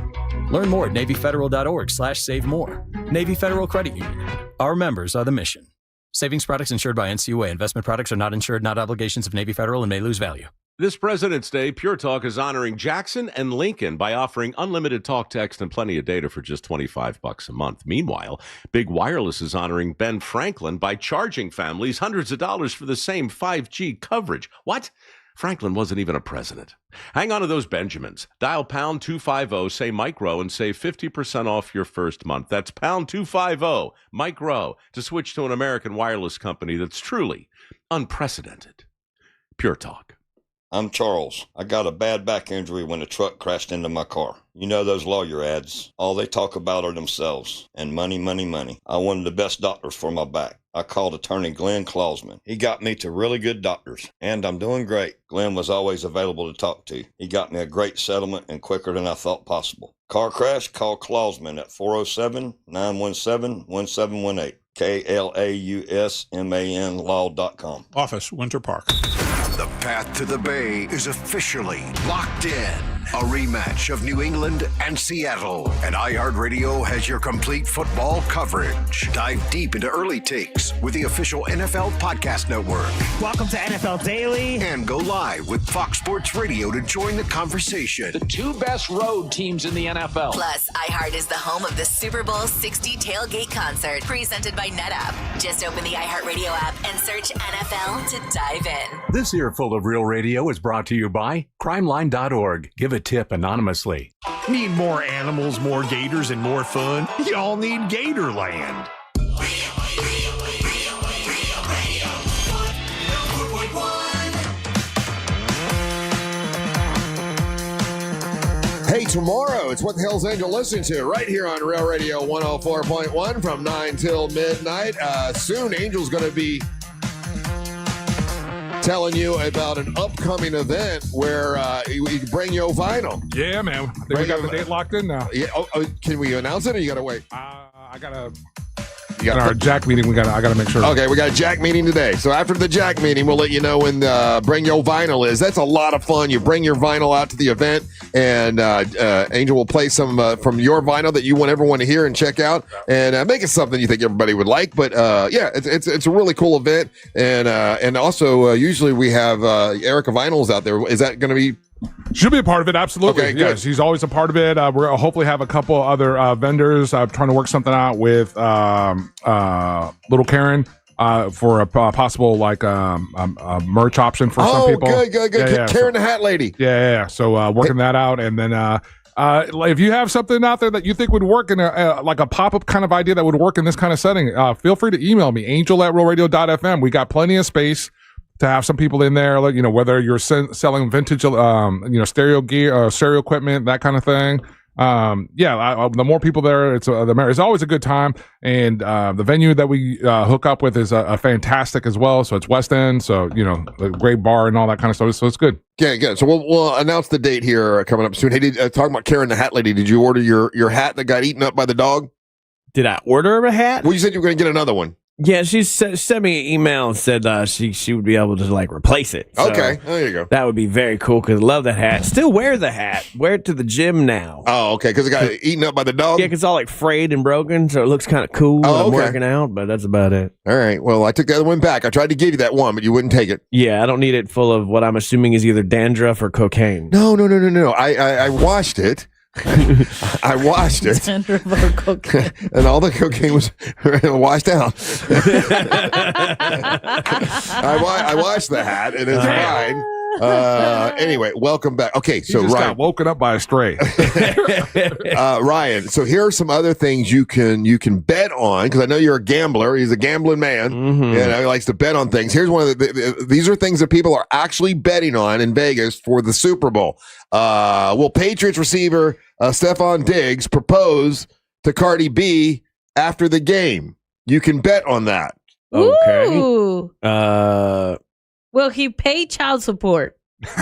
Learn more at NavyFederal.org/save-more. Navy Federal Credit Union. Our members are the mission. Savings products insured by NCUA. Investment products are not insured, not obligations of Navy Federal, and may lose value. This President's Day, Pure Talk is honoring Jackson and Lincoln by offering unlimited talk, text, and plenty of data for just $25 a month. Meanwhile, Big Wireless is honoring Ben Franklin by charging families hundreds of dollars for the same 5G coverage. What? Franklin wasn't even a president. Hang on to those Benjamins. Dial pound 250, say Mike Rowe, and save 50% off your first month. That's pound 250, Mike Rowe, to switch to an American wireless company that's truly unprecedented. Pure Talk. I'm Charles. I got a bad back injury when a truck crashed into my car. You know those lawyer ads. All they talk about are themselves and money, money, money. I wanted the best doctors for my back. I called attorney Glenn Klausman. He got me to really good doctors, and I'm doing great. Glenn was always available to talk to. He got me a great settlement and quicker than I thought possible. Car crash? Call Klausman at 407-917-1718. KLAUSMAN law.com. Office, Winter Park. The path to the Bay is officially locked in. A rematch of New England and Seattle. And iHeartRadio has your complete football coverage. Dive deep into early takes with the official NFL Podcast Network. Welcome to NFL Daily. And go live with Fox Sports Radio to join the conversation. The two best road teams in the NFL. Plus, iHeart is the home of the Super Bowl 60 tailgate concert presented by NetApp. Just open the iHeartRadio app and search NFL to dive in. This earful of Real Radio is brought to you by crimeline.org. Give a tip anonymously. Need more animals, more gators, and more fun? Y'all need Gatorland. Hey, tomorrow, it's What the Hell's Angel listening to right here on Real Radio 104.1 from 9 till midnight. Soon, Angel's going to be telling you about an upcoming event where we can bring you vinyl. Yeah, man. I think we got the date locked in now. Yeah. Can we announce it or you got to wait? I got to... In our Jack meeting, I got to make sure. Okay, we got a Jack meeting today. So after the Jack meeting, we'll let you know when Bring Your Vinyl is. That's a lot of fun. You bring your vinyl out to the event, and Angel will play some from your vinyl that you want everyone to hear and check out, and make it something you think everybody would like. But yeah, it's a really cool event, and also usually we have Erica Vinyls out there. Is that going to be? Should be a part of it, absolutely. Okay, yes, he's always a part of it. We'll hopefully have a couple other vendors trying to work something out with Little Karen for a possible a merch option for some people. Good. Yeah. Karen the Hat Lady. Yeah. So working that out, and then If you have something out there that you think would work in like a pop-up kind of idea that would work in this kind of setting, feel free to email me, angel@realradio.fm. We got plenty of space to have some people in there, like, whether you're selling vintage, stereo gear, stereo equipment, that kind of thing. The more people there, the merrier. It's always a good time, and the venue that we hook up with is a fantastic as well. So it's West End, so a great bar and all that kind of stuff. So it's good. Yeah, good. So we'll announce the date here coming up soon. Hey, talking about Karen the Hat Lady, did you order your hat that got eaten up by the dog? Did I order a hat? Well, you said you were going to get another one. Yeah, she sent me an email and said she would be able to replace it. So okay, there you go. That would be very cool because I love that hat. Still wear the hat. Wear it to the gym now. Oh, okay, because it got eaten up by the dog? Yeah, because it's all frayed and broken, so it looks kind of cool when I'm working out, but that's about it. All right, well, I took the other one back. I tried to give you that one, but you wouldn't take it. Yeah, I don't need it full of what I'm assuming is either dandruff or cocaine. No. I washed it. I washed it, and all the cocaine was washed out. I washed the hat, and it's fine. Anyway, welcome back. Okay, so Ryan Ryan got woken up by a stray. Ryan, so here are some other things you can bet on, because I know you're a gambler. He's a gambling man, and he likes to bet on things. Here's one of these are things that people are actually betting on in Vegas for the Super Bowl. Will Patriots receiver Stephon Diggs propose to Cardi B after the game? You can bet on that. Okay. Ooh. Will he pay child support? I'm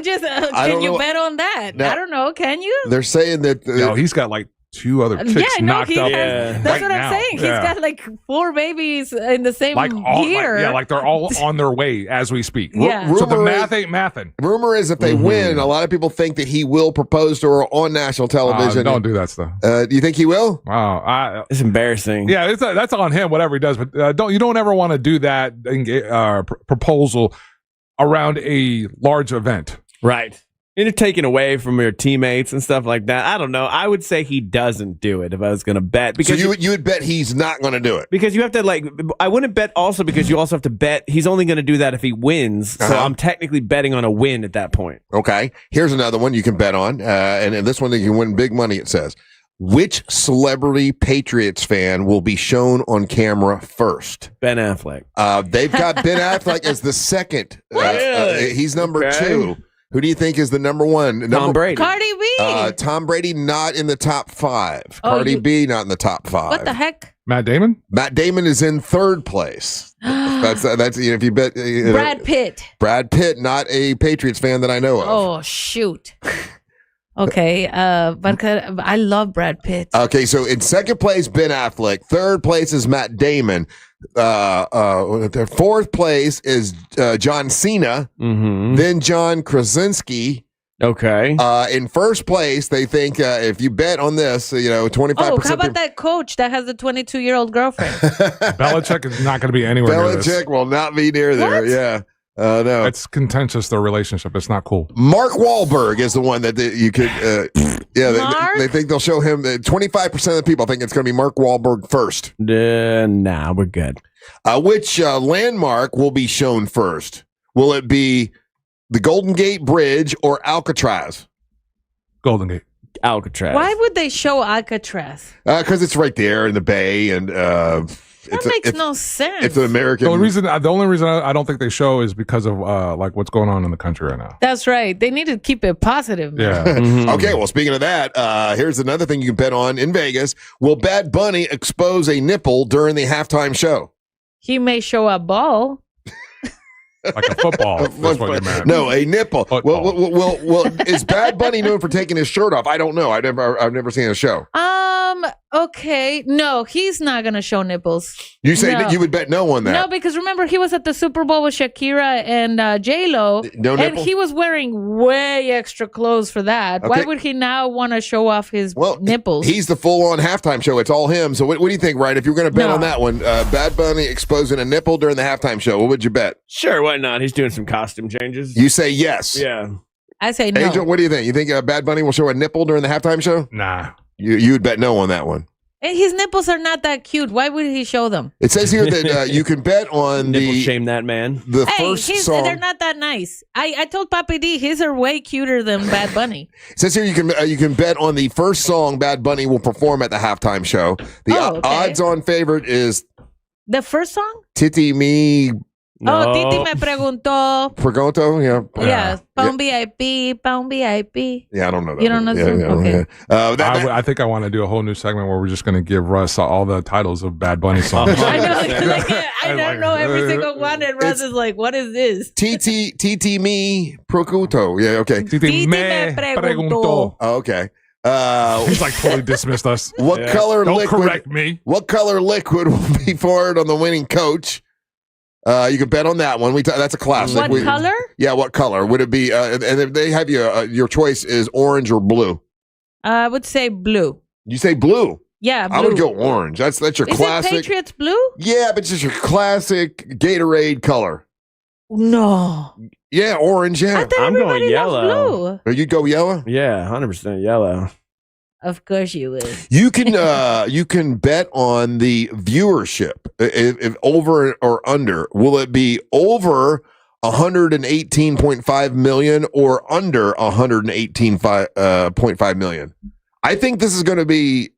just. Can you bet on that? No. I don't know. Can you? They're saying that. He's got 2 other chicks knocked up. That's right what now. I'm saying. He's got 4 babies in the same year. They're all on their way as we speak. Yeah. So the math ain't mathing. Rumor is if they win, a lot of people think that he will propose to her on national television. Don't do that stuff. Do you think he will? Wow, it's embarrassing. Yeah, that's on him. Whatever he does, but you don't ever want to do that proposal around a large event, right? You're taken away from your teammates and stuff like that. I don't know. I would say he doesn't do it if I was going to bet. Because so you would bet he's not going to do it? Because you have to I wouldn't bet also because you also have to bet he's only going to do that if he wins. So I'm technically betting on a win at that point. Okay. Here's another one you can bet on. And this one you can win big money, it says. Which celebrity Patriots fan will be shown on camera first? Ben Affleck. They've got Ben Affleck as the second. He's number 2. Who do you think is the number 1? Tom Brady. Cardi B. Tom Brady not in the top 5. Cardi B not in the top 5. What the heck? Matt Damon? Matt Damon is in 3rd place. that's if you bet. Brad Pitt. Brad Pitt, not a Patriots fan that I know of. Oh shoot. Okay, but I love Brad Pitt. Okay, so in 2nd place, Ben Affleck. 3rd place is Matt Damon. 4th place is John Cena. Then John Krasinski. Okay. In 1st place, they think if you bet on this, 25%. Oh, how about that coach that has a 22-year-old girlfriend? Belichick is not going to be anywhere near this. Belichick will not be near there. What? Yeah. No. It's contentious, their relationship. It's not cool. Mark Wahlberg is the one that you could, they think they'll show him. 25% of the people think it's going to be Mark Wahlberg first. Nah, we're good. Which landmark will be shown first? Will it be the Golden Gate Bridge or Alcatraz? Golden Gate. Alcatraz. Why would they show Alcatraz? Because it's right there in the bay, and that makes no sense. It's an American. The only reason I don't think they show is because of what's going on in the country right now. That's right. They need to keep it positive. Yeah. Okay. Well, speaking of that, here's another thing you can bet on in Vegas. Will Bad Bunny expose a nipple during the halftime show? He may show a ball. Like a football. That's what you meant. No, a nipple. Well, is Bad Bunny known for taking his shirt off? I don't know. I've never seen a show. Okay. No, he's not going to show nipples. You say that you would bet no on that? No, because remember, he was at the Super Bowl with Shakira and J-Lo. No nipple? And he was wearing way extra clothes for that. Okay. Why would he now want to show off his nipples? He's the full-on halftime show. It's all him. So what do you think, Ryan? If you're going to bet on that one, Bad Bunny exposing a nipple during the halftime show, what would you bet? Sure, why not? He's doing some costume changes. You say yes. Yeah. I say no. Angel, what do you think? You think Bad Bunny will show a nipple during the halftime show? Nah. You would bet no on that one. And his nipples are not that cute. Why would he show them? It says here that you can bet on Nipple shame that man. the first song. They're not that nice. I told Papi D his are way cuter than Bad Bunny. It says here you can bet on the first song Bad Bunny will perform at the halftime show. The odds-on favorite is the first song. Titi Me. No. Oh, Titi me preguntó. Pregunto, yeah. Yeah, Pound VIP, Pound VIP. Yeah, I don't know that. You don't know that? Okay. I think I want to do a whole new segment where we're just going to give Russ all the titles of Bad Bunny songs. I know. I don't know every single one, and Russ is like, "What is this?" Titi me pregunto. Yeah, okay. Titi me preguntó. Oh, okay. He's like totally dismissed us. What color Don't liquid? correct me. What color liquid will be poured on the winning coach? You can bet on that one. That's a classic. What color? Yeah, what color would it be? And they have you. Your choice is orange or blue. I would say blue. You say blue. Yeah, blue. I would go orange. That's your classic. Is it Patriots blue? Yeah, but it's just your classic Gatorade color. No. Yeah, orange. Yeah, I'm going yellow. Or you'd go yellow? Yeah, 100% yellow. Of course you would. You can bet on the viewership. If over or under, will it be over 118.5 million or under 118.5 million? I think this is going to be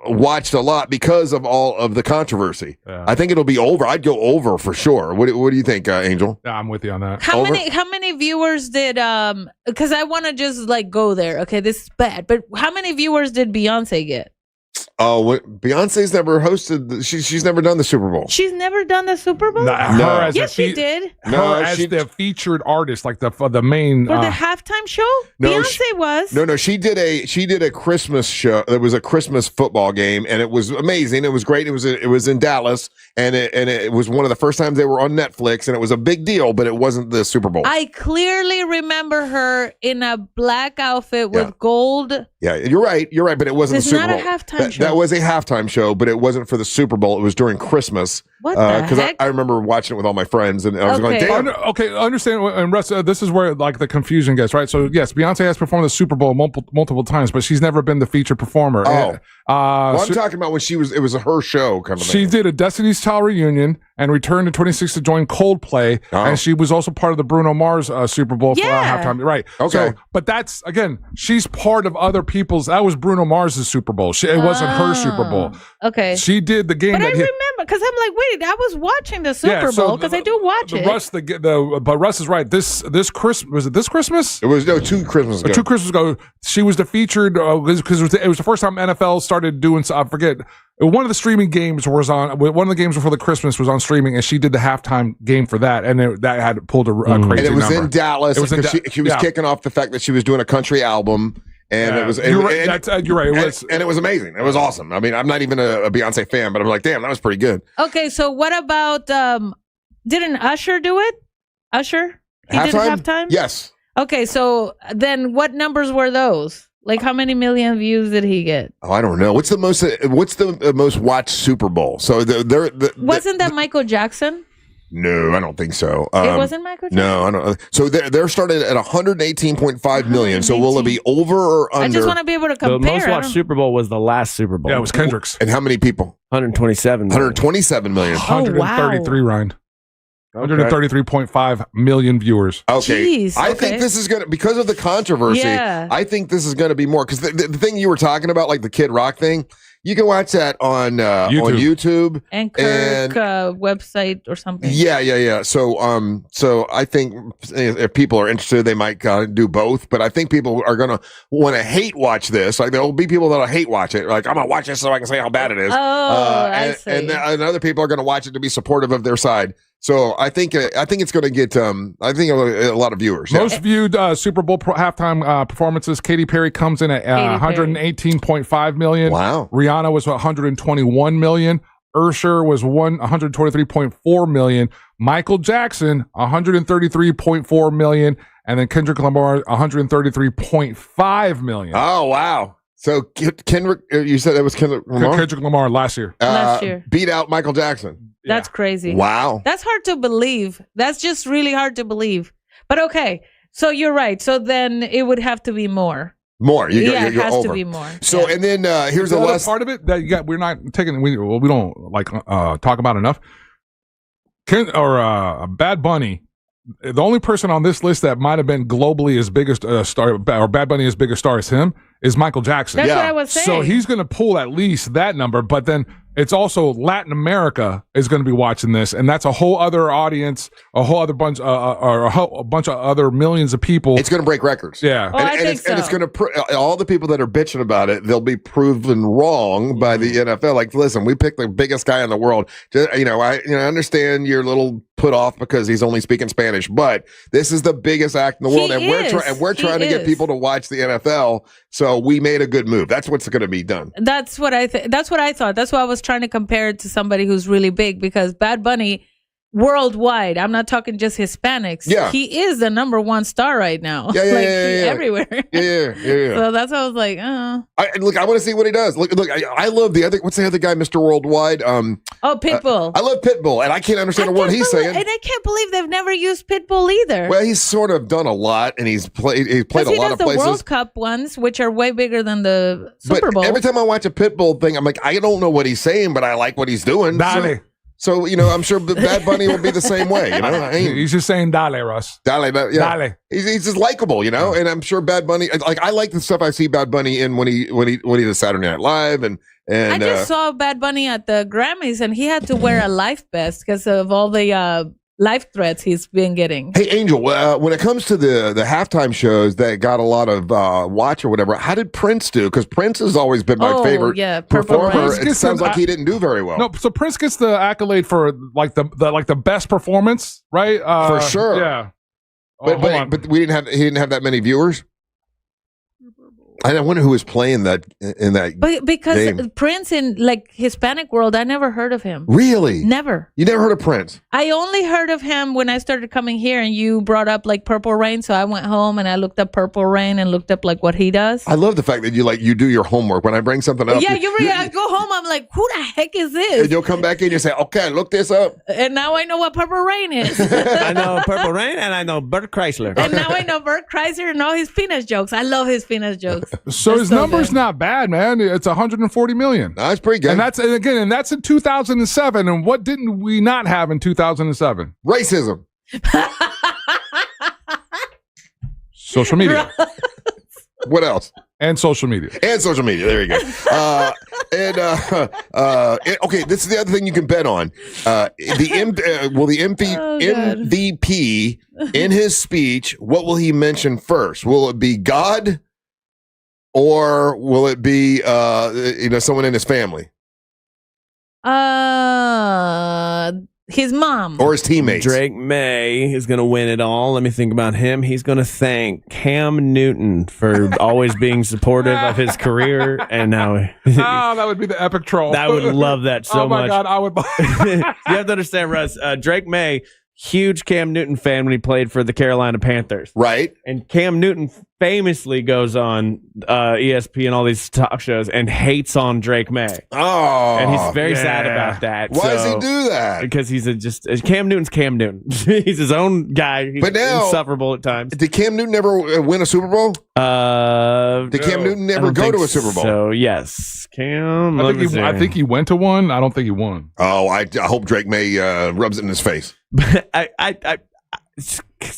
watched a lot because of all of the controversy. Yeah. I think it'll be over. I'd go over for sure. What do you think, Angel? Yeah, I'm with you on that. How many viewers did because I want to just like go there. Okay, this is bad. But how many viewers did Beyonce get? Oh, Beyonce's never hosted. She's never done the Super Bowl. She's never done the Super Bowl? Yes, she did. As the featured artist, like the main for the halftime show. Beyonce was. No. She did a Christmas show. It was a Christmas football game, and it was amazing. It was great. It was in Dallas, and it was one of the first times they were on Netflix, and it was a big deal. But it wasn't the Super Bowl. I clearly remember her in a black outfit with gold. Yeah, you're right. But it wasn't the Super Bowl. It's not a halftime show. That was a halftime show, but it wasn't for the Super Bowl. It was during Christmas. What the heck? I remember watching it with all my friends, and I was going, damn. Understand, and Russ, this is where like the confusion gets, right? So yes, Beyonce has performed the Super Bowl multiple times, but she's never been the featured performer. Oh, I'm talking about when it was her show kind of thing. She did a Destiny's Child reunion and returned in 26 to join Coldplay, and she was also part of the Bruno Mars Super Bowl for halftime. Right. Okay. But that's, again, she's part of other people's. That was Bruno Mars's Super Bowl. It wasn't her Super Bowl. Okay. She did the game. But I remember because I'm like, wait, I was watching the Super Bowl because I do watch it. But Russ is right. This Christmas, was it this Christmas? It was 2 Christmas ago. 2 Christmas ago, she was the featured because it was the first time NFL started doing. I forget. One of the streaming games was on. One of the games before the Christmas was on streaming, and she did the halftime game for that, and that had pulled a crazy number. And it was number. in Dallas. She was kicking off the fact that she was doing a country album. And it was you're right. And it was amazing. It was awesome. I mean, I'm not even a Beyonce fan, but I'm like, damn, that was pretty good. Okay, so what about didn't Usher do it? Usher? He did halftime? Yes. Okay, so then what numbers were those? Like how many million views did he get? Oh, I don't know. What's the most watched Super Bowl? So wasn't that Michael Jackson? No, I don't think so. It wasn't Michael Jackson? No, I don't. So they're started at 118.5 million. So will it be over or under? I just want to be able to compare. The most watched Super Bowl was the last Super Bowl. Yeah, it was Kendrick's. And how many people? 127 million. 127 million. 133, Ryan. 133.5 million viewers. Okay. Jeez, I think this is going to, because of the controversy, I think this is going to be more. Because the thing you were talking about, like the Kid Rock thing, you can watch that on YouTube. And Kirk website or something. Yeah. So I think if people are interested, they might do both. But I think people are going to want to hate watch this. Like there will be people that will hate watch it. Like I'm going to watch this so I can say how bad it is. I see. And other people are going to watch it to be supportive of their side. So I think it's going to get a lot of viewers. Most viewed Super Bowl halftime performances. Katy Perry comes in at 118.5 million. Wow. Rihanna was 121 million. Usher was 123.4 million. Michael Jackson 133.4 million, and then Kendrick Lamar 133.5 million. Oh wow! So Kendrick, you said that was Kendrick Lamar. Kendrick Lamar last year. Beat out Michael Jackson. That's crazy. Wow. That's hard to believe. That's just really hard to believe. But okay, so you're right. So then it would have to be more. More. You're it has over. to be more. So, and then here's the last part of it that you got. We're not taking. We don't like talk about enough. Bad Bunny. The only person on this list that might have been globally as big a star, or Bad Bunny as big a star as him, is Michael Jackson. That's what I was saying. So he's going to pull at least that number, but then it's also Latin America is going to be watching this, and that's a whole other audience, a whole other bunch, or a bunch of other millions of people. It's going to break records. Yeah, I think so. And it's going to all the people that are bitching about it, they'll be proven wrong by the NFL. Like, listen, we picked the biggest guy in the world. I understand you're a little put off because he's only speaking Spanish, but this is the biggest act in the world, and we're trying to get people to watch the NFL. So we made a good move. That's what's going to be done. That's what I That's what I thought. That's why I was trying to compare it to somebody who's really big, because Bad Bunny worldwide, I'm not talking just Hispanics. Yeah. He is the number one star right now. Yeah, everywhere. Yeah. So that's why I was like, I want to see what he does. Look, I love what's the other guy, Mr. Worldwide? Pitbull. I love Pitbull, and I can't understand a word he's saying. And I can't believe they've never used Pitbull either. Well, he's sort of done a lot, and he's played a lot of places. He does the World Cup ones, which are way bigger than the Super Bowl. Every time I watch a Pitbull thing, I'm like, I don't know what he's saying, but I like what he's doing. Dale. So I'm sure Bad Bunny will be the same way. He's just saying "Dale, Russ." Dale, yeah. Dale. He's just likable, and I'm sure Bad Bunny. I like the stuff I see Bad Bunny in when he does Saturday Night Live, and I just saw Bad Bunny at the Grammys, and he had to wear a life vest because of all the life threats he's been getting. Hey, Angel, when it comes to the halftime shows that got a lot of watch or whatever, how did Prince do? Because Prince has always been my favorite performer. It sounds like he didn't do very well. No, so Prince gets the accolade for the best performance, right? For sure. Yeah. But he didn't have that many viewers. I wonder who was playing that in that. But because game. Prince in Hispanic world, I never heard of him. Really? Never. You never heard of Prince? I only heard of him when I started coming here, and you brought up Purple Rain. So I went home and I looked up Purple Rain and looked up what he does. I love the fact that you do your homework. When I bring something up, I go home. I'm like, who the heck is this? And you'll come back and you say, okay, look this up. And now I know what Purple Rain is. I know Purple Rain, and I know Bert Kreischer. And now I know Bert Kreischer and all his penis jokes. I love his penis jokes. So his number's not bad, man. It's 140 million. That's pretty good. And that's in 2007. And what didn't we not have in 2007? Racism. Social media. What else? And social media. There you go. Okay, this is the other thing you can bet on. The MVP in his speech, what will he mention first? Will it be God, or will it be someone in his family? His mom. Or his teammates. Drake May is going to win it all. Let me think about him. He's going to thank Cam Newton for always being supportive of his career. And now... that would be the epic troll. I would love that so much. Oh, my God. I would... You have to understand, Russ. Drake May, huge Cam Newton fan when he played for the Carolina Panthers. Right. And Cam Newton famously goes on ESPN and all these talk shows and hates on Drake May. Oh. And he's very sad about that. Why does he do that? Because he's Cam Newton's Cam Newton. He's his own guy. He's insufferable at times. Did Cam Newton ever win a Super Bowl? Did Cam Newton never go to a Super Bowl? So, yes. Cam. I think he went to one. I don't think he won. Oh, I hope Drake May rubs it in his face.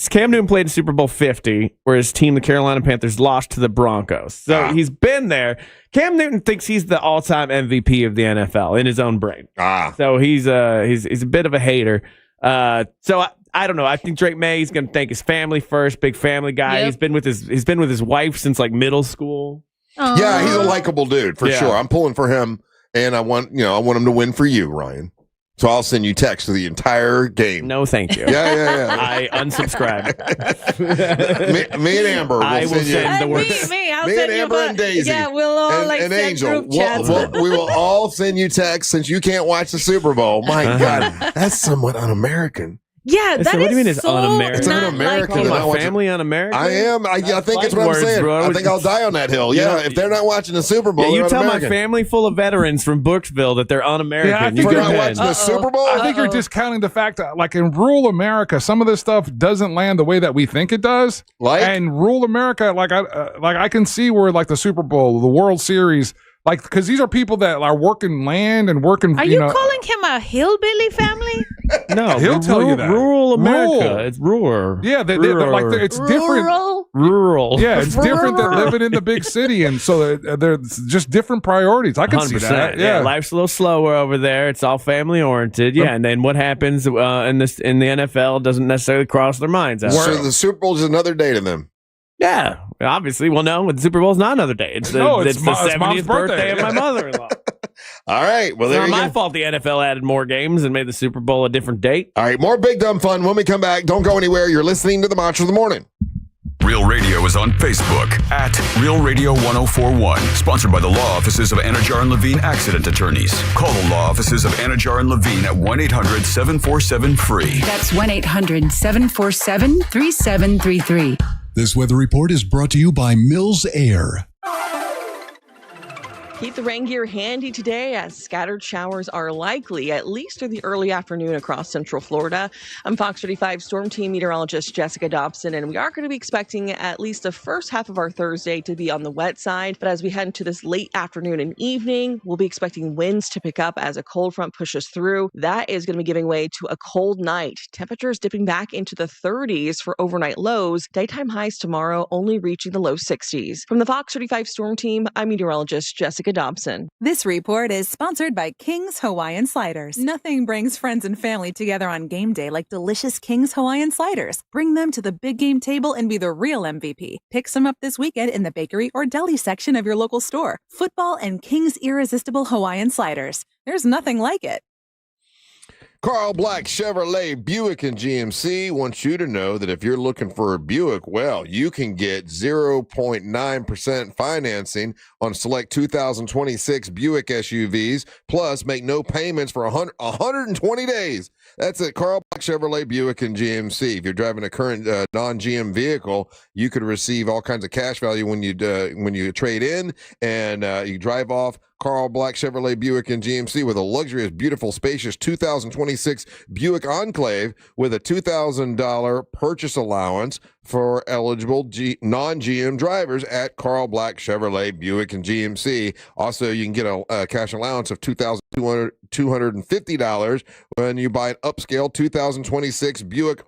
Cam Newton played in Super Bowl 50, where his team, the Carolina Panthers, lost to the Broncos. So he's been there. Cam Newton thinks he's the all-time MVP of the NFL in his own brain. So he's a bit of a hater. So I don't know. I think Drake May is going to thank his family first. Big family guy. Yep. He's been with his wife since middle school. Aww. Yeah, he's a likable dude for sure. I'm pulling for him, and I want him to win for you, Ryan. So I'll send you text for the entire game. No, thank you. Yeah. I unsubscribe. me and Amber. I will send the word. Me and Amber and Daisy. Yeah, we'll all and send Angel. group chats. We will all send you texts since you can't watch the Super Bowl. My God, that's somewhat un-American. Yeah, that what do you mean is it's so un-American? It's un-American. My family un-American? I am. I think it's what I'm saying. Bro. I think I'll die on that hill. Yeah, if they're not watching the Super Bowl, you they're tell my un-American. family full of veterans from Brooksville that they're un-American. Yeah, I you think go they're not ahead. watching the Super Bowl. I think you're discounting the fact that, like in rural America, some of this stuff doesn't land the way that we think it does. Like? And rural America, I can see where like the Super Bowl, the World Series, like because these are people that are working land and working. Are you calling him a hillbilly family? No, he'll tell you that. Rural America. Rural. It's rural. Yeah, they're like it's different. Rural. Yeah, it's different than living in the big city, and so there's just different priorities. I can see that. Yeah, life's a little slower over there. It's all family oriented. Yeah, and then what happens in the NFL doesn't necessarily cross their minds. So the Super Bowl is another day to them. Yeah, obviously. Well, no, the Super Bowl's not another day. It's the 70th birthday of my mother-in-law. All right. Well, It's there not you my go. fault the NFL added more games and made the Super Bowl a different date. All right, more Big Dumb Fun when we come back. Don't go anywhere. You're listening to the Monster of the Morning. Real Radio is on Facebook at Real Radio 1041. Sponsored by the law offices of Anajar and Levine Accident Attorneys. Call the law offices of Anajar and Levine at 1-800-747-FREE. That's 1-800-747-3733. This weather report is brought to you by Mills Air. Keep the rain gear handy today as scattered showers are likely, at least through the early afternoon across central Florida. I'm Fox 35 Storm Team meteorologist Jessica Dobson, and we are going to be expecting at least the first half of our Thursday to be on the wet side. But as we head into this late afternoon and evening, we'll be expecting winds to pick up as a cold front pushes through. That is going to be giving way to a cold night. Temperatures dipping back into the 30s for overnight lows. Daytime highs tomorrow only reaching the low 60s. From the Fox 35 Storm Team, I'm meteorologist Jessica Dobson. This report is sponsored by King's Hawaiian Sliders. Nothing brings friends and family together on game day like delicious King's Hawaiian Sliders. Bring them to the big game table and be the real MVP. Pick some up this weekend in the bakery or deli section of your local store. Football and King's Irresistible Hawaiian Sliders. There's nothing like it. Carl Black Chevrolet Buick and GMC wants you to know that if you're looking for a Buick, well, you can get 0.9% financing on select 2026 Buick SUVs, plus make no payments for 120 days. That's at Carl Black Chevrolet Buick and GMC. If you're driving a current non-GM vehicle, you could receive all kinds of cash value when you trade in and you drive off. Carl Black Chevrolet Buick and GMC with a luxurious, beautiful, spacious 2026 Buick Enclave with a $2,000 purchase allowance for eligible non-GM drivers at Carl Black Chevrolet Buick and GMC. Also, you can get a cash allowance of $2,250 when you buy an upscale 2026 Buick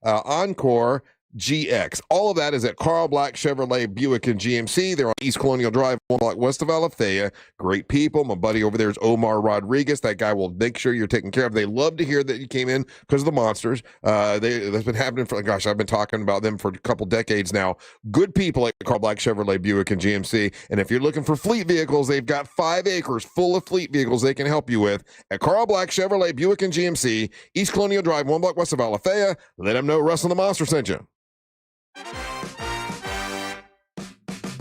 Encore GX. All of that is at Carl Black Chevrolet Buick and GMC. They're on East Colonial Drive, 1 block west of Alafaya. Great people. My buddy over there is Omar Rodriguez. That guy will make sure you're taken care of. They love to hear that you came in because of the Monsters. That's been happening for, gosh, I've been talking about them for a couple decades now. Good people at Carl Black Chevrolet Buick and GMC. And if you're looking for fleet vehicles, they've got 5 acres full of fleet vehicles they can help you with at Carl Black Chevrolet Buick and GMC, East Colonial Drive, 1 block west of Alafaya. Let them know Russ and the Monster sent you.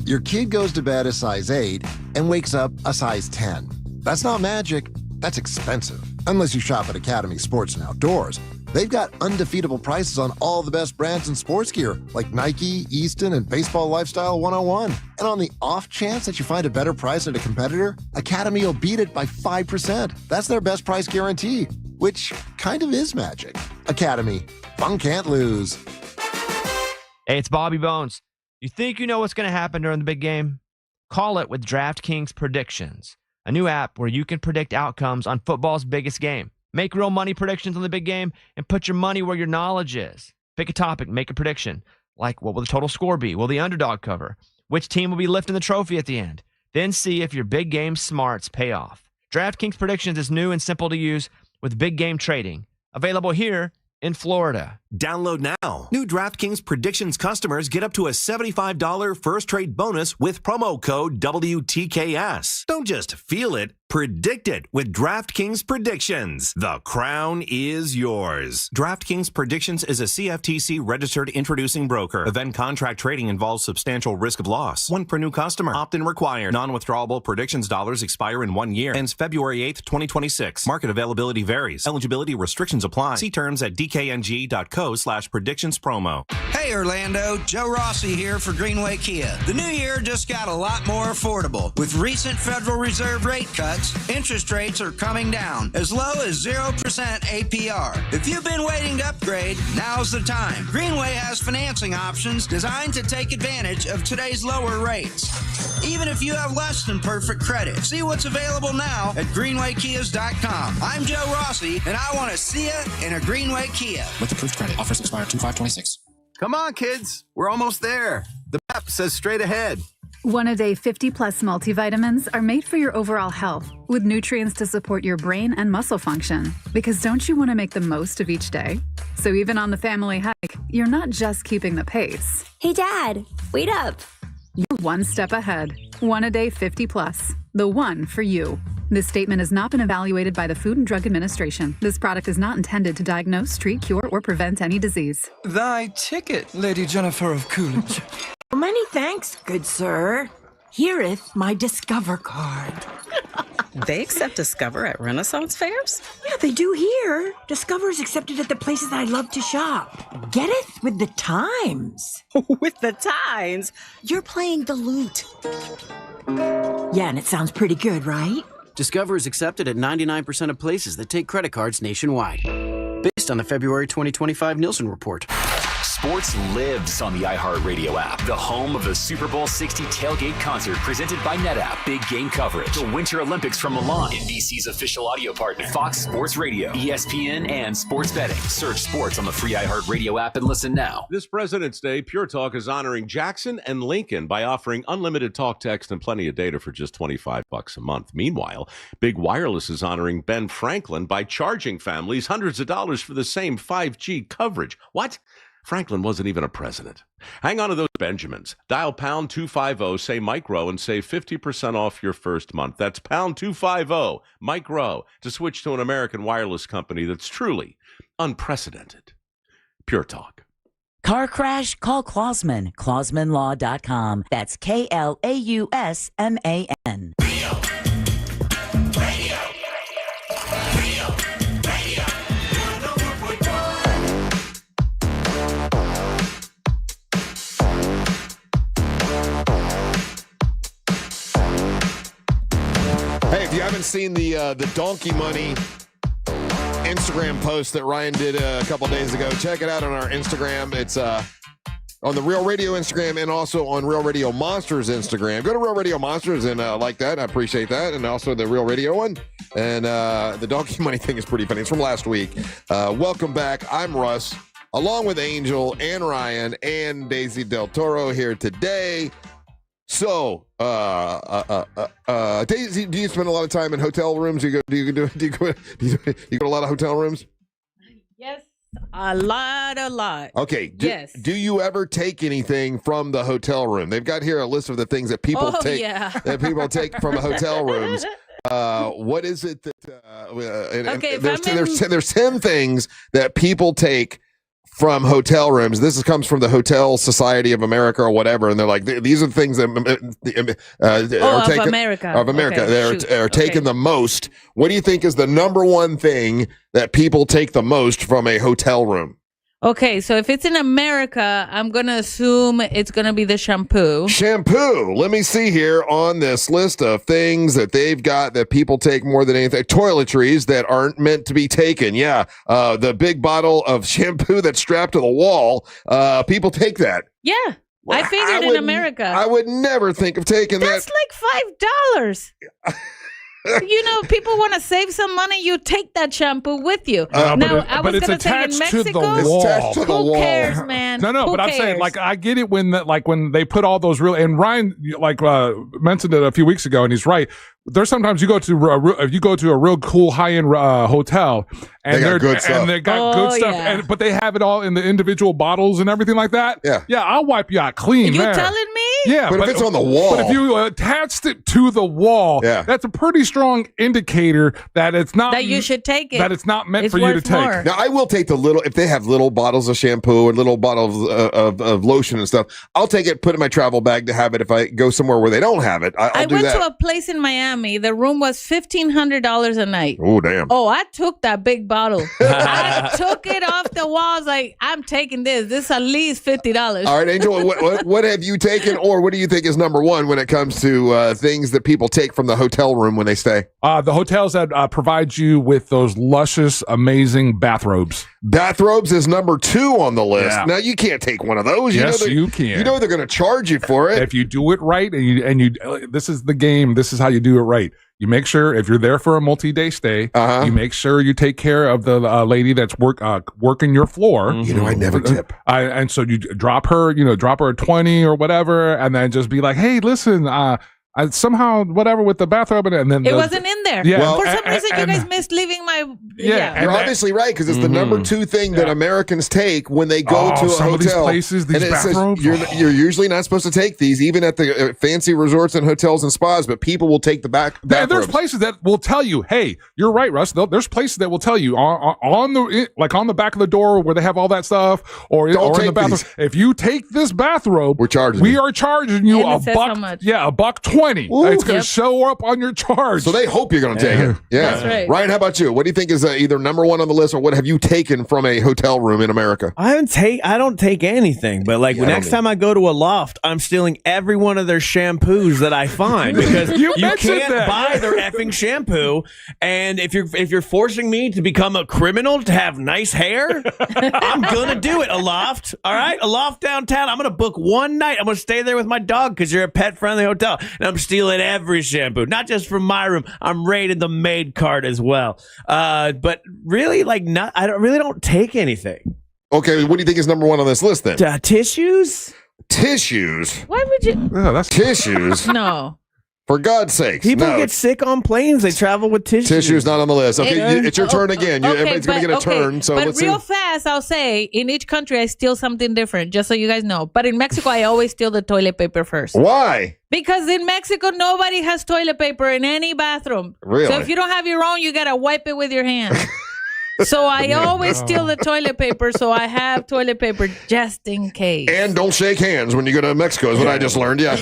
Your kid goes to bed a size 8 and wakes up a size 10. That's not magic. That's expensive. Unless you shop at Academy Sports and Outdoors. They've got undefeatable prices on all the best brands in sports gear, like Nike, Easton, and Baseball Lifestyle 101. And on the off chance that you find a better price at a competitor, Academy will beat it by 5%. That's their best price guarantee, which kind of is magic. Academy. Fun can't lose. Hey, it's Bobby Bones. You think you know what's going to happen during the big game? Call it with DraftKings Predictions, a new app where you can predict outcomes on football's biggest game. Make real money predictions on the big game and put your money where your knowledge is. Pick a topic, make a prediction. Like, what will the total score be? Will the underdog cover? Which team will be lifting the trophy at the end? Then see if your big game smarts pay off. DraftKings Predictions is new and simple to use with big game trading. Available here in Florida. Download now. New DraftKings Predictions customers get up to a $75 first trade bonus with promo code WTKS. Don't just feel it, predict it with DraftKings Predictions. The crown is yours. DraftKings Predictions is a CFTC registered introducing broker. Event contract trading involves substantial risk of loss. One per new customer. Opt-in required. Non-withdrawable predictions dollars expire in 1 year. Ends February 8th, 2026. Market availability varies. Eligibility restrictions apply. See terms at dkng.co/predictions promo. Hey Orlando, Joe Rossi here for Greenway Kia. The new year just got a lot more affordable. With recent Federal Reserve rate cuts, interest rates are coming down as low as 0% APR. If you've been waiting to upgrade, now's the time. Greenway has financing options designed to take advantage of today's lower rates. Even if you have less than perfect credit. See what's available now at greenwaykias.com. I'm Joe Rossi, and I want to see you in a Greenway Kia. With approved credit. Offers expire 2/5/26. Come on, kids. We're almost there. The map says straight ahead. One-a-day 50-plus multivitamins are made for your overall health, with nutrients to support your brain and muscle function. Because don't you want to make the most of each day? So even on the family hike, you're not just keeping the pace. Hey, Dad, wait up. You're one step ahead. One-a-day 50-plus. The one for you. This statement has not been evaluated by the Food and Drug Administration. This product is not intended to diagnose, treat, cure, or prevent any disease. Thy ticket, Lady Jennifer of Coolidge. Many thanks, good sir. Here'th my Discover card. They accept Discover at Renaissance fairs? Yeah, they do here. Discover is accepted at the places I love to shop. Getteth with the times. With the times? You're playing the lute. Yeah, and it sounds pretty good, right? Discover is accepted at 99% of places that take credit cards nationwide. Based on the February 2025 Nielsen report. Sports lives on the iHeartRadio app, the home of the Super Bowl 60 tailgate concert presented by NetApp. Big game coverage, the Winter Olympics from Milan, NBC's official audio partner, Fox Sports Radio, ESPN, and sports betting. Search sports on the free iHeartRadio app and listen now. This President's Day, Pure Talk is honoring Jackson and Lincoln by offering unlimited talk, text, and plenty of data for just $25 a month. Meanwhile, Big Wireless is honoring Ben Franklin by charging families hundreds of dollars for the same 5G coverage. What? Franklin wasn't even a president. Hang on to those Benjamins. Dial pound 250, say Mike Rowe, and save 50% off your first month. That's pound 250, Mike Rowe, to switch to an American wireless company that's truly unprecedented. Pure Talk. Car crash? Call Klausman. KlausmanLaw.com. That's KLAUSMAN. Hey, if you haven't seen the Donkey Money Instagram post that Ryan did a couple days ago, check it out on our Instagram. It's on the Real Radio Instagram and also on Real Radio Monsters Instagram. Go to Real Radio Monsters and like that. I appreciate that. And also the Real Radio one. And the Donkey Money thing is pretty funny. It's from last week. Welcome back. I'm Russ, along with Angel and Ryan and Daisy Del Toro here today. So, Daisy, do you spend a lot of time in hotel rooms? Do you go to a lot of hotel rooms? Yes, a lot. Okay. Yes. Do you ever take anything from the hotel room? They've got here a list of the things that people take. Yeah. That people take from hotel rooms. What is it that? There's 10 things that people take from hotel rooms. This comes from the Hotel Society of America or whatever, and they're like, these are the things that of America Okay, are taking the most. What do you think is the number one thing that people take the most from a hotel room? Okay, so if it's in America, I'm going to assume it's going to be the shampoo. Shampoo. Let me see here on this list of things that they've got that people take more than anything. Toiletries that aren't meant to be taken. Yeah. The big bottle of shampoo that's strapped to the wall. People take that. Yeah. Well, I figured in America. I would never think of taking That's that. like $5. People want to save some money. You take that shampoo with you. I was going to say in Mexico, who cares, man? No, who but cares? I'm saying, like, I get it when they put all those and Ryan, mentioned it a few weeks ago, and he's right. There's sometimes you go to a real cool high-end hotel, and they got good stuff. And they got good stuff, but they have it all in the individual bottles and everything like that. Yeah, I'll wipe you out clean. You telling me? Yeah, but if it's on the wall, but if you attached it to the wall, that's a pretty strong indicator that it's not that you should take it. That it's not meant for you to take. More. Now, I will take the little if they have little bottles of shampoo or little bottles of lotion and stuff. I'll take it, put it in my travel bag to have it if I go somewhere where they don't have it. I went to a place in Miami. The room was $1,500 a night. Oh, damn. Oh, I took that big bottle. I took it off the wall. I was like, I'm taking this. This is at least $50. All right, Angel, what have you taken, or what do you think is number one when it comes to things that people take from the hotel room when they stay? The hotels that provide you with those luscious, amazing bathrobes. Bathrobes is number 2 on the list. Yeah. Now, you can't take one of those. You can. You know they're going to charge you for it. If you do it right, and you this is the game. This is how you do it right. You make sure if you're there for a multi-day stay, you make sure you take care of the lady that's working your floor. I never tip. And so you drop her a 20 or whatever, and then just be like, hey, listen, I somehow whatever with the bathrobe, and then it wasn't in there. Yeah, well, for some reason you guys missed leaving my. Yeah, you're obviously right because it's the number 2 thing that Americans take when they go to a hotel. Of these places, these bathrobes. You're usually not supposed to take these, even at the fancy resorts and hotels and spas. But people will take the bathrobes. There's places that will tell you, "Hey, you're right, Russ." There's places that will tell you on the back of the door where they have all that stuff, or in the bathroom. These. If you take this bathrobe, we are charging you and $1. Yeah, $1.20. It's going to show up on your charge. So they hope you're going to take it. Yeah, that's right. Ryan, how about you? What do you think is either number 1 on the list, or what have you taken from a hotel room in America? I don't take anything, but next time I go to a loft, I'm stealing every one of their shampoos that I find because you can't buy their effing shampoo. And if you're forcing me to become a criminal to have nice hair, I'm gonna do it. A loft, all right, a loft downtown. I'm gonna book one night. I'm gonna stay there with my dog because you're a pet-friendly hotel, and I'm stealing every shampoo, not just from my room. I'm raiding the maid cart as well. But really, I don't take anything. Okay, what do you think is number 1 on this list then? Tissues? Tissues? Why would you? Oh, that's tissues. No. For God's sakes. People get sick on planes. They travel with tissues. Tissues not on the list. Okay, it's your turn again. Everybody's going to get a turn. So but real fast, I'll say, in each country, I steal something different, just so you guys know. But in Mexico, I always steal the toilet paper first. Why? Because in Mexico, nobody has toilet paper in any bathroom. Really? So if you don't have your own, you got to wipe it with your hand. So I always steal the toilet paper, so I have toilet paper just in case. And don't shake hands when you go to Mexico is what I just learned. Yeah.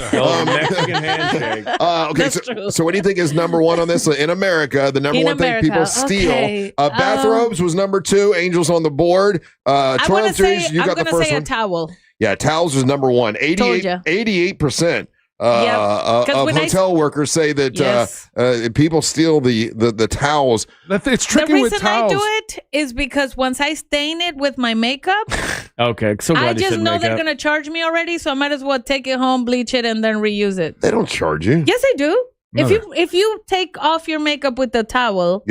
Mexican handshake. Okay, so what do you think is number 1 on this? In America, the number 1 thing people steal. Okay. Bathrobes was number 2. Angels on the board. Toiletries, you got the first one. I'm going to say a towel. Yeah, towels was number 1. 88%. Of hotel workers say that people steal the towels. It's tricky with towels. The reason I do it is because once I stain it with my makeup, okay, so I just know they're gonna charge me already, so I might as well take it home, bleach it, and then reuse it. They don't charge you. Yes, they do. No, if you take off your makeup with the towel,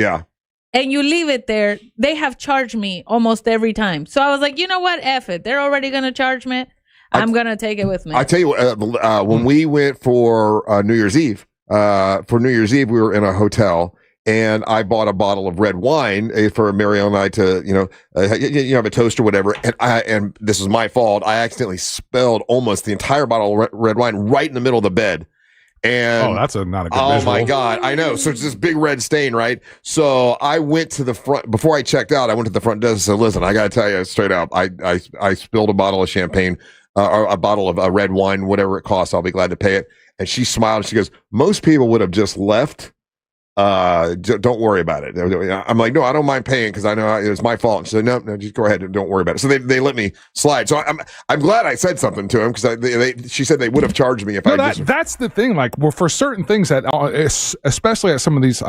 and you leave it there, they have charged me almost every time. So I was like, you know what? F it. They're already gonna charge me. I'm going to take it with me. I tell you what, when we went for New Year's Eve, we were in a hotel, and I bought a bottle of red wine for Mariel and I to, you have a toast or whatever. And this is my fault. I accidentally spilled almost the entire bottle of red wine right in the middle of the bed. And that's not a good visual. My God, I know. So it's this big red stain, right? So I went to the front before I checked out. I went to the front desk and said, "Listen, I got to tell you straight up. I spilled a bottle of champagne, or a bottle of red wine, whatever it costs. I'll be glad to pay it." And she smiled. And she goes, "Most people would have just left. Don't worry about it." I'm like, "No, I don't mind paying because I know it's my fault." And she said, "No, just go ahead and don't worry about it." So they let me slide. So I'm glad I said something to him because she said they would have charged me if that's the thing. Like, well, for certain things that, especially at some of these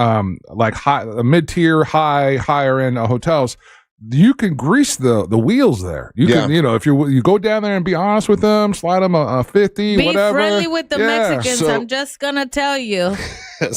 mid-tier, higher end hotels, you can grease the wheels there. You can, if you go down there and be honest with them, slide them a 50, whatever. Be friendly with the Mexicans. So, I'm just going to tell you.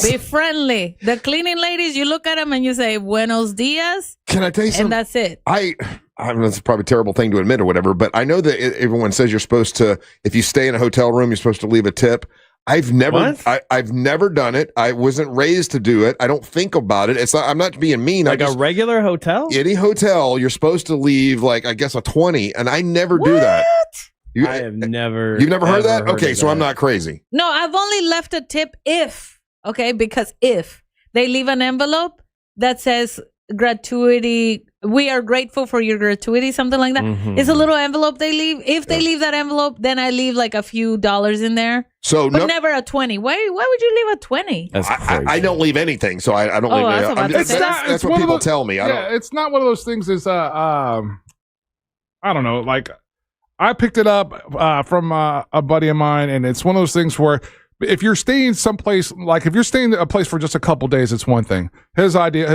Be friendly. The cleaning ladies, you look at them and you say, buenos dias. Can I tell you something? And that's it. I mean, that's probably a terrible thing to admit or whatever, but I know that everyone says you're supposed to, if you stay in a hotel room, you're supposed to leave a tip. I've never done it. I wasn't raised to do it. I don't think about it. I'm not being mean. Like a regular hotel? Any hotel, you're supposed to leave like, I guess, a 20, and I never do that. I have never. You've never heard that? Okay, so I'm not crazy. No, I've only left a tip because if they leave an envelope that says gratuity, we are grateful for your gratuity, something like that. Mm-hmm. It's a little envelope they leave. If they leave that envelope, then I leave like a few dollars in there. But never a 20. Why would you leave a 20? That's crazy. I don't leave anything, so I don't leave it. That's what people tell me. It's not one of those things. I don't know. Like I picked it up from a buddy of mine, and it's one of those things where if you're staying someplace, like if you're staying a place for just a couple days, it's one thing. His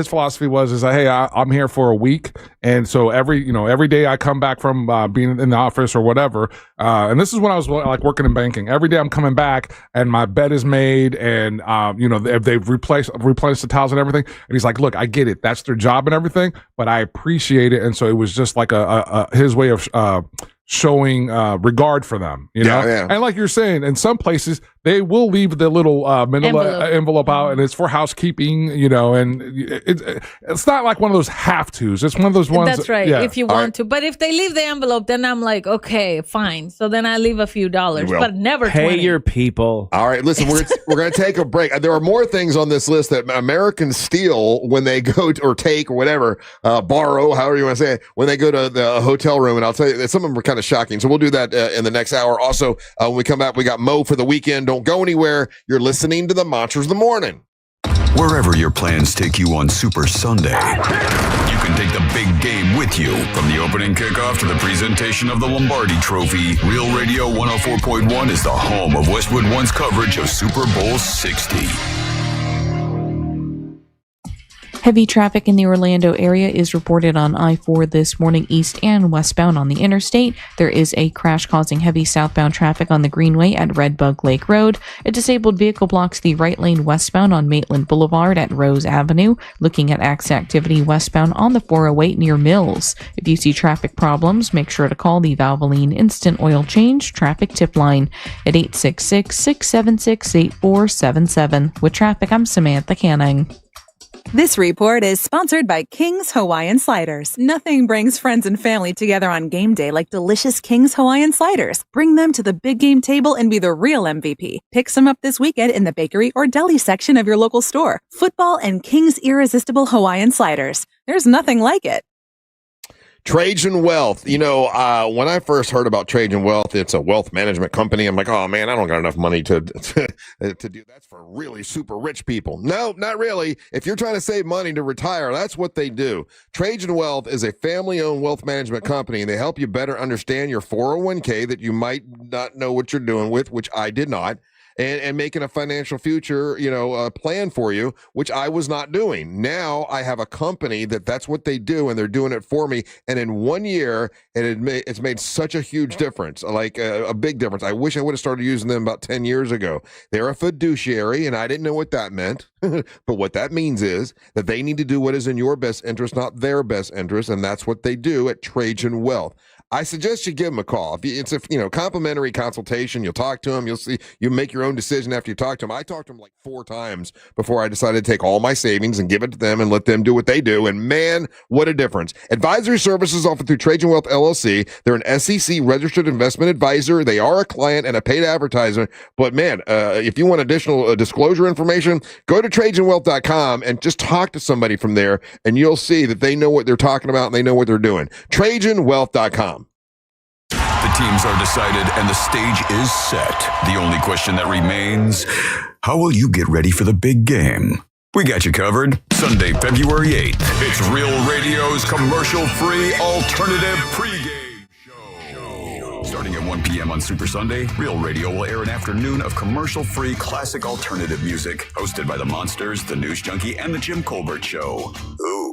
philosophy was hey, I'm here for a week, and so every day I come back from being in the office or whatever, and this is when I was like working in banking. Every day I'm coming back, and my bed is made, and they've replenished the towels and everything. And he's like, look, I get it, that's their job and everything, but I appreciate it, and so it was just like his way of showing regard for them, Yeah. And like you're saying, in some places they will leave the little manila envelope out, and it's for housekeeping, and it's not like one of those have tos. It's one of those ones. That's right. If you want to, but if they leave the envelope, then I'm like, okay, fine. So then I leave a few dollars, but never pay 20. your people. All right, listen, we're going to take a break. There are more things on this list that Americans steal when they go to, or take or whatever, borrow, however you want to say it, when they go to the hotel room. And I'll tell you that some of them are kind of shocking. So we'll do that in the next hour. Also, when we come back, we got Moe for the weekend. Don't go anywhere. You're listening to the Monsters of the Morning. Wherever your plans take you on Super Sunday, you can take the big game with you. From the opening kickoff to the presentation of the Lombardi Trophy, Real Radio 104.1 is the home of Westwood One's coverage of Super Bowl 60. Heavy traffic in the Orlando area is reported on I-4 this morning, east and westbound on the interstate. There is a crash causing heavy southbound traffic on the Greenway at Red Bug Lake Road. A disabled vehicle blocks the right lane westbound on Maitland Boulevard at Rose Avenue. Looking at activity westbound on the 408 near Mills. If you see traffic problems, make sure to call the Valvoline Instant Oil Change Traffic Tip Line at 866-676-8477. With traffic, I'm Samantha Canning. This report is sponsored by King's Hawaiian Sliders. Nothing brings friends and family together on game day like delicious King's Hawaiian Sliders. Bring them to the big game table and be the real MVP. Pick some up this weekend in the bakery or deli section of your local store. Football and King's Irresistible Hawaiian Sliders. There's nothing like it. Trajan Wealth. When I first heard about Trajan Wealth, it's a wealth management company. I'm like, oh man, I don't got enough money to do. That's for really super rich people. No, not really. If you're trying to save money to retire, that's what they do. Trajan Wealth is a family-owned wealth management company, and they help you better understand your 401k that you might not know what you're doing with, which I did not. And making a financial future, plan for you, which I was not doing. Now I have a company that's what they do, and they're doing it for me. And in 1 year, it's made such a huge difference, like a big difference. I wish I would have started using them about 10 years ago. They're a fiduciary, and I didn't know what that meant. But what that means is that they need to do what is in your best interest, not their best interest. And that's what they do at Trajan Wealth. I suggest you give them a call. It's a complimentary consultation. You'll talk to them. You'll see. You make your own decision after you talk to them. I talked to them like 4 times before I decided to take all my savings and give it to them and let them do what they do. And man, what a difference! Advisory services offered through Trajan Wealth LLC. They're an SEC registered investment advisor. They are a client and a paid advertiser. But man, if you want additional disclosure information, go to TrajanWealth.com and just talk to somebody from there, and you'll see that they know what they're talking about and they know what they're doing. TrajanWealth.com. The teams are decided and the stage is set. The only question that remains, how will you get ready for the big game? We got you covered. Sunday, February 8th. It's Real Radio's commercial-free alternative pregame show. Starting at 1 p.m. on Super Sunday, Real Radio will air an afternoon of commercial-free classic alternative music hosted by the Monsters, the News Junkie, and the Jim Colbert Show. Ooh.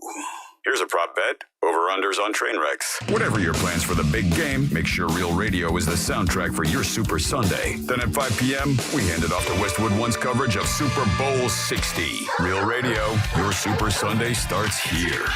Here's a prop bet. Over over-unders on train wrecks. Whatever your plans for the big game, make sure Real Radio is the soundtrack for your Super Sunday. Then at 5 p.m., we hand it off to Westwood One's coverage of Super Bowl 60. Real Radio, your Super Sunday starts here.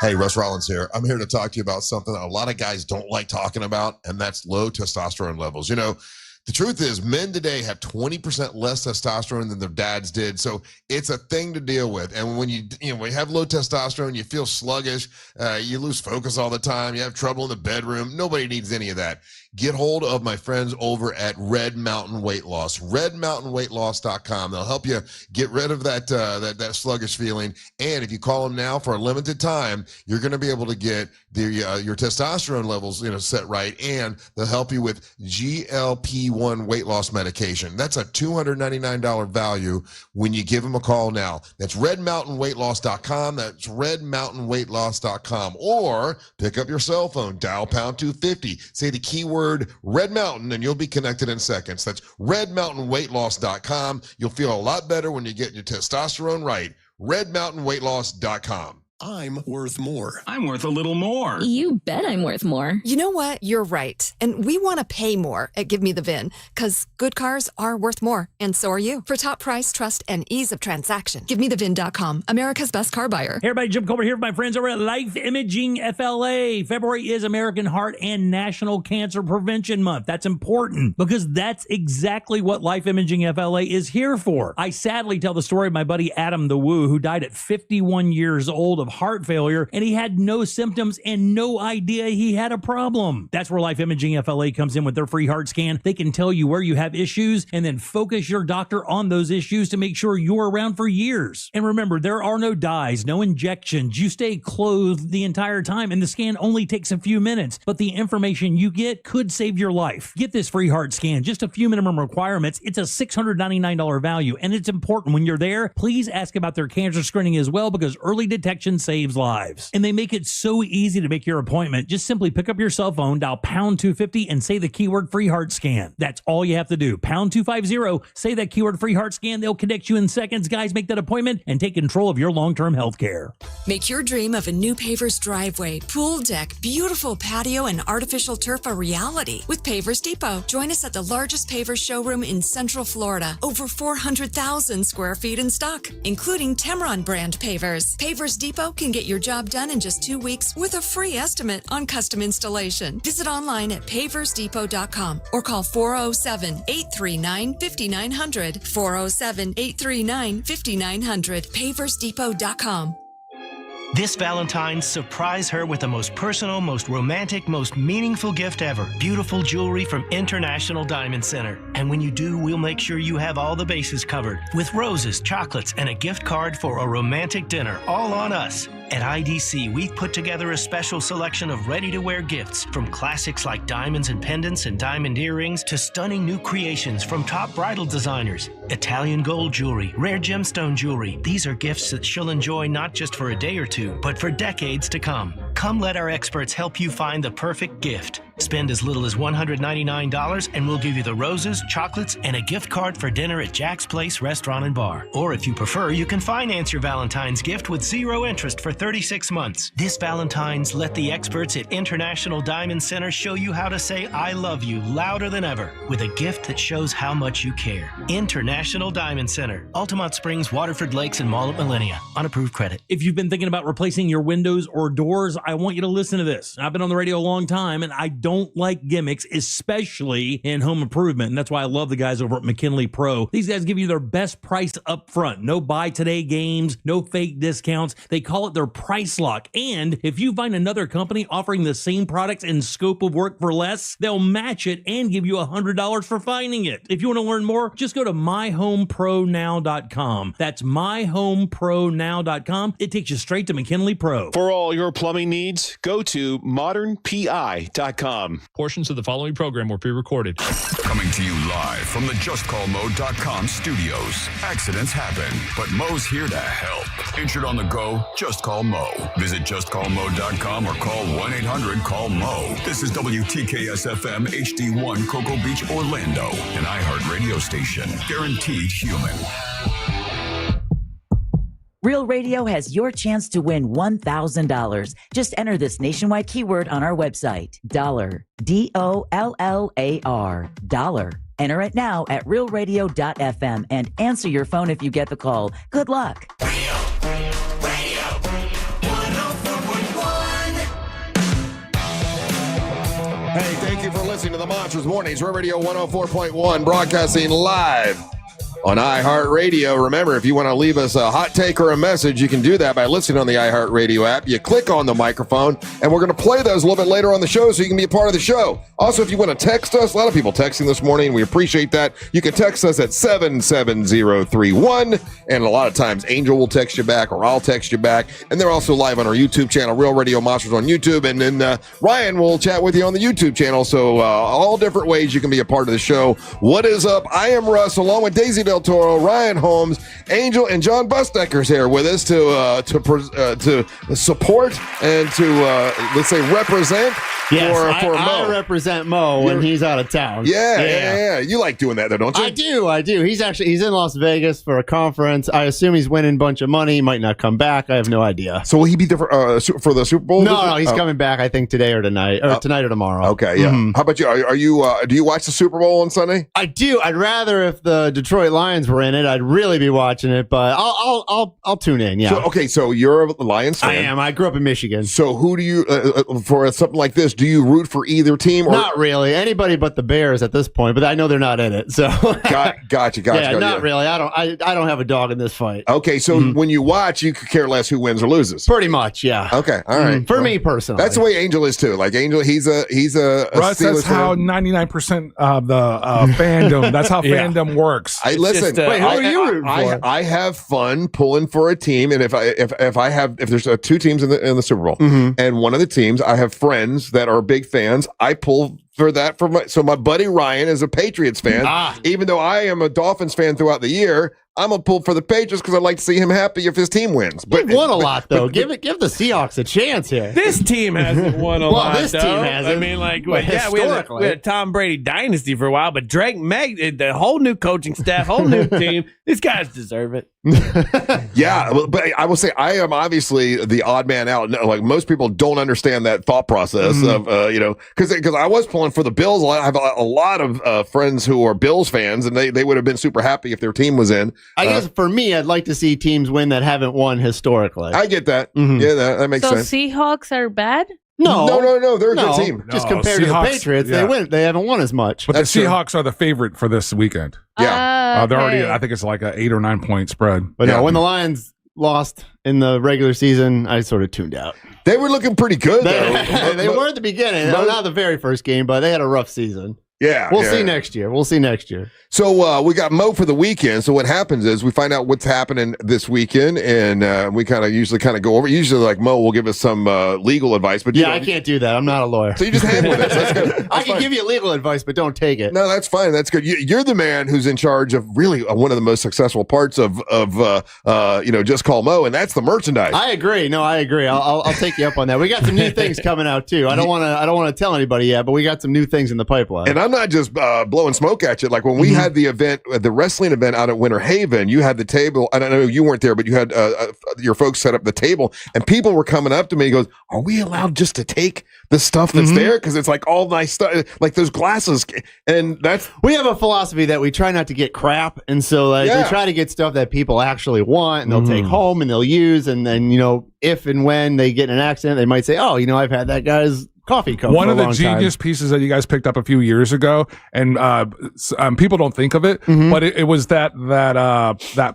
Hey, Russ Rollins here. I'm here to talk to you about something a lot of guys don't like talking about, and that's low testosterone levels. You know, the truth is men today have 20% less testosterone than their dads did. So it's a thing to deal with. And when you have low testosterone, you feel sluggish, you lose focus all the time, you have trouble in the bedroom. Nobody needs any of that. Get hold of my friends over at Red Mountain Weight Loss, redmountainweightloss.com. They'll help you get rid of that sluggish feeling. And if you call them now for a limited time, you're going to be able to get your testosterone levels set right, and they'll help you with GLP-1 weight loss medication. That's a $299 value when you give them a call now. That's redmountainweightloss.com. That's redmountainweightloss.com. Or pick up your cell phone, dial pound 250, say the keyword Red Mountain, and you'll be connected in seconds. That's redmountainweightloss.com. You'll feel a lot better when you get your testosterone right. redmountainweightloss.com. I'm worth more. I'm worth a little more. You bet I'm worth more. You know what? You're right. And we want to pay more at Give Me the VIN, because good cars are worth more, and so are you. For top price, trust, and ease of transaction, GiveMeTheVIN.com, America's best car buyer. Hey everybody, Jim Colbert here with my friends over at Life Imaging FLA. February is American Heart and National Cancer Prevention Month. That's important because that's exactly what Life Imaging FLA is here for. I sadly tell the story of my buddy Adam the Woo, who died at 51 years old of heart failure, and he had no symptoms and no idea he had a problem. That's where Life Imaging FLA comes in with their free heart scan. They can tell you where you have issues and then focus your doctor on those issues to make sure you're around for years. And remember, there are no dyes, no injections. You stay clothed the entire time, and the scan only takes a few minutes, but the information you get could save your life. Get this free heart scan, just a few minimum requirements. It's a $699 value, and it's important when you're there. Please ask about their cancer screening as well, because early detection saves lives. And they make it so easy to make your appointment. Just simply pick up your cell phone, dial pound 250, and say the keyword free heart scan. That's all you have to do. Pound 250, say that keyword free heart scan. They'll connect you in seconds. Guys, make that appointment and take control of your long-term health care. Make your dream of a new Pavers driveway, pool deck, beautiful patio, and artificial turf a reality with Pavers Depot. Join us at the largest Pavers showroom in Central Florida. Over 400,000 square feet in stock, including Tamron brand pavers. Pavers Depot can get your job done in just 2 weeks with a free estimate on custom installation. Visit online at paversdepot.com or call 407-839-5900. 407-839-5900. paversdepot.com. This Valentine's, surprise her with the most personal, most romantic, most meaningful gift ever. Beautiful jewelry from International Diamond Center. And when you do, we'll make sure you have all the bases covered with roses, chocolates, and a gift card for a romantic dinner, all on us. At IDC, we've put together a special selection of ready-to-wear gifts, from classics like diamonds and pendants and diamond earrings to stunning new creations from top bridal designers. Italian gold jewelry, rare gemstone jewelry. These are gifts that she'll enjoy not just for a day or two, but for decades to come. Come let our experts help you find the perfect gift. Spend as little as $199 and we'll give you the roses, chocolates, and a gift card for dinner at Jack's Place Restaurant and Bar. Or if you prefer, you can finance your Valentine's gift with 0 interest for 36 months. This Valentine's, let the experts at International Diamond Center show you how to say I love you louder than ever with a gift that shows how much you care. International Diamond Center, Altamont Springs, Waterford Lakes, and Mall at Millennia. On approved credit. If you've been thinking about replacing your windows or doors, I want you to listen to this. I've been on the radio a long time, and I don't like gimmicks, especially in home improvement. And that's why I love the guys over at McKinley Pro. These guys give you their best price up front. No buy today games, no fake discounts. They call it their price lock. And if you find another company offering the same products and scope of work for less, they'll match it and give you $100 for finding it. If you want to learn more, just go to myhomepronow.com. That's myhomepronow.com. It takes you straight to McKinley Pro. For all your plumbing needs, go to modernpi.com. Portions of the following program were pre-recorded. Coming to you live from the JustCallMoe.com studios. Accidents happen, but Moe's here to help. Injured on the go? Just call Moe. Visit JustCallMoe.com or call 1-800-CALL-MOE. This is WTKS-FM HD1 Cocoa Beach, Orlando, an iHeart radio station. Guaranteed human. Real Radio has your chance to win $1,000. Just enter this nationwide keyword on our website. Dollar. DOLLAR. Dollar. Enter it now at realradio.fm and answer your phone if you get the call. Good luck. Hey, thank you for listening to the Monsters Mornings. Real Radio 104.1, broadcasting live on iHeartRadio. Remember, if you want to leave us a hot take or a message, you can do that by listening on the iHeartRadio app. You click on the microphone, and we're going to play those a little bit later on the show so you can be a part of the show. Also, if you want to text us, a lot of people texting this morning. We appreciate that. You can text us at 77031, and a lot of times Angel will text you back or I'll text you back. And they're also live on our YouTube channel, Real Radio Monsters on YouTube. And then Ryan will chat with you on the YouTube channel. So all different ways you can be a part of the show. What is up? I am Russ, along with Daisy Del Toro, Ryan Holmes, Angel, and John Busdecker's here with us to support and to let's say represent for Mo. I represent Mo when he's out of town. Yeah. You like doing that, though, don't you? I do. He's in Las Vegas for a conference. I assume he's winning a bunch of money. He might not come back. I have no idea. So will he be there for the Super Bowl? No, he's coming back. I think today or tonight, or tonight or tomorrow. Okay, yeah. Mm-hmm. How about you? Are you? Do you watch the Super Bowl on Sunday? I do. I'd rather if the Detroit Lions were in it. I'd really be watching it, but I'll tune in. Yeah. So you're a Lions fan. I am. I grew up in Michigan. So who do you for something like this? Do you root for either team? Or? Not really. Anybody but the Bears at this point. But I know they're not in it. So gotcha. Yeah, not really. I don't have a dog in this fight. Okay, so when you watch, you could care less who wins or loses. Pretty much, yeah. Okay, all right. For me personally, that's the way Angel is too. Like Angel, he's a Russ, that's how 99% of the fandom. That's how fandom works. Listen. Wait, who are you rooting for? I have fun pulling for a team, and if there's two teams in the Super Bowl, and one of the teams, I have friends that are big fans. I pull for that so my buddy Ryan is a Patriots fan. Even though I am a Dolphins fan throughout the year, I'm gonna pull for the Patriots because I'd like to see him happy if his team wins. But they've won a lot though. Give the Seahawks a chance here. This team hasn't won a lot. This team hasn't. I mean, we had a Tom Brady dynasty for a while, but Drake Meg, the whole new coaching staff, whole new team. These guys deserve it. Yeah, but I will say I am obviously the odd man out. Like most people don't understand that thought process of because I was pulling for the Bills. I have a lot of friends who are Bills fans, and they would have been super happy if their team was in. I guess for me, I'd like to see teams win that haven't won historically. I get that. Yeah, that makes sense. So Seahawks are bad? No, they're a good team. Just compared to the Patriots, they haven't won as much. But the Seahawks are the favorite for this weekend. Yeah, they're already. I think it's like an 8 or 9 point spread. But no, when the Lions lost in the regular season, I sort of tuned out. They were looking pretty good, though. They were at the beginning. Not the very first game, but they had a rough season. Yeah, we'll see next year. So we got Mo for the weekend. So what happens is we find out what's happening this weekend, and we usually go over. Usually, like Mo will give us some legal advice, but I can't do that. I'm not a lawyer. So you just hang with us. That's good. I can give you legal advice, but don't take it. No, that's fine. That's good. You're the man who's in charge of really one of the most successful parts of Just Call Mo, and that's the merchandise. I agree. No, I agree. I'll take you up on that. We got some new things coming out too. I don't want to tell anybody yet, but we got some new things in the pipeline. And I'm not just blowing smoke at you. Like when we had the event, the wrestling event out at Winter Haven, you had the table. I don't know, you weren't there, but you had your folks set up the table, and people were coming up to me and goes, "Are we allowed just to take the stuff that's there? Because it's like all nice stuff, like those glasses." And we have a philosophy that we try not to get crap, and so we try to get stuff that people actually want and they'll take home and they'll use, and then if and when they get in an accident, they might say, "Oh, I've had that guy's coffee cup." One of the genius pieces that you guys picked up a few years ago, and people don't think of it, but it was that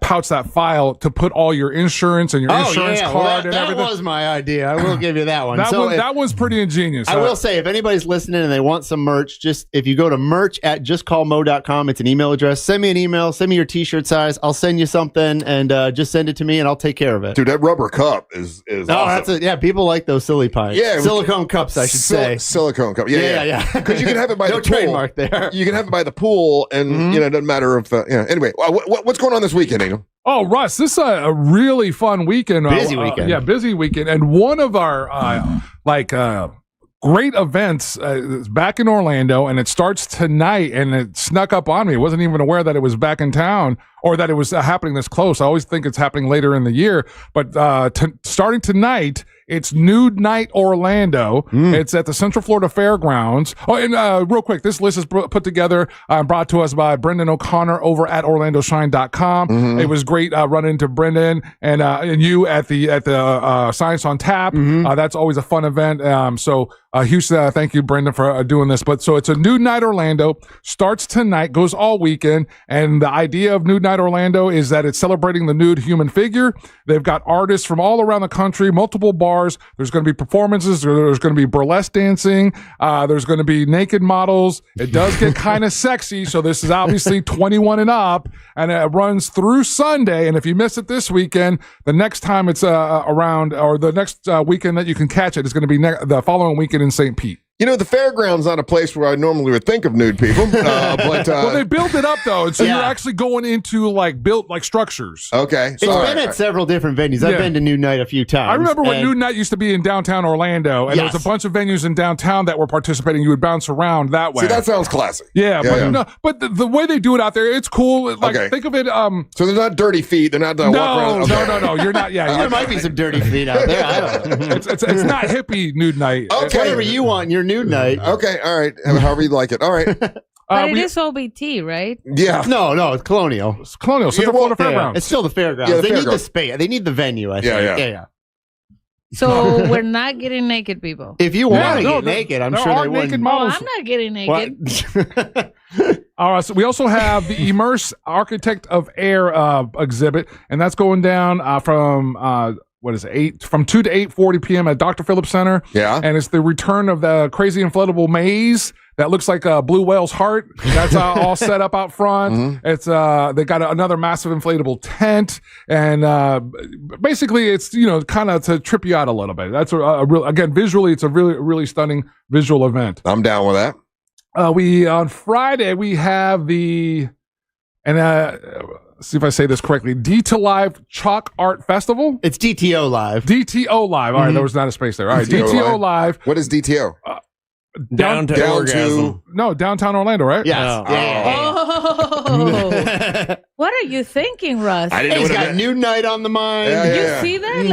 pouch, that file to put all your insurance and your insurance card and everything. That was my idea. I will give you that one. That was pretty ingenious. I will say, if anybody's listening and they want some merch, if you go to merch@justcallmo.com, it's an email address. Send me an email. Send me your T-shirt size. I'll send you something, and just send it to me, and I'll take care of it. Dude, that rubber cup is awesome. That's it. Yeah, people like those silly pints. Yeah, silicone cups, I should say. Silicone cup. Yeah. Because you can have it by the pool. Trademark there. You can have it by the pool, and it doesn't matter if. Anyway, what's going on this weekend, Angel? Oh, Russ, this is a really fun weekend. Busy weekend. Busy weekend. And one of our great events back in Orlando, and it starts tonight, and it snuck up on me. I wasn't even aware that it was back in town or that it was happening this close. I always think it's happening later in the year, but starting tonight, it's Nude Night Orlando. It's at the Central Florida Fairgrounds. Oh, and real quick, this list is put together and brought to us by Brendan O'Connor over at OrlandoShine.com. It was great running into Brendan and you at the Science on Tap. That's always a fun event. So huge thank you, Brendan, for doing this. But so it's a Nude Night Orlando, starts tonight, goes all weekend. And the idea of Nude Night Orlando is that it's celebrating the nude human figure. They've got artists from all around the country, multiple bars. There's going to be performances. There's going to be burlesque dancing. There's going to be naked models. It does get kind of sexy. So this is obviously 21 and up, and it runs through Sunday. And if you miss it this weekend, the next time it's around, or the next weekend that you can catch it is going to be the following weekend in St. Pete. You know, the fairground's not a place where I normally would think of nude people, but well, they built it up though, and so you're actually going into built structures. Okay, it's been at several different venues. I've been to Nude Night a few times. I remember when Nude Night used to be in downtown Orlando, and there was a bunch of venues in downtown that were participating. You would bounce around that way. See, that sounds classic. Yeah, no, but the way they do it out there, it's cool. Think of it. So they're not dirty feet. They're not walking around. Okay. No. You're not. Yeah, there might be some dirty feet out there. I don't know. It's not hippie Nude Night. Okay, whatever you want in your Nude Night. Okay. All right. However you like it. All right. But it is OBT, right? Yeah. No, it's Colonial. It's Colonial. Central Florida Fairgrounds. It's still the fairgrounds. Yeah, they need the space. They need the venue, I think. Yeah. So we're not getting naked, people. If you want to get naked, I'm sure they would. I'm not getting naked. All right. So we also have the Immerse Architect of Air exhibit, and that's going down from from 2 to 8:40 p.m. at Dr. Phillips Center. Yeah. And it's the return of the crazy inflatable maze that looks like a blue whale's heart. That's all set up out front. It's they got another massive inflatable tent, and basically it's kind of to trip you out a little bit. That's a real, again, visually it's a really stunning visual event. I'm down with that. On Friday we have see if I say this correctly, DT Live Chalk Art Festival. It's DTO Live. DTO Live. All right, there was not a space there. All right, DTO Live. What is DTO? Down to downtown Orlando, right? Yes. Oh. What are you thinking, Russ? He's got Nude Night on the mind. You see that? I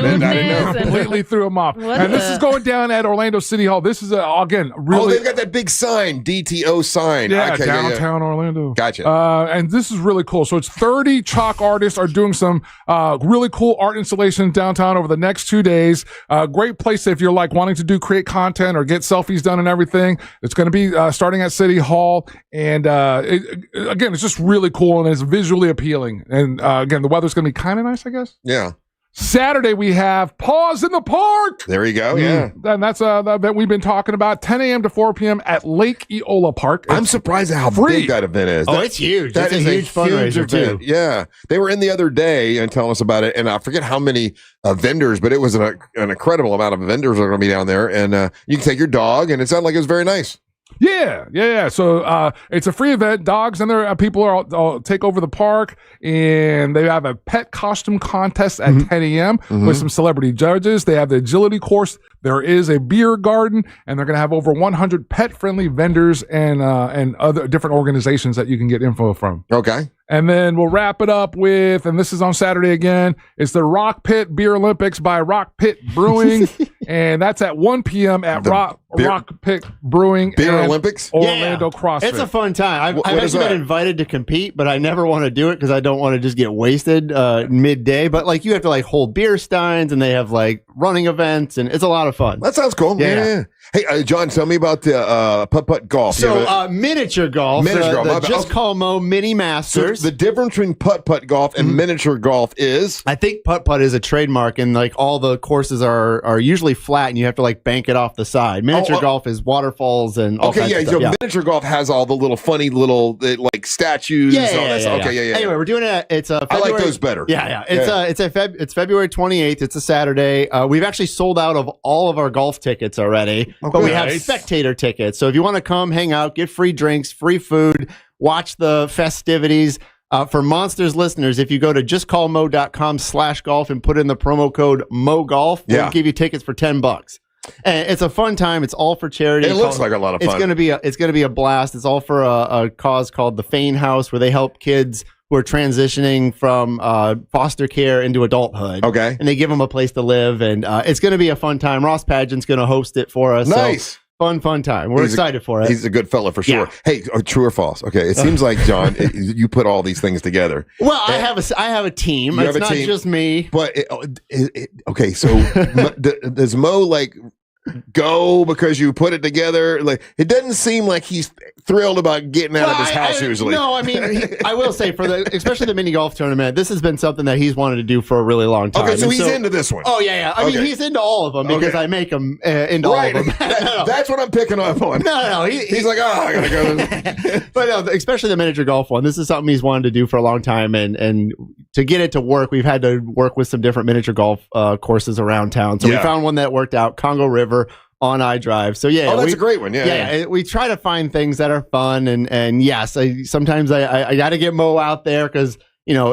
didn't know. Completely threw him off. This is going down at Orlando City Hall. This is again really. Oh, they've got that big sign, DTO sign. Yeah, okay, downtown Orlando. Gotcha. And this is really cool. So it's 30 chalk artists are doing some really cool art installations downtown over the next 2 days. Great place if you're wanting to create content or get selfies done and everything. It's going to be starting at City Hall, and again, it's just really cool and it's visually appealing. And again, the weather's going to be kind of nice, I guess. Yeah. Saturday we have Paws in the Park. There you go. Yeah, and that's the event we've been talking about. 10 a.m. to 4 p.m. at Lake Eola Park. I'm surprised at how big that event is. Oh, it's huge. That is a huge fundraiser too. Yeah, they were in the other day and telling us about it, and I forget how many vendors, but it was an incredible amount of vendors are going to be down there, and you can take your dog, and it sounded like it was very nice. Yeah. So it's a free event. Dogs and their people all take over the park, and they have a pet costume contest at 10 a.m. with some celebrity judges. They have the agility course. There is a beer garden, and they're going to have over 100 pet-friendly vendors and other different organizations that you can get info from. Okay. And then we'll wrap it up with, and this is on Saturday again, it's the Rock Pit Beer Olympics by Rock Pit Brewing, and that's at 1 p.m. at Rock Pit Brewing Beer Olympics? Orlando CrossFit. It's a fun time. I've actually been invited to compete, but I never want to do it because I don't want to just get wasted midday. But you have to hold beer steins, and they have running events, and it's a lot of fun. That sounds cool. Yeah. Hey, John, tell me about the putt-putt golf. So miniature golf. The Just Call Moe Mini Masters. So the difference between putt-putt golf and miniature golf is? I think putt-putt is a trademark, and all the courses are usually flat, and you have to bank it off the side. Miniature golf is waterfalls and all kinds of stuff. So miniature golf has all the little funny little statues. Okay. Anyway, we're doing it. It's February, I like those better. Yeah. It's February 28th. It's a Saturday. We've actually sold out of all of our golf tickets already. But we have spectator tickets. So if you want to come, hang out, get free drinks, free food, watch the festivities. For Monsters listeners, if you go to justcallmo.com/golf and put in the promo code MoGolf, we'll give you tickets for $10. And it's a fun time. It's all for charity. It looks like a lot of fun. It's gonna be a blast. It's all for a cause called the Fane House, where they help kids who are transitioning from foster care into adulthood. Okay. And they give them a place to live, and it's going to be a fun time. Ross Pageant's going to host it for us. Nice. So fun time. We're excited for it. He's a good fella for sure. Yeah. Hey, true or false? Okay, it seems like, John, you put all these things together. Well, I have a team. You It's have a not team. just me. But, okay, so does Moe, like, go because you put it together? Like, it doesn't seem like he's thrilled about getting out of his house usually. No, I mean, I will say, especially the mini golf tournament, this has been something that he's wanted to do for a really long time. Okay, so he's into this one. Oh, yeah. I mean, he's into all of them because I make him into all of them. That's what I'm picking up on. No. He's like, I gotta go. But no, especially the miniature golf one. This is something he's wanted to do for a long time, and to get it to work, we've had to work with some different miniature golf courses around town. So we found one that worked out, Congo River on iDrive. So that's a great one. Yeah. We try to find things that are fun, and yes, sometimes I got to get Moe out there because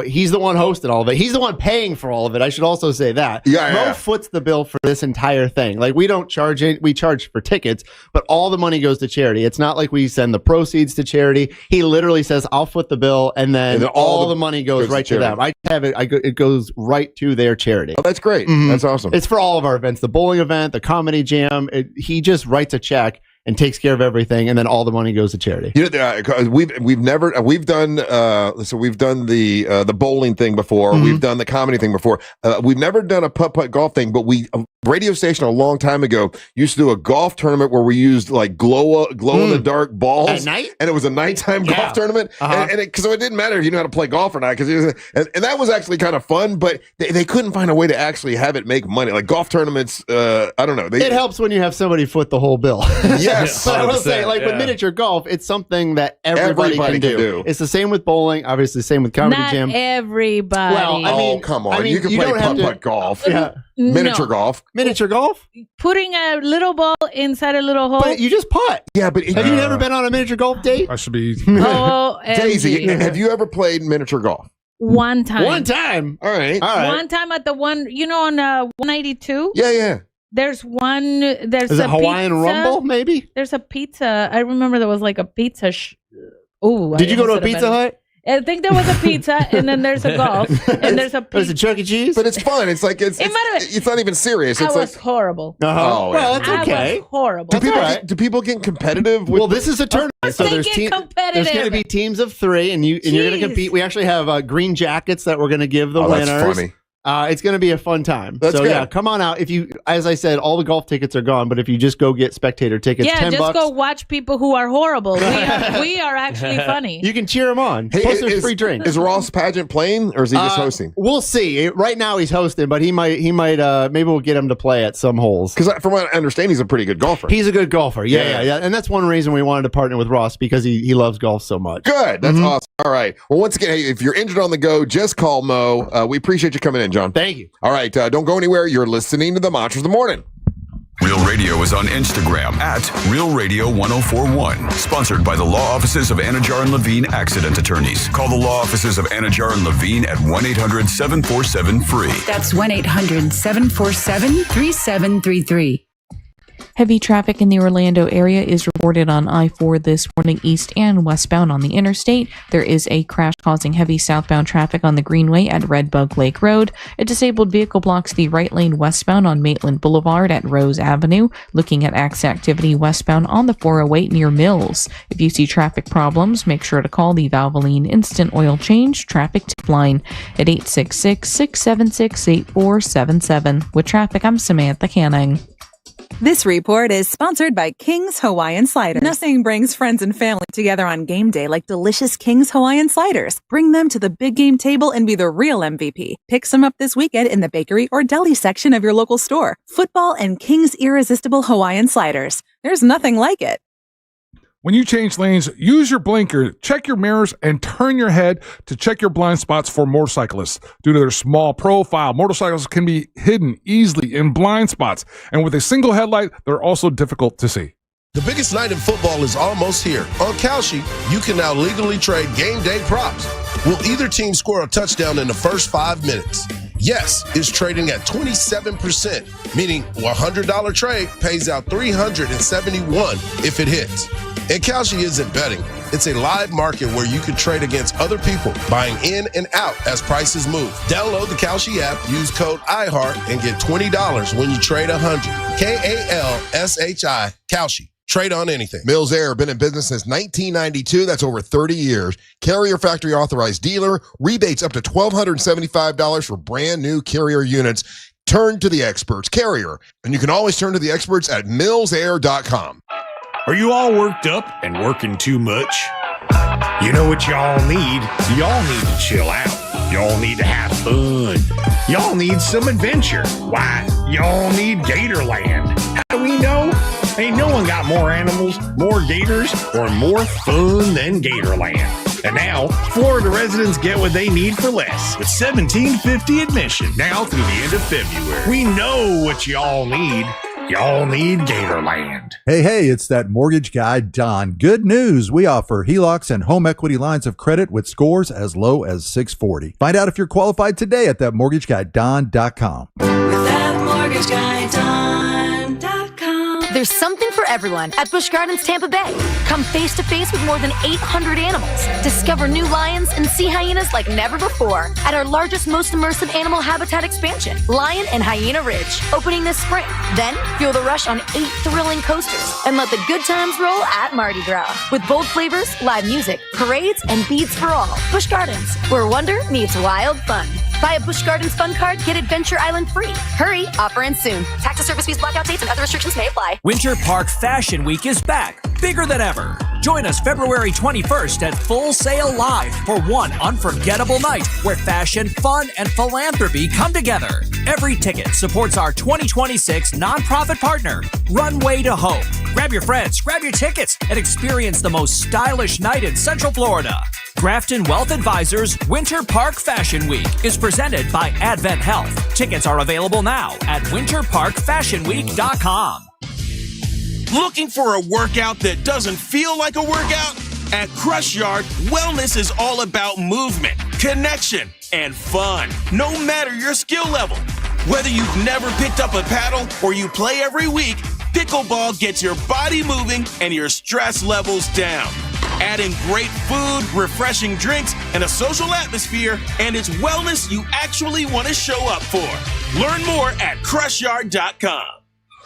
he's the one hosting all of it. He's the one paying for all of it. I should also say that. Moe foots the bill for this entire thing. Like, we don't charge it. We charge for tickets, but all the money goes to charity. It's not like we send the proceeds to charity. He literally says, "I'll foot the bill," and then all the money goes right to them. I have it. It goes right to their charity. Oh, that's great. Mm-hmm. That's awesome. It's for all of our events. The bowling event, the comedy jam. He just writes a check and takes care of everything, and then all the money goes to charity. We've done the bowling thing before. Mm-hmm. We've done the comedy thing before. We've never done a putt golf thing, but a radio station a long time ago used to do a golf tournament where we used like glow in the dark balls at night, and it was a nighttime golf tournament, so it didn't matter if you knew how to play golf or not, because and that was actually kind of fun, but they couldn't find a way to actually have it make money. Like golf tournaments, I don't know. It helps when you have somebody foot the whole bill. Yes, but I will say, with miniature golf, it's something that everybody can do. It's the same with bowling, obviously, the same with comedy jam. Everybody. Well, I mean, come on, you can play putt golf. Yeah. Miniature golf. Miniature golf? Putting a little ball inside a little hole. But you just putt. Yeah, but have you never been on a miniature golf date? I should be. Oh, Daisy, have you ever played miniature golf? One time. All right. One time at the one, on 192? Yeah. There's one. There's Is a it Hawaiian pizza. Rumble, maybe? There's a pizza. I remember there was like a pizza. Did you go to a Pizza Hut? I think there was a pizza, and then there's a golf, and there's a pizza. There's a Chuck E. Cheese? But it's fun. It's like it's not even serious. It's was horrible. Oh, well, that's okay. I was horrible. Do people get competitive? Well, this is a tournament, so there's competitive. There's going to be teams of 3, and you're going to compete. We actually have green jackets that we're going to give the winners. That's funny. It's going to be a fun time. That's good. Yeah, come on out. If you, as I said, all the golf tickets are gone, but if you just go get spectator tickets, $10. Just go watch people who are horrible. We are actually funny. You can cheer them on. Plus, there's free drinks. Is Ross Pageant playing, or is he just hosting? We'll see. Right now, he's hosting, but he might. Maybe we'll get him to play at some holes. Because from what I understand, he's a pretty good golfer. He's a good golfer. Yeah. And that's one reason we wanted to partner with Ross, because he loves golf so much. Good. That's awesome. All right. Well, once again, if you're injured on the go, just call Moe. We appreciate you coming in, John. Thank you. All right. Don't go anywhere. You're listening to the Monsters of the Morning. Real Radio is on Instagram at Real Radio 1041. Sponsored by the law offices of Anajar and Levine Accident Attorneys. Call the law offices of Anajar and Levine at 1-800-747-FREE. That's 1-800-747-3733. Heavy traffic in the Orlando area is reported on I-4 this morning, east and westbound on the interstate. There is a crash causing heavy southbound traffic on the Greenway at Red Bug Lake Road. A disabled vehicle blocks the right lane westbound on Maitland Boulevard at Rose Avenue. Looking at activity westbound on the 408 near Mills. If you see traffic problems, make sure to call the Valvoline Instant Oil Change traffic tip line at 866-676-8477. With traffic, I'm Samantha Canning. This report is sponsored by King's Hawaiian Sliders. Nothing brings friends and family together on game day like delicious King's Hawaiian Sliders. Bring them to the big game table and be the real MVP. Pick some up this weekend in the bakery or deli section of your local store. Football and King's Irresistible Hawaiian Sliders. There's nothing like it. When you change lanes, use your blinker, check your mirrors, and turn your head to check your blind spots for motorcyclists. Due to their small profile, motorcycles can be hidden easily in blind spots, and with a single headlight, they're also difficult to see. The biggest night in football is almost here. On Kalshi, you can now legally trade game day props. Will either team score a touchdown in the first 5 minutes? Yes, it's trading at 27%, meaning a $100 trade pays out $371 if it hits. And Kalshi isn't betting. It's a live market where you can trade against other people, buying in and out as prices move. Download the Kalshi app, use code iHeart, and get $20 when you trade 100. Kalshi, Kalshi. Trade on anything. Mills Air, been in business since 1992. That's over 30 years. Carrier factory authorized dealer. Rebates up to $1,275 for brand new Carrier units. Turn to the experts. Carrier. And you can always turn to the experts at millsair.com. Are you all worked up and working too much? You know what y'all need? Y'all need to chill out. Y'all need to have fun. Y'all need some adventure. Why? Y'all need Gatorland. How do we know? Ain't no one got more animals, more gators, or more fun than Gatorland. And now, Florida residents get what they need for less with $17.50 admission now through the end of February. We know what y'all need. Y'all need Gatorland. Hey, it's that mortgage guy, Don. Good news. We offer HELOCs and home equity lines of credit with scores as low as 640. Find out if you're qualified today at thatmortgageguyDon.com. With thatmortgageguyDon.com. There's something for everyone at Busch Gardens Tampa Bay. Come face to face with more than 800 animals. Discover new lions and sea hyenas like never before at our largest, most immersive animal habitat expansion, Lion and Hyena Ridge, opening this spring. Then feel the rush on 8 thrilling coasters and let the good times roll at Mardi Gras. With bold flavors, live music, parades, and beads for all. Busch Gardens, where wonder meets wild fun. Buy a Busch Gardens Fun Card, get Adventure Island free. Hurry, offer ends soon. Tax and service fees, blackout dates, and other restrictions may apply. Winter Park Fashion Week is back, bigger than ever. Join us February 21st at Full Sail Live for one unforgettable night where fashion, fun, and philanthropy come together. Every ticket supports our 2026 nonprofit partner, Runway to Hope. Grab your friends, grab your tickets, and experience the most stylish night in Central Florida. Grafton Wealth Advisors Winter Park Fashion Week is presented by Advent Health. Tickets are available now at winterparkfashionweek.com. Looking for a workout that doesn't feel like a workout? At Crush Yard, wellness is all about movement, connection, and fun, no matter your skill level. Whether you've never picked up a paddle or you play every week, pickleball gets your body moving and your stress levels down. Adding great food, refreshing drinks, and a social atmosphere, and it's wellness you actually want to show up for. Learn more at crushyard.com.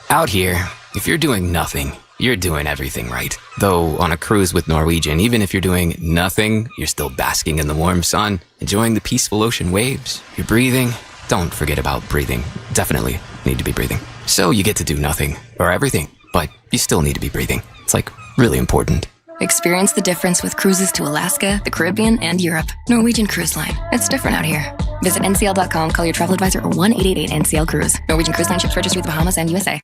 Out here, if you're doing nothing, you're doing everything right. Though on a cruise with Norwegian, even if you're doing nothing, you're still basking in the warm sun, enjoying the peaceful ocean waves. You're breathing. Don't forget about breathing. Definitely need to be breathing. So you get to do nothing or everything, but you still need to be breathing. It's like really important. Experience the difference with cruises to Alaska, the Caribbean, and Europe. Norwegian Cruise Line. It's different out here. Visit ncl.com, call your travel advisor, or 1-888-NCL-CRUISE. Norwegian Cruise Line ships registry to the Bahamas and USA.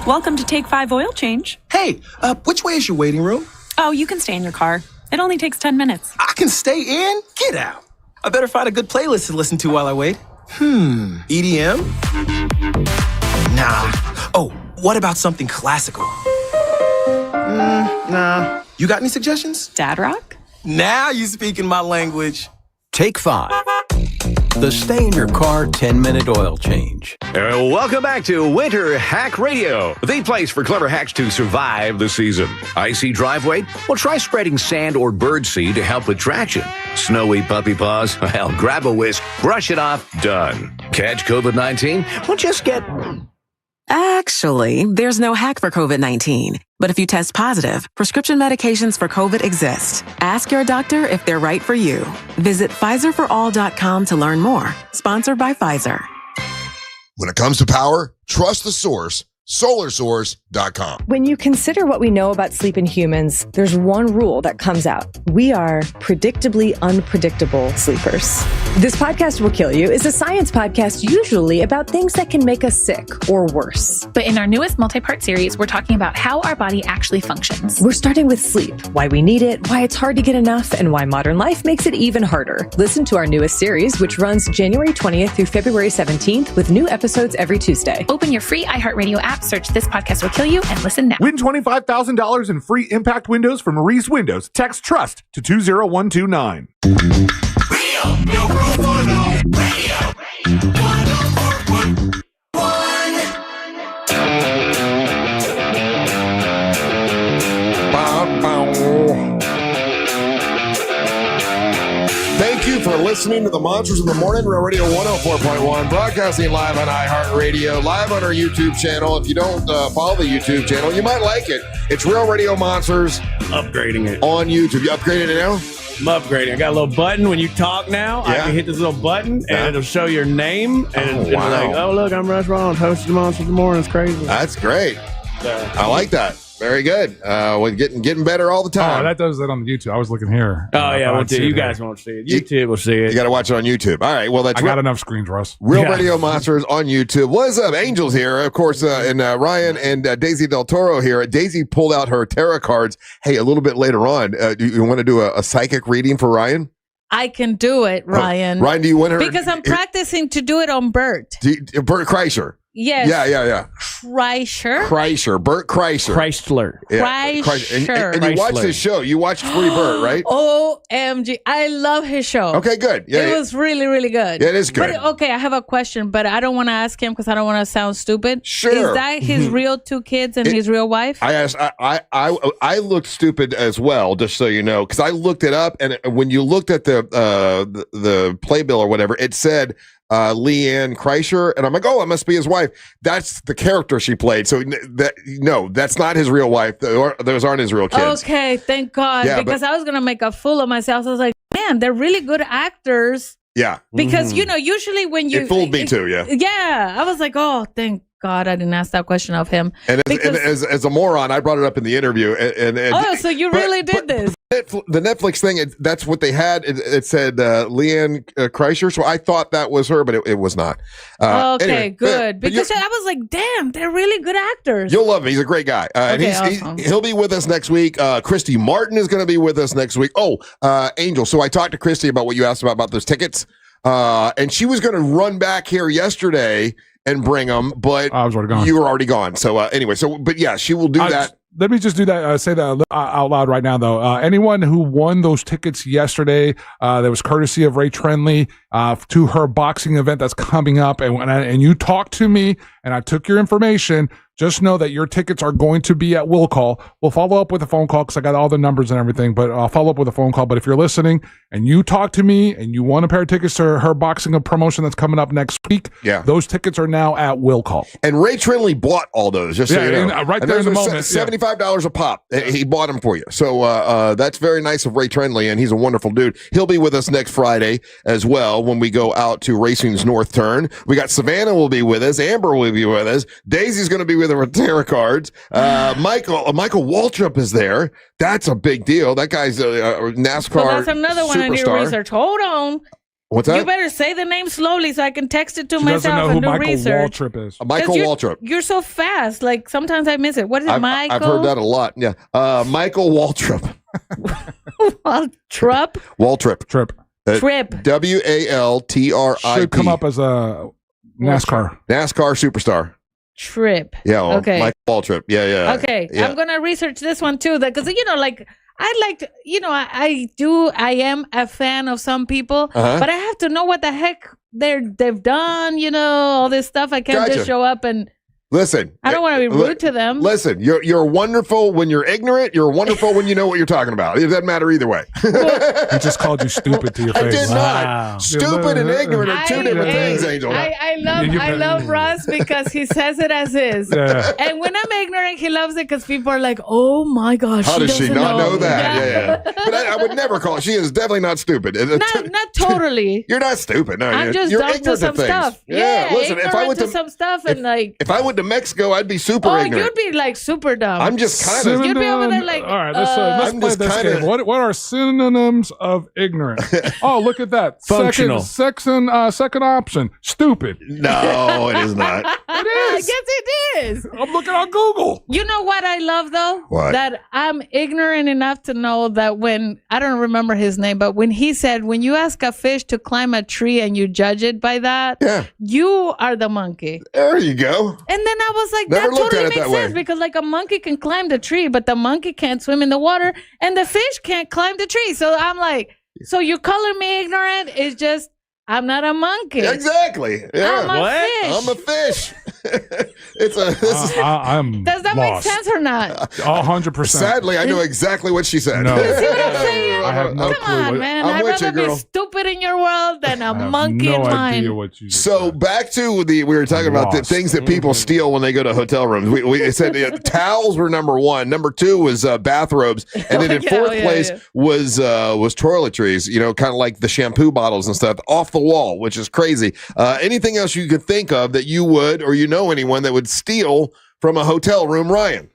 Welcome to Take 5 Oil Change. Hey, which way is your waiting room? Oh, you can stay in your car. It only takes 10 minutes. I can stay in? Get out. I better find a good playlist to listen to while I wait. EDM? Nah. Oh, what about something classical? Nah. You got any suggestions? Dad rock? Now you speaking my language. Take 5. The stay in your car 10-minute oil change. Welcome back to Winter Hack Radio, the place for clever hacks to survive the season. Icy driveway? Well, try spreading sand or birdseed to help with traction. Snowy puppy paws? Well, grab a whisk, brush it off, done. Catch COVID-19? Well, just get... Actually, there's no hack for COVID-19. But if you test positive, prescription medications for COVID exist. Ask your doctor if they're right for you. Visit PfizerForAll.com to learn more. Sponsored by Pfizer. When it comes to power, trust the source. SolarSource.com. When you consider what we know about sleep in humans, there's one rule that comes out. We are predictably unpredictable sleepers. This Podcast Will Kill You is a science podcast usually about things that can make us sick or worse. But in our newest multi-part series, we're talking about how our body actually functions. We're starting with sleep, why we need it, why it's hard to get enough, and why modern life makes it even harder. Listen to our newest series, which runs January 20th through February 17th with new episodes every Tuesday. Open your free iHeartRadio app, search This Podcast Will Kill You, and listen now. Win $25,000 in free impact windows from Maurice Windows. Text TRUST to 20129. Radio. listening to the Monsters in the Morning, Real Radio 104.1, broadcasting live on iHeartRadio, live on our YouTube channel. If you don't follow the YouTube channel, you might like it. It's Real Radio Monsters. Upgrading it. On YouTube. You upgraded it now? I'm upgrading. I got a little button. When you talk now, I can hit this little button, and it'll show your name. And it'll like, oh, look, I'm Russ Rollins, host of the Monsters in the Morning. It's crazy. That's great. I like that. Very good. We're getting better all the time. Oh, that does that on the YouTube. I was looking here. Oh, yeah. You guys won't see it. YouTube will see it. You got to watch it on YouTube. All right. Well, that's I got enough screens, Russ. Real Radio Monsters on YouTube. What's up? Angels here. Of course, and Ryan and Daisy Del Toro here. Daisy pulled out her tarot cards. Hey, a little bit later on, do you want to do a psychic reading for Ryan? I can do it, Ryan. Ryan, do you want her? Because I'm practicing to do it on Bert. Bert Kreischer. Yes. Yeah. Kreischer. Bert Kreischer. Chrysler. Yeah. Kreischer. And you watched his show. You watched Free Bert, right? OMG. I love his show. Okay, good. Yeah, it was really, really good. Yeah, it is good. But, okay, I have a question, but I don't want to ask him because I don't want to sound stupid. Sure. Is that his real 2 kids and his real wife? I asked. I looked stupid as well, just so you know, because I looked it up, and when you looked at the playbill or whatever, it said Leanne Kreischer, and I'm like, oh, it must be his wife. That's the character she played. So that's not his real wife. Those aren't his real kids. Okay, thank God, because I was gonna make a fool of myself. I was like, man, they're really good actors. Yeah, because usually when you it fooled me too. Yeah, I was like, oh, thank God I didn't ask that question of him. And as a moron, I brought it up in the interview. And so you really did this. The Netflix thing, that's what they had. It said Leanne Kreischer, so I thought that was her, but it was not. Okay, anyway, good. Because I was like, damn, they're really good actors. You'll love him. He's a great guy. And he'll be with us next week. Christy Martin is going to be with us next week. Angel. So I talked to Christy about what you asked about those tickets. And she was going to run back here yesterday and bring them, but I was already gone. You were already gone. So anyway, but yeah, she will do that. Let me just do that. Say that out loud right now, though. Anyone who won those tickets yesterday, that was courtesy of Ray Trenley to her boxing event that's coming up, and you talked to me, and I took your information. Just know that your tickets are going to be at Will Call. We'll follow up with a phone call because I got all the numbers and everything, but I'll follow up with a phone call. But if you're listening and you talk to me and you want a pair of tickets to her boxing promotion that's coming up next week, those tickets are now at Will Call. And Ray Trenley bought all those, just so you know. Right there in the moment. $75 a pop. He bought them for you. So that's very nice of Ray Trenley, and he's a wonderful dude. He'll be with us next Friday as well when we go out to Racing's North Turn. We got Savannah will be with us. Amber will be with us. Daisy's going to be with her tarot cards. Michael Waltrip is there. That's a big deal. That guy's a NASCAR So that's another one I need to research. Hold on. What's that? You better say the name slowly so I can text it to she myself doesn't know and who do Michael research. Waltrip is. Michael Waltrip. You're so fast. Like sometimes I miss it. What is it, Michael? I've heard that a lot. Yeah. Michael Waltrip. Waltrip? Waltrip. Trip. WALTRIP. Should come up as a NASCAR superstar. Trip. Yeah. Well, okay. Michael Waltrip. Yeah. Okay. Yeah. I'm gonna research this one too, because I like to, I am a fan of some people, but I have to know what the heck they've done, all this stuff. I can't just show up and listen. I don't want to be rude to them. Listen, you're wonderful when you're ignorant. You're wonderful when you know what you're talking about. It doesn't matter either way. He just called you stupid to your face. I did not. Stupid and ignorant are two different things, Angel. I love Russ because he says it as is. Yeah. And when I'm ignorant, he loves it because people are like, oh my gosh. How does she not know that? Yeah. But I would never call her. She is definitely not stupid. Not totally. You're not stupid. No, I'm just you're dumb to ignorant some things. stuff. Yeah. Listen, if I went to some stuff and if I went to Mexico, I'd be super ignorant. You'd be like super dumb. I'm just kind of. You'd be over there like. All right, let's play this game. What are synonyms of ignorant? Oh, look at that. Functional. Second option. Stupid. No, it is not. It is. Yes, it is. I'm looking on Google. You know what I love though? What? That I'm ignorant enough to know that when I don't remember his name, but when he said when you ask a fish to climb a tree and you judge it by that, you are the monkey. There you go. And then I was like, Never that looked totally at it makes that way. sense because like a monkey can climb the tree, but the monkey can't swim in the water, and the fish can't climb the tree. So I'm like, so you calling me ignorant is just I'm not a monkey. Exactly. Yeah. I'm a fish. It's a. I'm Does that lost. make sense or not? 100%. Sadly, I know exactly what she said. No. You see what I'm saying? I have no Come on, man. I'd rather be stupid stupid in your world than a monkey in mine. So back to we were talking about the things that people steal when they go to hotel rooms. We said towels were number one. Number two was bathrobes, and then in fourth place was toiletries. You know, kind of like the shampoo bottles and stuff off the wall, which is crazy. Anything else you could think of that you would, or you know anyone that would steal from a hotel room, Ryan?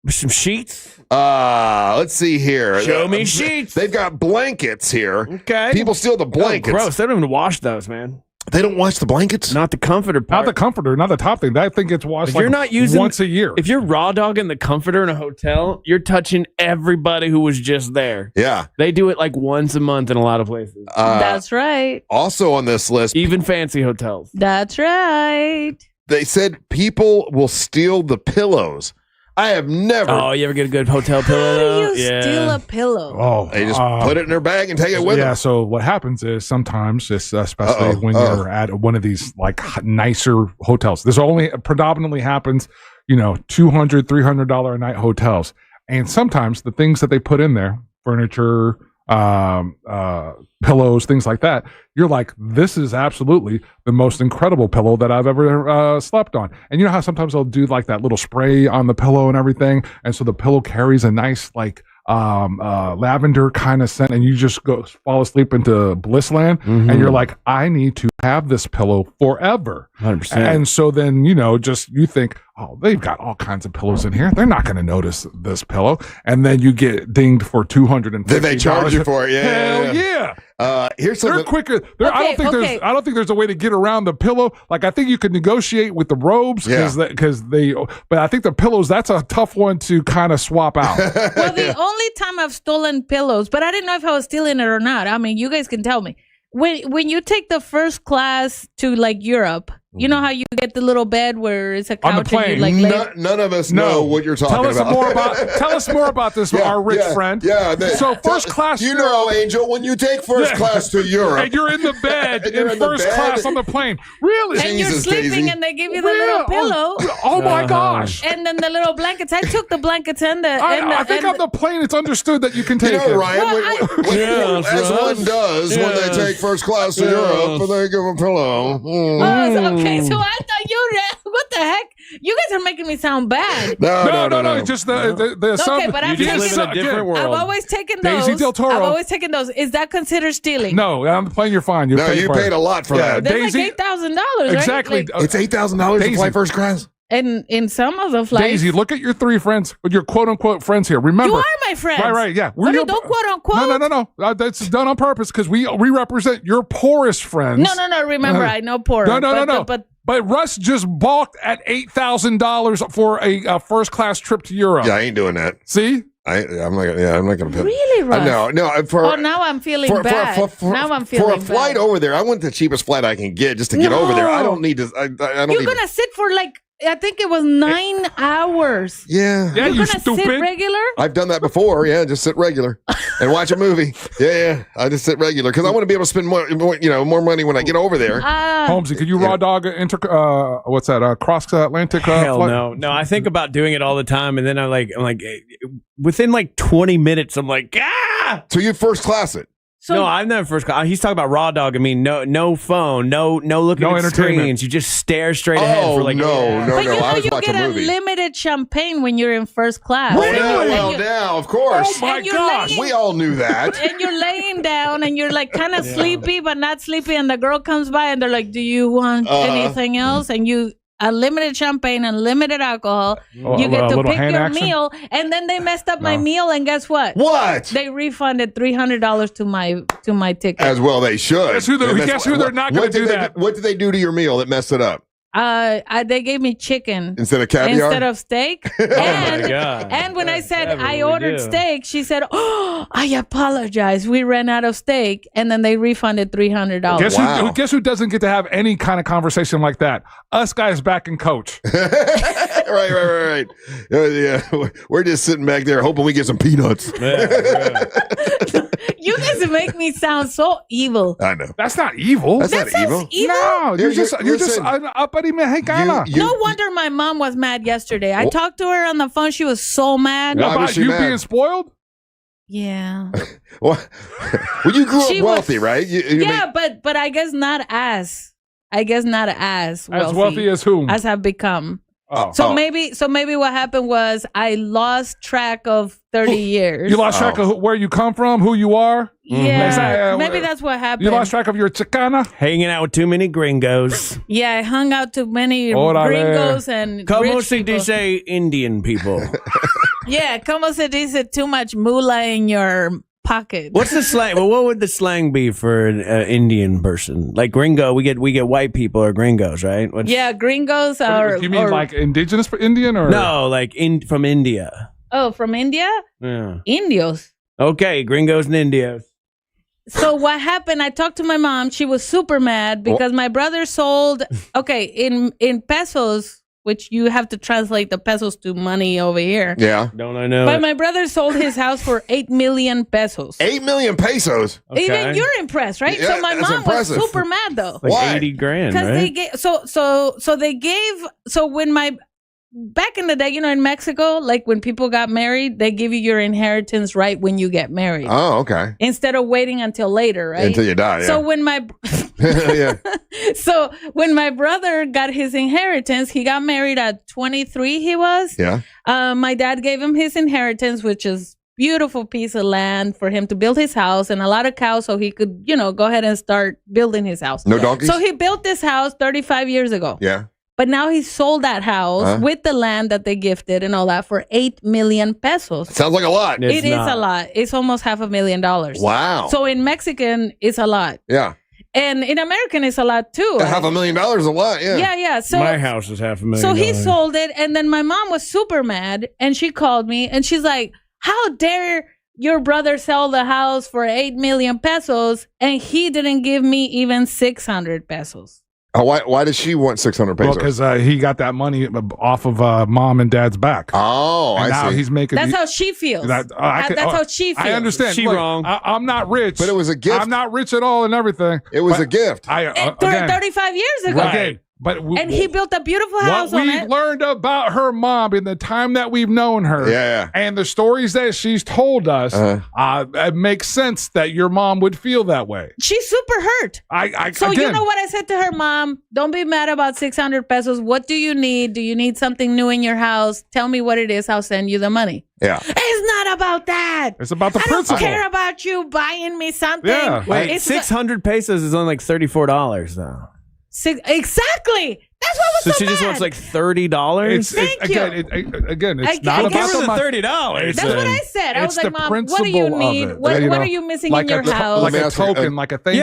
Some sheets. Let's see here. Show me sheets. They've got blankets here. Okay. People steal the blankets. Oh, gross. They don't even wash those, man. They don't wash the blankets? Not the comforter part. Not the comforter, not the top thing. That thing gets washed You're not using, once a year. If you're raw dogging the comforter in a hotel, you're touching everybody who was just there. Yeah. They do it like once a month in a lot of places. That's right. Also on this list, even fancy hotels. That's right. They said people will steal the pillows. I have never. Oh, you ever get a good hotel pillow? How do you steal a pillow? Oh, they just put it in their bag and take it with them. Yeah. So what happens is sometimes, especially when you're at one of these like nicer hotels, this only predominantly happens, $200, $300 a night hotels, and sometimes the things that they put in there, furniture, pillows, things like that, you're like, this is absolutely the most incredible pillow that I've ever slept on. And you know how sometimes they'll do like that little spray on the pillow and everything, and so the pillow carries a nice like lavender kind of scent, and you just go fall asleep into bliss land, and you're like, I need to have this pillow forever. 100%. And so then you think, oh, they've got all kinds of pillows in here, they're not going to notice this pillow, and then you get dinged for $250. Then they charge you for it. Hell yeah. Here's something. They're quicker. I don't think there's a way to get around the pillow. Like, I think you could negotiate with the robes but I think the pillows, that's a tough one to kind of swap out. Well, the only time I've stolen pillows, but I didn't know if I was stealing it or not. I mean, you guys can tell me. When you take the first class to like Europe, you know how you get the little bed where it's a couch on the plane. and you like none of us know what you're talking about. Tell us more about this, our rich friend. Yeah. So first class. You know, Angel, when you take first class to Europe, and you're in the bed in first class on the plane, really, and you're sleeping, Daisy. and they give you the little pillow. Oh my gosh! And then the little blankets. I took the blankets and the. I think on the plane, it's understood that you can take it. Ryan, as one does when they take first class to Europe, and they give a pillow. Okay, so I thought what the heck? You guys are making me sound bad. No. It's just the okay, but you just live in a different world. I've always taken those. Daisy Del Toro. I've always taken those. Is that considered stealing? No, on the plane you're fine. You paid a lot for that. That's like $8,000, right? Exactly. Like, it's $8,000 to fly first class. And in some of the flights. Daisy, look at your three friends, your quote unquote friends here. Remember, you are my friends. Right, yeah. Don't quote unquote. No. That's done on purpose because we represent your poorest friends. No. Remember, I know poor. No. But Russ just balked at $8,000 for a first class trip to Europe. Yeah, I ain't doing that. See? I'm not going to. Really, Russ? No. Now I'm feeling bad. Now I'm feeling bad. For a flight over there, I want the cheapest flight I can get just to get over there. I don't need to. I don't. You're gonna sit for like. I think it was 9 hours. Yeah. You're you gonna stupid. sit regular? I've done that before. Yeah, just sit regular and watch a movie. Yeah. I just sit regular because I want to be able to spend more money when I get over there. Holmesy, could you raw dog cross Atlantic Hell flight? no. I think about doing it all the time, and then I'm like, within like 20 minutes, I'm like, ah. So you first class it. No, I'm not first class. He's talking about raw dog. I mean, no phone, no looking at screens. You just stare straight ahead for like. No. But you I was you watching get a movie. unlimited champagne when you're in first class. Now, of course. Oh my gosh, we all knew that. And you're laying down and you're like kind of sleepy, but not sleepy. And the girl comes by and they're like, "Do you want anything else?" And you. Unlimited champagne, unlimited alcohol. You get to pick your meal, and then they messed up my meal. And guess what? What? They refunded $300 to my ticket. As well, they should. Guess who they're not going to do that? What did they do to your meal that messed it up? They gave me chicken instead of caviar, instead of steak. And, my God. And when I said I ordered steak, she said, "Oh, I apologize. We ran out of steak." And then they refunded $300. Guess who doesn't get to have any kind of conversation like that? Us guys back in coach. Right. Yeah, we're just sitting back there hoping we get some peanuts. You guys make me sound so evil. I know. That's not evil. That's not evil. No, you're just an uppity Mexicana. No wonder my mom was mad yesterday. I talked to her on the phone. She was so mad. Why about you being spoiled? Yeah. Well, you grew up wealthy, right? But I guess not as wealthy as whom? As I've become. Oh. So maybe what happened was I lost track of 30 years. You lost track of where you come from, who you are? Yeah. Maybe that's what happened. You lost track of your Chicana? Hanging out with too many gringos. Yeah, I hung out too many gringos and Como rich se people. dice Indian people? Yeah, como se dice too much moolah in your pocket. What's the slang? Well, what would the slang be for an Indian person? Like gringo, we get white people or gringos, right? Yeah, gringos are. You mean like indigenous for Indian or no? Like from India. Oh, from India? Yeah. Indios. Okay, gringos and Indios. So what happened? I talked to my mom. She was super mad because my brother sold. Okay, in pesos, which you have to translate the pesos to money over here. Yeah. Don't I know? But my brother sold his house for 8 million pesos. 8 million pesos. Okay. Even you're impressed, right? Yeah, so my that's mom impressive. was super mad though. Like Why? 80 grand, Because right? they gave so when my back in the day, in Mexico, like when people got married, they give you your inheritance right when you get married. Oh, okay. Instead of waiting until later, right? Until you die. Yeah. So when my yeah. so when my brother got his inheritance, he got married at 23. He was. Yeah. My dad gave him his inheritance, which is beautiful piece of land for him to build his house and a lot of cows, so he could, go ahead and start building his house. No donkeys. So he built this house 35 years ago. Yeah. But now he sold that house with the land that they gifted and all that for 8 million pesos. Sounds like a lot. It is a lot. It's almost $500,000. Wow. So in Mexican, it's a lot. Yeah. And in American, it's a lot too. $500,000 is a lot. Yeah. Yeah, yeah. So my house is $500,000. So he sold it, and then my mom was super mad, and she called me, and she's like, "How dare your brother sell the house for 8 million pesos, and he didn't give me even 600 pesos?" Oh, why does she want 600 pesos? Well, because he got that money off of mom and dad's back. Oh, and now see. he's making. That's how she feels. That's how she feels. I understand. She Look, wrong. I'm not rich, but it was a gift. I'm not rich at all and everything. It was a gift. 35 years ago. Okay. But and he built a beautiful house what on we've it. learned about her mom in the time that we've known her, and the stories that she's told us, it makes sense that your mom would feel that way. She's super hurt. So again, you know what I said to her, Mom? Don't be mad about 600 pesos. What do you need? Do you need something new in your house? Tell me what it is. I'll send you the money. Yeah. It's not about that. It's about the I principle. don't care about you buying me something. Yeah. Wait, 600 pesos is only like $34 though. Exactly. That's what was so so she just bad. wants like $30. Again, it's not about the money. $30. That's what I said. I was like, Mom, what do principle you of need? it. What are you missing in your house? Like a token, like a thank you.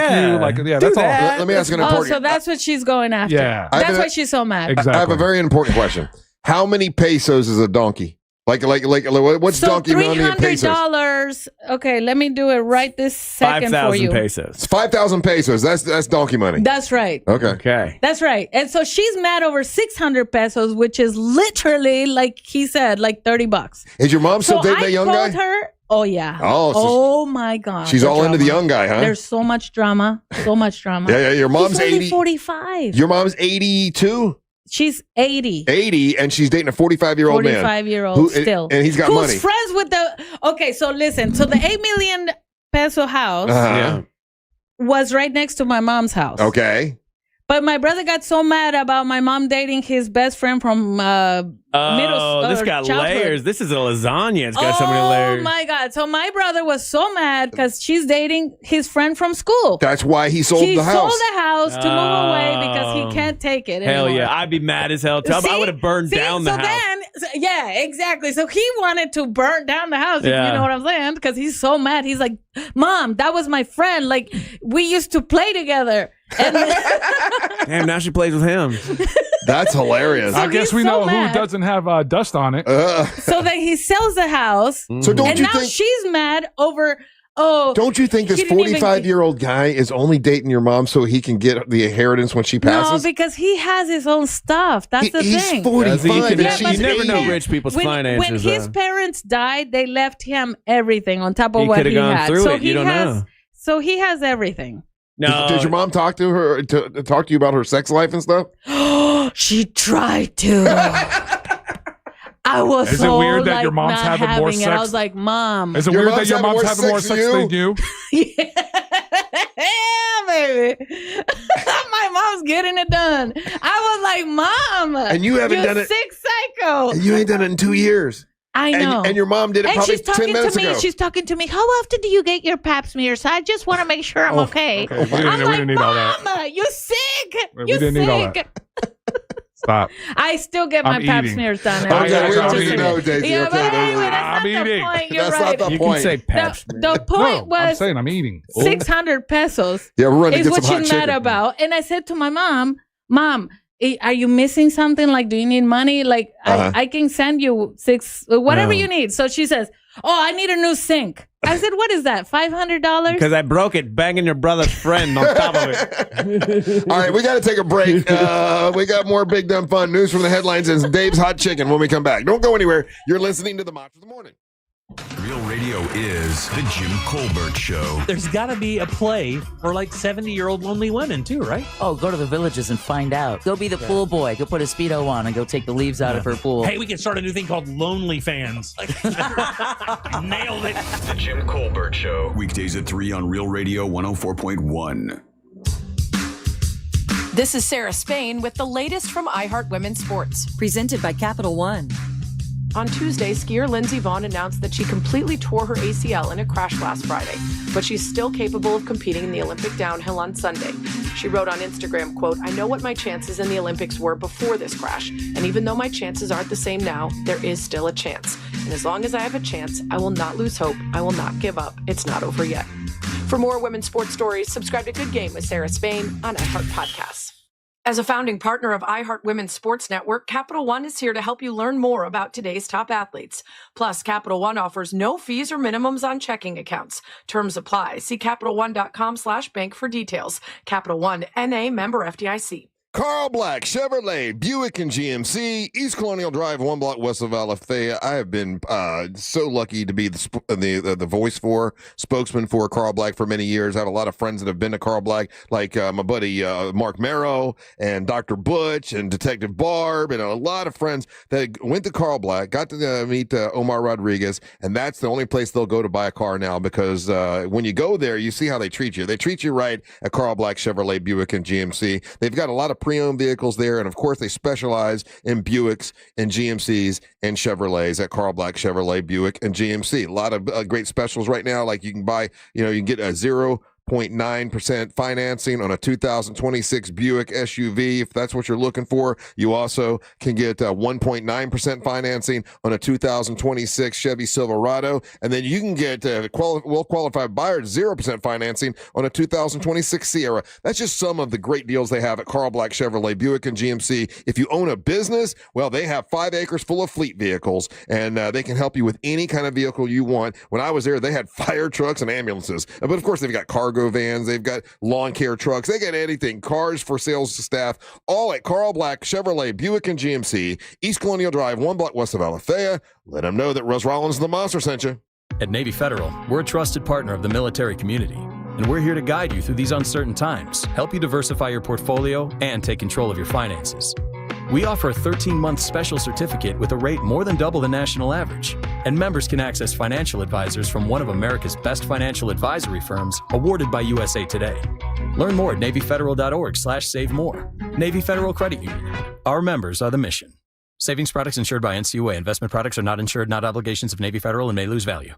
That's all. Let me ask an important. So that's what she's going after. Yeah. That's why she's so mad. Exactly. I have a very important question. How many pesos is a donkey? Like what's donkey money in pesos? $300. Okay, let me do it right this second for you. 5,000 pesos. It's 5,000 pesos. That's donkey money. That's right. Okay. That's right. And so she's mad over 600 pesos, which is literally, like he said, like $30. Is your mom still dating that young guy? I called her. Oh, yeah. Oh, my God. She's all into the young guy, huh? There's so much drama. So much drama. Yeah. Your mom's He's only 80. 45. Your mom's 82? She's 80. 80, and she's dating a 45-year-old man. 45-year-old still. And he's got money. Who's friends with the... Okay, so listen. So the 8 million peso house was right next to my mom's house. Okay. But my brother got so mad about my mom dating his best friend from this got childhood. layers. This is a lasagna. It's got so many layers. Oh my God. So my brother was so mad because she's dating his friend from school. That's why he sold the house. He sold the house to move away because he can't take it Hell anymore. yeah. I'd be mad as hell. I would have burned down the house. Yeah, exactly. So he wanted to burn down the house, if you know what I'm saying? Because he's so mad. He's like, Mom, that was my friend. Like, we used to play together. And damn, now she plays with him. That's hilarious. I guess we know who doesn't have dust on it. So then he sells the house. So don't and you now think she's mad over... don't you think this 45-year-old guy is only dating your mom so he can get the inheritance when she passes? No, because he has his own stuff. That's the he's thing. 45 and she's you never 80. know rich people's finances. When his parents died, they left him everything on top of He what could've he gone had. through So it. You don't know. So he has everything. No. Did your mom talk to her to talk to you about her sex life and stuff? She tried to. I was Is it weird that your mom's not having more it. sex? I was like, Mom. Is it weird that your mom's having more sex than you? Yeah, baby. My mom's getting it done. I was like, Mom. And you haven't done it. Sick psycho. And you ain't done it in 2 years. I know. And your mom did it probably 10 minutes ago. She's talking to me. How often do you get your pap smears? I just want to make sure I'm okay. We didn't need all that. Mama, you sick. We didn't need all that. Stop. I still get my pap smears done. Okay, we want you to know, Daisy. Yeah, but Okay, anyway, that's I'm not the eating. point. You're That's right. not the You point. can say pap smear. The point I'm was saying I'm eating. 600 pesos. Yeah, we're running to Is get what some she's hot mad chicken. about. And I said to my mom, are you missing something? Like, do you need money? Like, I can send you whatever you need. So she says, I need a new sink. I said, what is that? $500? Because I broke it banging your brother's friend on top of it. All right, we got to take a break. We got more Big Dumb Fun news from the headlines and Dave's Hot Chicken when we come back. Don't go anywhere. You're listening to the Monster of the Morning. Real radio is the Jim Colbert Show. There's got to be a play for like 70-year-old lonely women too, right? Oh, go to the villages and find out. Go be the pool boy. Go put a Speedo on and go take the leaves out of her pool. Hey, we can start a new thing called Lonely Fans. Nailed it. The Jim Colbert Show. Weekdays at 3 on Real Radio 104.1. This is Sarah Spain with the latest from iHeart Women's Sports. Presented by Capital One. On Tuesday, skier Lindsey Vonn announced that she completely tore her ACL in a crash last Friday, but she's still capable of competing in the Olympic downhill on Sunday. She wrote on Instagram, quote, I know what my chances in the Olympics were before this crash, and even though my chances aren't the same now, there is still a chance. And as long as I have a chance, I will not lose hope. I will not give up. It's not over yet. For more women's sports stories, subscribe to Good Game with Sarah Spain on iHeart Podcasts. As a founding partner of iHeart Women's Sports Network, Capital One is here to help you learn more about today's top athletes. Plus, Capital One offers no fees or minimums on checking accounts. Terms apply. See CapitalOne.com/bank for details. Capital One, N.A., member FDIC. Carl Black, Chevrolet, Buick, and GMC, East Colonial Drive, 1 block west of Alafaya. I have been so lucky to be the voice for, spokesman for Carl Black for many years. I have a lot of friends that have been to Carl Black, like my buddy Mark Marrow and Dr. Butch and Detective Barb, and a lot of friends that went to Carl Black, got to meet Omar Rodriguez, and that's the only place they'll go to buy a car now because when you go there, you see how they treat you. They treat you right at Carl Black, Chevrolet, Buick, and GMC. They've got a lot of pre-owned vehicles there, and of course they specialize in Buicks and GMCs and Chevrolets at Carl Black, Chevrolet, Buick, and GMC. A lot of great specials right now, like you can buy, you can get a 0.9% financing on a 2026 Buick SUV if that's what you're looking for. You also can get 1.9% financing on a 2026 Chevy Silverado, and then you can get well-qualified buyer 0% financing on a 2026 Sierra. That's just some of the great deals they have at Carl Black, Chevrolet, Buick, and GMC. If you own a business, well, they have 5 acres full of fleet vehicles, and they can help you with any kind of vehicle you want. When I was there, they had fire trucks and ambulances, but of course they've got cargo vans, they've got lawn care trucks, they got anything, cars for sales staff, all at Carl Black, Chevrolet, Buick, and GMC, East Colonial Drive, 1 block west of Alafaya. Let them know that Russ Rollins the Monster sent you. At Navy Federal, we're a trusted partner of the military community, and we're here to guide you through these uncertain times, help you diversify your portfolio, and take control of your finances. We offer a 13-month special certificate with a rate more than double the national average, and members can access financial advisors from one of America's best financial advisory firms awarded by USA Today. Learn more at NavyFederal.org/save more. Navy Federal Credit Union. Our members are the mission. Savings products insured by NCUA. Investment products are not insured, not obligations of Navy Federal, and may lose value.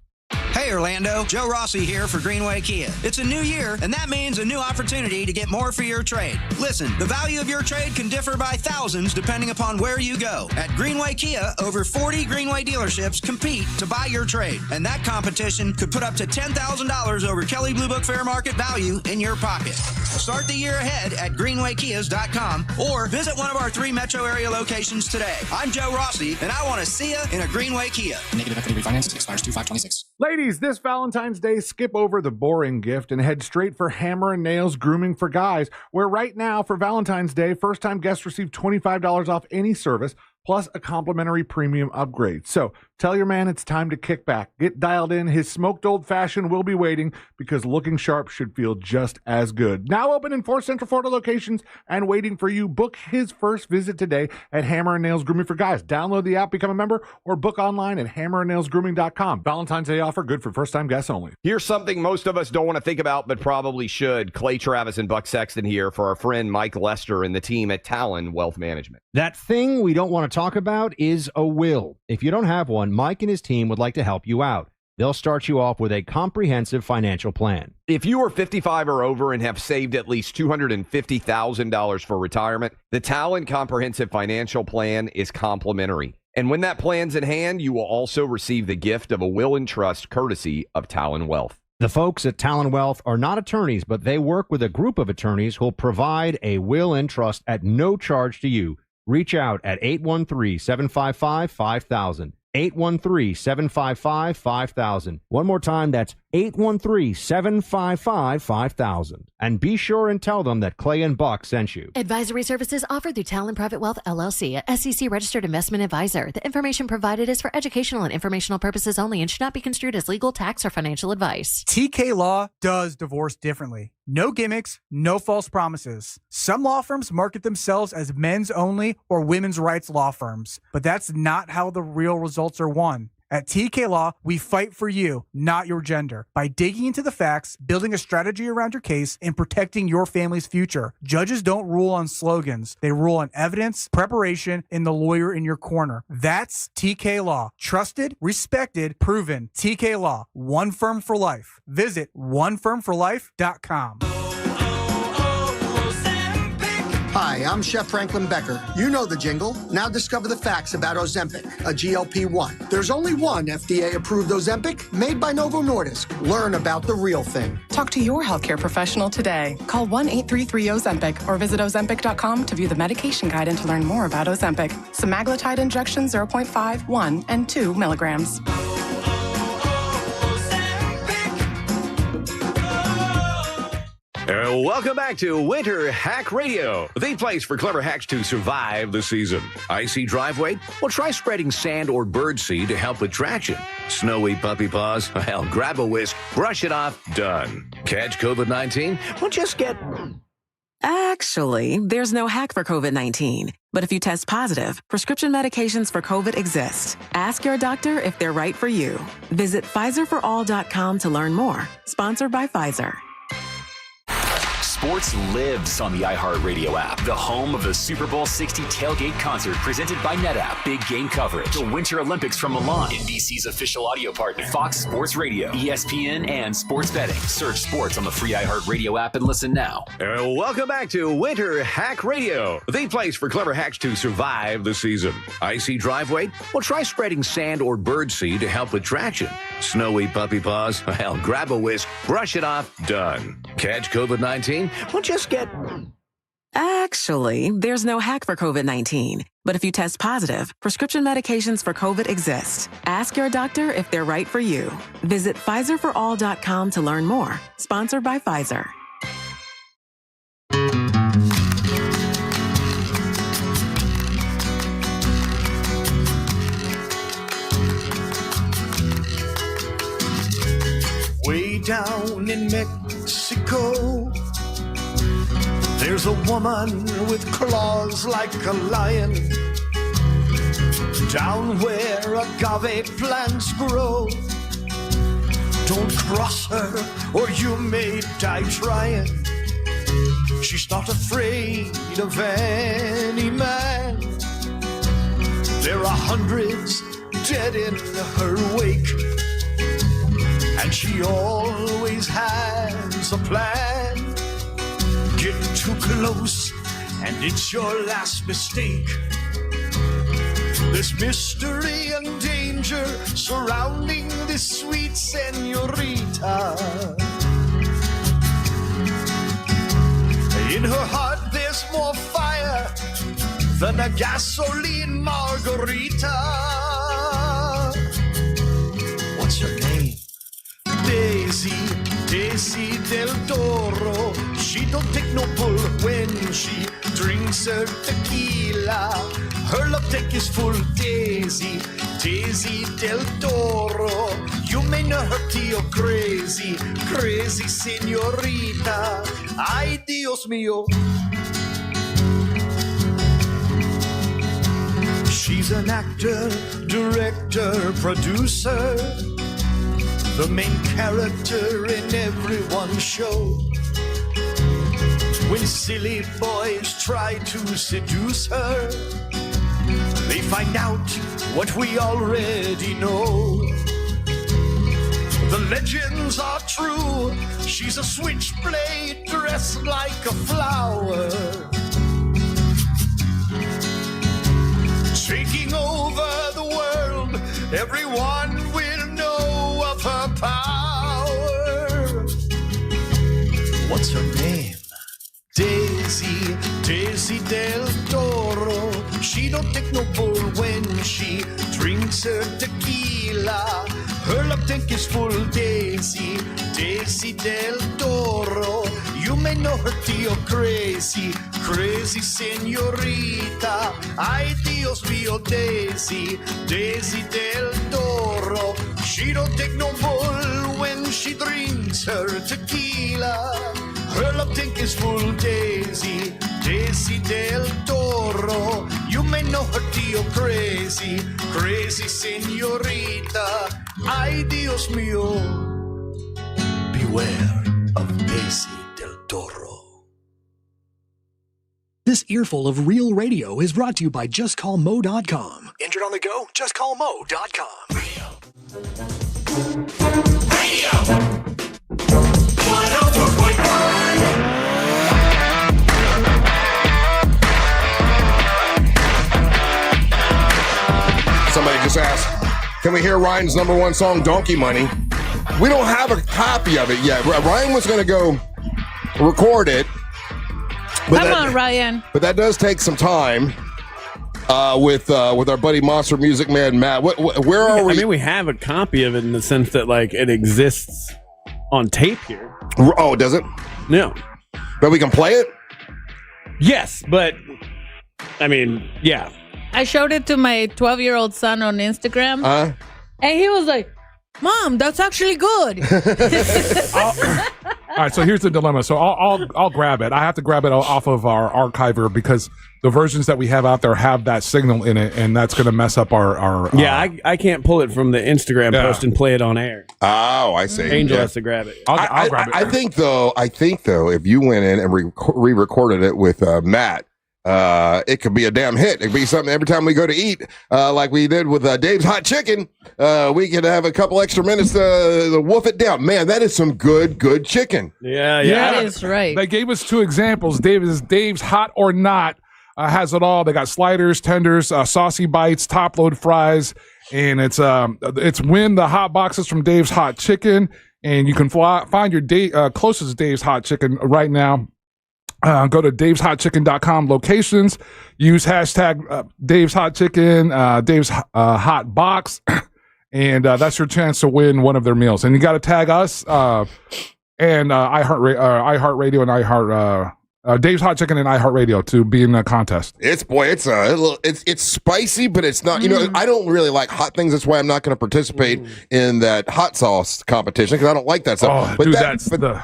Hey Orlando, Joe Rossi here for Greenway Kia. It's a new year, and that means a new opportunity to get more for your trade. Listen, the value of your trade can differ by thousands depending upon where you go. At Greenway Kia, over 40 Greenway dealerships compete to buy your trade, and that competition could put up to $10,000 over Kelley Blue Book fair market value in your pocket. Start the year ahead at greenwaykias.com or visit one of our 3 metro area locations today. I'm Joe Rossi, and I want to see you in a Greenway Kia. Negative equity refinance expires 2/5/26. Ladies, this Valentine's Day, skip over the boring gift and head straight for Hammer & Nails Grooming for Guys, where right now for Valentine's Day, first-time guests receive $25 off any service, plus a complimentary premium upgrade. So Tell your man it's time to kick back. Get dialed in. His smoked old fashioned will be waiting because looking sharp should feel just as good. Now open in 4 Central Florida locations and waiting for you. Book his first visit today at Hammer and Nails Grooming for Guys. Download the app, become a member, or book online at hammerandnailsgrooming.com. Valentine's Day offer good for first-time guests only. Here's something most of us don't want to think about, but probably should. Clay Travis and Buck Sexton here for our friend Mike Lester and the team at Talon Wealth Management. That thing we don't want to talk about is a will. If you don't have one, Mike and his team would like to help you out. They'll start you off with a comprehensive financial plan. If you are 55 or over and have saved at least $250,000 for retirement, the Talon Comprehensive Financial Plan is complimentary. And when that plan's in hand, you will also receive the gift of a will and trust courtesy of Talon Wealth. The folks at Talon Wealth are not attorneys, but they work with a group of attorneys who'll provide a will and trust at no charge to you. Reach out at 813-755-5000. 813-755-5000. One more time, that's 813-755-5000. And be sure and tell them that Clay and Buck sent you. Advisory services offered through Talon Private Wealth, LLC, a SEC registered investment advisor. The information provided is for educational and informational purposes only and should not be construed as legal, tax, or financial advice. TK Law does divorce differently. No gimmicks, no false promises. Some law firms market themselves as men's only or women's rights law firms, but that's not how the real results are won. At TK Law, we fight for you, not your gender, by digging into the facts, building a strategy around your case, and protecting your family's future. Judges don't rule on slogans. They rule on evidence, preparation, and the lawyer in your corner. That's TK Law. Trusted, respected, proven. TK Law. One firm for life. Visit onefirmforlife.com. Hi, I'm Chef Franklin Becker. You know the jingle. Now discover the facts about Ozempic, a GLP-1. There's only one FDA-approved Ozempic made by Novo Nordisk. Learn about the real thing. Talk to your healthcare professional today. Call 1-833-OZEMPIC or visit Ozempic.com to view the medication guide and to learn more about Ozempic. Semaglutide injection 0.5, 1, and 2 milligrams. Welcome back to Winter Hack Radio, the place for clever hacks to survive the season. Icy driveway? Well, try spreading sand or birdseed to help with traction. Snowy puppy paws? Well, grab a whisk, brush it off, done. Catch COVID-19? Well, just get... Actually, there's no hack for COVID-19. But if you test positive, prescription medications for COVID exist. Ask your doctor if they're right for you. Visit PfizerForAll.com to learn more. Sponsored by Pfizer. Sports lives on the iHeartRadio app, the home of the Super Bowl 60 tailgate concert presented by NetApp. Big game coverage, the Winter Olympics from Milan, NBC's official audio partner, Fox Sports Radio, ESPN, and sports betting. Search sports on the free iHeartRadio app and listen now. Welcome back to Winter Hack Radio, the place for clever hacks to survive the season. Icy driveway? Well, try spreading sand or birdseed to help with traction. Snowy puppy paws? Well, grab a whisk, brush it off, done. Catch COVID-19? Well, just get... Actually, there's no hack for COVID-19. But if you test positive, prescription medications for COVID exist. Ask your doctor if they're right for you. Visit PfizerForAll.com to learn more. Sponsored by Pfizer. Way down in Mexico, there's a woman with claws like a lion. Down where agave plants grow, don't cross her or you may die trying. She's not afraid of any man. There are hundreds dead in her wake, and she always has a plan. Get too close and it's your last mistake. There's mystery and danger surrounding this sweet senorita. In her heart there's more fire than a gasoline margarita. What's your name? Daisy del Toro. She don't take no pull when she drinks her tequila. Her love tank is full. Daisy Daisy del Toro. You may know her tío crazy, crazy señorita. Ay, Dios mío. She's an actor, director, producer, the main character in everyone's show. When silly boys try to seduce her, they find out what we already know. The legends are true. She's a switchblade dressed like a flower, taking over the world. Everyone will know of her power. What's her name? Daisy, Daisy del Toro. She don't take no bull when she drinks her tequila. Her love tank is full, Daisy, Daisy del Toro. You may know her tío crazy, crazy señorita. Ay, Dios mío, Daisy, Daisy del Toro. She don't take no bull when she drinks her tequila. Her love tank is full, Daisy, Daisy del Toro. You may know her tío crazy, crazy señorita. Ay, Dios mío, beware of Daisy del Toro. This earful of real radio is brought to you by JustCallMoe.com. Injured on the go? JustCallMoe.com. Radio 104.1. Somebody just asked, can we hear Ryan's number one song, Donkey Money? We don't have a copy of it yet. Ryan was going to go record it. Come on, Ryan. But that does take some time with our buddy Monster Music Man, Matt. Where are we? I mean, we have a copy of it in the sense that, like, it exists on tape here. Oh, does it? No. But we can play it? Yes, but, I mean, yeah. I showed it to my 12-year-old son on Instagram, and he was like, "Mom, that's actually good." All right, so here's the dilemma. So I'll grab it. I have to grab it off of our archiver because the versions that we have out there have that signal in it, and that's going to mess up our yeah, I can't pull it from the Instagram post and play it on air. Oh, I see. Angel has to grab it. I'll grab it. I think though, if you went in and re-recorded it with Matt, it could be a damn hit. It could be something every time we go to eat, like we did with Dave's Hot Chicken. We could have a couple extra minutes to wolf it down. Man, that is some good chicken. Yeah. That is right. They gave us two examples. Dave's Hot or Not has it all. They got sliders, tenders, saucy bites, top load fries, and it's win the hot boxes from Dave's Hot Chicken, and you can find your closest Dave's Hot Chicken right now. Go to daveshotchicken.com locations, use hashtag Dave's Hot Chicken, Dave's Hot Box, and that's your chance to win one of their meals. And you got to tag us and iHeartRadio and iHeart Dave's Hot Chicken and iHeartRadio to be in the contest. It's spicy, but it's not. You know, I don't really like hot things. That's why I'm not going to participate in that hot sauce competition because I don't like that stuff. Oh, but dude,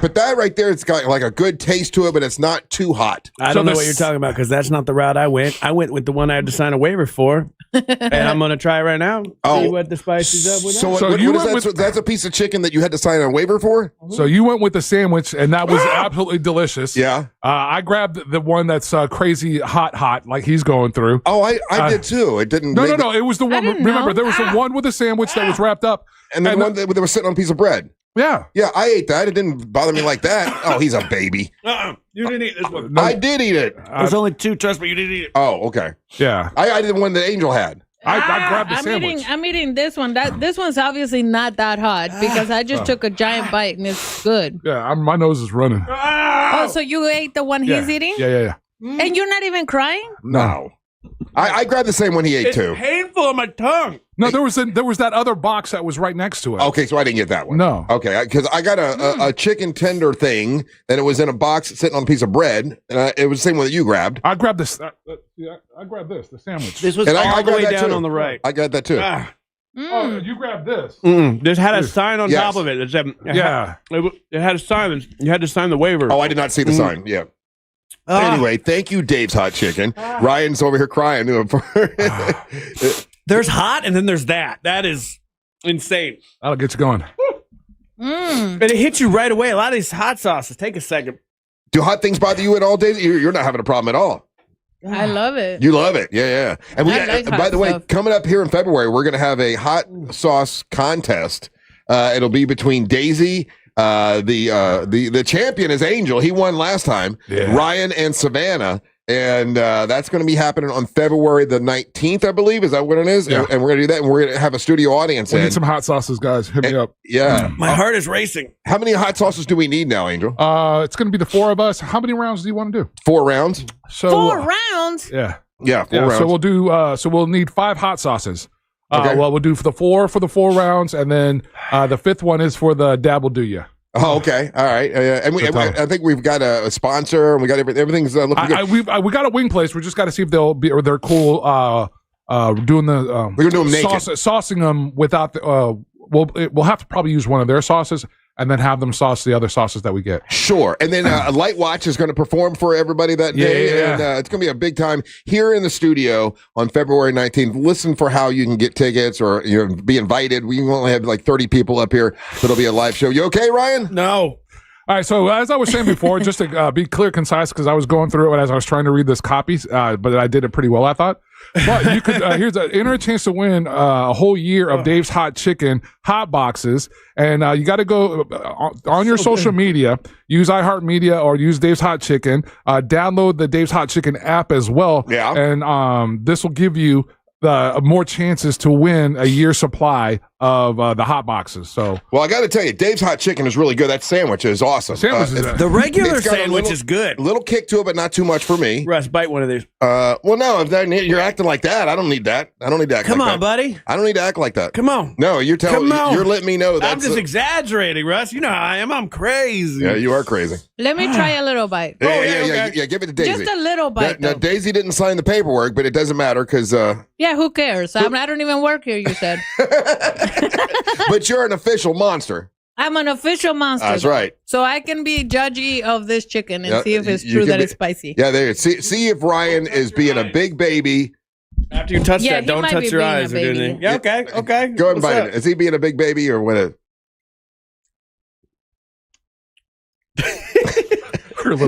but that right there, it's got like a good taste to it, but it's not too hot. I don't know what you're talking about because that's not the route I went. I went with the one I had to sign a waiver for, and I'm going to try right now. See what the spices up with. So what is that? That's a piece of chicken that you had to sign a waiver for. So you went with the sandwich, and that was absolutely delicious. Yeah. I grabbed the one that's crazy hot, like he's going through. Oh, I did too. It didn't. No. It was the one. Remember, there was the one with the sandwich that was wrapped up, and then the one that was sitting on a piece of bread. Yeah. I ate that. It didn't bother me like that. Oh, he's a baby. You didn't eat this one. No. I did eat it. There's only two, trust me, you didn't eat it. Oh, okay. Yeah. I did the one that Angel had. I grabbed the sandwich. I'm eating this one. This one's obviously not that hot because I just took a giant bite and it's good. Yeah, my nose is running. Oh, so you ate the one he's eating? Yeah. And you're not even crying? No. I grabbed the same one he ate too. It's painful on my tongue. No, there was that other box that was right next to it. Okay, so I didn't get that one. No. Okay, because I got a chicken tender thing, and it was in a box sitting on a piece of bread. And it was the same one that you grabbed. I grabbed this. I grabbed the sandwich. This was all the way down on the right. I got that too. Oh, you grabbed this. This had a sign on Yes. top of it. It said, Yeah. It had a sign. You had to sign the waiver. Oh, I did not see the sign. Yeah. Anyway, thank you, Dave's Hot Chicken. Ryan's over here crying. There's hot, and then there's that. That is insane. That'll get you going. And it hits you right away. A lot of these hot sauces take a second. Do hot things bother you at all, Dave? You're not having a problem at all. I love it. You love it. Yeah. And I like hot by the way, stuff. coming up here in February, we're going to have a hot sauce contest. It'll be between Daisy. The champion is Angel. He won last time. Yeah. Ryan and Savannah. And that's going to be happening on February the 19th, I believe. Is that what it is? Yeah. And we're going to do that. And we're going to have a studio audience. We need some hot sauces, guys. Hit me up. Yeah. My heart is racing. How many hot sauces do we need now, Angel? It's going to be the 4 of us. How many rounds do you want to do? 4 rounds. So 4 rounds? Yeah. Yeah, 4 rounds. So we'll do. So we'll need 5 hot sauces. Okay. Well, we'll do for the 4 rounds, and then the 5th one is for the dabble do ya. Oh, okay. All right. And I think we've got a sponsor, and we got everything's looking good. We got a wing place. We just got to see if they're cool. Doing the we're gonna do them naked. Saucing them without the. We'll have to probably use one of their sauces and then have them sauce the other sauces that we get. Sure. And then Light Watch is going to perform for everybody that day. Yeah. And it's going to be a big time here in the studio on February 19th. Listen for how you can get tickets or be invited. We only have like 30 people up here, so it'll be a live show. You okay, Ryan? No. All right, so as I was saying before, just to be clear, concise, because I was going through it as I was trying to read this copy, but I did it pretty well, I thought. But you could enter a chance to win a whole year of Dave's Hot Chicken hot boxes, and you got to go on your social media, use iHeartMedia or use Dave's Hot Chicken, download the Dave's Hot Chicken app as well, and this will give you more chances to win a year's supply of the hot boxes. So, well, I got to tell you, Dave's Hot Chicken is really good. That sandwich is awesome. The regular sandwich is good. Little kick to it, but not too much for me. Russ, bite one of these. Well, no, if you're acting like that, I don't need that. I don't need to act Come like on, that. buddy. I don't need to act like that. Come on. No, you're letting me know that I'm just exaggerating, Russ. You know how I am. I'm crazy. Yeah, you are crazy. Let me try a little bite. Yeah, give it to Daisy. Just a little bite. Now, Daisy didn't sign the paperwork, but it doesn't matter because. Yeah, who cares? I don't even work here, you said. But you're an official monster. I'm an official monster. That's right. So I can be judgy of this chicken and see if it's true that it's spicy. Yeah, there. See if Ryan is being a big baby. After you touch that, don't touch your eyes or anything. Yeah, okay. Go ahead and bite it. Is he being a big baby or what?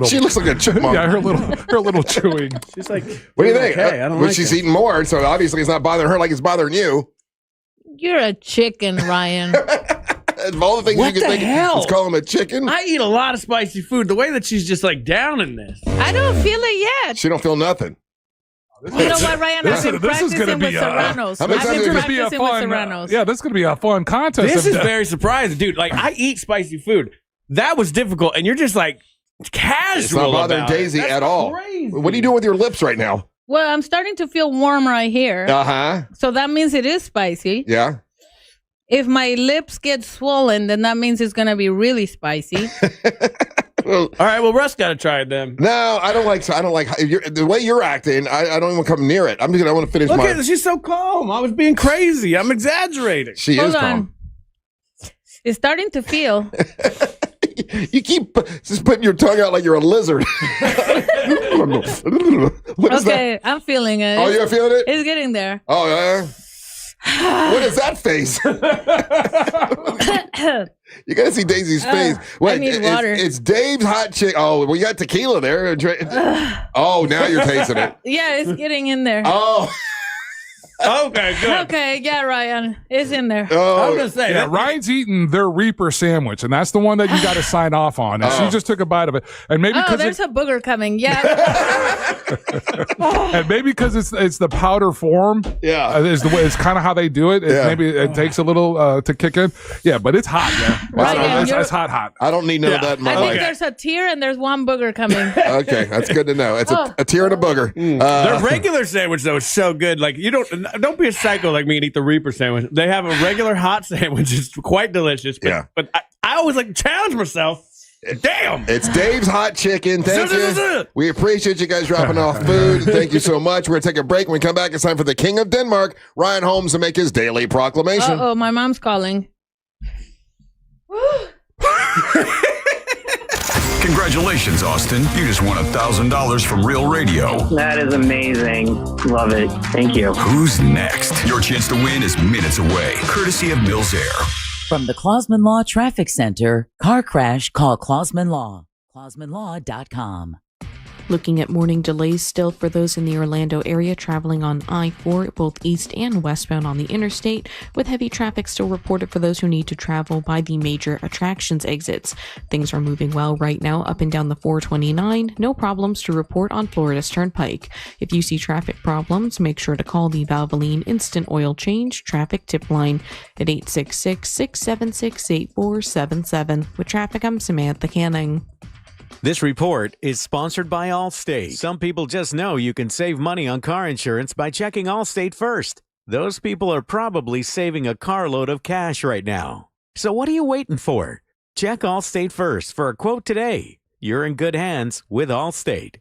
She looks like a chipmunk. Yeah, her little chewing. She's like, what do you think? Okay, I don't well, like she's that. eating more, so obviously it's not bothering her like it's bothering you. You're a chicken, Ryan. Of all the things What you can the think, hell? let's call him a chicken. I eat a lot of spicy food. The way that she's just like down in this. I don't feel it yet. She don't feel nothing. You know what, Ryan? I've been practicing with Serranos. I've been practicing with Serranos. Yeah, this is going to be a fun contest. This is very surprising, dude. Like, I eat spicy food. That was difficult, and you're just like casual. It's not bothering about it. Daisy That's at all. crazy. What are you doing with your lips right now? Well, I'm starting to feel warm right here. Uh-huh. So that means it is spicy. Yeah. If my lips get swollen, then that means it's going to be really spicy. Well, all right. Well, Russ got to try it then. No, I don't like the way you're acting. I don't even come near it. I want to finish Look my. at her. She's so calm. I was being crazy. I'm exaggerating. She Hold is on. calm. It's starting to feel. You keep just putting your tongue out like you're a lizard. What is Okay, I'm feeling it. Oh, you're feeling it? It's getting there. Oh, yeah. What is that face? You got to see Daisy's face. I need water. It's Dave's Hot Chicken. Oh, we got tequila there. Oh, now you're tasting it. Yeah, it's getting in there. Oh. Okay, good. Okay, yeah, Ryan. It's in there. Oh, I was going to say. Yeah, Ryan's eating their Reaper sandwich, and that's the one that you got to sign off on. And she just took a bite of it, and maybe Oh, there's a booger coming. Yeah. and maybe because it's the powder form. Yeah, is the way. It's kind of how they do it. Yeah. Maybe it takes a little to kick in. Yeah, but it's hot, man. Ryan, It's hot. I don't need none of that in my I think life. there's a tear and there's one booger coming. Okay, that's good to know. It's a tear and a booger. Their regular sandwich though is so good. Like you don't be a psycho like me and eat the Reaper sandwich. They have a regular hot sandwich. It's quite delicious. But, Yeah. But I always like to challenge myself. Damn! It's Dave's Hot Chicken. Thank you. We appreciate you guys dropping off food. Thank you so much. We're going to take a break. When we come back, it's time for the King of Denmark, Ryan Holmes, to make his daily proclamation. Uh-oh, my mom's calling. Congratulations, Austin. You just won $1,000 from Real Radio. That is amazing. Love it. Thank you. Who's next? Your chance to win is minutes away, courtesy of Mills Air. From the Clausman Law Traffic Center, car crash, call Clausman Law. ClausmanLaw.com. Looking at morning delays still for those in the Orlando area traveling on I-4, both east and westbound on the interstate, with heavy traffic still reported for those who need to travel by the major attractions exits. Things are moving well right now up and down the 429. No problems to report on Florida's Turnpike. If you see traffic problems, make sure to call the Valvoline Instant Oil Change Traffic Tip Line at 866-676-8477. With traffic, I'm Samantha Canning. This report is sponsored by Allstate. Some people just know you can save money on car insurance by checking Allstate first. Those people are probably saving a carload of cash right now. So what are you waiting for? Check Allstate first for a quote today. You're in good hands with Allstate.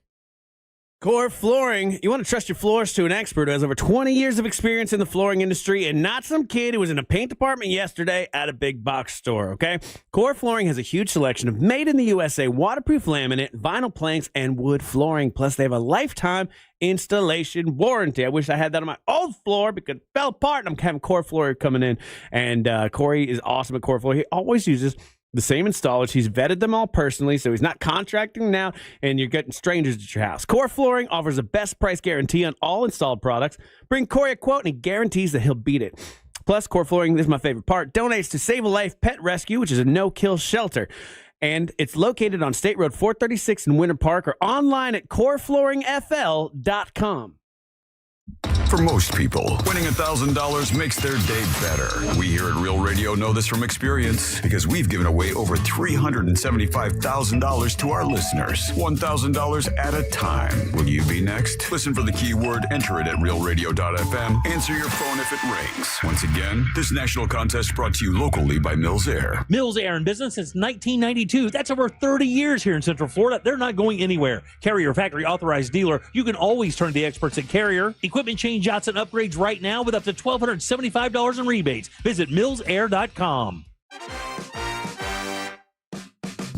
Core Flooring. You want to trust your floors to an expert who has over 20 years of experience in the flooring industry and not some kid who was in the paint department yesterday at a big box store, okay? Core Flooring has a huge selection of made-in-the-USA waterproof laminate, vinyl planks, and wood flooring. Plus, they have a lifetime installation warranty. I wish I had that on my old floor because it fell apart, and I'm having Core Flooring coming in. And Corey is awesome at Core Flooring. He always uses the same installers. He's vetted them all personally, so he's not contracting now, and you're getting strangers at your house. Core Flooring offers a best price guarantee on all installed products. Bring Corey a quote, and he guarantees that he'll beat it. Plus, Core Flooring, this is my favorite part, donates to Save a Life Pet Rescue, which is a no-kill shelter. And it's located on State Road 436 in Winter Park or online at coreflooringfl.com. For most people, winning $1,000 makes their day better. We here at Real Radio know this from experience because we've given away over $375,000 to our listeners, $1,000 at a time. Will you be next? Listen for the keyword, enter it at realradio.fm, answer your phone if it rings. Once again, this national contest brought to you locally by Mills Air. Mills Air in business since 1992. That's over 30 years here in Central Florida. They're not going anywhere. Carrier factory authorized dealer. You can always turn to the experts at Carrier. Equipment change outs and upgrades right now with up to $1,275 in rebates. Visit millsair.com.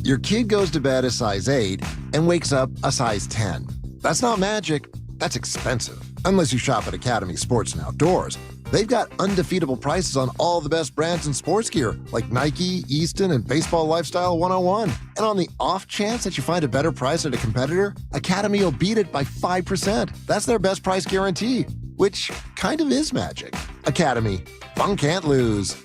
Your kid goes to bed a size 8 and wakes up a size 10. That's not magic. That's expensive. Unless you shop at Academy Sports and Outdoors. They've got undefeatable prices on all the best brands in sports gear, like Nike, Easton, and Baseball Lifestyle 101. And on the off chance that you find a better price at a competitor, Academy will beat it by 5%. That's their best price guarantee, which kind of is magic. Academy, fun can't lose.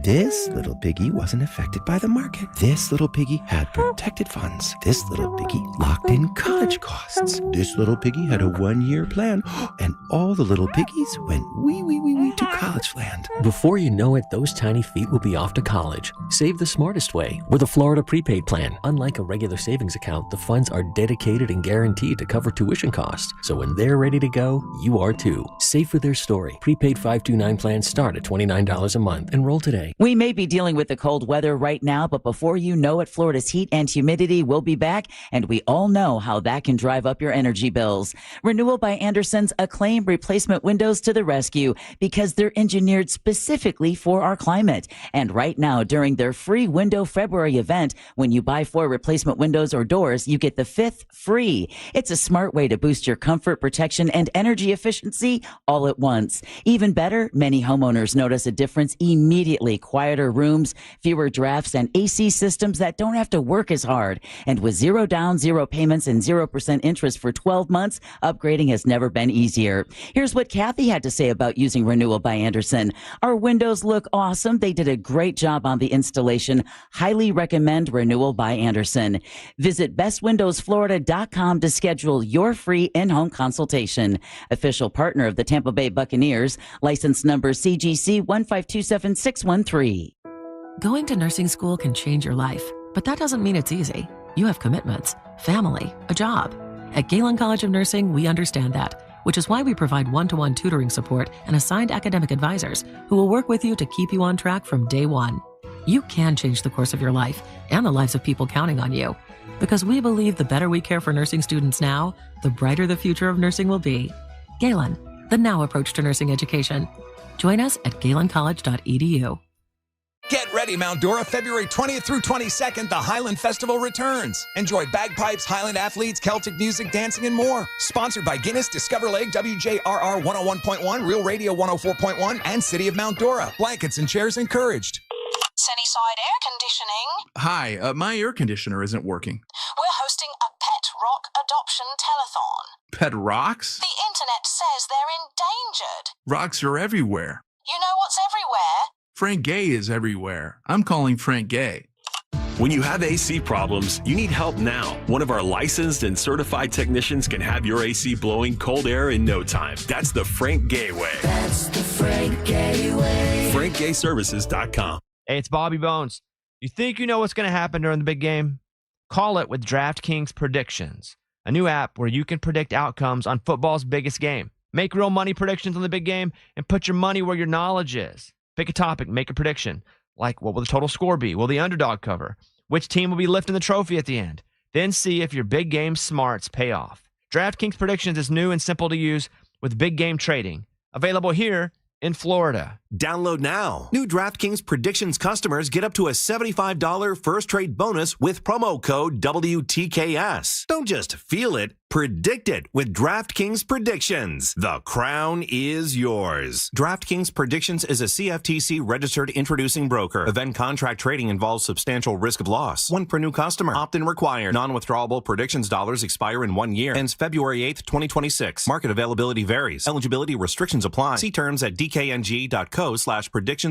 This little piggy wasn't affected by the market. This little piggy had protected funds. This little piggy locked in college costs. This little piggy had a 1-year plan, and all the little piggies went wee to college land. Before you know it, those tiny feet will be off to college. Save the smartest way with a Florida prepaid plan. Unlike a regular savings account, the funds are dedicated and guaranteed to cover tuition costs. So when they're ready to go, you are too. Save for their story. Prepaid 529 plans start at $29 a month. Enroll today. We may be dealing with the cold weather right now, but before you know it, Florida's heat and humidity will be back, and we all know how that can drive up your energy bills. Renewal by Andersen's acclaimed replacement windows to the rescue because they're engineered specifically for our climate. And right now, during their free Window February event, when you buy 4 replacement windows or doors, you get the 5th free. It's a smart way to boost your comfort, protection, and energy efficiency all at once. Even better, many homeowners notice a difference immediately. Quieter rooms, fewer drafts, and AC systems that don't have to work as hard. And with 0 down, 0 payments, and 0% interest for 12 months, upgrading has never been easier. Here's what Kathy had to say about using Renewal by Andersen. Our windows look awesome. They did a great job on the installation. Highly recommend Renewal by Andersen. Visit bestwindowsflorida.com to schedule your free in-home consultation. Official partner of the Tampa Bay Buccaneers. License number CGC 1527613. Going to nursing school can change your life, but that doesn't mean it's easy. You have commitments, family, a job. At Galen College of Nursing, we understand that, which is why we provide one-to-one tutoring support and assigned academic advisors who will work with you to keep you on track from day one. You can change the course of your life and the lives of people counting on you. Because we believe the better we care for nursing students now, the brighter the future of nursing will be. Galen, the now approach to nursing education. Join us at galencollege.edu. Get ready, Mount Dora. February 20th through 22nd, the Highland Festival returns. Enjoy bagpipes, Highland athletes, Celtic music, dancing, and more. Sponsored by Guinness, Discover Lake, WJRR 101.1, Real Radio 104.1, and City of Mount Dora. Blankets and chairs encouraged. Sunnyside Air Conditioning. Hi, my air conditioner isn't working. We're hosting a pet rock adoption telethon. Pet rocks? The internet says they're endangered. Rocks are everywhere. You know what's everywhere? Frank Gay is everywhere. I'm calling Frank Gay. When you have AC problems, you need help now. One of our licensed and certified technicians can have your AC blowing cold air in no time. That's the Frank Gay way. That's the Frank Gay way. FrankGayServices.com. Hey, it's Bobby Bones. You think you know what's going to happen during the big game? Call it with DraftKings Predictions, a new app where you can predict outcomes on football's biggest game. Make real money predictions on the big game and put your money where your knowledge is. Pick a topic, make a prediction. Like, what will the total score be? Will the underdog cover? Which team will be lifting the trophy at the end? Then see if your big game smarts pay off. DraftKings Predictions is new and simple to use with big game trading. Available here in Florida. Download now. New DraftKings Predictions customers get up to a $75 first trade bonus with promo code WTKS. Don't just feel it, predict it with DraftKings Predictions. The crown is yours. DraftKings Predictions is a CFTC registered introducing broker. Event contract trading involves substantial risk of loss. One per new customer. Opt-in required. Non-withdrawable predictions dollars expire in 1 year. Ends February 8th, 2026. Market availability varies. Eligibility restrictions apply. See terms at dkng.co/predictions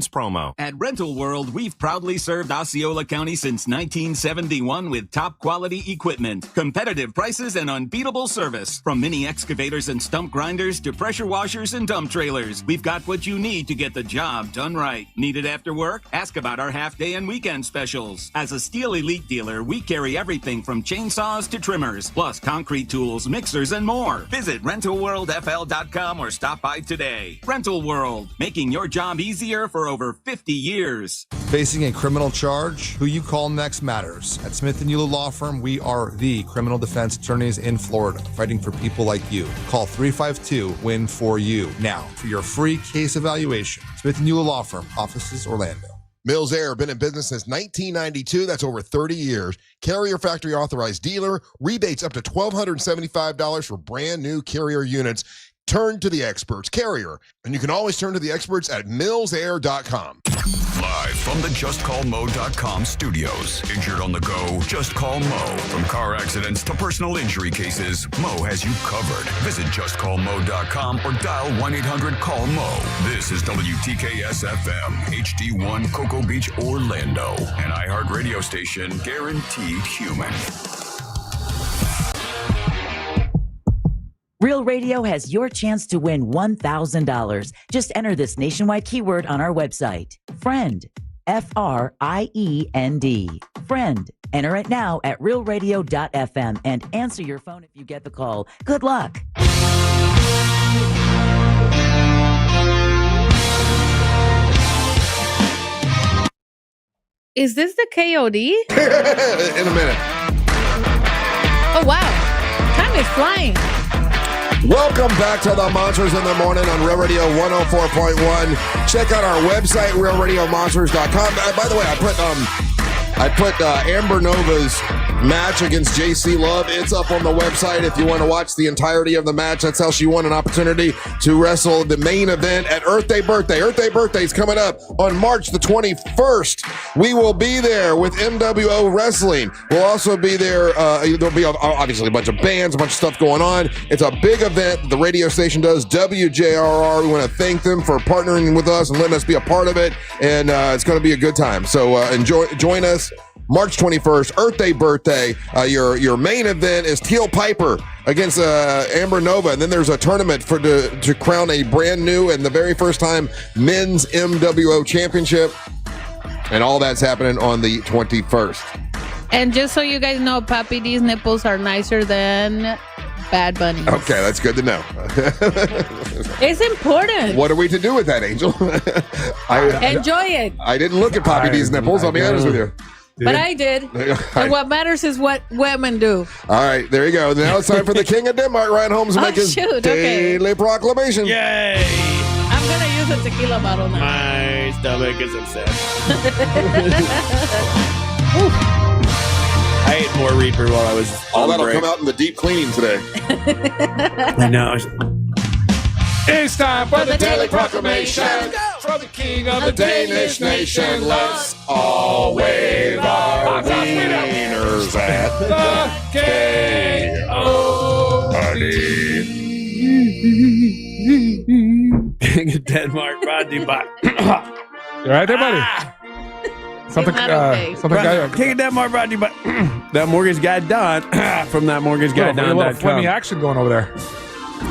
promo. At Rental World, we've proudly served Osceola County since 1971 with top quality equipment, competitive prices, and unbeatable service. From mini excavators and stump grinders to pressure washers and dump trailers, we've got what you need to get the job done right. Need it after work? Ask about our half-day and weekend specials. As a Steel Elite dealer, we carry everything from chainsaws to trimmers, plus concrete tools, mixers, and more. Visit RentalWorldFL.com or stop by today. Rental World, making your job easier for over 50 years. Facing a criminal charge? Who you call next matters. At Smith & Euler Law Firm, we are the criminal defense attorneys in Florida, fighting for people like you. Call 352-WIN-4U now for your free case evaluation. Smith & Euler Law Firm, offices Orlando. Mills Air, been in business since 1992. That's over 30 years. Carrier factory authorized dealer. Rebates up to $1,275 for brand new Carrier units. Turn to the experts, Carrier. And you can always turn to the experts at millsair.com. Live from the JustCallMo.com studios. Injured on the go? Just call Mo. From car accidents to personal injury cases, Mo has you covered. Visit JustCallMo.com or dial 1-800-CALL-MO. This is WTKS-FM, HD1 Cocoa Beach, Orlando. An iHeart radio station guaranteed human. Real Radio has your chance to win $1,000. Just enter this nationwide keyword on our website. Friend. F-R-I-E-N-D. Friend. Enter it now at realradio.fm and answer your phone if you get the call. Good luck. Is this the KOD? In a minute. Oh, wow. Time is flying. Welcome back to the Monsters in the Morning on Real Radio 104.1. Check out our website, realradiomonsters.com. By the way, I put Amber Nova's match against JC Love. It's up on the website if you want to watch the entirety of the match. That's how she won an opportunity to wrestle the main event at Earth Day Birthday. Earth Day Birthday is coming up on March the 21st. We will be there with MWO Wrestling. We'll also be there. There'll be obviously a bunch of bands, a bunch of stuff going on. It's a big event the radio station does, WJRR. We want to thank them for partnering with us and letting us be a part of it. And it's going to be a good time. So join us. March 21st, Earth Day Birthday. Your main event is Teal Piper against Amber Nova, and then there's a tournament to crown a brand new and the very first time men's MWO championship, and all that's happening on the 21st. And just so you guys know, Papi D's nipples are nicer than Bad Bunny. Okay, that's good to know. It's important. What are we to do with that, Angel? Enjoy it. I didn't look at Poppy D's nipples. I'll be honest with you. But I did. And what matters is what women do. All right, there you go. Now it's time for the King of Denmark, Ryan Holmes, to make his daily proclamation. Yay! I'm going to use a tequila bottle now. My stomach is upset. I ate more Reaper while I was All on that'll break. come out in the deep cleaning today. I know. It's time for the daily proclamation from the king of the Danish nation. Let's all wave our wieners at the K-O-D. King of Denmark, brought to you by. You right there, buddy? Something, King of Denmark, brought to you by That Mortgage Guy Don from thatmortgageguyDon.com. A little Flemmy action going over there.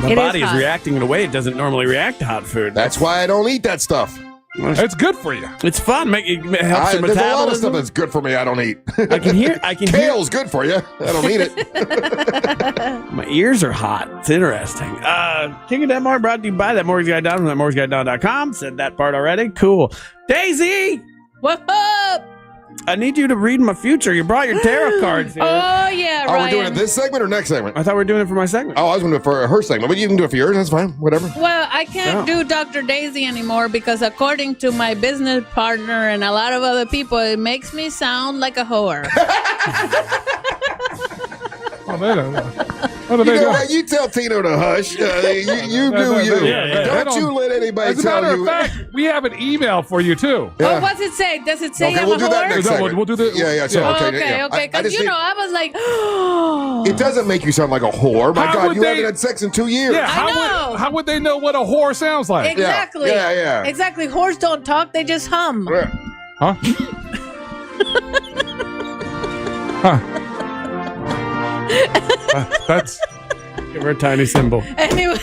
My body is reacting in a way it doesn't normally react to hot food. That's why I don't eat that stuff. It's good for you. It's fun. It helps your There's a lot of metabolism. stuff that's good for me I don't eat. I can hear. Kale's good for you. I don't eat it. My ears are hot. It's interesting. King of Denmark brought to you by That Mortgage Guy Don from thatmortgageguyDon.com. Said that part already. Cool. Daisy! What's up? I need you to read my future. You brought your tarot cards here. Oh, yeah, Are Ryan. we doing it this segment or next segment? I thought we were doing it for my segment. Oh, I was going to do it for her segment, but you can do it for yours. That's fine. Whatever. Well, I can't do Dr. Daisy anymore because according to my business partner and a lot of other people, it makes me sound like a whore. Oh, they don't know. What are they doing? What? You tell Tino to hush. You do you. Don't you let anybody As a tell matter you. of fact, we have an email for you, too. Oh, what's it say? Does it say Okay, I'm we'll a do whore? that next segment. We'll do the. Yeah. So, okay. Okay. I Because, just need- I was like, It doesn't make you sound like a whore. My How God, would you they- haven't had sex in 2 years. Yeah, I know. how would they know what a whore sounds like? exactly. Yeah. Exactly. Whores don't talk, they just hum. Huh? Huh. That's. Give her a tiny symbol. Anyway.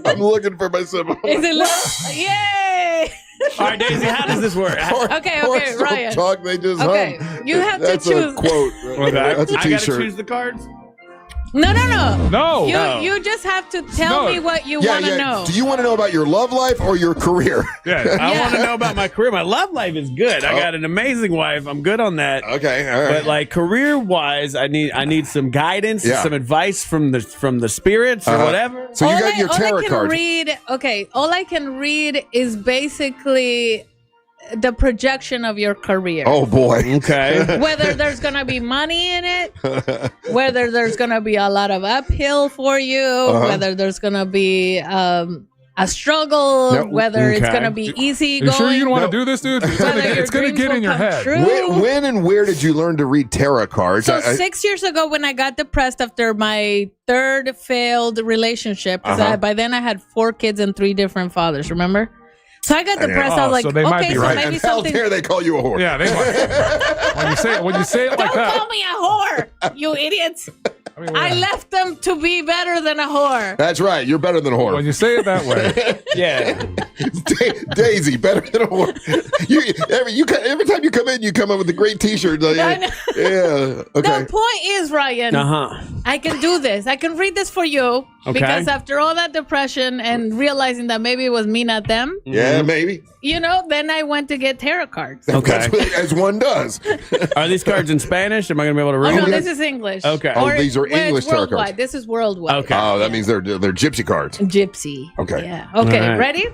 I'm looking for my symbol. Is it yay! All right, Daisy, how does this work? Okay, Horses don't Ryan. talk, they just Okay, hum. you have to That's choose. a quote. That's a I gotta t-shirt. choose the cards? No. No. You just have to tell me what you Yeah, want to know. Do you want to know about your love life or your career? Yeah. I want to know about my career. My love life is good. I got an amazing wife. I'm good on that. Okay, all right. But like career wise, I need some guidance, some advice from the spirits or whatever. So you got your tarot all I can cards. read. Okay, all I can read is basically the projection of your career. Oh boy. Okay. Whether there's gonna be money in it, whether there's gonna be a lot of uphill for you, whether there's gonna be a struggle, No. whether it's Okay. gonna be easy You going. sure you don't want to do this, dude? It's Whether your gonna dreams get will in your come head. true. When and where did you learn to read tarot cards? So 6 years ago, when I got depressed after my third failed relationship, because by then I had 4 kids and 3 different fathers. Remember? So I got depressed. I was like, so they might okay, be so right. maybe And how something. dare they call you a whore? Yeah, they might. when you say it like Don't that. call me a whore, you idiots. I left them to be better than a whore. That's right. You're better than a whore. When you say it that way. Yeah. Daisy, better than a whore. Every time you come in, you come up with a great T-shirt. I know. Yeah. Okay. The point is, Ryan, I can do this. I can read this for you because after all that depression and realizing that maybe it was me, not them, Yeah, maybe. then I went to get tarot cards. Okay. As one does. Are these cards in Spanish? Am I going to be able to Oh, read no, them? this is English. Okay. Oh, these are it's English tarot worldwide. cards. This is worldwide. Okay. Oh, that means they're gypsy cards. Gypsy. Okay. Yeah. Okay. All right. Ready?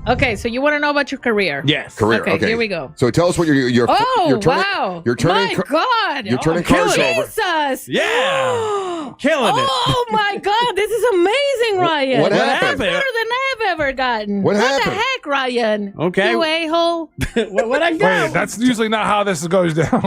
Okay. So you want to know about your career? Yes. Career. Okay, here we go. So tell us what you're Oh, you're turning, wow. You're turning. My God. You're turning cards over. Jesus. Yeah. Killing it. Oh, my God. This is amazing, Ryan. What This happened? is better than I've ever gotten. What the happened? heck, Ryan? Okay. You a-hole. what I got? Wait, that's usually not how this goes down.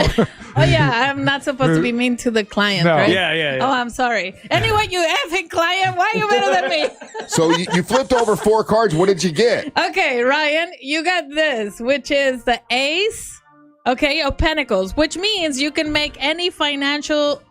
Oh, yeah. I'm not supposed to be mean to the client, No. right? Yeah. Oh, I'm sorry. Anyway, you effing client, why are you better than me? So you flipped over 4 cards. What did you get? Okay, Ryan, you got this, which is the Ace, of Pentacles, which means you can make any financial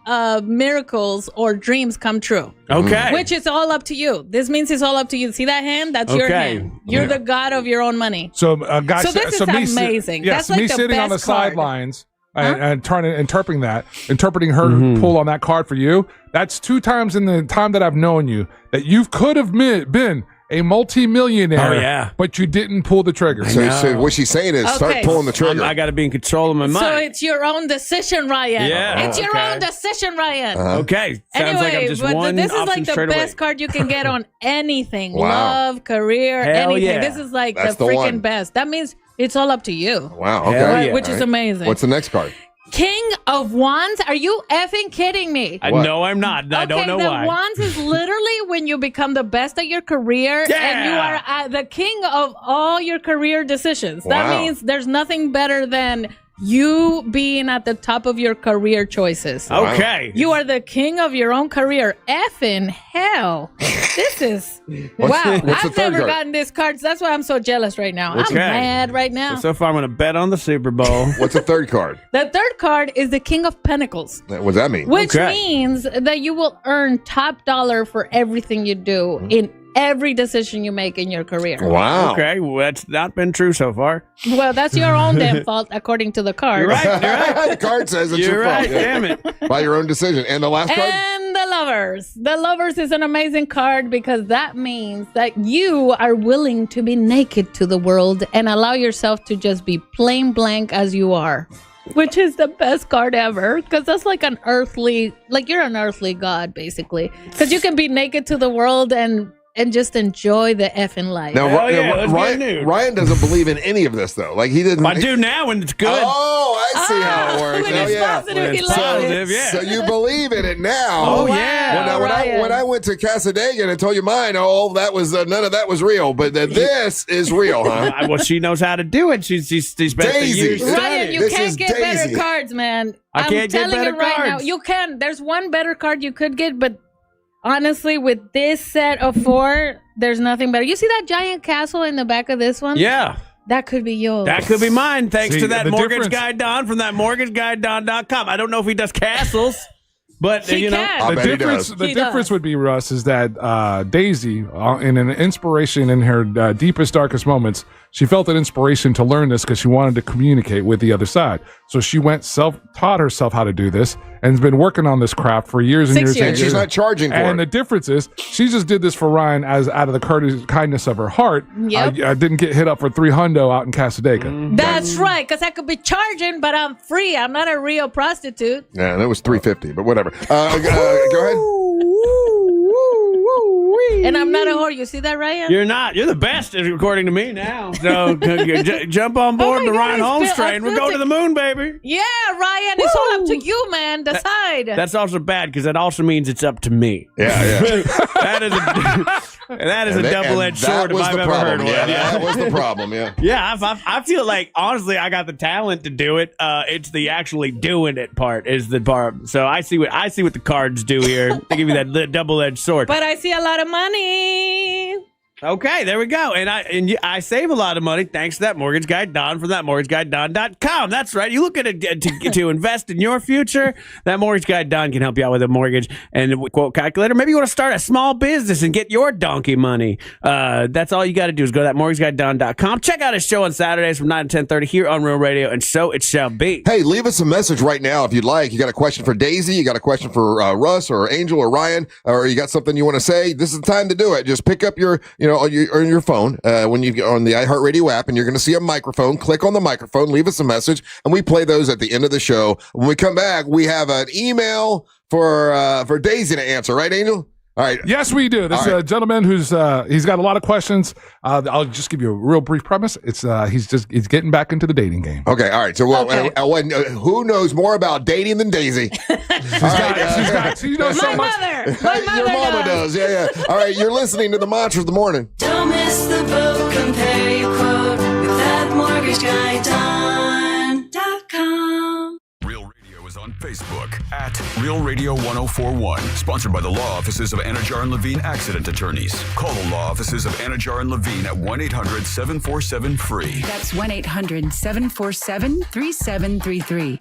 miracles or dreams come true. Okay. Which is all up to you. This means it's all up to you. See that hand? That's your Okay. hand. You're the god of your own money. So, guys, So this is amazing. That's me like the sitting on the best card. sidelines and trying to interpreting her pull on that card for you. That's 2 times in the time that I've known you that you could have been a multi-millionaire. Oh, yeah. But you didn't pull the trigger. So what she's saying is start pulling the trigger. I got to be in control of my mind. So it's your own decision, Ryan. Yeah. It's your own decision, Ryan. Okay. Sounds like I'm just one this is option like the straight best away. card you can get on anything. Wow. Love, career, Hell anything. yeah. This is like That's the the freaking one. best. That means it's all up to you. Wow. Okay. Hell yeah. Which is amazing. What's the next card? King of Wands? Are you effing kidding me? No, I'm not. I don't know the why. Wands is literally when you become the best at your career and you are the king of all your career decisions. That Wow. means there's nothing better than you being at the top of your career choices. Okay. You are the king of your own career. Effing hell. This is wow. what's the I've third never card? gotten this card. That's why I'm so jealous right now. Okay. I'm mad right now. So far, I'm going to bet on the Super Bowl. What's the third card? The third card is the King of Pentacles. What does that mean? Which means that you will earn top dollar for everything you do in every decision you make in your career. Wow. Okay, well, that's not been true so far. Well, that's your own damn fault, according to the card. You're right. You're right. The card says it's You're your right. fault. Yeah. Damn it. By your own decision. And the last card? And the Lovers. The Lovers is an amazing card because that means that you are willing to be naked to the world and allow yourself to just be plain blank as you are. Which is the best card ever because that's like an earthly, like you're an earthly god, basically. Because you can be naked to the world and just enjoy the effing life. Now, let's get nude. Ryan doesn't believe in any of this, though. Like, he didn't. I do now when it's good. Oh, I see how it works. When it's positive, he loves positive, it. yeah. So you believe in it now. Oh, Wow, yeah. Well, now, Ryan. when I went to Casadega and told you mine, that was none of that was real. But this is real, huh? Well, she knows how to do it. She's spent the Daisy. years Ryan, studying. you This can't is get Daisy. better cards, man. I I'm can't get telling better you right now. cards. You can. There's one better card you could get, but honestly, with this set of 4, there's nothing better. You see that giant castle in the back of this one? Yeah. That could be yours. That could be mine, thanks See, to that the mortgage difference- guy Don from that mortgageguyDon.com. I don't know if he does castles, but He you know, can. I The bet he difference, does. the He difference does. would be, Russ, is that Daisy, in an inspiration in her deepest, darkest moments, she felt an inspiration to learn this because she wanted to communicate with the other side. So she went taught herself how to do this and has been working on this craft for years and 6 years. years. And she's not charging for And it. the difference is, she just did this for Ryan as out of the kindness of her heart. Yep. I didn't get hit up for $300 out in Casadega. That's right, because I could be charging, but I'm free. I'm not a real prostitute. Yeah, that was $350, but whatever. Go ahead. And I'm not a whore. You see that, Ryan? you're not. You're the best, according to me now. So jump on board Oh my the God, Ryan I Holmes feel- I train. We're feel going to the moon, baby. Yeah, Ryan, it's all up to you, man. Decide. That's also bad because that also means it's up to me. Yeah. that is a double-edged sword if I've ever heard one. Yeah, that was the problem, yeah. Yeah, I feel like, honestly, I got the talent to do it. It's the actually doing it part is the part. So I see what the cards do here. They give you that double-edged sword. But I see a lot of money. Okay, there we go. And I save a lot of money thanks to that mortgage guy Don from that mortgageguyDon.com. That's right. You look at it to invest in your future. That mortgage guy Don can help you out with a mortgage and a quote calculator. Maybe you want to start a small business and get your donkey money. That's all you got to do is go to that mortgageguyDon.com. Check out his show on Saturdays from 9 to 10:30 here on Real Radio, and so it shall be. Hey, leave us a message right now if you'd like. You got a question for Daisy, you got a question for Russ or Angel or Ryan, or you got something you want to say. This is the time to do it. Just pick up your on your phone when you get on the iHeartRadio app, and you're going to see a microphone. Click on the microphone, leave us a message, and we play those at the end of the show. When we come back, we have an email for Daisy to answer, right, Angel? All right. Yes, we do. This All right. gentleman who's he's got a lot of questions. I'll just give you a real brief premise. It's he's getting back into the dating game. Okay, all right. So, who knows more about dating than Daisy? She knows so much. Your mama does. Yeah. All right, you're listening to the Mantra of the Morning. Don't miss the boat. Compare your quote with that mortgage guy Don.com. Real Radio is on Facebook at Real Radio 1041. Sponsored by the law offices of Anajar and Levine Accident Attorneys. Call the law offices of Anajar and Levine at 1-800-747-FREE. That's 1-800-747-3733.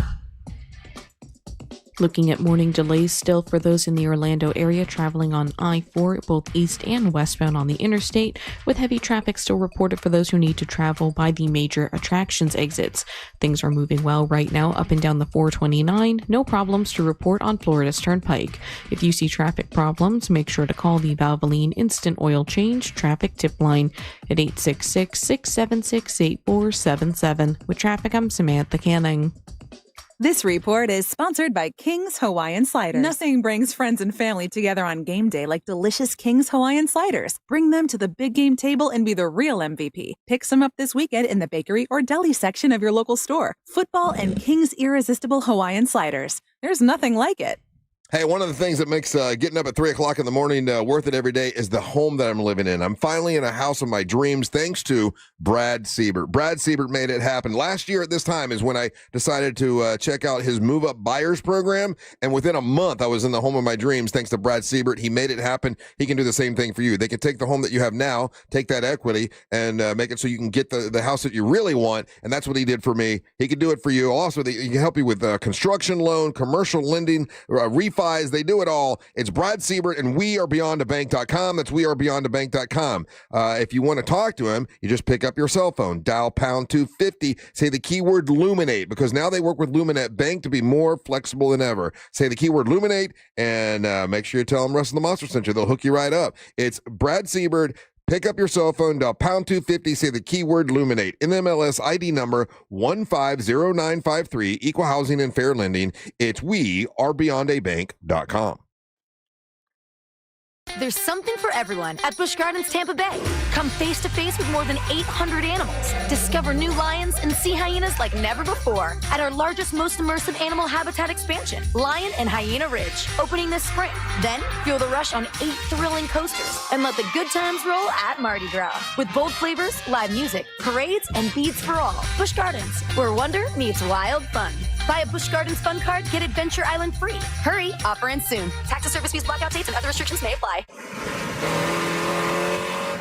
Looking at morning delays still for those in the Orlando area traveling on I-4, both east and westbound on the interstate, with heavy traffic still reported for those who need to travel by the major attractions exits. Things are moving well right now up and down the 429. No problems to report on Florida's Turnpike. If you see traffic problems, make sure to call the Valvoline Instant Oil Change Traffic Tip Line at 866-676-8477. With traffic, I'm Samantha Canning. This report is sponsored by King's Hawaiian Sliders. Nothing brings friends and family together on game day like delicious King's Hawaiian Sliders. Bring them to the big game table and be the real MVP. Pick some up this weekend in the bakery or deli section of your local store. Football and King's Irresistible Hawaiian Sliders. There's nothing like it. Hey, one of the things that makes getting up at 3 o'clock in the morning worth it every day is the home that I'm living in. I'm finally in a house of my dreams thanks to Brad Siebert. Brad Siebert made it happen. Last year at this time is when I decided to check out his Move Up Buyers program, and within a month I was in the home of my dreams thanks to Brad Siebert. He made it happen. He can do the same thing for you. They can take the home that you have now, take that equity, and make it so you can get the house that you really want, and that's what he did for me. He can do it for you. Also, he can help you with construction loan, commercial lending, refi. They do it all. It's Brad Siebert and wearebeyondabank.com. That's wearebeyondabank.com. If you want to talk to him, you just pick up your cell phone, dial pound 250, say the keyword Luminate, because now they work with Luminate Bank to be more flexible than ever. Say the keyword Luminate and make sure you tell them Russell the Monster sent you. They'll hook you right up. It's Brad Siebert. Pick up your cell phone, dial pound 250, say the keyword Luminate. NMLS ID number 150953, Equal Housing and Fair Lending. It's wearebeyondabank.com. There's something for everyone at Busch Gardens Tampa Bay. Come face to face with more than 800 animals. Discover new lions and sea hyenas like never before at our largest, most immersive animal habitat expansion, Lion and Hyena Ridge, opening this spring. Then feel the rush on 8 thrilling coasters and let the good times roll at Mardi Gras. With bold flavors, live music, parades, and beads for all. Busch Gardens, where wonder meets wild fun. Buy a Busch Gardens Fun Card, get Adventure Island free. Hurry, offer ends soon. Tax and service fees, blackout dates, and other restrictions may apply.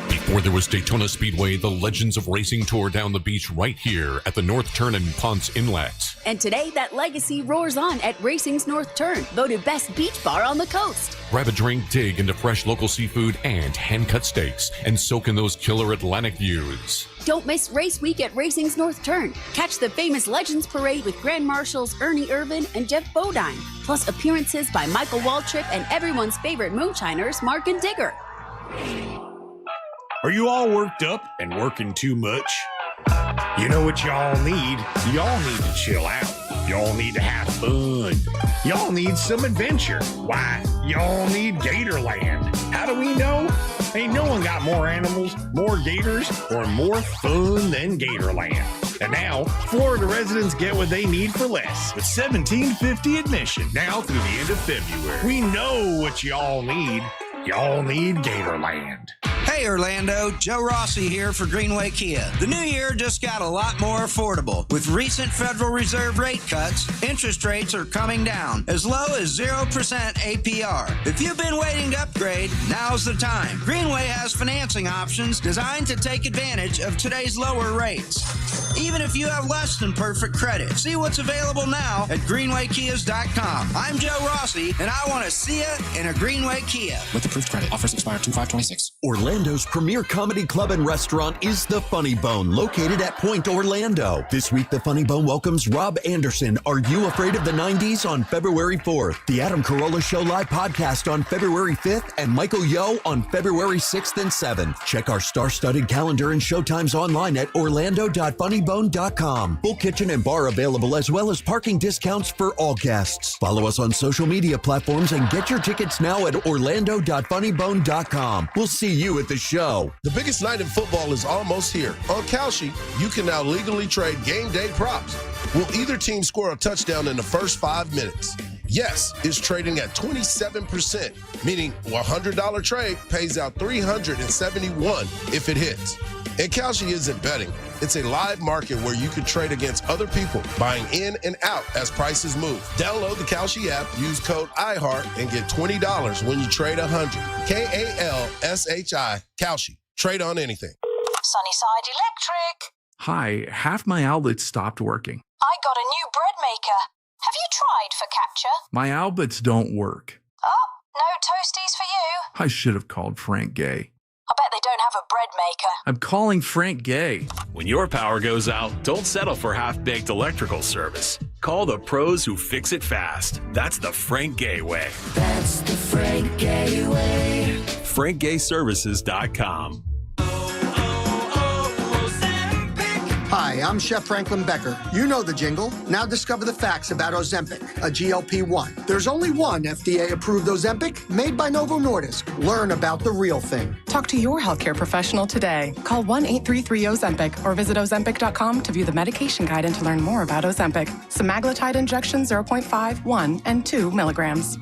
Before there was Daytona Speedway, the legends of racing tore down the beach right here at the North Turn and Ponce Inlet. And today, that legacy roars on at Racing's North Turn, voted best beach bar on the coast. Grab a drink, dig into fresh local seafood and hand-cut steaks, and soak in those killer Atlantic views. Don't miss Race Week at Racing's North Turn. Catch the famous Legends Parade with Grand Marshals Ernie Irvin and Jeff Bodine, plus appearances by Michael Waltrip and everyone's favorite moonshiners, Mark and Digger. Are you all worked up and working too much? You know what y'all need? Y'all need to chill out. Y'all need to have fun. Y'all need some adventure. Why? Y'all need Gatorland. How do we know? Ain't no one got more animals, more gators, or more fun than Gatorland. And now, Florida residents get what they need for less with $17.50 admission now through the end of February. We know what y'all need. Y'all need Gatorland. Hey Orlando, Joe Rossi here for Greenway Kia. The new year just got a lot more affordable. With recent Federal Reserve rate cuts, interest rates are coming down, as low as 0% APR. If you've been waiting to upgrade, now's the time. Greenway has financing options designed to take advantage of today's lower rates. Even if you have less than perfect credit. See what's available now at greenwaykias.com. I'm Joe Rossi, and I want to see you in a Greenway Kia. With approved credit. Offers expire 2/5/26. Orlando's premier comedy club and restaurant is The Funny Bone, located at Point Orlando. This week, The Funny Bone welcomes Rob Anderson, Are You Afraid of the 90s? On February 4th, The Adam Carolla Show live podcast on February 5th, and Michael Yo on February 6th and 7th. Check our star-studded calendar and showtimes online at orlando.funnybone.com. Full kitchen and bar available, as well as parking discounts for all guests. Follow us on social media platforms and get your tickets now at orlando.funnybone.com. We'll see you at the show. The biggest night in football is almost here. On Kalshi, you can now legally trade game day props. Will either team score a touchdown in the first 5 minutes? Yes is trading at 27%, meaning a $100 trade pays out $371 if it hits. And Kalshi isn't betting. It's a live market where you can trade against other people, buying in and out as prices move. Download the Kalshi app, use code IHEART, and get $20 when you trade 100. Kalshi. Kalshi. Trade on anything. Sunnyside Electric. Hi, half my outlets stopped working. I got a new bread maker. Have you tried focaccia? My Albits don't work. Oh, no toasties for you. I should have called Frank Gay. I bet they don't have a bread maker. I'm calling Frank Gay. When your power goes out, don't settle for half-baked electrical service. Call the pros who fix it fast. That's the Frank Gay way. That's the Frank Gay way. FrankGayServices.com. Hi, I'm Chef Franklin Becker. You know the jingle. Now discover the facts about Ozempic, a GLP-1. There's only one FDA-approved Ozempic made by Novo Nordisk. Learn about the real thing. Talk to your healthcare professional today. Call 1-833-OZEMPIC or visit Ozempic.com to view the medication guide and to learn more about Ozempic. Semaglutide injection 0.5, 1, and 2 milligrams.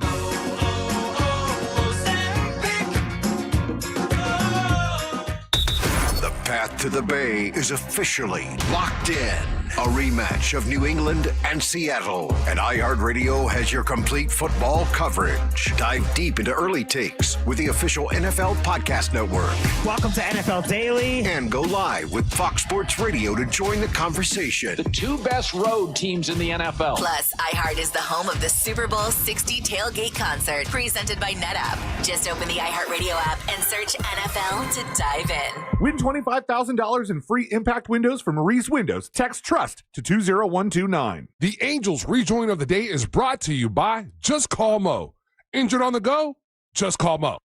The path to the Bay is officially locked in. A rematch of New England and Seattle. And iHeartRadio has your complete football coverage. Dive deep into early takes with the official NFL Podcast Network. Welcome to NFL Daily. And go live with Fox Sports Radio to join the conversation. The two best road teams in the NFL. Plus, iHeart is the home of the Super Bowl 60 tailgate concert presented by NetApp. Just open the iHeartRadio app and search NFL to dive in. Win $25,000 in free impact windows from Maurice Windows. Text TRUST to 20129. The Angels rejoin of the day is brought to you by Just Call Moe. Injured on the go? Just call Moe.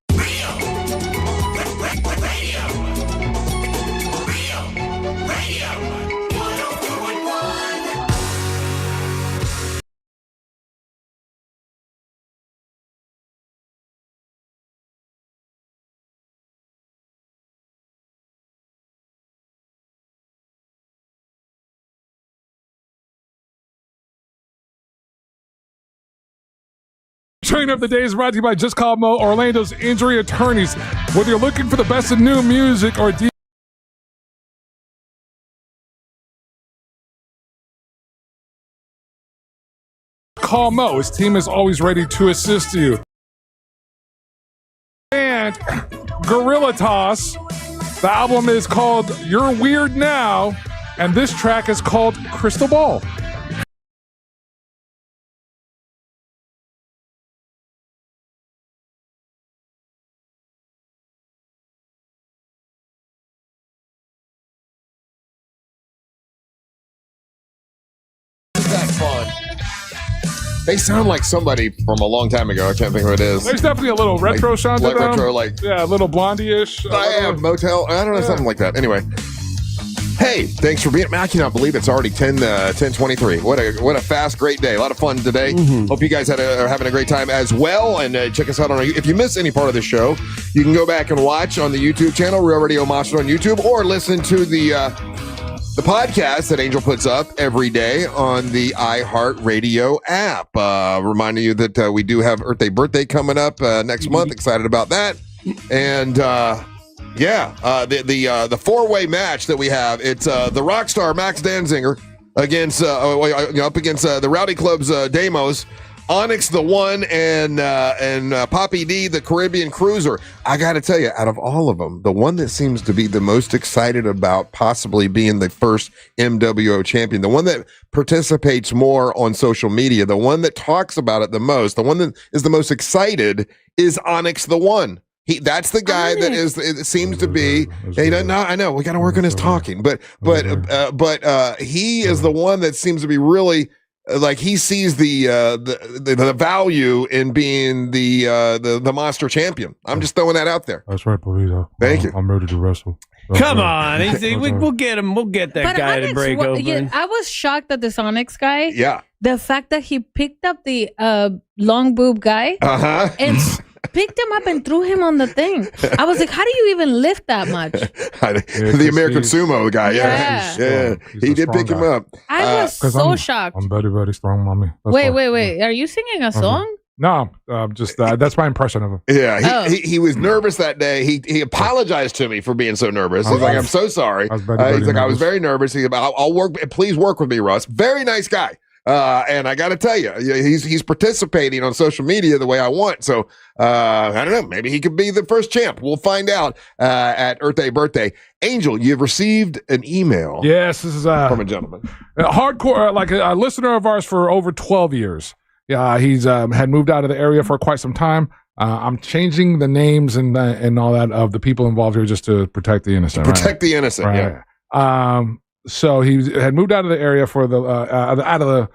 Train of the day is brought to you by Just Call Moe, Orlando's injury attorneys. Whether you're looking for the best in new music or call Moe. His team is always ready to assist you. And Gorillaz, the album is called You're Weird Now, and this track is called Crystal Ball. They sound like somebody from a long time ago. I can't think who it is. There's definitely a little retro sound to them. Retro, like yeah, a little blondie-ish. I have Motel. I don't know, something like that. Anyway, hey, thanks for being. I cannot believe it's already 10:23. What a fast, great day. A lot of fun today. Hope you guys are having a great time as well. And check us out on. If you miss any part of the show, you can go back and watch on the YouTube channel, Real Radio Monster on YouTube, or listen to the podcast that Angel puts up every day on the iHeartRadio app. Reminding you that we do have Earth Day birthday coming up next month. Excited about that. And the four-way match that we have, it's the rock star Max Danziger against up against the Rowdy Club's Demos. Onyx the One and Poppy D the Caribbean Cruiser. I got to tell you, out of all of them, the one that seems to be the most excited about possibly being the first MWO champion, the one that participates more on social media, the one that talks about it the most, the one that is the most excited is Onyx the One. That's the guy that it seems to be. He doesn't know. I know we got to work on his talking, but he is the one that seems to be really. Like he sees the value in being the monster champion. I'm just throwing that out there. That's right, Polito. Thank you. I'm ready to wrestle. Come on, we'll get him. We'll get that guy to break open. Yeah, I was shocked at this Onyx guy. Yeah, the fact that he picked up the long boob guy and picked him up and threw him on the thing. I was like, how do you even lift that much? The American Sumo guy. Yeah. He did pick him up. I was so shocked. I'm very, very strong, mommy. Wait. Are you singing a song? No, just that's my impression of him. Yeah, he was nervous that day. He apologized to me for being so nervous. He's like, I'm so sorry. He's like, I was very nervous. He's like, I'll work. Please work with me, Russ. Very nice guy. And I got to tell you, he's participating on social media the way I want. So I don't know. Maybe he could be the first champ. We'll find out at Earth Day Birthday. Angel, you've received an email. Yes, this is from a gentleman. Hardcore, like a listener of ours for over 12 years. He's had moved out of the area for quite some time. I'm changing the names and all that of the people involved here just to protect the innocent. Protect the innocent, right? Yeah. So he had moved out of the area for the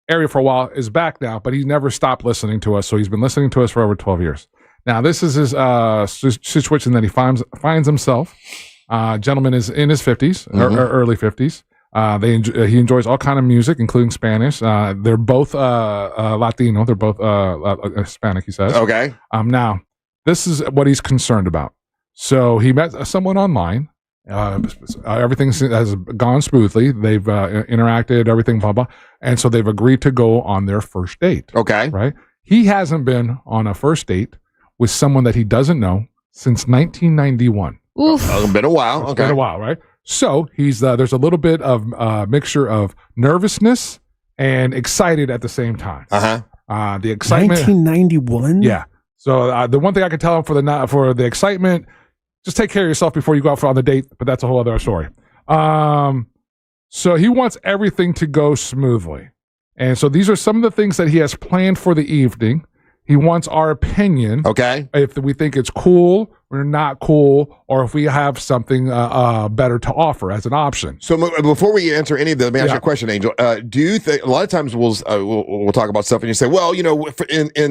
area for a while. Is back now, but he's never stopped listening to us. So he's been listening to us for over 12 years. Now this is his situation that he finds himself. Gentleman is in his 50s or early 50s. He enjoys all kind of music, including Spanish. They're both Latino. They're both Hispanic, he says. Okay. Now, this is what he's concerned about. So he met someone online. Everything has gone smoothly. They've interacted, everything, blah, blah. And so they've agreed to go on their first date. Okay. Right? He hasn't been on a first date with someone that he doesn't know since 1991. Oof. It's been a while. It's been a while, right? So he's there's a little bit of mixture of nervousness and excited at the same time. The excitement. 1991. Yeah. So the one thing I can tell him for the excitement, just take care of yourself before you go out on the date. But that's a whole other story. So he wants everything to go smoothly, and so these are some of the things that he has planned for the evening. He wants our opinion. Okay. If we think it's cool or not cool, or if we have something better to offer as an option. So before we answer any of them, let me ask you a question, Angel. Do you think a lot of times we'll talk about stuff and you say, well, in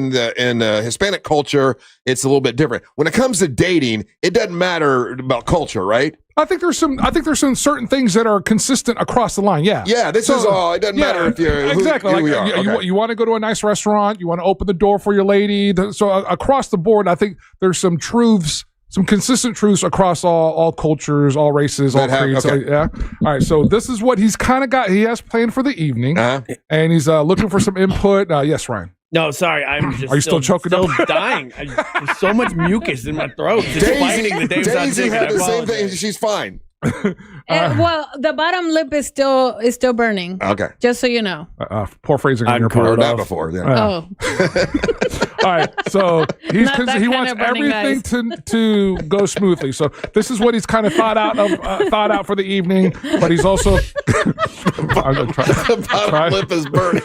the Hispanic culture, it's a little bit different. When it comes to dating, it doesn't matter about culture, right? I think there's some certain things that are consistent across the line. Yeah. Yeah. This is all. It doesn't matter if you're exactly. who we are. Okay. You want to go to a nice restaurant. You want to open the door for your lady. So across the board, I think there's some truths, some consistent truths across all cultures, all races, all creeds. Okay. Yeah. All right. So this is what he's kind of got. He has planned for the evening, and he's looking for some input. Yes, Ryan. No, sorry, I'm just. Are you still choking up? Still dying. There's so much mucus in my throat. Daisy had the same thing. She's fine. Well, the bottom lip is still burning. Okay. Just so you know. Poor phrasing on your part. part. Heard that before. Yeah. Oh. All right. So he wants burning, everything to go smoothly. So this is what he's kind of thought out for the evening. But he's also the bottom lip is burning.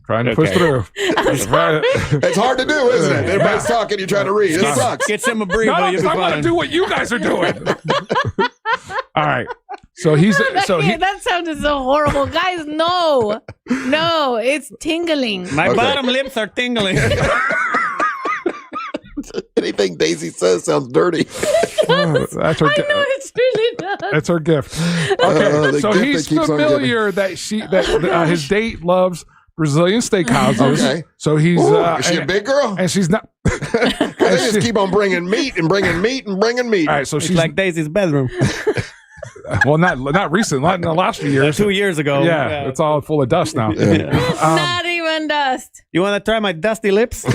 Trying to push through. It's hard to do, isn't it? Everybody's talking, you're trying to read. It sucks. Get some breathe. I want to do what you guys are doing. All right. So that sounded so horrible, guys. No, it's tingling. My bottom lips are tingling. Anything Daisy says sounds dirty. That's her I know it really does. That's her gift. Okay, so he's familiar that his date loves Brazilian steakhouses. Okay. So he's is she a big girl? And she's not. They just keep on bringing meat and bringing meat and bringing meat. All right, so it's she's like Daisy's bedroom. Well, not recent, not in the last few years. 2 years ago. Yeah, it's all full of dust now. Not even dust. You want to try my dusty lips?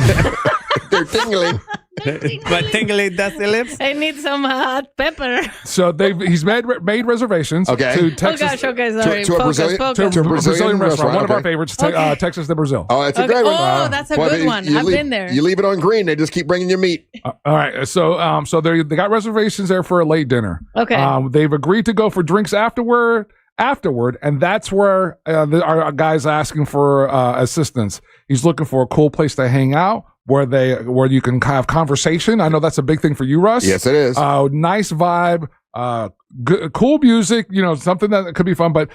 They're tingling. My tingly dusty lips. I need some hot pepper. So he's made reservations. Okay. To Texas, sorry. To a Brazilian restaurant. One of our favorites, Texas to Brazil. Oh, that's a great one. Oh, that's a good one. I've been there. You leave it on green, they just keep bringing you meat. All right. So they got reservations there for a late dinner. Okay. They've agreed to go for drinks afterward, and that's where our guy's asking for assistance. He's looking for a cool place to hang out where you can have conversation. I know that's a big thing for you, Russ. Yes, it is. Nice vibe, cool music, something that could be fun, but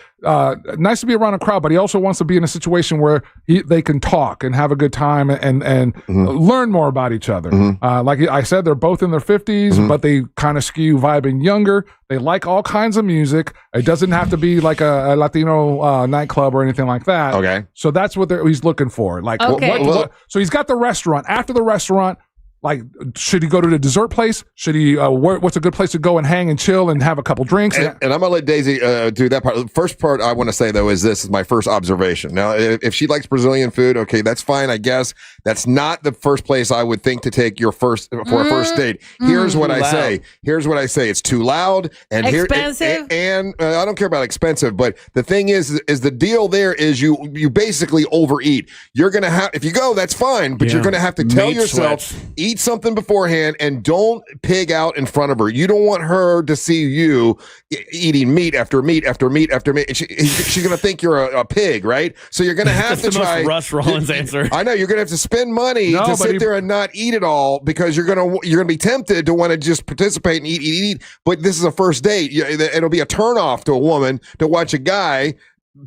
nice to be around a crowd. But he also wants to be in a situation where they can talk and have a good time and learn more about each other. Like I said, they're both in their 50s, but they kind of skew vibing younger. They like all kinds of music. It doesn't have to be like a Latino nightclub or anything like that. Okay. So that's what he's looking for. Like, okay. so he's got the restaurant. After the restaurant, Like, should he go to the dessert place? Should he? What's a good place to go and hang and chill and have a couple drinks? And I'm gonna let Daisy do that part. The first part I want to say though is this is my first observation. Now, if she likes Brazilian food, okay, that's fine. I guess that's not the first place I would think to take your first for a first date. Here's what I say. Here's what I say. It's too loud and expensive. And I don't care about expensive, but the thing is the deal there is you basically overeat. You're gonna have if you go, that's fine, but you're gonna have to tell yourself. Eat something beforehand and don't pig out in front of her. You don't want her to see you eating meat after meat after meat after meat. She's going to think you're a pig, right? So you're going to have to try. Most Russ Rollins answer. I know you're going to have to spend money to sit there and not eat it all because you're going to be tempted to want to just participate and eat. But this is a first date. It'll be a turnoff to a woman to watch a guy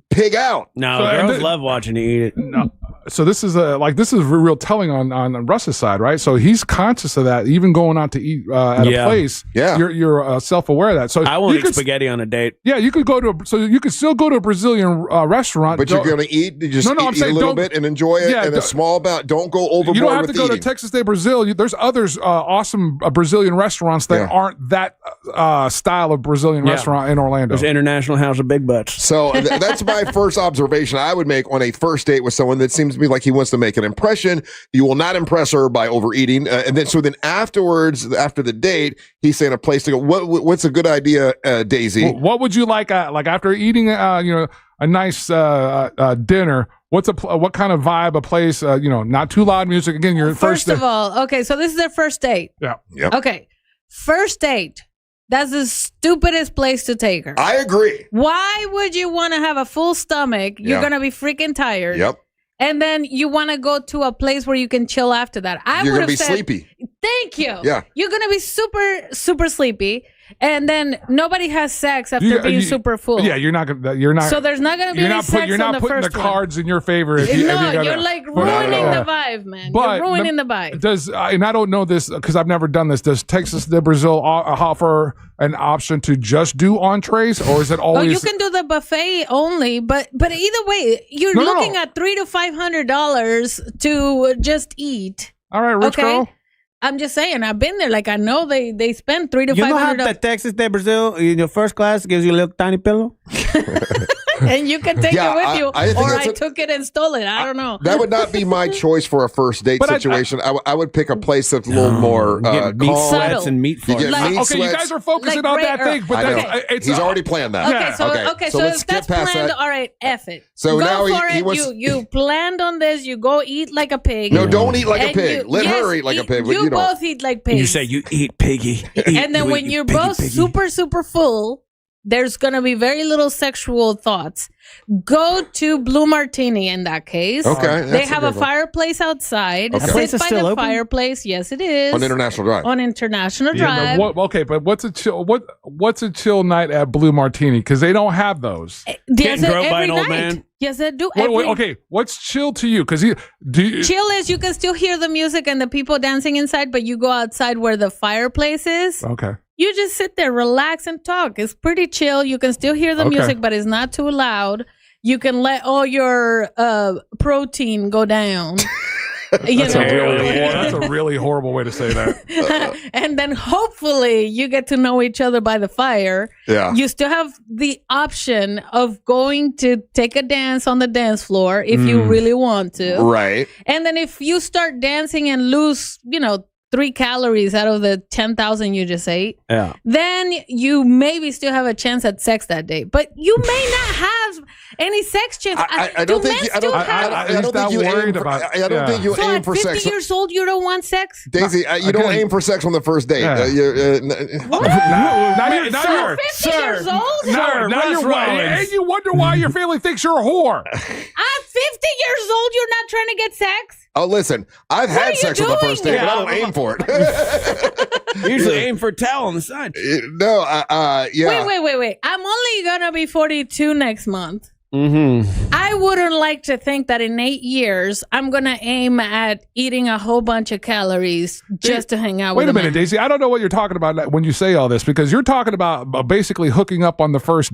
pig out. No, girls love watching you eat it. No. So this is real telling on Russ's side, right? So he's conscious of that, even going out to eat at a place. Yeah, you're self-aware of that. So I won't eat spaghetti on a date. Yeah, you could go to you could still go to a Brazilian restaurant, but you're going to eat. You just eat a little bit and enjoy it, and a small amount. Don't go overboard. You don't have to go eating. to Texas Day, Brazil. There's others awesome Brazilian restaurants that aren't that style of Brazilian restaurant in Orlando. There's International House of Big Butts. So that's my first observation I would make on a first date with someone that seems to be like he wants to make an impression. You will not impress her by overeating. And then afterwards, after the date, he's saying a place to go. What's a good idea, Daisy? What would you like after eating, a nice dinner? What kind of vibe, a place, not too loud music. Again, your first of all, okay, so this is their first date. Yeah. Yep. Okay. First date. That's the stupidest place to take her. I agree. Why would you want to have a full stomach? You're going to be freaking tired. Yep. And then you want to go to a place where you can chill after that. You're going to be sleepy. Thank you. Yeah. You're going to be super, super sleepy. And then nobody has sex after being super full. Yeah, you're not. So there's not going to be any sex on the first one. You're not putting the cards in your favor. You're like ruining the vibe, man. You're ruining the vibe. And I don't know this because I've never done this. Does Texas de Brazil offer an option to just do entrees, or is it always? Oh, you can do the buffet only, but either way, you're looking at $300 to $500 to just eat. All right, rich girl. I'm just saying, I've been there. Like, I know they spend $300 to $500. You know how the Texas de Brazil in your first class gives you a little tiny pillow? And you can take it with you. I took it and stole it. I don't know. That would not be my choice for a first date situation. I would pick a place that's a little more meat sweats and meat farts. You guys are focusing on that thing, but he's already planned that. Okay, so let's if skip that's past planned, that. all right, F it. So go now for he it. wants. You planned on this. You go eat like a pig. No, don't eat like a pig. Let her eat like a pig. You both eat like pigs. You say you eat piggy. And then when you're both super, super full, there's going to be very little sexual thoughts. Go to Blue Martini in that case. Okay. They have a fireplace outside. Okay. Sit by the fireplace. Yes, it is. On International Drive. On International Drive. But what's a chill night at Blue Martini? Because they don't have those. Getting groped by an old man. Yes, they do. Okay, what's chill to you? Because chill is you can still hear the music and the people dancing inside, but you go outside where the fireplace is. Okay. You just sit there, relax, and talk. It's pretty chill. You can still hear the music, but it's not too loud. You can let all your protein go down. That's a really horrible way to say that. And then hopefully you get to know each other by the fire. Yeah. You still have the option of going to take a dance on the dance floor if you really want to. Right. And then if you start dancing and lose, 3 calories out of the 10,000 you just ate, then you maybe still have a chance at sex that day. But you may not have any sex chance. I don't think you aim for sex. At 50 years old, you don't want sex? Daisy, you don't aim for sex on the first date. Yeah. Now you're 50 years old? Now you're right. And you wonder why your family thinks you're a whore. I'm 50 years old. You're not trying to get sex? Oh, listen, I've had sex on the first date, but I don't aim for it. Usually aim for a towel on the side. No, yeah. Wait. I'm only going to be 42 next month. I wouldn't like to think that in 8 years, I'm going to aim at eating a whole bunch of calories just to hang out with Wait a minute, man. Daisy. I don't know what you're talking about when you say all this, because you're talking about basically hooking up on the first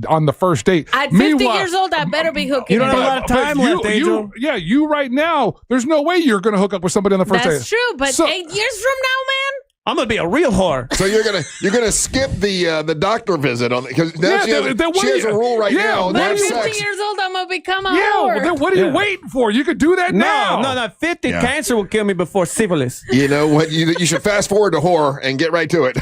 date. At 50 years old, I better be hooking You don't up. have a lot of time left, Angel. You right now, there's no way you're going to hook up with somebody on the first date. That's true, but 8 years from now, man, I'm gonna be a real whore. So you're gonna skip the doctor visit on because now she has a rule right now. But Have at 50 sex. years old, I'm gonna become a Yeah, whore. well, then what are you waiting for? You could do that now. No, 50. Yeah. Cancer will kill me before syphilis. You know what? You should fast forward to whore and get right to it,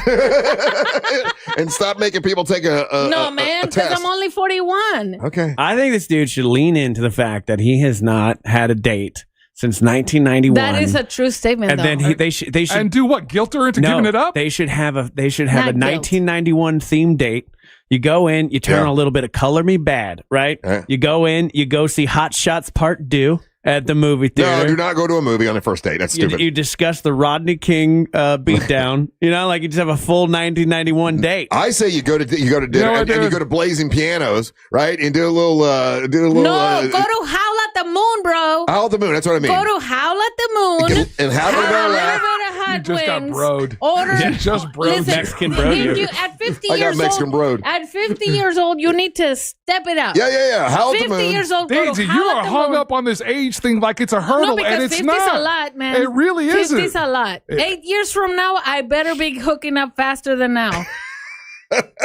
and stop making people take No, man, because test. I'm only 41. Okay. I think this dude should lean into the fact that he has not had a date since 1991. That is a true statement, And though. then they should and do what? Guilt her into giving it up? They should have a Not 1991 themed date. You go in, you turn on a little bit of Color Me Bad, right? You go in, you go see Hot Shots Part 2 at the movie theater. No, do not go to a movie on the first date. That's stupid. You discuss the Rodney King beatdown. You know, like you just have a full 1991 date. I say you go to dinner and you go to Blazing Pianos, right? And do a little No, go to Howl at the Moon, bro. Howl at the Moon. That's what I mean. Go to Howl at the Moon. And have a little laugh. Hot just got wings. broed. Order. You just broed. Listen, Mexican at 50 I got years Mexican old, broed. At 50 years old, you need to step it up. Yeah. Howl at the 50 Moon. years old, go to Daisy, you Howl are at the hung Moon. up on this age thing like it's a hurdle, No, because and it's 50's not. a lot, man. It really isn't. 50's a lot. 8 years from now, I better be hooking up faster than now.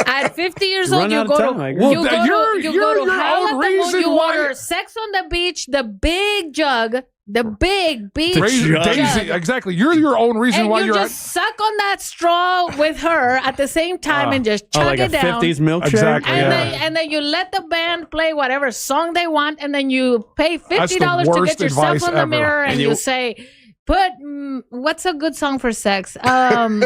At 50 years old, Run you out of go time, to I guess. you Well, go to you're you go to your Howl own at the Moon. reason You why- order Sex on the Beach, the big jug, the big beach Daisy, jug. exactly. You're your own reason And why you you're just suck on that straw with her at the same time and just chug like it a down. 50s milkshake? Exactly, And then you let the band play whatever song they want, and then you pay $50 to worst get yourself advice on the ever. mirror, and you say, "Put what's a good song for sex? Put an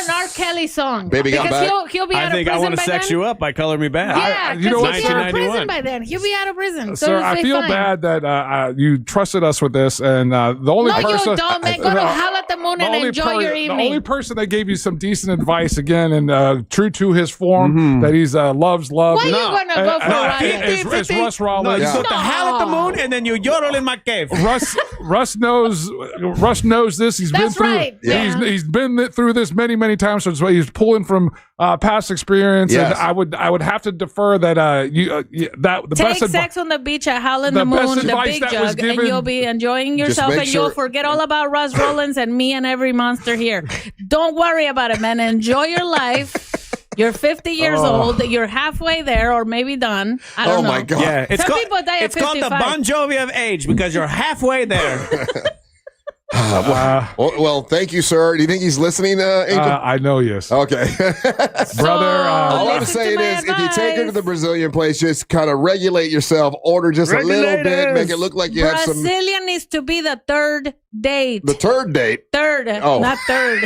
R. Kelly song, Baby Got because Back. he'll be I out think of I prison want to by sex then. you up by Color Me Bad. Yeah, you know because what, he'll be out of 1991. prison by then. He'll be out of prison. So Sir, you'll I be feel fine. bad that you trusted us with this, and the only No, person you don't, man. Go to Howl at the Moon and enjoy your the evening. only person that gave you some decent advice again, and true to his form, that he's loves love. Why you gonna go for a ride? Is Russ Rollins. You go to Howl at the Moon and then you yodel in my cave. Russ knows this. He's been That's through. right, yeah. He's been through this many times. So it's why he's pulling from past experience. Yes. And I would have to defer that the Take best sex on the beach at Howl in the the best Moon, the advice big that was jug, and given- you'll be enjoying yourself, make and you'll sure- forget all about Russ Rollins and me and every monster here. Don't worry about it, man. Enjoy your life. You're 50 years old. You're halfway there, or maybe done. I don't know. my God. Yeah, it's Some called, people die at it's called the 55. Bon Jovi of age because you're halfway there. Well, thank you, sir. Do you think he's listening, Angel? I know he is. Okay. Brother, All I'm listen saying to my is, if you take her to advice. the Brazilian place, just kind of regulate yourself, order just a little bit, Regulators. make it look like you have some. Brazilian needs to be the third date. The third date. Third, Oh. not third.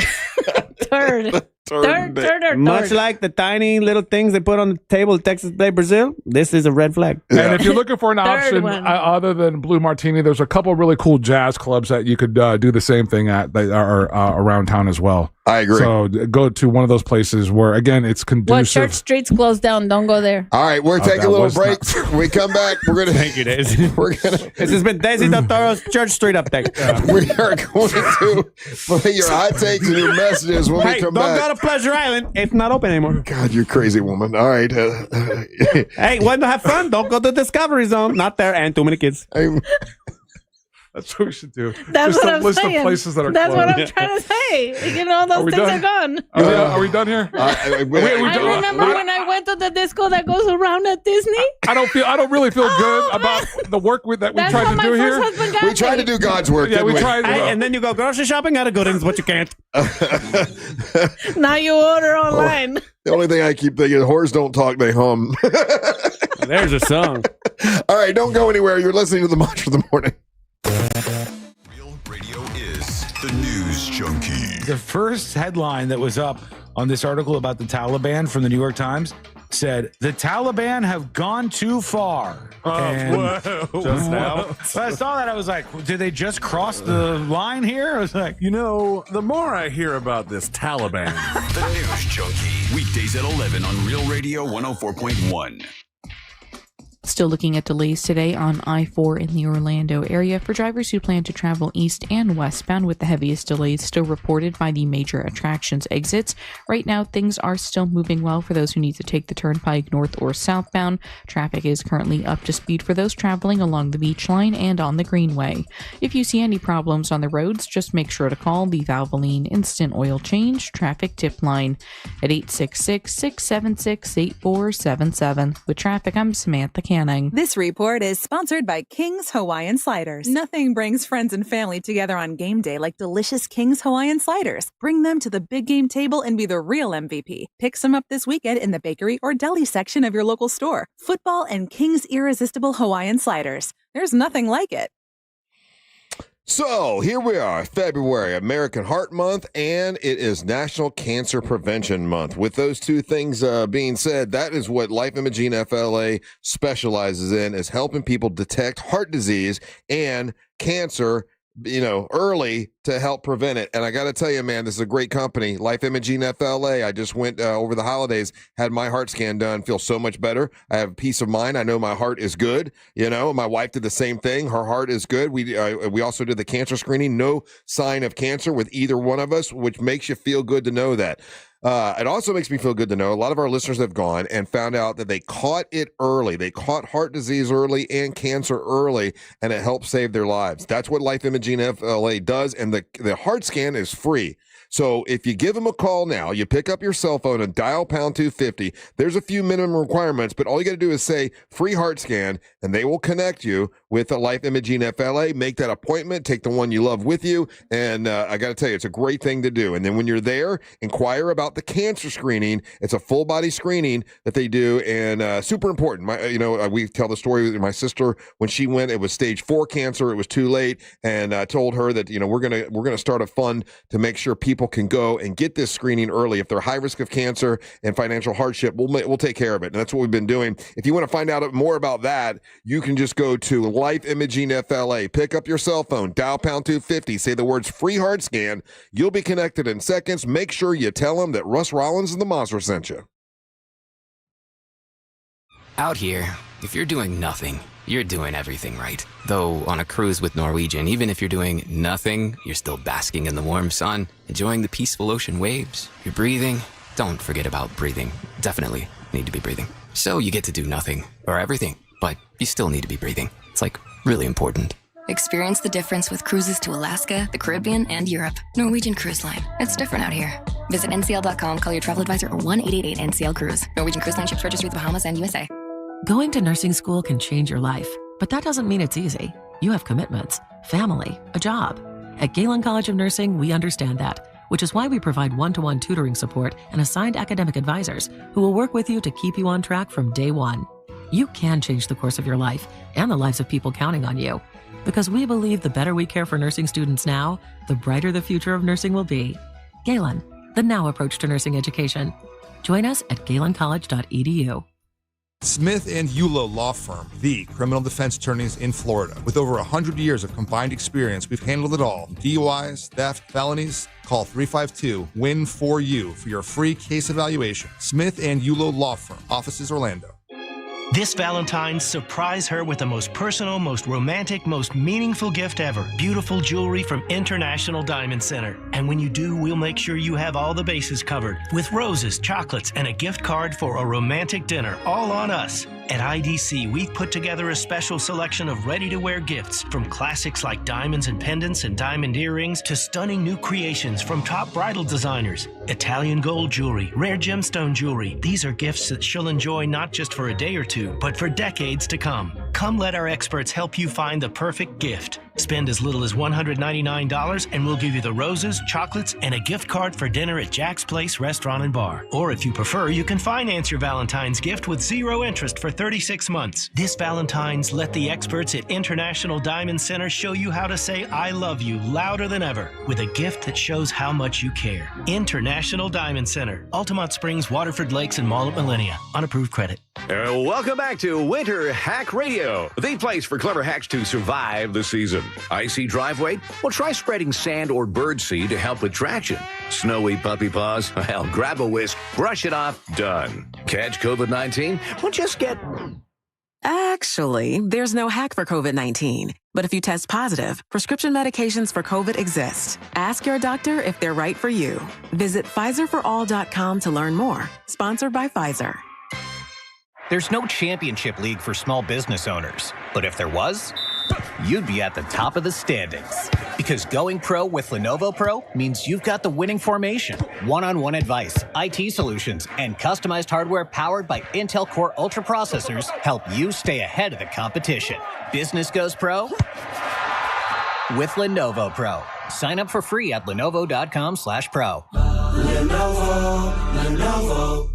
Third. Third date. Third or Much third. like the tiny little things they put on the table at Texas Play Brazil, this is a red flag. And if you're looking for an Third option one. other than Blue Martini, there's a couple of really cool jazz clubs that you could do the same thing at that are around town as well. I agree. So go to one of those places where, again, it's What, conducive. church streets closed down. Don't go there. All right, we're taking that a little was break. not- When we come back, we're gonna. Thank you, Daisy. We're gonna. This has been Daisy Del Toro's Church Street Update. We are going to play your hot takes and your messages when Hey, we don't come back. go to Pleasure Island. It's not open anymore. God, you crazy woman. All right. Hey, want to have fun? Don't go to Discovery Zone. Not there, and too many kids. That's what we should do. That's Just what a I'm list saying. of places that are That's closed. what I'm trying to say. You know, those we things done? are gone. Are we done here? I remember when I went to the disco that goes around at Disney. I don't really feel good about the work that we That's tried how to my do first here. husband got We tried to me. do God's work. Yeah, didn't we we tried. And then you go grocery shopping at a good ones, but you can't. Now you order online. The only thing I keep thinking is whores don't talk, they hum. There's a song. All right, don't go anywhere. You're listening to the Munch for the Morning. Real Radio is the news junkie. The first headline that was up on this article about the Taliban from the New York Times said, "The Taliban have gone too far." Just now? When I saw that, I was like, did they just cross the line here? I was like, You know, the more I hear about this Taliban, The news junkie. Weekdays at 11 on Real Radio 104.1. Still looking at delays today on I-4 in the Orlando area for drivers who plan to travel east and westbound, with the heaviest delays still reported by the major attractions exits. Right now, things are still moving well for those who need to take the turnpike north or southbound. Traffic is currently up to speed for those traveling along the beach line and on the Greenway. If you see any problems on the roads, just make sure to call the Valvoline Instant Oil Change Traffic Tip Line at 866-676-8477. With traffic, I'm Samantha Canning. This report is sponsored by King's Hawaiian Sliders. Nothing brings friends and family together on game day like delicious King's Hawaiian Sliders. Bring them to the big game table and be the real MVP. Pick some up this weekend in the bakery or deli section of your local store. Football and King's Irresistible Hawaiian Sliders. There's nothing like it. So here we are, February, American Heart Month, and it is National Cancer Prevention Month. With those two things being said, that is what Life Imaging FLA specializes in, is helping people detect heart disease and cancer, early to help prevent it. And I got to tell you, man, this is a great company, Life Imaging FLA. I just went over the holidays, had my heart scan done, feel so much better. I have peace of mind. I know my heart is good. My wife did the same thing. Her heart is good. We also did the cancer screening. No sign of cancer with either one of us, which makes you feel good to know that. It also makes me feel good to know a lot of our listeners have gone and found out that they caught it early. They caught heart disease early and cancer early, and it helped save their lives. That's what Life Imaging FLA does, and the heart scan is free. So if you give them a call now, you pick up your cell phone and dial pound 250. There's a few minimum requirements, but all you got to do is say free heart scan, and they will connect you with the Life Imaging FLA. Make that appointment. Take the one you love with you. And I got to tell you, it's a great thing to do. And then when you're there, inquire about the cancer screening. It's a full body screening that they do, and super important. We tell the story with my sister when she went. It was stage 4 cancer. It was too late, and I told her that we're gonna start a fund to make sure people can go and get this screening early. If they're high risk of cancer and financial hardship, we'll take care of it. And that's what we've been doing. If you want to find out more about that, you can just go to Life Imaging FLA. Pick up your cell phone, dial pound 250, say the words free heart scan. You'll be connected in seconds. Make sure you tell them that Russ Rollins and the Monster sent you. Out here, if you're doing nothing, you're doing everything right. Though on a cruise with Norwegian, even if you're doing nothing, you're still basking in the warm sun, enjoying the peaceful ocean waves. You're breathing. Don't forget about breathing. Definitely need to be breathing. So you get to do nothing or everything, but you still need to be breathing. It's really important. Experience the difference with cruises to Alaska, the Caribbean, and Europe. Norwegian Cruise Line. It's different out here. Visit ncl.com, call your travel advisor, or 1-888-NCL-CRUISE. Norwegian Cruise Line ships registry the Bahamas and USA. Going to nursing school can change your life, but that doesn't mean it's easy. You have commitments, family, a job. At Galen College of Nursing, we understand that, which is why we provide one-to-one tutoring support and assigned academic advisors who will work with you to keep you on track from day one. You can change the course of your life and the lives of people counting on you, because we believe the better we care for nursing students now, the brighter the future of nursing will be. Galen, the now approach to nursing education. Join us at galencollege.edu. Smith & Yulo Law Firm, the criminal defense attorneys in Florida. With over 100 years of combined experience, we've handled it all. DUIs, theft, felonies. Call 352-WIN-4U for your free case evaluation. Smith & Yulo Law Firm, offices Orlando. This Valentine's, surprise her with the most personal, most romantic, most meaningful gift ever. Beautiful jewelry from International Diamond Center. And when you do, we'll make sure you have all the bases covered. With roses, chocolates, and a gift card for a romantic dinner, all on us. At IDC, we've put together a special selection of ready-to-wear gifts, from classics like diamonds and pendants and diamond earrings to stunning new creations from top bridal designers. Italian gold jewelry, rare gemstone jewelry. These are gifts that she'll enjoy not just for a day or two, but for decades to come. Come let our experts help you find the perfect gift. Spend as little as $199 and we'll give you the roses, chocolates, and a gift card for dinner at Jack's Place Restaurant and Bar. Or if you prefer, you can finance your Valentine's gift with 0 interest for 36 months. This Valentine's, let the experts at International Diamond Center show you how to say I love you louder than ever with a gift that shows how much you care. International Diamond Center, Altamont Springs, Waterford Lakes, and Mall at Millennia. On approved credit. Welcome back to Winter Hack Radio, the place for clever hacks to survive the season. Icy driveway? Well, try spreading sand or birdseed to help with traction. Snowy puppy paws? Well, grab a whisk, brush it off, done. Catch COVID-19? Well, just get Actually, there's no hack for COVID-19. But if you test positive, prescription medications for COVID exist. Ask your doctor if they're right for you. Visit PfizerForAll.com to learn more. Sponsored by Pfizer. There's no championship league for small business owners. But if there was, you'd be at the top of the standings. Because going pro with Lenovo Pro means you've got the winning formation, one-on-one advice, IT solutions, and customized hardware powered by Intel Core Ultra processors help you stay ahead of the competition. Business goes pro with Lenovo Pro. Sign up for free at lenovo.com/pro. Lenovo.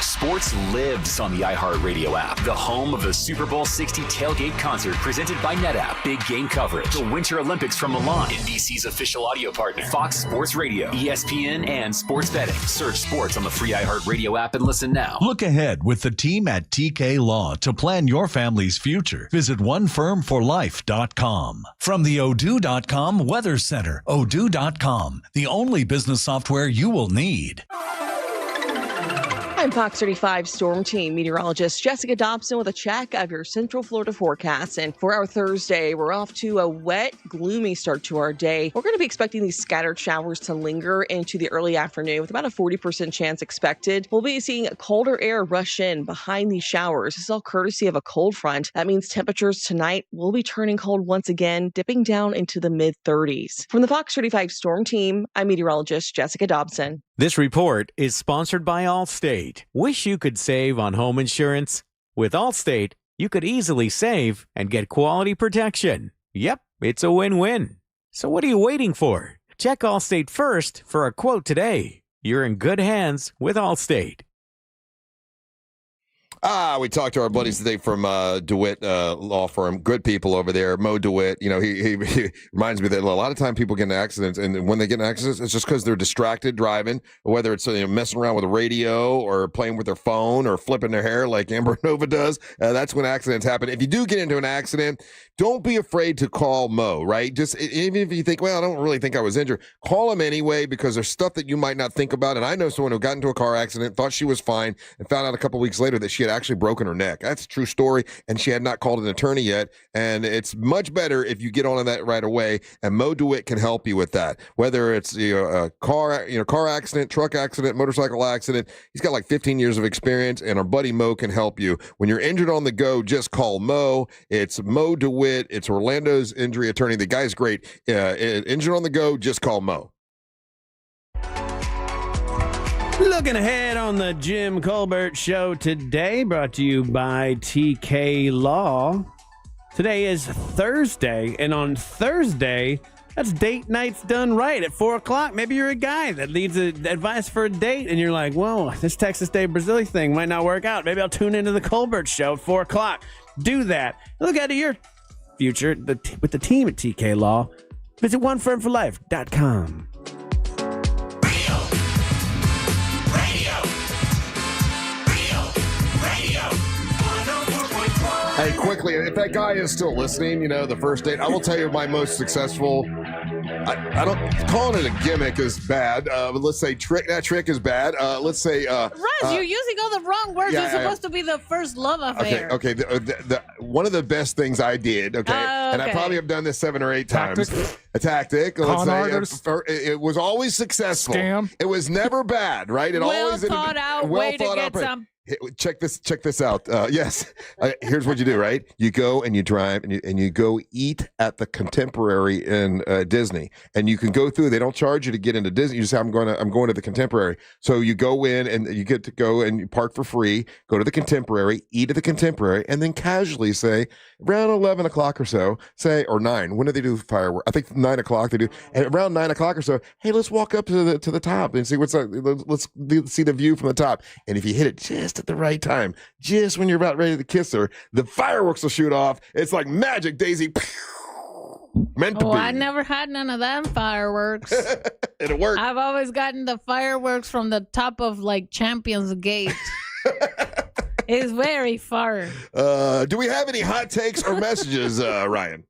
Sports lives on the iHeartRadio app, the home of the Super Bowl 60 tailgate concert presented by NetApp. Big game coverage, the Winter Olympics from Milan, NBC's official audio partner, Fox Sports Radio, ESPN, and sports betting. Search sports on the free iHeartRadio app and listen now. Look ahead with the team at TK Law to plan your family's future. Visit onefirmforlife.com. From the Odoo.com Weather Center, Odoo.com, the only business software you will need. I'm Fox 35 Storm Team meteorologist Jessica Dobson with a check of your Central Florida forecast. And for our Thursday, we're off to a wet, gloomy start to our day. We're going to be expecting these scattered showers to linger into the early afternoon with about a 40% chance expected. We'll be seeing colder air rush in behind these showers. This is all courtesy of a cold front. That means temperatures tonight will be turning cold once again, dipping down into the mid-30s. From the Fox 35 Storm Team, I'm meteorologist Jessica Dobson. This report is sponsored by Allstate. Wish you could save on home insurance? With Allstate, you could easily save and get quality protection. Yep, it's a win-win. So what are you waiting for? Check Allstate first for a quote today. You're in good hands with Allstate. We talked to our buddies today from Dewitt law firm. Good people over there. Moe Dewitt, you know, he reminds me that a lot of time people get in accidents, and when they get in accidents, it's just because they're distracted driving, whether it's messing around with a radio or playing with their phone or flipping their hair like Amber Nova does. That's when accidents happen. If you do get into an accident, don't be afraid to call Moe, right? Just even if you think, well, I don't really think I was injured, call him anyway, because there's stuff that you might not think about. And I know someone who got into a car accident, thought she was fine, and found out a couple weeks later that she had actually broken her neck. That's a true story, and she had not called an attorney yet. And it's much better if you get on that right away, and Moe Dewitt can help you with that. Whether it's a car accident, truck accident, motorcycle accident, he's got like 15 years of experience, and our buddy Moe can help you. When you're injured on the go, just call Moe. It's Moe Dewitt. It's Orlando's injury attorney. The guy's great. Injured on the go, just call Moe. Looking ahead on the Jim Colbert Show today, brought to you by TK Law. Today is Thursday, and on Thursday, that's date nights done right at 4 o'clock. Maybe you're a guy that needs advice for a date, and you're like, whoa, this Texas Day Brazil thing might not work out. Maybe I'll tune into the Colbert Show at 4 o'clock. Do that. Look out of your future with the team at TK Law. Visit onefirmforlife.com. Hey, quickly, if that guy is still listening, you know, the first date, I will tell you my most successful, I don't, calling it a gimmick is bad, but let's say that trick is bad. Let's say... Russ, you're using all the wrong words. Yeah, It's supposed to be the first love affair. Okay. The one of the best things I did, and I probably have done this 7 or 8 times. A tactic. Let's say it was always successful. Scam. It was never bad, right? It Well thought out way to get some. Check this out. Yes. Here's what you do, right? You go and you drive and you go eat at the Contemporary in Disney, and you can go through. They don't charge you to get into Disney. You just say, I'm going to the Contemporary. So you go in and you get to go and you park for free, go to the Contemporary, eat at the Contemporary, and then casually say around 11 o'clock or so, or 9. When do they do fireworks? I think 9 o'clock they do. And around 9 o'clock or so, hey, let's walk up to the top and see what's up. Let's see the view from the top. And if you hit it just at the right time, just when you're about ready to kiss her, the fireworks will shoot off. It's like magic, Daisy. Meant to be. I never had none of them fireworks. It'll work. I've always gotten the fireworks from the top of like Champions Gate. It's very far. Do we have any hot takes or messages, Ryan?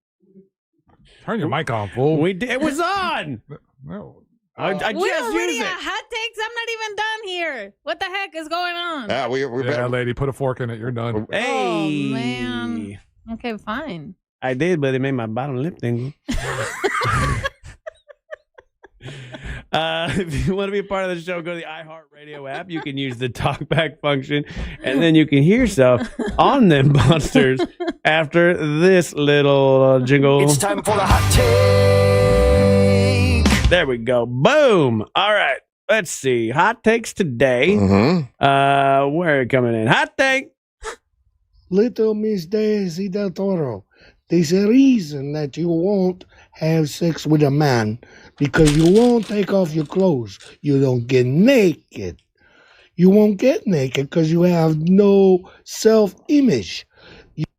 Turn your mic on, fool. It was on. No. I just We're already used at it. hot takes. I'm not even done here. What the heck is going on? we're lady, put a fork in it. You're done. Hey. Oh, man. Okay, fine. I did, but it made my bottom lip tingle. If you want to be a part of the show, go to the iHeartRadio app. You can use the talkback function, and then you can hear yourself on them monsters after this little jingle. It's time for the hot take. There we go. Boom. All right. Let's see. Hot takes today. Where are you coming in? Hot take. Little Miss Daisy Del Toro, there's a reason that you won't have sex with a man because you won't take off your clothes. You don't get naked. You won't get naked because you have no self-image.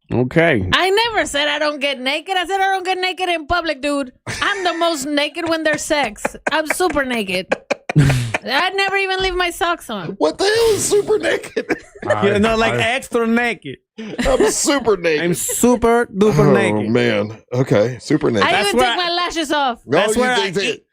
Okay. I never said I don't get naked. I said I don't get naked in public, dude. I'm the most naked when there's sex. I'm super naked. I'd never even leave my socks on. What the hell is super naked? Extra naked. I'm super naked. I'm super duper naked. Oh, man. Okay. Super naked. I even take my lashes off. That's where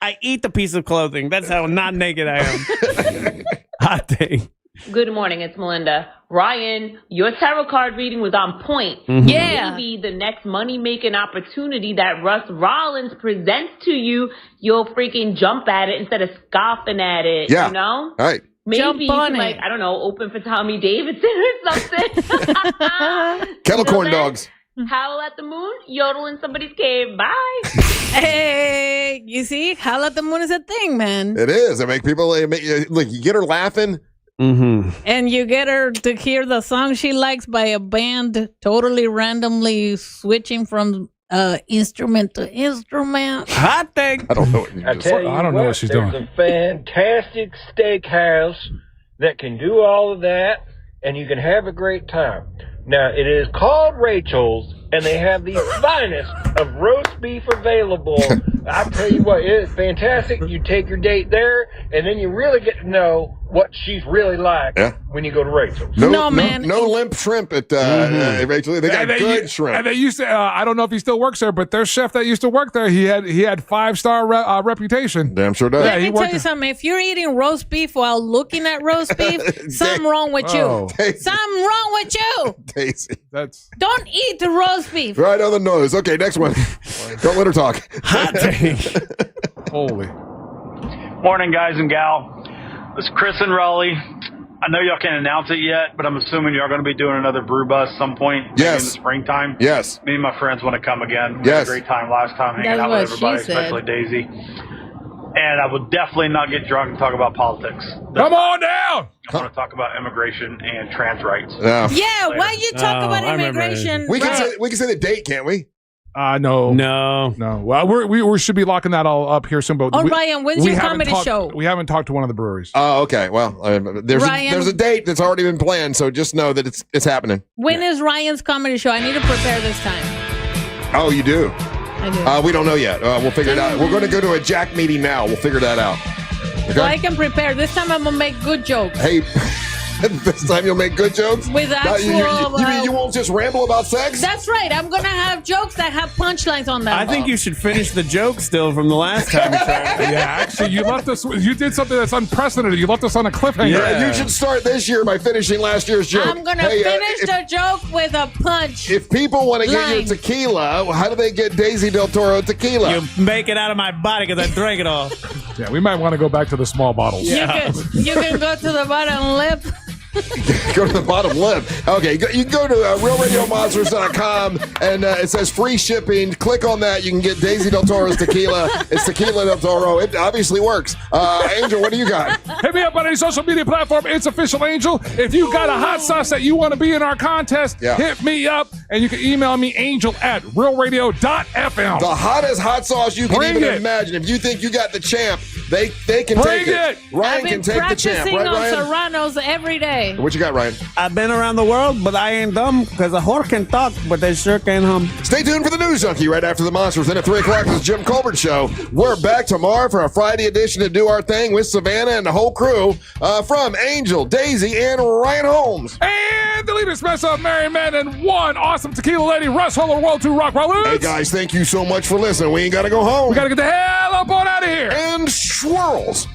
I eat the piece of clothing. That's how not naked I am. Hot take. Good morning, it's Melinda. Ryan, your tarot card reading was on point. Mhm. Yeah. Maybe the next money-making opportunity that Russ Rollins presents to you, you'll freaking jump at it instead of scoffing at it, Yeah. you know? All right. Maybe Jump you on can, it. I don't know, open for Tommy Davidson or something. Kettle corn Till then, dogs. Howl at the moon, yodel in somebody's cave. Bye. Hey, you see? Howl at the moon is a thing, man. It is. I make people, look, you get her laughing. Mm-hmm. And you get her to hear the song she likes by a band totally randomly switching from instrument to instrument. Hot take. I don't know what you I just tell you I don't know what she's there's doing. a fantastic steakhouse that can do all of that, and you can have a great time. Now, it is called Rachel's, and they have the finest of roast beef available. I tell you what, it is fantastic. You take your date there, and then you really get to know what she's really like when you go to Rachel's. No limp shrimp at Rachel. They got good shrimp. And they used to. I don't know if he still works there, but their chef that used to work there, he had 5-star reputation. Damn sure does. Let me tell you something. If you're eating roast beef while looking at roast beef, something wrong with you. Something wrong with you. Daisy. Don't eat the roast beef. Right on the nose. Okay, next one. Don't let her talk. Hot take. Holy. Morning, guys and gal. This is Chris and Raleigh. I know y'all can't announce it yet, but I'm assuming y'all going to be doing another brew bus some point maybe in the springtime. Yes. Me and my friends want to come again. We Yes. had a great time last time hanging That's out what with everybody, she said. especially Daisy. And I will definitely not get drunk and talk about politics. Come on down. I want to talk about immigration and trans rights. Yeah, why you talk about immigration? We can say the date, can't we? No. No. Well, we should be locking that all up here soon. But Oh, Ryan, when's we your haven't comedy talked- show? We haven't talked to one of the breweries. Oh, okay. Well, there's Ryan? a date that's already been planned, so just know that it's happening. When is Ryan's comedy show? I need to prepare this time. Oh, you do? I do. We don't know yet. We'll figure it out. We're going to go to a Jack meeting now. We'll figure that out. So I can prepare. This time I'm going to make good jokes. Hey, this time you'll make good jokes? With No, actual... you mean you won't just ramble about sex? That's right. I'm going to have jokes that have punchlines on them. I think you should finish the joke still from the last time you tried it. Yeah, actually, you left us. You did something that's unprecedented. You left us on a cliffhanger. Yeah, you should start this year by finishing last year's joke. I'm going to finish the joke with a punch. If people want to get line. you tequila, how do they get Daisy Del Toro tequila? You make it out of my body because I drank it all. Yeah, we might want to go back to the small bottles. Yeah. You can go to the bottom lip. Go to the bottom lip. Okay, you can go to realradiomonsters.com and it says free shipping. Click on that. You can get Daisy Del Toro's tequila. It's Tequila Del Toro. It obviously works. Angel, what do you got? Hit me up on any social media platform. It's Official Angel. If you got a hot sauce that you want to be in our contest, hit me up and you can email me angel@realradio.fm. The hottest hot sauce you can Bring even it. imagine. If you think you got the champ, they can Bring take it. it. Ryan I've been can take the champ, practicing right, on Ryan? Serranos every day. What you got, Ryan? I've been around the world, but I ain't dumb because a whore can talk, but they sure can hum. Stay tuned for the News Junkie right after the Monsters. Then at 3 o'clock is Jim Colbert Show. We're back tomorrow for a Friday edition to do our thing with Savannah and the whole crew from Angel, Daisy, and Ryan Holmes. And the leader special of Merry Men and one awesome tequila lady, Russ Holler, World 2 Rock Rollers. Hey, guys, thank you so much for listening. We ain't got to go home. We got to get the hell up on out of here. And swirls.